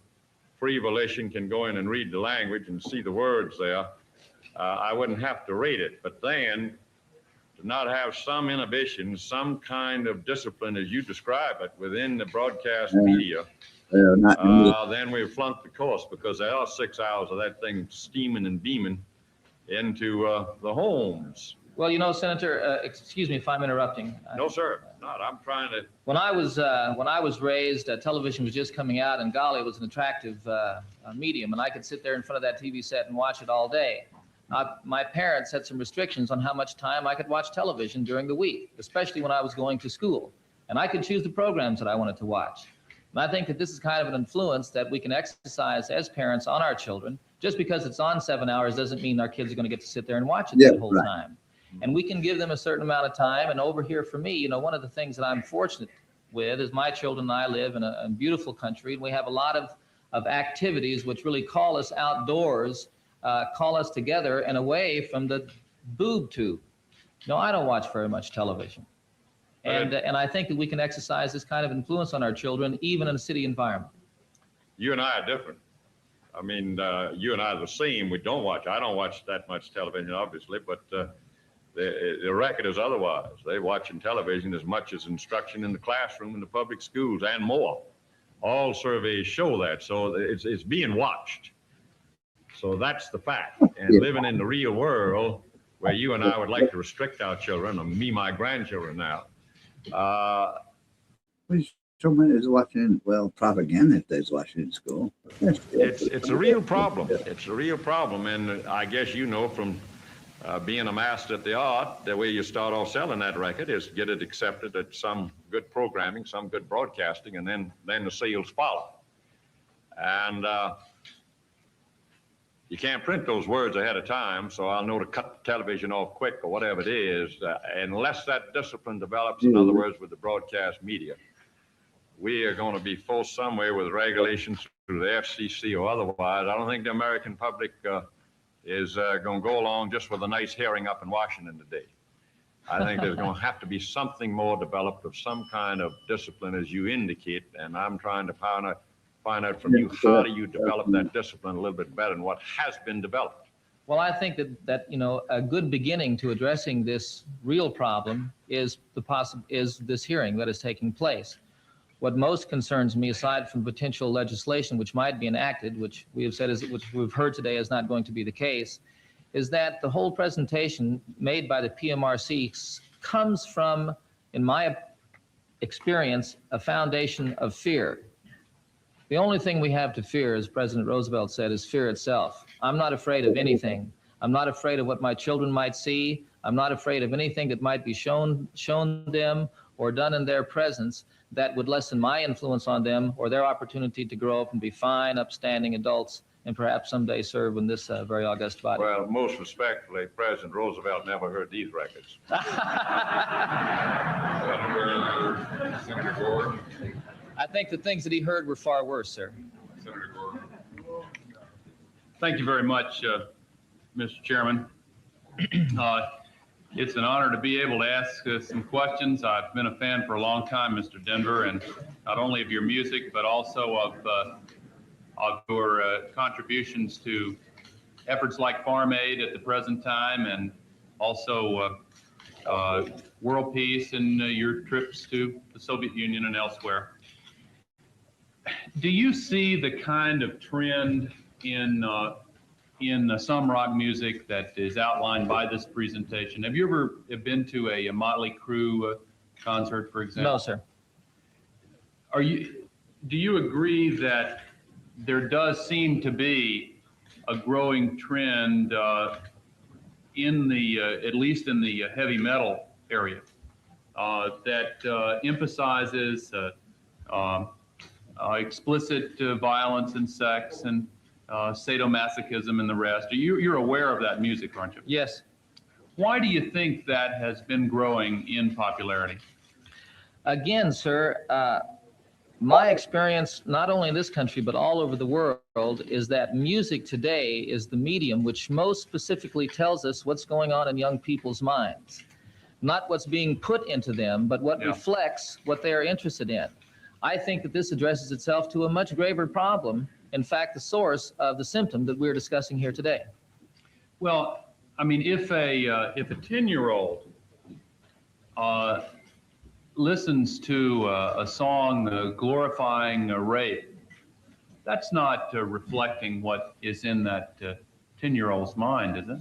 Speaker 11: free volition can go in and read the language and see the words there, I wouldn't have to read it. But then to not have some inhibition, some kind of discipline, as you describe it, within the broadcast media, then we've flunked the course, because there are 6 hours of that thing steaming and beaming into the homes.
Speaker 6: Well, you know, Senator, excuse me if I'm interrupting.
Speaker 11: No, sir, not. I'm trying to.
Speaker 6: When I was raised, television was just coming out, and golly, it was an attractive medium, and I could sit there in front of that TV set and watch it all day. My parents had some restrictions on how much time I could watch television during the week, especially when I was going to school, and I could choose the programs that I wanted to watch. And I think that this is kind of an influence that we can exercise as parents on our children. Just because it's on 7 hours doesn't mean our kids are going to get to sit there and watch it that whole time. And we can give them a certain amount of time. And over here for me, you know, one of the things that I'm fortunate with is my children and I live in a beautiful country, and we have a lot of activities which really call us outdoors, call us together and away from the boob tube. No, I don't watch very much television. And I think that we can exercise this kind of influence on our children, even in a city environment.
Speaker 11: You and I are different. I mean, you and I are the same. We don't watch. I don't watch that much television, obviously, but the record is otherwise. They watch in television as much as instruction in the classroom in the public schools and more. All surveys show that. So it's being watched. So that's the fact. And living in the real world, where you and I would like to restrict our children, or me, my grandchildren now.
Speaker 1: So many is watching, well, propaganda if they's watching in school.
Speaker 11: It's a real problem. It's a real problem. And I guess you know from being a master at the art, the way you start off selling that record is get it accepted at some good programming, some good broadcasting, and then the sales follow. And you can't print those words ahead of time, so I'll know to cut the television off quick or whatever it is, unless that discipline develops, in other words, with the broadcast media. We are going to be forced somewhere with regulations through the FCC or otherwise. I don't think the American public is going to go along just with a nice hearing up in Washington today. I think there's going to have to be something more developed of some kind of discipline, as you indicate, and I'm trying to find out from you, how do you develop that discipline a little bit better than what has been developed?
Speaker 6: Well, I think that you know, a good beginning to addressing this real problem is this hearing that is taking place. What most concerns me, aside from potential legislation which might be enacted, which we have said which we've heard today is not going to be the case, is that the whole presentation made by the PMRC comes from, in my experience, a foundation of fear. The only thing we have to fear, as President Roosevelt said, is fear itself. I'm not afraid of anything. I'm not afraid of what my children might see. I'm not afraid of anything that might be shown them or done in their presence that would lessen my influence on them or their opportunity to grow up and be fine, upstanding adults and perhaps someday serve in this very august body.
Speaker 11: Well, most respectfully, President Roosevelt never heard these records.
Speaker 25: Senator Gore.
Speaker 6: I think the things that he heard were far worse, sir.
Speaker 25: Senator Gore.
Speaker 4: Thank you very much, Mr. Chairman. It's an honor to be able to ask some questions. I've been a fan for a long time, Mr. Denver, and not only of your music, but also of your contributions to efforts like Farm Aid at the present time, and also world peace and your trips to the Soviet Union and elsewhere. Do you see the kind of trend in some rock music that is outlined by this presentation? Have you ever been to a Motley Crue concert, for example?
Speaker 6: No, sir.
Speaker 4: Do you agree that there does seem to be a growing trend in the, at least in the heavy metal area, that emphasizes explicit violence and sex and sadomasochism and the rest? You're aware of that music, aren't you?
Speaker 6: Yes.
Speaker 4: Why do you think that has been growing in popularity?
Speaker 6: Again, sir, my experience, not only in this country, but all over the world, is that music today is the medium which most specifically tells us what's going on in young people's minds. Not what's being put into them, but what reflects what they're interested in. I think that this addresses itself to a much graver problem, in fact, the source of the symptom that we're discussing here today.
Speaker 4: Well, I mean, if a 10-year-old listens to a song glorifying rape, that's not reflecting what is in that 10-year-old's mind, is it?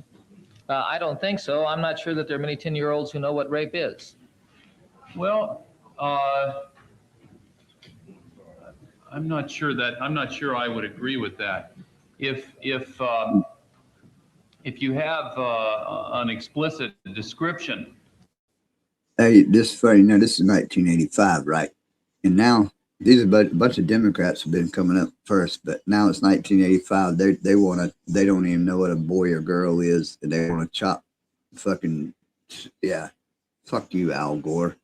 Speaker 6: I don't think so. I'm not sure that there are many 10-year-olds who know what rape is.
Speaker 4: Well, I'm not sure I would agree with that. If you have an explicit description.
Speaker 1: Hey, this is funny. Now, this is 1985, right? And now, these are a bunch of Democrats have been coming up first, but now it's 1985. They don't even know what a boy or girl is, and they want to chop fucking, yeah. Fuck you, Al Gore.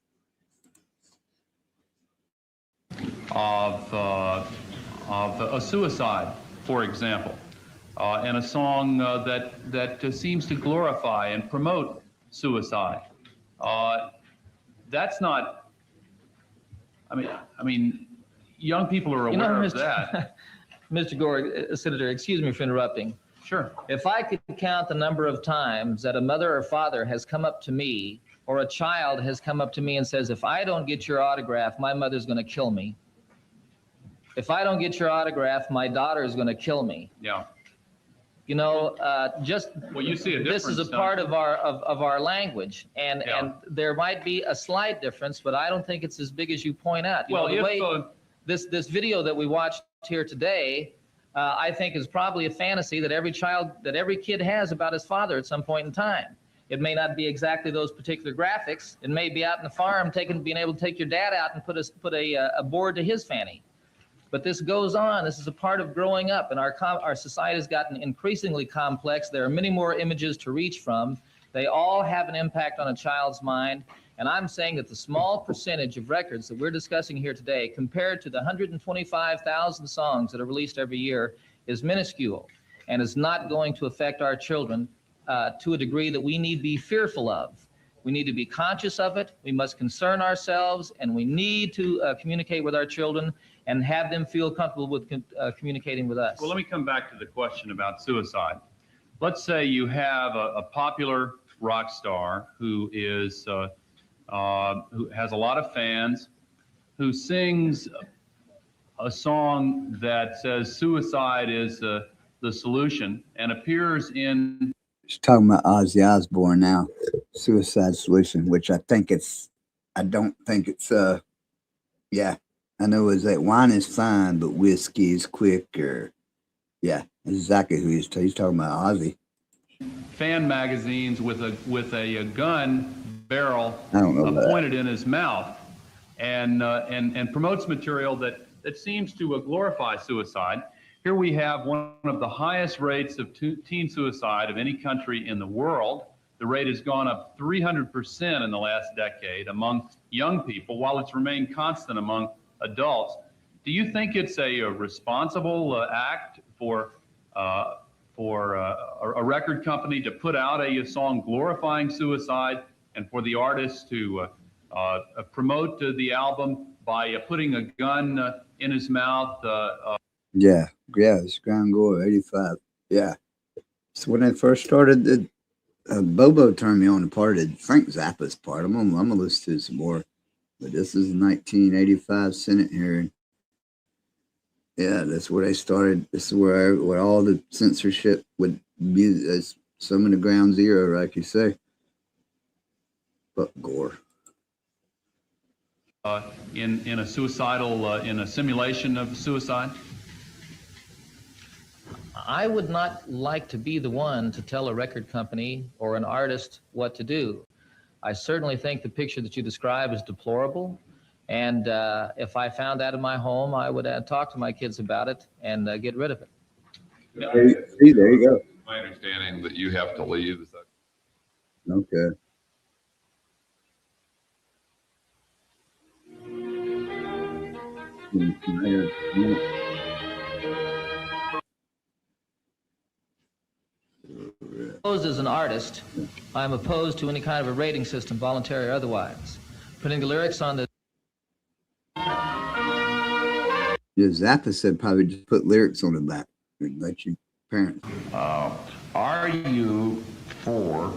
Speaker 4: Of a suicide, for example, and a song that seems to glorify and promote suicide. that's not, I mean, young people are aware of that.
Speaker 6: Mr. Gore, Senator, excuse me for interrupting.
Speaker 4: Sure.
Speaker 6: If I could count the number of times that a mother or father has come up to me, or a child has come up to me and says, if I don't get your autograph, my mother's going to kill me. If I don't get your autograph, my daughter is going to kill me.
Speaker 4: Yeah.
Speaker 6: You know,
Speaker 4: well, you see a
Speaker 6: this is a
Speaker 4: difference,
Speaker 6: part
Speaker 4: don't
Speaker 6: of our language, and there might be a slight difference, but I don't think it's as big as you point out. You
Speaker 4: Well,
Speaker 6: know, the
Speaker 4: if,
Speaker 6: way this video that we watched here today, I think is probably a fantasy that every kid has about his father at some point in time. It may not be exactly those particular graphics. It may be out in the farm being able to take your dad out and put a board to his fanny. But this goes on. This is a part of growing up, and our society has gotten increasingly complex. There are many more images to reach from. They all have an impact on a child's mind. And I'm saying that the small percentage of records that we're discussing here today, compared to the 125,000 songs that are released every year, is minuscule and is not going to affect our children to a degree that we need to be fearful of. We need to be conscious of it. We must concern ourselves, and we need to communicate with our children and have them feel comfortable with communicating with us.
Speaker 4: Well, let me come back to the question about suicide. Let's say you have a popular rock star who is who has a lot of fans, who sings a song that says suicide is the solution, and appears in.
Speaker 1: She's talking about Ozzy Osbourne now, Suicide Solution, which I don't think it's yeah. I know is that wine is fine, but whiskey is quicker. Yeah, that's exactly who he's talking about, Ozzy.
Speaker 4: Fan magazines with a gun barrel pointed in his mouth, and promotes material that seems to glorify suicide. Here we have one of the highest rates of teen suicide of any country in the world. The rate has gone up 300% in the last decade among young people, while it's remained constant among adults. Do you think it's a responsible act for a record company to put out a song glorifying suicide, and for the artist to promote the album by putting a gun in his mouth?
Speaker 1: Yeah, it's Ground Gore, 85. Yeah. So when I first started, Bobo turned me on to part of Frank Zappa's part. I'm gonna listen to some more. But this is 1985 Senate hearing. Yeah, that's where they started. This is where all the censorship would be. As some of the ground zero, like you say. But Gore.
Speaker 4: In a suicidal, in a simulation of suicide?
Speaker 6: I would not like to be the one to tell a record company or an artist what to do. I certainly think the picture that you describe is deplorable. And if I found that in my home, I would talk to my kids about it and get rid of it.
Speaker 1: See, there you go.
Speaker 25: My understanding that you have to leave. Is that...
Speaker 1: Okay.
Speaker 6: Opposed as an artist, I'm opposed to any kind of a rating system, voluntary or otherwise. Putting the lyrics on the.
Speaker 1: Yeah, Zappa said probably just put lyrics on the back and let you parents.
Speaker 3: Are you for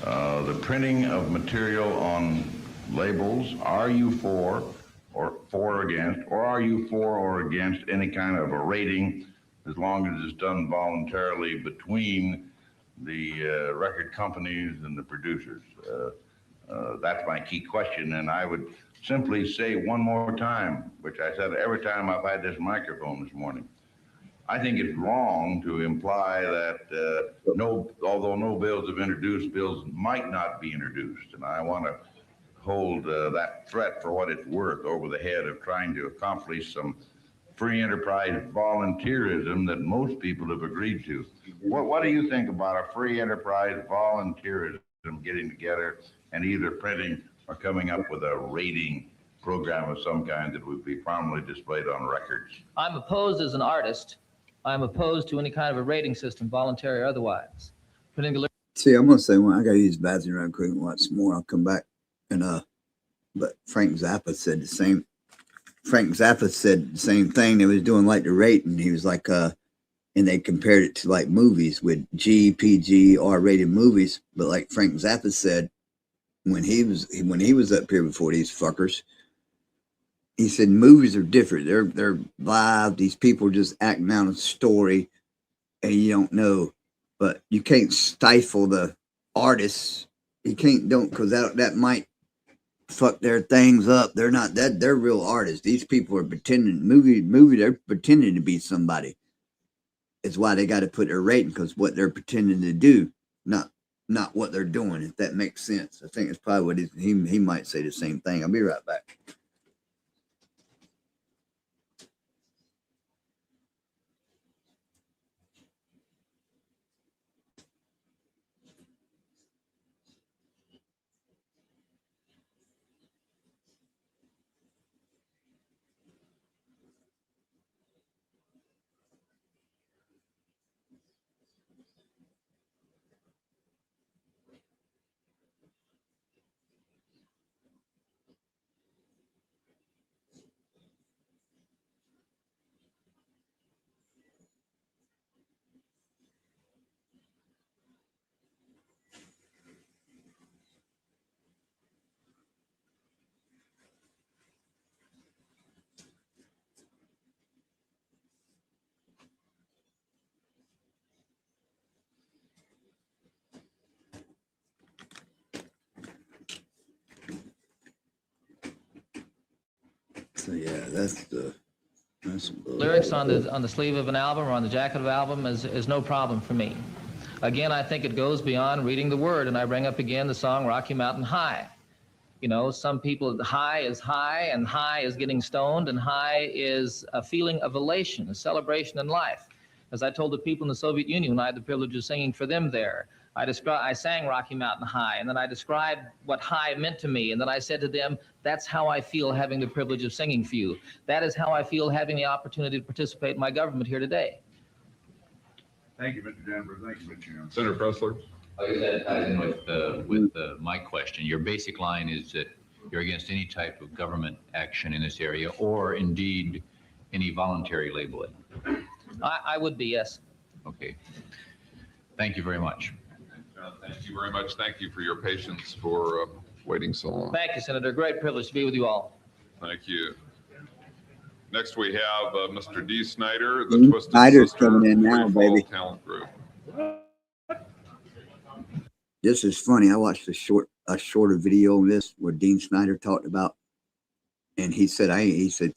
Speaker 3: the printing of material on labels? Are you for or against, or are you for or against any kind of a rating as long as it's done voluntarily between the record companies and the producers? That's my key question, and I would simply say one more time, which I said every time I've had this microphone this morning. I think it's wrong to imply that although no bills have introduced, bills might not be introduced, and I want to hold that threat for what it's worth over the head of trying to accomplish some free enterprise volunteerism that most people have agreed to. What do you think about a free enterprise volunteerism getting together and either printing or coming up with a rating program of some kind that would be prominently displayed on records?
Speaker 6: I'm opposed as an artist. I'm opposed to any kind of a rating system, voluntary or otherwise. Putting the.
Speaker 1: See, I'm gonna say one. I gotta use the bathroom right quick and watch some more. I'll come back and but Frank Zappa said the same. Frank Zappa said the same thing. They was doing like the rating. He was like, and they compared it to like movies with G, PG, R-rated movies. But like Frank Zappa said, when he was up here before these fuckers, he said movies are different. They're live. These people are just acting out a story, and you don't know. But you can't stifle the artists. You don't because that might fuck their things up. They're not that. They're real artists. These people are pretending. Movie. They're pretending to be somebody. It's why they got to put their rating because what they're pretending to do, not what they're doing. If that makes sense, I think it's probably what he might say the same thing. I'll be right back. So yeah, that's
Speaker 6: Lyrics on the sleeve of an album or on the jacket of an album is no problem for me. Again, I think it goes beyond reading the word, and I bring up again the song Rocky Mountain High. You know, some people, high is high, and high is getting stoned, and high is a feeling of elation, a celebration in life. As I told the people in the Soviet Union when I had the privilege of singing for them there, I sang Rocky Mountain High, and then I described what high meant to me, and then I said to them, that's how I feel having the privilege of singing for you. That is how I feel having the opportunity to participate in my government here today.
Speaker 11: Thank you, Mr. Denver. Thank you, Mr. Chairman.
Speaker 25: Senator Pressler.
Speaker 7: I guess that ties in with my question. Your basic line is that you're against any type of government action in this area, or indeed any voluntary labeling.
Speaker 6: I would be, yes.
Speaker 7: Okay. Thank you very much.
Speaker 25: Thank you very much. Thank you for your patience for waiting so long.
Speaker 6: Thank you, Senator. Great privilege to be with you all.
Speaker 25: Thank you. Next, we have Mr. D. Snyder, the
Speaker 1: D.
Speaker 25: Twisted
Speaker 1: Snyder's
Speaker 25: Sister
Speaker 1: coming in now,
Speaker 25: Free Fall
Speaker 1: baby.
Speaker 25: Talent Group.
Speaker 1: This is funny. I watched a shorter video on this where Dean Snyder talked about, and he said,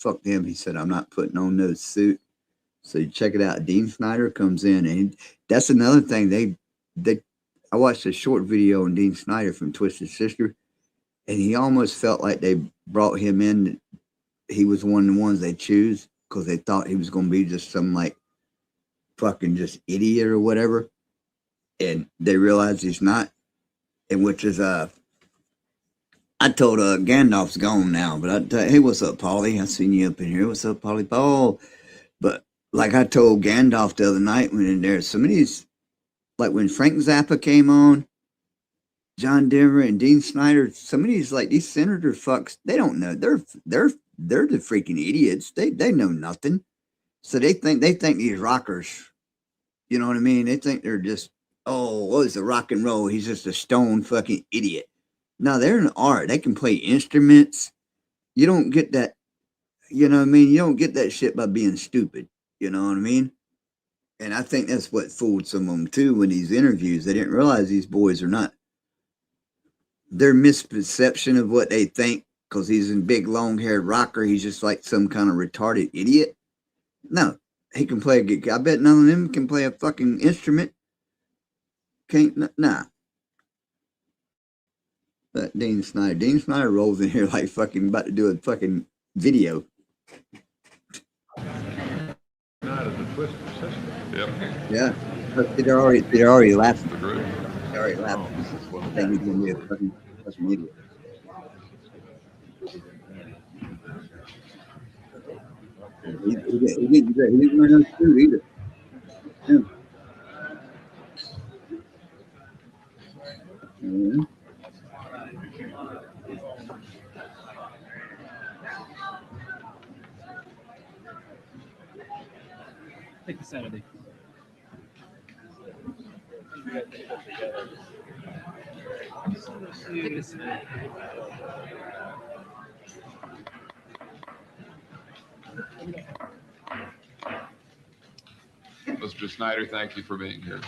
Speaker 1: fuck them. He said, I'm not putting on no suit. So you check it out. Dean Snyder comes in, and that's another thing. I watched a short video on Dean Snyder from Twisted Sister, and he almost felt like they brought him in. He was one of the ones they choose because they thought he was going to be just some like fucking just idiot or whatever. And they realized he's not. And which is, I told Gandalf's gone now, but I tell you, hey, what's up, Paulie? I seen you up in here. What's up, Paulie? Oh, but like I told Gandalf the other night when in there, some of these, like when Frank Zappa came on, John Denver and Dean Snyder, some of these like these senator fucks, they don't know. They're the freaking idiots. They know nothing. So they think these rockers, you know what I mean? They think they're just, oh, what is the rock and roll? He's just a stone fucking idiot. No, they're an art. They can play instruments. You don't get that, you know what I mean? You don't get that shit by being stupid. You know what I mean? And I think that's what fooled some of them too when these interviews. They didn't realize these boys are not. Their misperception of what they think, because he's a big long-haired rocker, he's just like some kind of retarded idiot. No, he can play a guitar. I bet none of them can play a fucking instrument. Can't, nah. But Dean Snyder rolls in here like fucking about to do a fucking video.
Speaker 11: Not as a Twisted Sister.
Speaker 25: Yep.
Speaker 1: Yeah. They're already laughing. They're already laughing. I think he's gonna be a fucking idiot. He didn't wear no suit either. Yeah.
Speaker 6: Take the Saturday. Take this.
Speaker 25: Mr. Snyder, thank you for being here.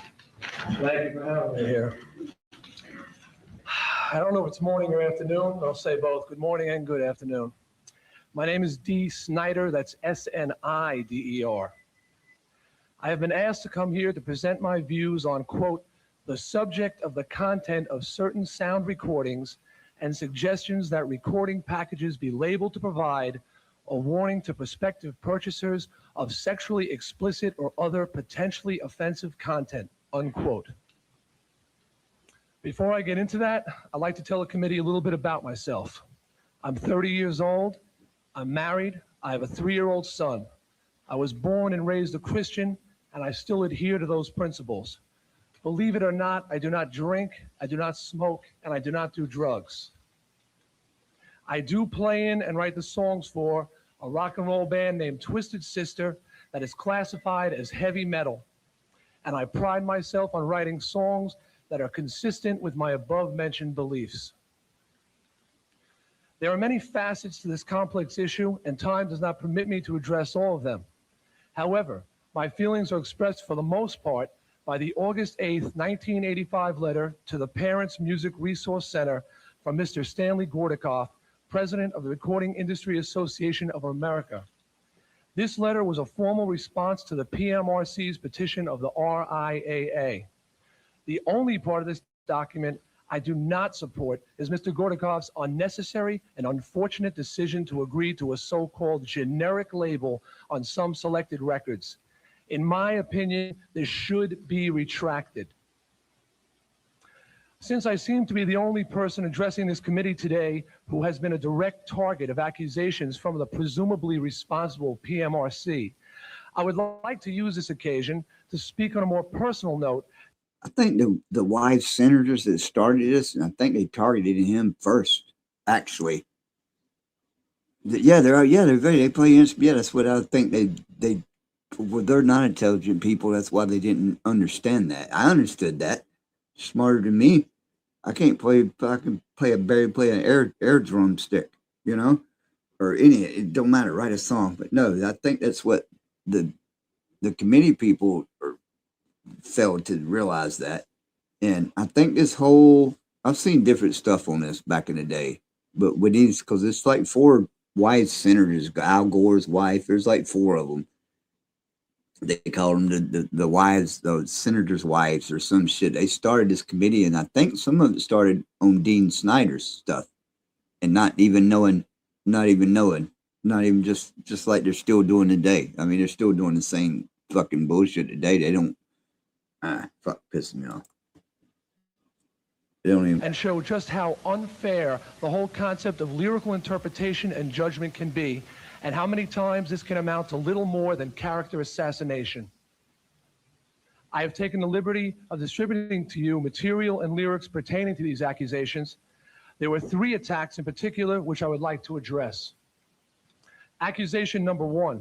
Speaker 5: Thank you for having me here. I don't know if it's morning or afternoon. I'll say both. Good morning and good afternoon. My name is D. Snyder. That's S-N-I-D-E-R. I have been asked to come here to present my views on, quote, the subject of the content of certain sound recordings and suggestions that recording packages be labeled to provide a warning to prospective purchasers of sexually explicit or other potentially offensive content, unquote. Before I get into that, I'd like to tell the committee a little bit about myself. I'm 30 years old. I'm married. I have a 3-year-old son. I was born and raised a Christian, and I still adhere to those principles. Believe it or not, I do not drink, I do not smoke, and I do not do drugs. I do play in and write the songs for a rock and roll band named Twisted Sister that is classified as heavy metal. And I pride myself on writing songs that are consistent with my above-mentioned beliefs. There are many facets to this complex issue, and time does not permit me to address all of them. However, my feelings are expressed for the most part by the August 8th, 1985 letter to the Parents Music Resource Center from Mr. Stanley Gordikoff, President of the Recording Industry Association of America. This letter was a formal response to the PMRC's petition of the RIAA. The only part of this document I do not support is Mr. Gordikoff's unnecessary and unfortunate decision to agree to a so-called generic label on some selected records. In my opinion, this should be retracted. Since I seem to be the only person addressing this committee today who has been a direct target of accusations from the presumably responsible PMRC, I would like to use this occasion to speak on a more personal note.
Speaker 1: I think the wife senators that started this, and I think they targeted him first, actually. They play against, that's what I think they're not intelligent people. That's why they didn't understand that. I understood that. Smarter than me. I can play an air drumstick, or it don't matter, write a song. But no, I think that's what the committee people failed to realize that. And I think I've seen different stuff on this back in the day, but with these, because it's like 4 wife senators, Al Gore's wife, there's like 4 of them. They call them the wives, the senators' wives or some shit. They started this committee, and I think some of it started on Dean Snyder's stuff, and not even just like they're still doing today. I mean, they're still doing the same fucking bullshit today. They don't, piss me off. They don't even.
Speaker 5: And show just how unfair the whole concept of lyrical interpretation and judgment can be, and how many times this can amount to little more than character assassination. I have taken the liberty of distributing to you material and lyrics pertaining to these accusations. There were 3 attacks in particular which I would like to address. Accusation number 1.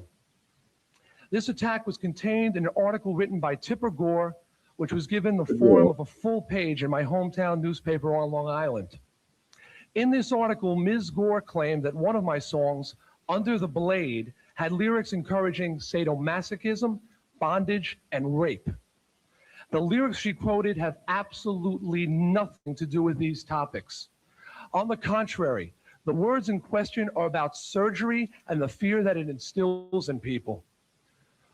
Speaker 5: This attack was contained in an article written by Tipper Gore, which was given the form of a full page in my hometown newspaper on Long Island. In this article, Ms. Gore claimed that one of my songs, Under the Blade, had lyrics encouraging sadomasochism, bondage, and rape. The lyrics she quoted have absolutely nothing to do with these topics. On the contrary, the words in question are about surgery and the fear that it instills in people.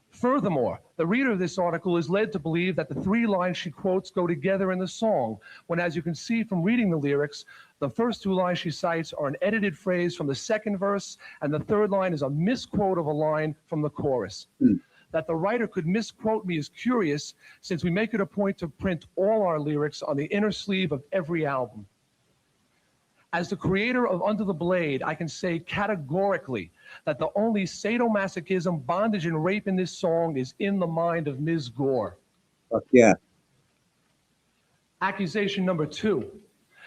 Speaker 5: Furthermore, the reader of this article is led to believe that the 3 lines she quotes go together in the song, when, as you can see from reading the lyrics, the first 2 lines she cites are an edited phrase from the 2nd verse, and the 3rd line is a misquote of a line from the chorus. That the writer could misquote me is curious, since we make it a point to print all our lyrics on the inner sleeve of every album. As the creator of Under the Blade, I can say categorically that the only sadomasochism, bondage, and rape in this song is in the mind of Ms. Gore.
Speaker 1: Fuck yeah.
Speaker 5: Accusation number 2.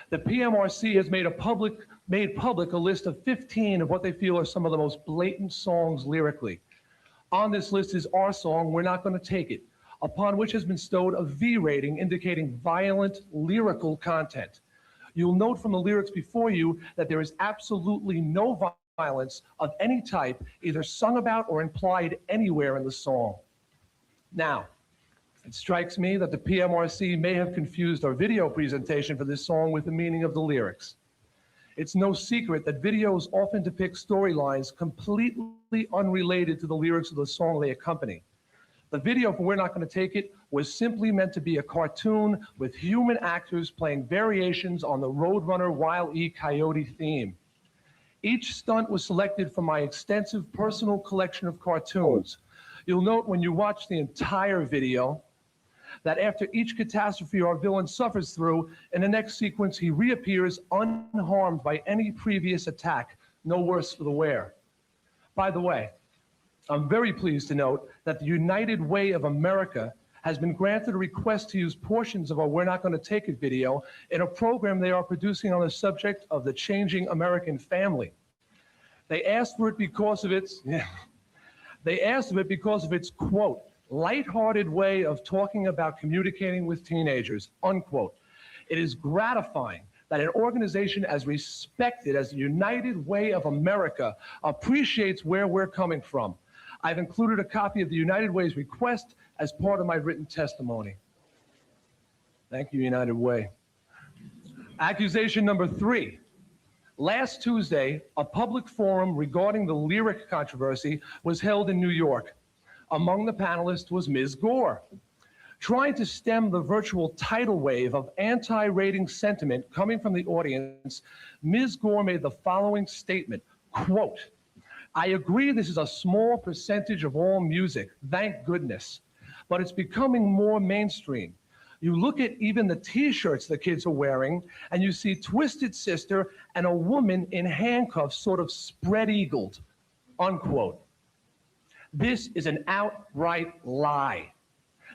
Speaker 5: The PMRC has made public a list of 15 of what they feel are some of the most blatant songs lyrically. On this list is our song, We're Not Gonna Take It, upon which has been bestowed a V rating indicating violent lyrical content. You'll note from the lyrics before you that there is absolutely no violence of any type, either sung about or implied anywhere in the song. Now, it strikes me that the PMRC may have confused our video presentation for this song with the meaning of the lyrics. It's no secret that videos often depict storylines completely unrelated to the lyrics of the song they accompany. The video for We're Not Gonna Take It was simply meant to be a cartoon with human actors playing variations on the Roadrunner Wile E. Coyote theme. Each stunt was selected from my extensive personal collection of cartoons. You'll note when you watch the entire video that after each catastrophe our villain suffers through, in the next sequence he reappears unharmed by any previous attack, no worse for the wear. By the way, I'm very pleased to note that the United Way of America has been granted a request to use portions of our We're Not Gonna Take It video in a program they are producing on the subject of the changing American family. They asked for it because of its, quote, lighthearted way of talking about communicating with teenagers, unquote. It is gratifying that an organization as respected as the United Way of America appreciates where we're coming from. I've included a copy of the United Way's request as part of my written testimony. Thank you, United Way. Accusation number 3. Last Tuesday, a public forum regarding the lyric controversy was held in New York. Among the panelists was Ms. Gore. Trying to stem the virtual tidal wave of anti-rating sentiment coming from the audience, Ms. Gore made the following statement, quote, I agree this is a small percentage of all music, thank goodness, but it's becoming more mainstream. You look at even the t-shirts the kids are wearing, and you see Twisted Sister and a woman in handcuffs sort of spread-eagled, unquote. This is an outright lie.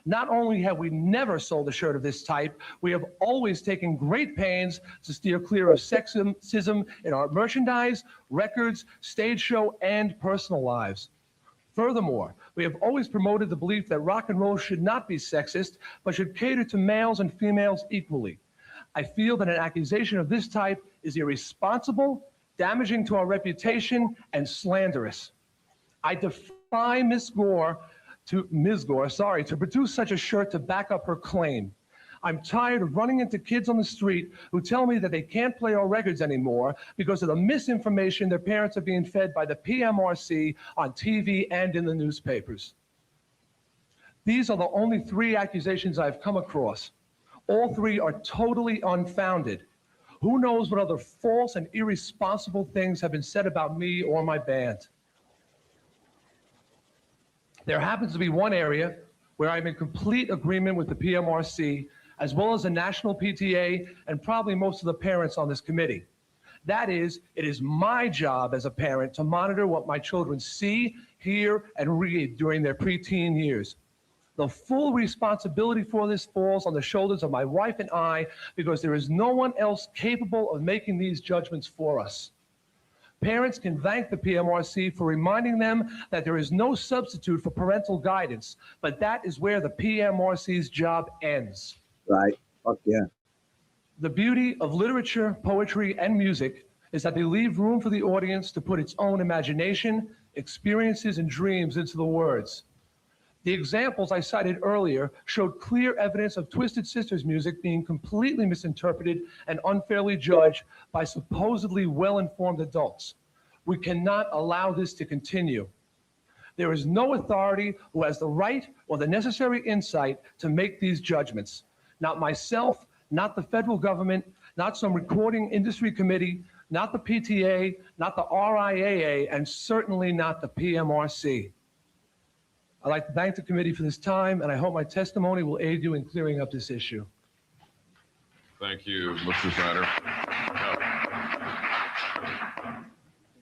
Speaker 5: Not only have we never sold a shirt of this type, we have always taken great pains to steer clear of sexism in our merchandise, records, stage show, and personal lives. Furthermore, we have always promoted the belief that rock and roll should not be sexist, but should cater to males and females equally. I feel that an accusation of this type is irresponsible, damaging to our reputation, and slanderous. I defy Ms. Gore to produce such a shirt to back up her claim. I'm tired of running into kids on the street who tell me that they can't play our records anymore because of the misinformation their parents are being fed by the PMRC on TV and in the newspapers. These are the only 3 accusations I've come across. All 3 are totally unfounded. Who knows what other false and irresponsible things have been said about me or my band. There happens to be one area where I'm in complete agreement with the PMRC, as well as the National PTA and probably most of the parents on this committee. That is, it is my job as a parent to monitor what my children see, hear, and read during their preteen years. The full responsibility for this falls on the shoulders of my wife and I because there is no one else capable of making these judgments for us. Parents can thank the PMRC for reminding them that there is no substitute for parental guidance, but that is where the PMRC's job ends.
Speaker 1: Right. Fuck yeah.
Speaker 5: The beauty of literature, poetry, and music is that they leave room for the audience to put its own imagination, experiences, and dreams into the words. The examples I cited earlier showed clear evidence of Twisted Sister's music being completely misinterpreted and unfairly judged by supposedly well-informed adults. We cannot allow this to continue. There is no authority who has the right or the necessary insight to make these judgments. Not myself, not the federal government, not some recording industry committee, not the PTA, not the RIAA, and certainly not the PMRC. I'd like to thank the committee for this time, and I hope my testimony will aid you in clearing up this issue.
Speaker 25: Thank you, Mr. Snyder.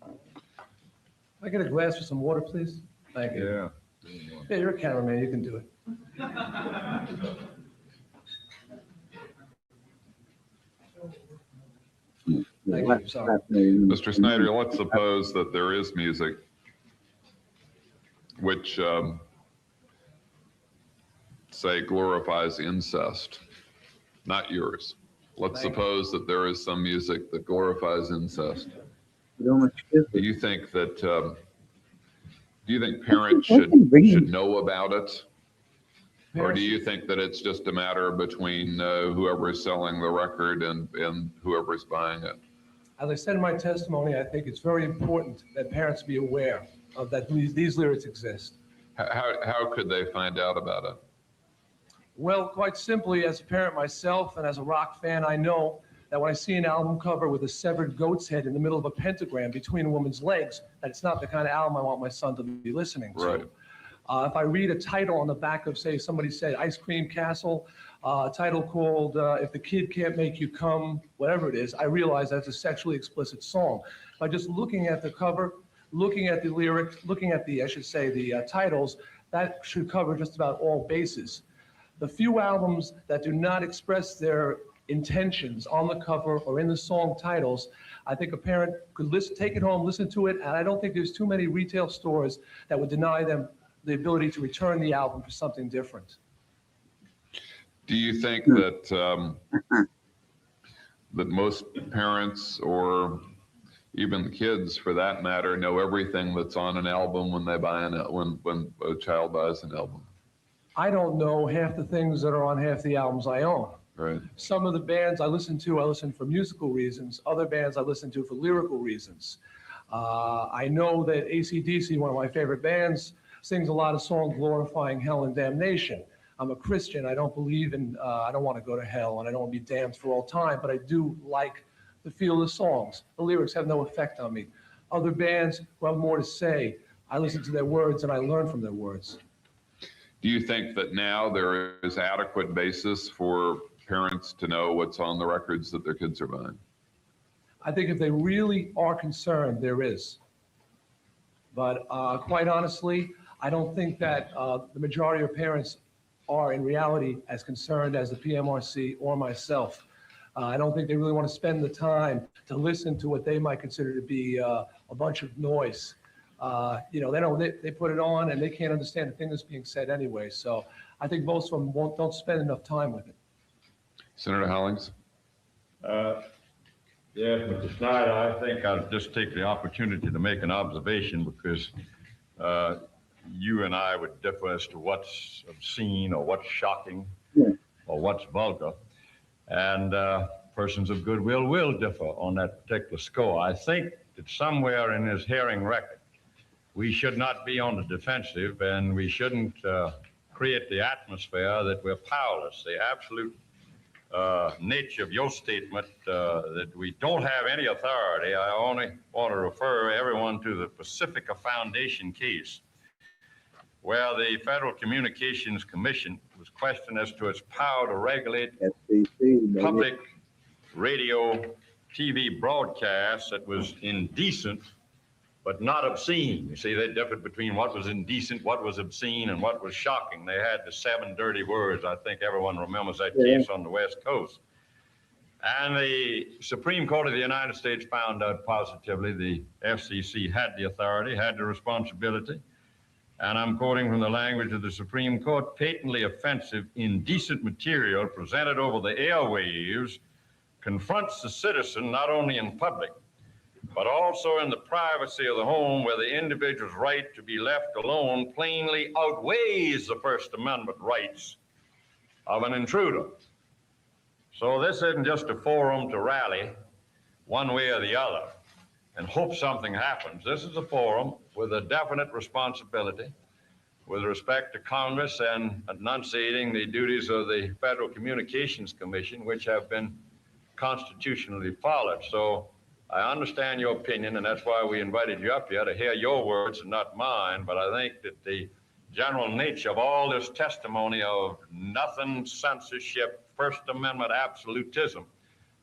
Speaker 5: Can I get a glass with some water, please? Thank you.
Speaker 25: Yeah.
Speaker 5: Yeah, you're a cameraman, you can do it. Thank you, sorry.
Speaker 25: Mr. Snyder, let's suppose that there is music which say glorifies incest, not yours. Let's suppose that there is some music that glorifies incest. Do you think that, do you think parents should know about it? Or do you think that it's just a matter between whoever is selling the record and whoever is buying it?
Speaker 5: As I said in my testimony, I think it's very important that parents be aware of that these lyrics exist.
Speaker 25: How could they find out about it?
Speaker 5: Well, quite simply, as a parent myself and as a rock fan, I know that when I see an album cover with a severed goat's head in the middle of a pentagram between a woman's legs, that it's not the kind of album I want my son to be listening to.
Speaker 25: Right.
Speaker 5: If I read a title on the back of, say, somebody said Ice Cream Castle, a title called If the Kid Can't Make You Come, whatever it is, I realize that's a sexually explicit song. By just looking at the cover, looking at the lyrics, looking at the, I should say, the titles, that should cover just about all bases. The few albums that do not express their intentions on the cover or in the song titles, I think a parent could take it home, listen to it, and I don't think there's too many retail stores that would deny them the ability to return the album for something different.
Speaker 25: Do you think that that most parents, or even kids for that matter, know everything that's on an album when they buy when a child buys an album?
Speaker 5: I don't know half the things that are on half the albums I own.
Speaker 25: Right.
Speaker 5: Some of the bands I listen for musical reasons. Other bands I listen to for lyrical reasons. I know that AC/DC, one of my favorite bands, sings a lot of songs glorifying hell and damnation. I'm a Christian. I don't believe in, I don't want to go to hell and I don't want to be damned for all time, but I do like the feel of the songs. The lyrics have no effect on me. Other bands who have more to say, I listen to their words and I learn from their words.
Speaker 25: Do you think that now there is adequate basis for parents to know what's on the records that their kids are buying?
Speaker 5: I think if they really are concerned, there is. But quite honestly, I don't think that the majority of parents are in reality as concerned as the PMRC or myself. I don't think they really want to spend the time to listen to what they might consider to be a bunch of noise. You know, they put it on and they can't understand the thing that's being said anyway. So I think most of them don't spend enough time with it.
Speaker 25: Senator Hollings?
Speaker 11: Yes, Mr. Snyder, I think I'll just take the opportunity to make an observation because you and I would differ as to what's obscene or what's shocking or what's vulgar. And persons of goodwill will differ on that particular score. I think that somewhere in this hearing record, we should not be on the defensive and we shouldn't create the atmosphere that we're powerless. The absolute nature of your statement that we don't have any authority, I only want to refer everyone to the Pacifica Foundation case, where the Federal Communications Commission was questioned as to its power to regulate public radio, TV broadcasts that was indecent but not obscene. You see, they differed between what was indecent, what was obscene, and what was shocking. They had the 7 dirty words. I think everyone remembers that case on the West Coast. And the Supreme Court of the United States found out positively the FCC had the authority, had the responsibility, and I'm quoting from the language of the Supreme Court, patently offensive, indecent material presented over the airwaves confronts the citizen not only in public, but also in the privacy of the home where the individual's right to be left alone plainly outweighs the First Amendment rights of an intruder. So this isn't just a forum to rally one way or the other and hope something happens. This is a forum with a definite responsibility with respect to Congress and enunciating the duties of the Federal Communications Commission, which have been constitutionally followed. So I understand your opinion, and that's why we invited you up here to hear your words and not mine. But I think that the general nature of all this testimony of nothing censorship, First Amendment absolutism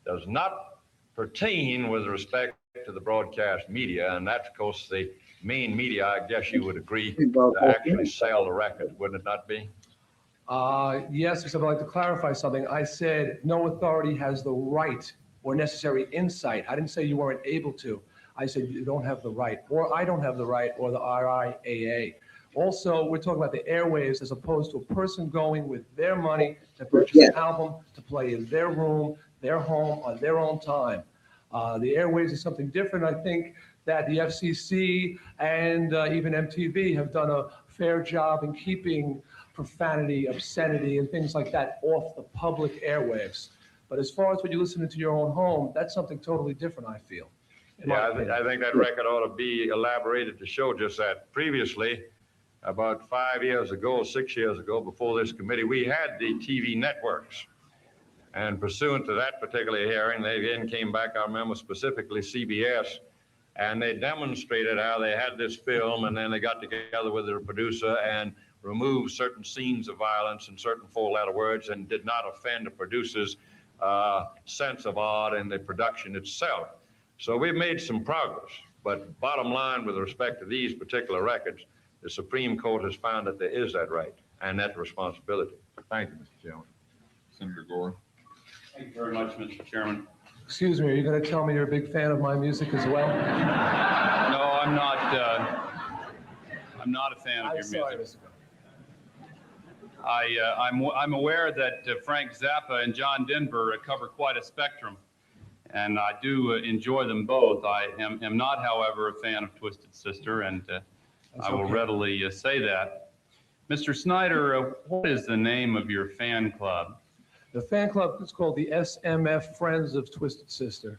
Speaker 11: does not pertain with respect to the broadcast media. And that's, of course, the main media, I guess you would agree, to actually sell the record, wouldn't it not be?
Speaker 5: Yes, except I'd like to clarify something. I said no authority has the right or necessary insight. I didn't say you weren't able to. I said you don't have the right, or I don't have the right, or the RIAA. Also, we're talking about the airwaves as opposed to a person going with their money to purchase an album, to play in their room, their home, on their own time. The airwaves is something different. I think that the FCC and even MTV have done a fair job in keeping profanity, obscenity, and things like that off the public airwaves. But as far as what you listen to your own home, that's something totally different, I feel.
Speaker 11: Yeah, I think that record ought to be elaborated to show just that. Previously, about 5 years ago, 6 years ago, before this committee, we had the TV networks. And pursuant to that particular hearing, they again came back, I remember specifically CBS, and they demonstrated how they had this film, and then they got together with their producer and removed certain scenes of violence and certain four-letter words and did not offend the producer's sense of art and the production itself. So we've made some progress, but bottom line with respect to these particular records, the Supreme Court has found that there is that right and that responsibility. Thank you, Mr. Chairman.
Speaker 4: Senator Gore. Thank you very much, Mr. Chairman.
Speaker 5: Excuse me, are you going to tell me you're a big fan of my music as well?
Speaker 4: No, I'm not. I'm not a fan of your
Speaker 5: sorry,
Speaker 4: music. I'm aware that Frank Zappa and John Denver cover quite a spectrum, and I do enjoy them both. I am not, however, a fan of Twisted Sister, and I will readily say that. Mr. Snyder, what is the name of your fan club?
Speaker 5: The fan club is called the SMF Friends of Twisted Sister.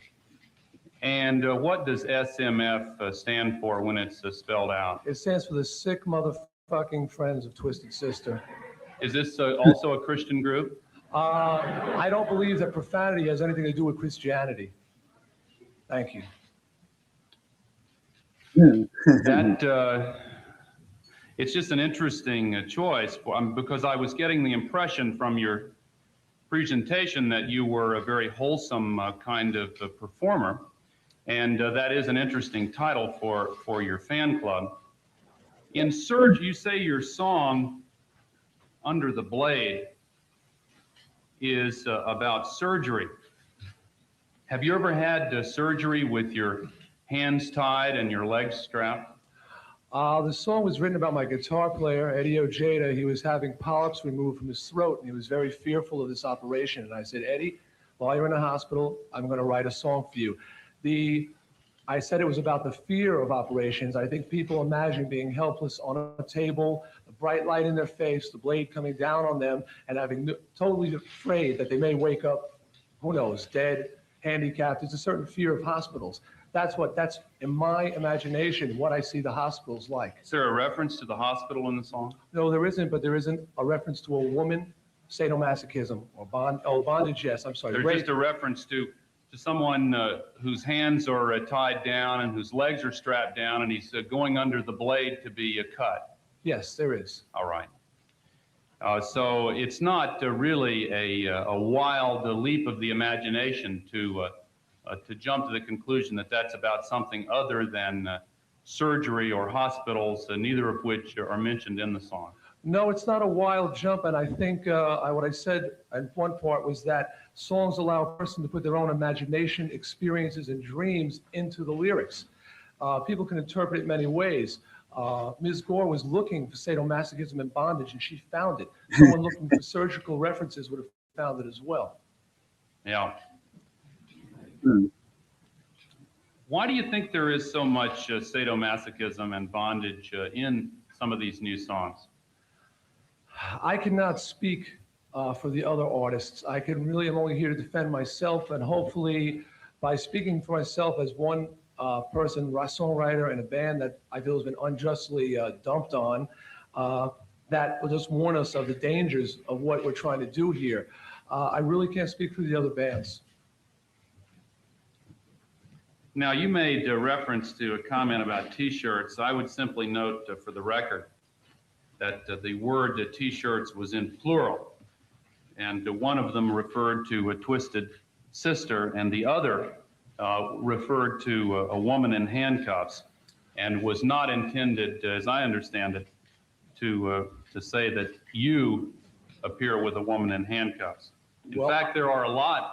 Speaker 4: And what does SMF stand for when it's spelled out?
Speaker 5: It stands for the Sick Motherfucking Friends of Twisted Sister.
Speaker 4: Is this also a Christian group?
Speaker 5: I don't believe that profanity has anything to do with Christianity. Thank you.
Speaker 4: That it's just an interesting choice because I was getting the impression from your presentation that you were a very wholesome kind of performer, and that is an interesting title for your fan club. In Surge, you say your song Under the Blade is about surgery. Have you ever had surgery with your hands tied and your legs strapped?
Speaker 5: The song was written about my guitar player, Eddie Ojeda. He was having polyps removed from his throat, and he was very fearful of this operation. And I said, Eddie, while you're in the hospital, I'm going to write a song for you. I said it was about the fear of operations. I think people imagine being helpless on a table, the bright light in their face, the blade coming down on them, and having totally afraid that they may wake up, who knows, dead, handicapped. There's a certain fear of hospitals. That's in my imagination, what I see the hospitals like.
Speaker 4: Is there a reference to the hospital in the song?
Speaker 5: No, there isn't, but there isn't a reference to a woman, sadomasochism, or bondage, yes, I'm sorry.
Speaker 4: There's just a reference to someone whose hands are tied down and whose legs are strapped down, and he's going under the blade to be cut.
Speaker 5: Yes, there is.
Speaker 4: All right. So it's not really a wild leap of the imagination to jump to the conclusion that that's about something other than surgery or hospitals, neither of which are mentioned in the song.
Speaker 5: No, it's not a wild jump, and I think what I said in one part was that songs allow a person to put their own imagination, experiences, and dreams into the lyrics. People can interpret it many ways. Ms. Gore was looking for sadomasochism and bondage, and she found it. Someone looking for surgical references would have found it as well.
Speaker 4: Yeah. Why do you think there is so much sadomasochism and bondage in some of these new songs?
Speaker 5: I cannot speak for the other artists. I can really am only here to defend myself, and hopefully by speaking for myself as one person, songwriter in a band that I feel has been unjustly dumped on, that will just warn us of the dangers of what we're trying to do here. I really can't speak for the other bands.
Speaker 4: Now, you made reference to a comment about T-shirts. I would simply note for the record that the word T-shirts was in plural, and one of them referred to a Twisted Sister, and the other referred to a woman in handcuffs, and was not intended, as I understand it, to say that you appear with a woman in handcuffs. In fact, there are a lot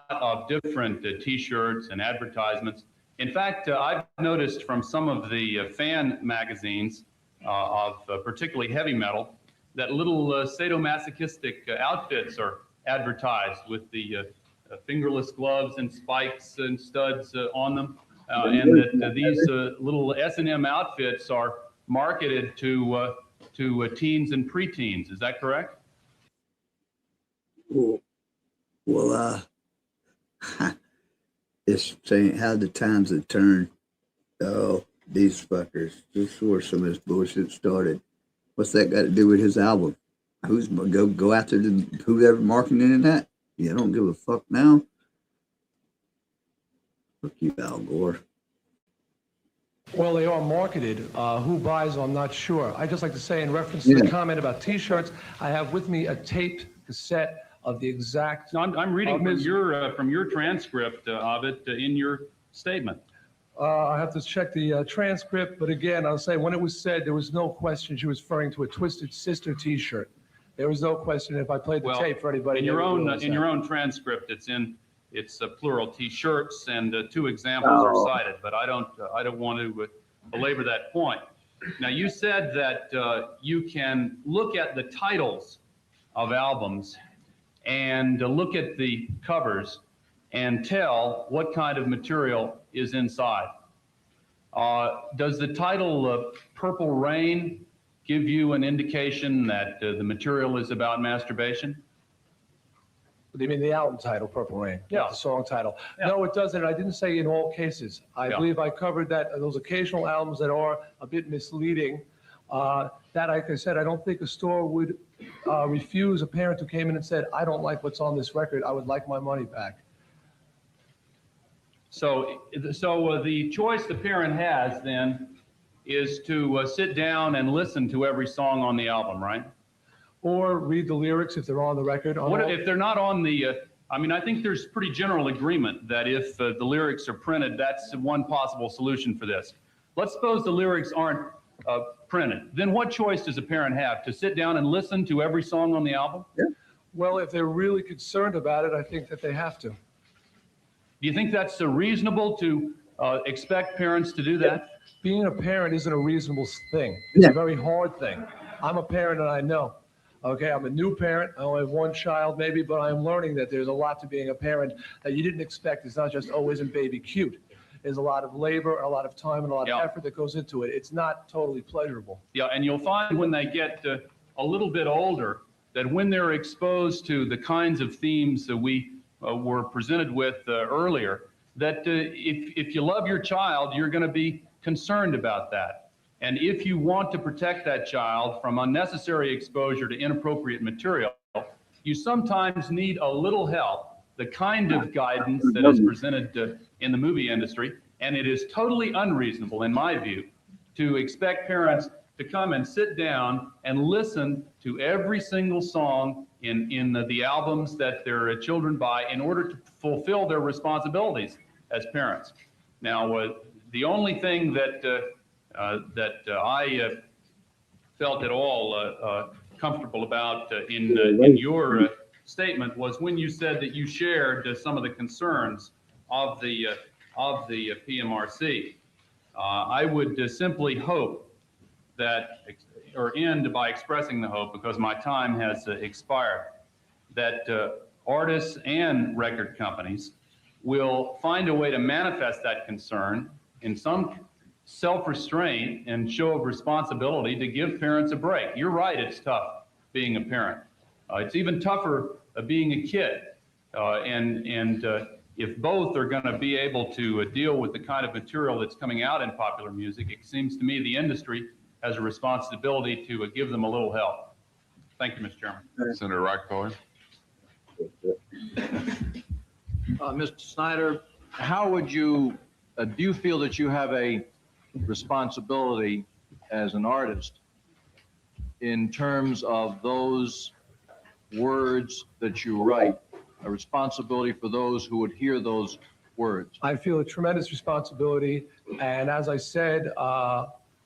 Speaker 4: of different T-shirts and advertisements In fact, I've noticed from some of the fan magazines of particularly heavy metal that little sadomasochistic outfits are advertised with the fingerless gloves and spikes and studs on them, and that these little S&M outfits are marketed to teens and preteens. Is that correct?
Speaker 1: Well, it's saying how the times have turned. Oh, these fuckers. This is where some of this bullshit started. What's that got to do with his album? Who's go after whoever marketing in that? Yeah, I don't give a fuck now. Fuck you, Al Gore.
Speaker 5: Well, they are marketed. Who buys them, I'm not sure. I'd just like to say in reference to the comment about T-shirts, I have with me a taped cassette of the exact...
Speaker 4: No, I'm reading from your transcript of it in your statement.
Speaker 5: I have to check the transcript, but again, I'll say when it was said, there was no question she was referring to a Twisted Sister T-shirt. There was no question if I played the tape for anybody.
Speaker 4: In your own transcript, it's plural T-shirts, and 2 examples are cited. But I don't want to belabor that point. Now, you said that you can look at the titles of albums and look at the covers and tell what kind of material is inside. Does the title Purple Rain give you an indication that the material is about masturbation?
Speaker 5: Do you mean the album title, Purple Rain?
Speaker 4: Yeah.
Speaker 5: The song title.
Speaker 4: Yeah.
Speaker 5: No, it doesn't. I didn't say in all cases. I believe I covered that those occasional albums that are a bit misleading. That, like I said, I don't think a store would refuse a parent who came in and said, I don't like what's on this record. I would like my money back.
Speaker 4: So the choice the parent has then is to sit down and listen to every song on the album, right?
Speaker 5: Or read the lyrics if they're on the record.
Speaker 4: What if they're not on the, I mean, I think there's pretty general agreement that if the lyrics are printed, that's one possible solution for this. Let's suppose the lyrics aren't printed. Then what choice does a parent have? To sit down and listen to every song on the album?
Speaker 5: Yeah. Well, if they're really concerned about it, I think that they have to.
Speaker 4: Do you think that's reasonable to expect parents to do that?
Speaker 5: Being a parent isn't a reasonable thing. It's a very hard thing. I'm a parent and I know. Okay, I'm a new parent. I only have 1 child maybe, but I'm learning that there's a lot to being a parent that you didn't expect. It's not just, oh, isn't baby cute? There's a lot of labor, a lot of time, and a lot of effort that goes into it. It's not totally pleasurable.
Speaker 4: Yeah, and you'll find when they get a little bit older that when they're exposed to the kinds of themes that we were presented with earlier, that if you love your child, you're going to be concerned about that. And if you want to protect that child from unnecessary exposure to inappropriate material, you sometimes need a little help, the kind of guidance that is presented in the movie industry. And it is totally unreasonable, in my view, to expect parents to come and sit down and listen to every single song in the albums that their children buy in order to fulfill their responsibilities as parents. Now, the only thing that I felt at all comfortable about in your statement was when you said that you shared some of the concerns of the PMRC. I would simply hope that, or end by expressing the hope, because my time has expired, that artists and record companies will find a way to manifest that concern in some self-restraint and show of responsibility to give parents a break. You're right, it's tough being a parent. It's even tougher being a kid. If both are going to be able to deal with the kind of material that's coming out in popular music, it seems to me the industry has a responsibility to give them a little help. Thank you, Mr. Chairman.
Speaker 25: Senator Rockefeller.
Speaker 12: Mr. Snyder, how would you, do you feel that you have a responsibility as an artist in terms of those words that you write, a responsibility for those who would hear those words?
Speaker 5: I feel a tremendous responsibility, and as I said,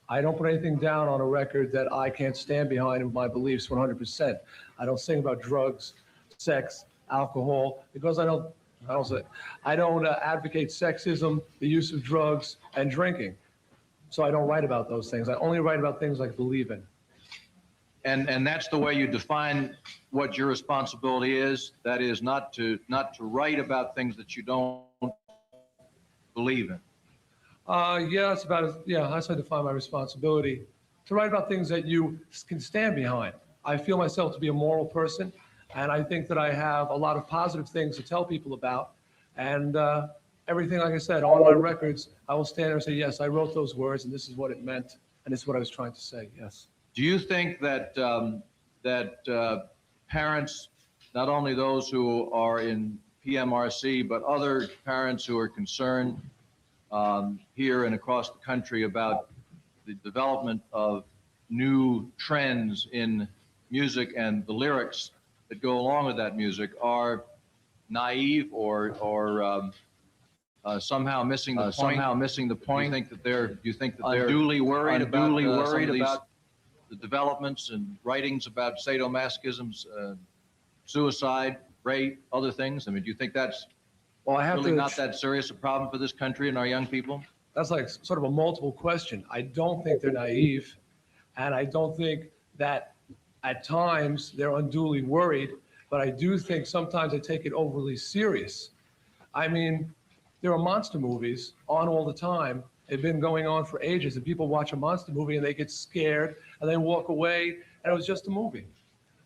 Speaker 5: I don't put anything down on a record that I can't stand behind with my beliefs 100%. I don't sing about drugs, sex, alcohol, because I don't I don't advocate sexism, the use of drugs, and drinking. So I don't write about those things. I only write about things I believe in.
Speaker 12: And that's the way you define what your responsibility is. That is not to write about things that you don't believe in.
Speaker 5: Yeah, that's about it. Yeah, that's how I define my responsibility. To write about things that you can stand behind. I feel myself to be a moral person, and I think that I have a lot of positive things to tell people about. And everything, like I said, on my records, I will stand there and say, yes, I wrote those words, and this is what it meant, and this is what I was trying to say, yes.
Speaker 12: Do you think that parents, not only those who are in PMRC, but other parents who are concerned here and across the country about the development of new trends in music and the lyrics that go along with that music, are naive or somehow missing the point? Somehow missing the point. Do you think that they're unduly worried about the developments and writings about sadomasochism, suicide, rape, other things? I mean, do you think that's really not that serious a problem for this country and our young people?
Speaker 5: That's like sort of a multiple question. I don't think they're naive, and I don't think that at times they're unduly worried, but I do think sometimes they take it overly serious. I mean, there are monster movies on all the time. They've been going on for ages, and people watch a monster movie and they get scared and they walk away, and it was just a movie.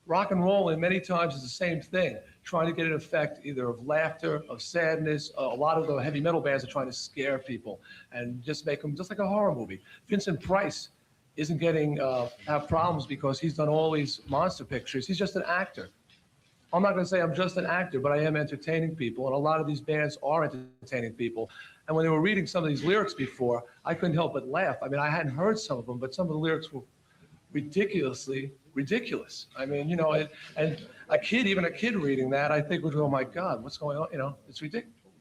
Speaker 5: Rock and roll, and many times, is the same thing, trying to get an effect either of laughter, of sadness. A lot of the heavy metal bands are trying to scare people and just make them just like a horror movie. Vincent Price isn't getting have problems because he's done all these monster pictures. He's just an actor. I'm not going to say I'm just an actor, but I am entertaining people, and a lot of these bands are entertaining people. And when they were reading some of these lyrics before, I couldn't help but laugh. I mean, I hadn't heard some of them, but some of the lyrics were ridiculously ridiculous. I mean, you know, and even a kid reading that, I think would go, oh my God, what's going on? You know, it's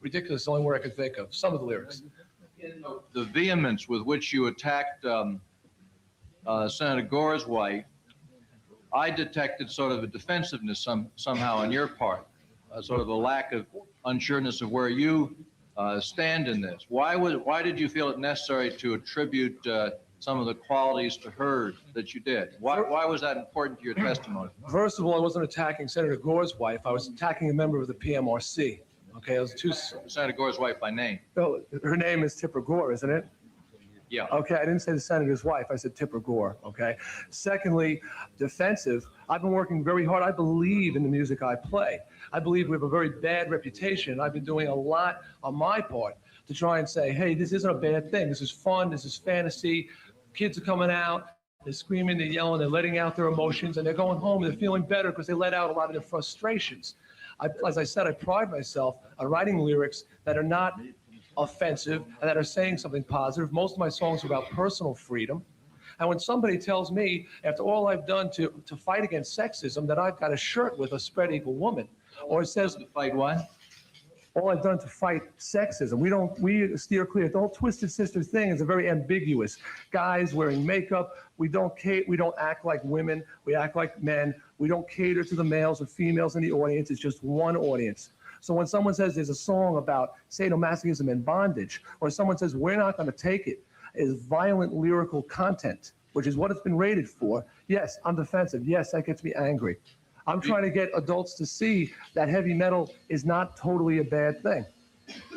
Speaker 5: ridiculous. The only word I could think of. Some of the lyrics.
Speaker 12: The vehemence with which you attacked Senator Gore's wife, I detected sort of a defensiveness somehow on your part, sort of a lack of unsureness of where you stand in this. Why did you feel it necessary to attribute some of the qualities to her that you did? Why was that important to your testimony?
Speaker 5: First of all, I wasn't attacking Senator Gore's wife. I was attacking a member of the PMRC. Okay, those two.
Speaker 12: Senator Gore's wife by name.
Speaker 5: No, her name is Tipper Gore, isn't it?
Speaker 12: Yeah.
Speaker 5: Okay, I didn't say the senator's wife. I said Tipper Gore. Okay. Secondly, defensive. I've been working very hard. I believe in the music I play. I believe we have a very bad reputation. I've been doing a lot on my part to try and say, hey, this isn't a bad thing. This is fun. This is fantasy. Kids are coming out. They're screaming, they're yelling, they're letting out their emotions, and they're going home and they're feeling better because they let out a lot of their frustrations. As I said, I pride myself on writing lyrics that are not offensive and that are saying something positive. Most of my songs are about personal freedom. And when somebody tells me, after all I've done to fight against sexism, that I've got a shirt with a spread eagle woman, or it says
Speaker 12: to fight what?
Speaker 5: All I've done to fight sexism. We steer clear. The whole Twisted Sister thing is a very ambiguous. Guys wearing makeup. We don't act like women. We act like men. We don't cater to the males or females in the audience. It's just one audience. So when someone says there's a song about sadomasochism and bondage, or someone says we're not going to take it, is violent lyrical content, which is what it's been rated for. Yes, I'm defensive. Yes, that gets me angry. I'm trying to get adults to see that heavy metal is not totally a bad thing.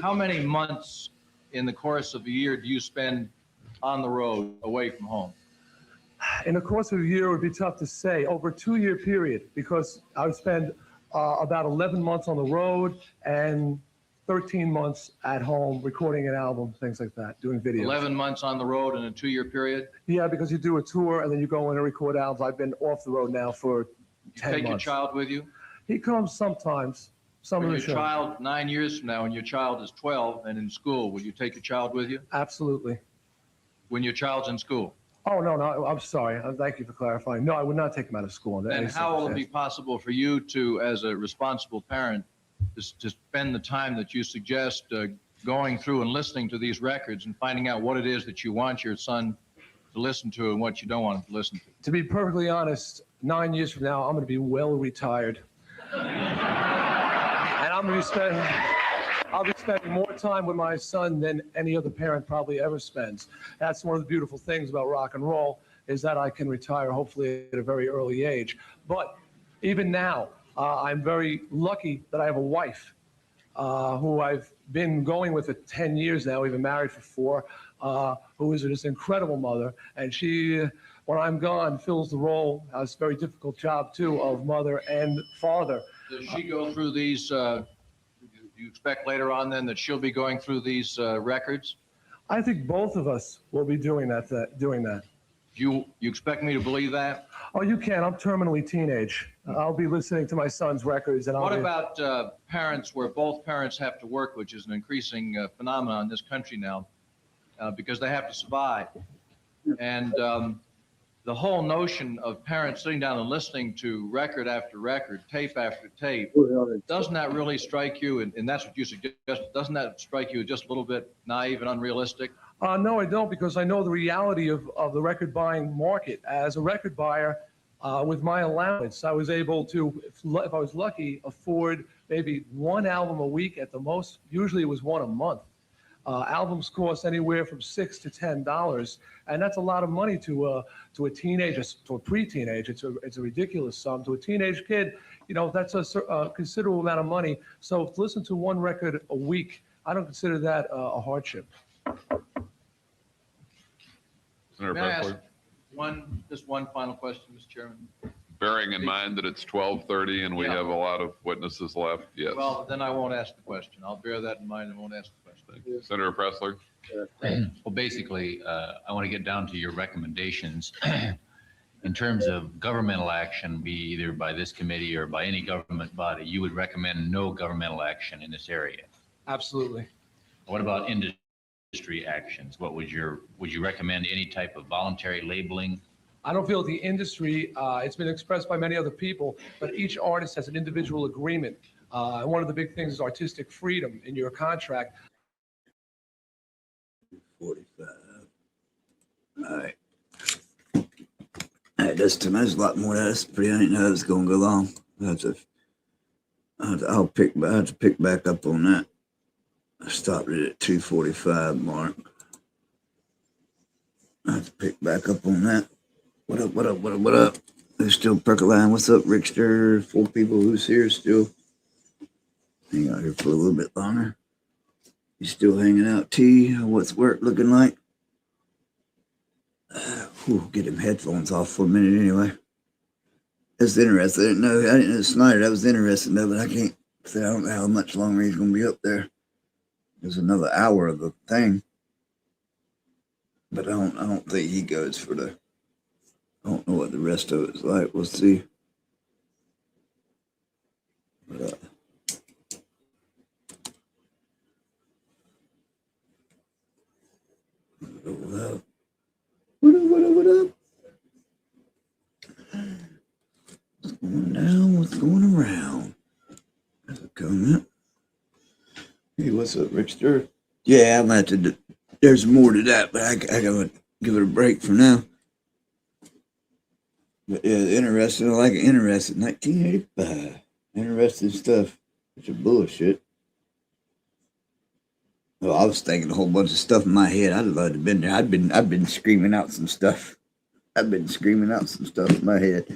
Speaker 12: How many months in the course of a year do you spend on the road away from home?
Speaker 5: In the course of a year, it would be tough to say. Over a 2-year period, because I would spend about 11 months on the road and 13 months at home recording an album, things like that, doing videos.
Speaker 12: 11 months on the road in a 2-year period?
Speaker 5: Yeah, because you do a tour and then you go in and record albums. I've been off the road now for 10 months.
Speaker 12: Take your child with you?
Speaker 5: He comes sometimes.
Speaker 12: When your child, 9 years from now, when your child is 12 and in school, will you take your child with you?
Speaker 5: Absolutely.
Speaker 12: When your child's in school?
Speaker 5: Oh, no, I'm sorry. Thank you for clarifying. No, I would not take him out of school.
Speaker 12: And how will it be possible for you to, as a responsible parent, to spend the time that you suggest going through and listening to these records and finding out what it is that you want your son to listen to and what you don't want him to listen to?
Speaker 5: To be perfectly honest, 9 years from now, I'm going to be well retired. And I'm going to be spending... I'll be spending more time with my son than any other parent probably ever spends. That's one of the beautiful things about rock and roll, is that I can retire hopefully at a very early age. But even now, I'm very lucky that I have a wife who I've been going with for 10 years now. We've been married for 4, who is this incredible mother. And she, when I'm gone, fills the role, has a very difficult job too, of mother and father.
Speaker 12: Does she go through these, do you expect later on then that she'll be going through these records?
Speaker 5: I think both of us will be doing that.
Speaker 12: You expect me to believe that?
Speaker 5: Oh, you can. I'm terminally teenage. I'll be listening to my son's records. And
Speaker 12: What about parents where both parents have to work, which is an increasing phenomenon in this country now, because they have to survive? And the whole notion of parents sitting down and listening to record after record, tape after tape, doesn't that really strike you, and that's what you suggest, doesn't that strike you just a little bit naive and unrealistic?
Speaker 5: No, I don't, because I know the reality of the record buying market. As a record buyer, with my allowance, I was able to, if I was lucky, afford maybe 1 album a week at the most. Usually it was 1 a month. Albums cost anywhere from $6 to $10, and that's a lot of money to a teenager, to a pre-teenage. It's a ridiculous sum. To a teenage kid, that's a considerable amount of money. So to listen to 1 record a week, I don't consider that a hardship.
Speaker 25: Senator
Speaker 12: May I ask
Speaker 25: Pressler?
Speaker 12: just one final question, Mr. Chairman?
Speaker 25: Bearing in mind that it's 12:30 and we have a lot of witnesses left, yes.
Speaker 12: Well, then I won't ask the question. I'll bear that in mind and won't ask the question.
Speaker 25: Senator Pressler?
Speaker 7: Well, basically, I want to get down to your recommendations in terms of governmental action, be either by this committee or by any government body. You would recommend no governmental action in this area.
Speaker 5: Absolutely.
Speaker 7: What about industry actions? What would you recommend any type of voluntary labeling?
Speaker 5: I don't feel the industry, it's been expressed by many other people, but each artist has an individual agreement. And one of the big things is artistic freedom in your contract.
Speaker 1: 45. All right. All right, this time there's a lot more. That's pretty. I didn't know it was going to go long. I have to pick back up on that. I stopped it at 2:45 mark. I have to pick back up on that. What up? Who's still percolating? What's up, Rickster? 4 people who's here still. Hang out here for a little bit longer. You still hanging out, T? What's work looking like? Get them headphones off for a minute anyway. That's interesting. I didn't know Snyder. That was interesting though, but I can't say I don't know how much longer he's gonna be up there. There's another hour of the thing. But I don't think he goes for the I don't know what the rest of it's like. We'll see. But what up? What up? What's going down? What's going around? There's a comment. Hey, what's up, Rickster? Yeah, I'm going to have to. There's more to that, but I gotta give it a break for now. But yeah, interesting. I like it. Interesting. 1985. Interesting stuff. Bunch of bullshit. Well, I was thinking a whole bunch of stuff in my head. I'd love to have been there. I've been screaming out some stuff. I've been screaming out some stuff in my head.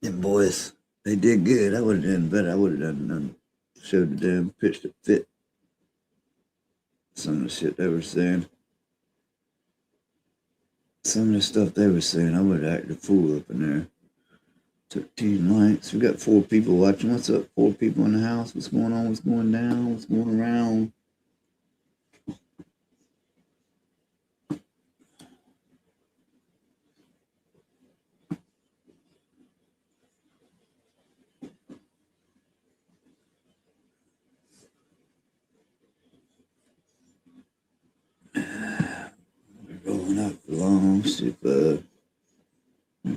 Speaker 1: Them boys, they did good. I would have done better. I would have done showed the damn pitch that fit. Some of the shit they were saying. Some of the stuff they were saying, I would have acted a fool up in there. 13 lights. We got 4 people watching. What's up? 4 people in the house. What's going on? What's going down? What's going around? Rolling up long. See if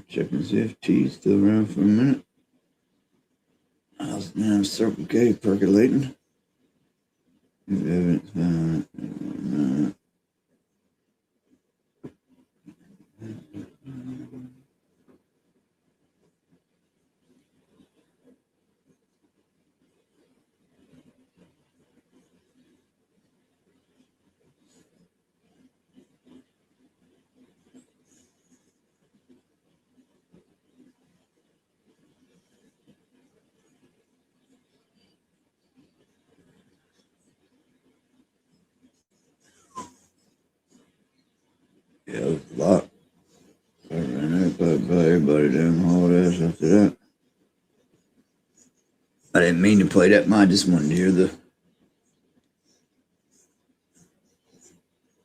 Speaker 1: checking to see if T's still around for a minute. How's now Circle K percolating? Yeah, it was a lot. I ran everybody down the hallways after that. I didn't mean to play that. I just wanted to hear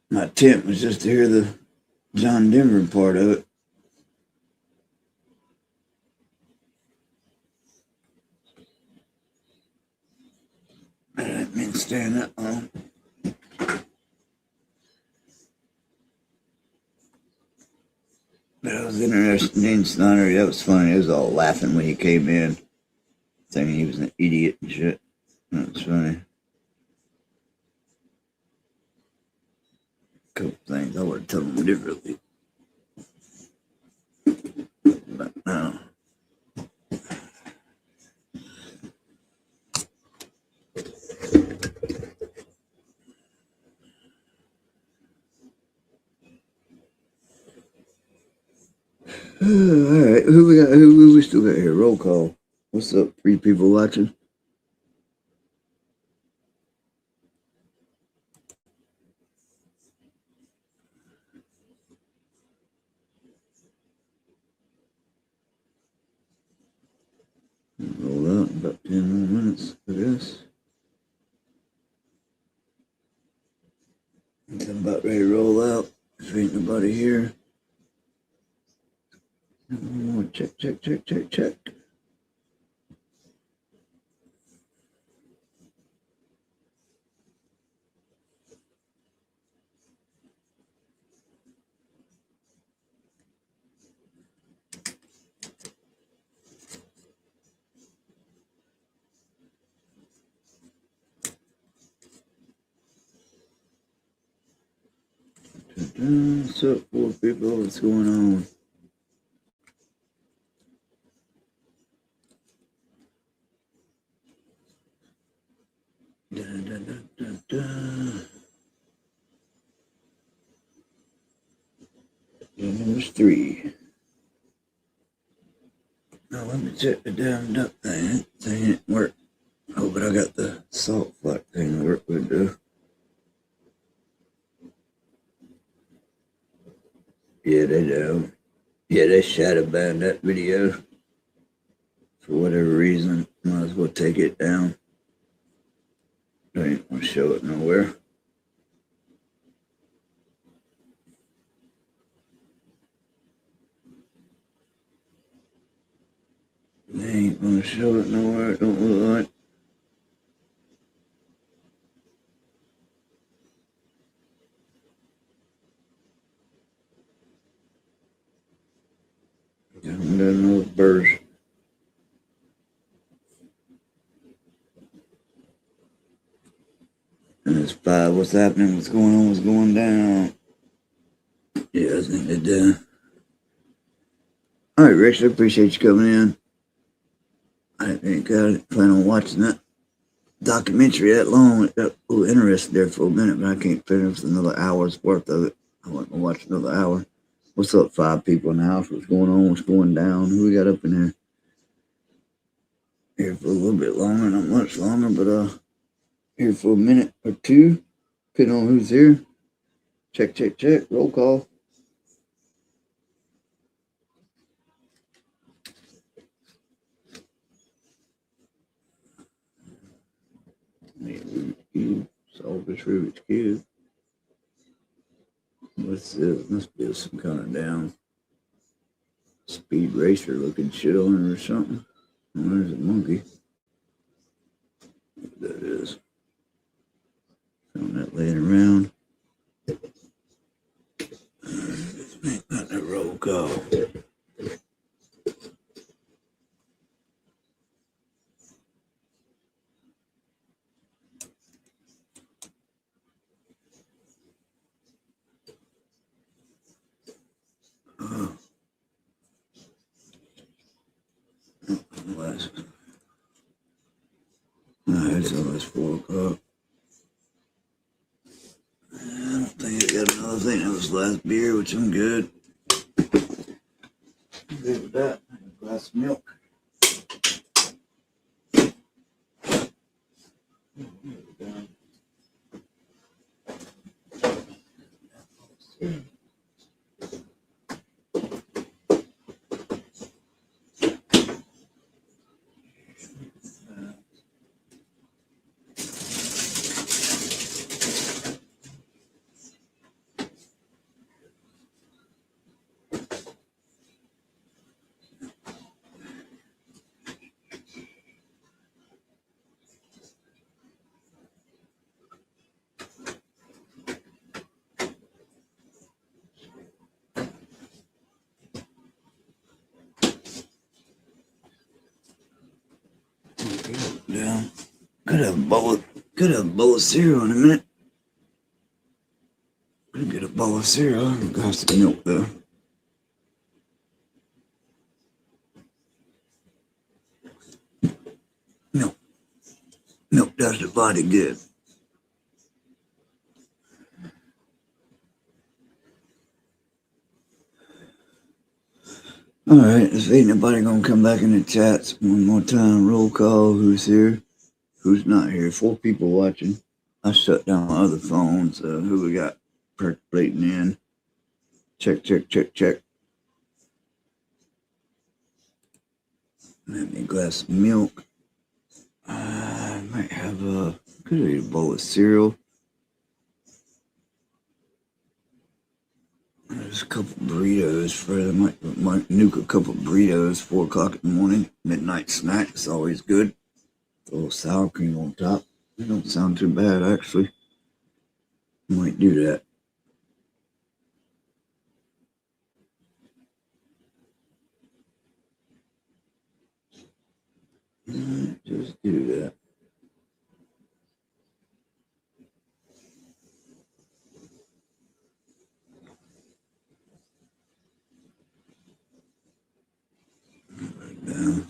Speaker 1: my attempt was just to hear the John Denver part of it. I didn't mean to stand that long. But it was interesting. Dean Snyder, that was funny. He was all laughing when he came in, saying he was an idiot and shit. That was funny. A couple things I would have told him differently. But no. All right, who we got? Who we still got here? Roll call. What's up? 3 people watching. Roll out in about 10 more minutes, I guess. I'm about ready to roll out. If ain't nobody here. Check, check, check, check, check. What's up, 4 people? What's going on? There's 3. Now let me check the damn duck thing. It ain't work. Oh, but I got the salt flat thing to work with though. Yeah, they do. Yeah, they shadow banned that video. For whatever reason, might as well take it down. They ain't gonna show it nowhere. They ain't gonna show it nowhere, it don't look like. I don't know if birds. And it's 5. What's happening? What's going on? What's going down? Yeah, I think they're done. All right, Rich, I appreciate you coming in. I didn't plan on watching that documentary that long. It got a little interested there for a minute, but I can't finish another hour's worth of it. I want to watch another hour. What's up, 5 people in the house? What's going on? What's going down? Who we got up in here? Here for a little bit longer, not much longer, but here for a minute or 2, depending on who's here. Check, check, check. Roll call. Rubik's Cube. Solve this Rubik's Cube. What's this? Must be some kind of down speed racer looking shit on it or something. Oh, there's a monkey. What that is. Found that laying around. Not the roll call. It's almost 4 o'clock. I don't think I got another thing. That was last beer, which I'm good. Good with that. A glass of milk. Could have a bowl of cereal in a minute. Could get a bowl of cereal. Got some milk though. Milk does the body good. All right, if ain't nobody gonna come back in the chats one more time, roll call. Who's here? Who's not here? 4 people watching. I shut down my other phones. Who we got percolating in? Check. Let me a glass of milk. I might have could eat a bowl of cereal. There's a couple burritos for them. Might nuke a couple burritos, 4 o'clock in the morning. Midnight snack. It's always good. A little sour cream on top. It don't sound too bad, actually. Might do that. Just do that.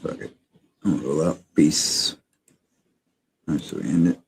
Speaker 1: Fuck it. I'm gonna roll out. Peace. That's the way we end it.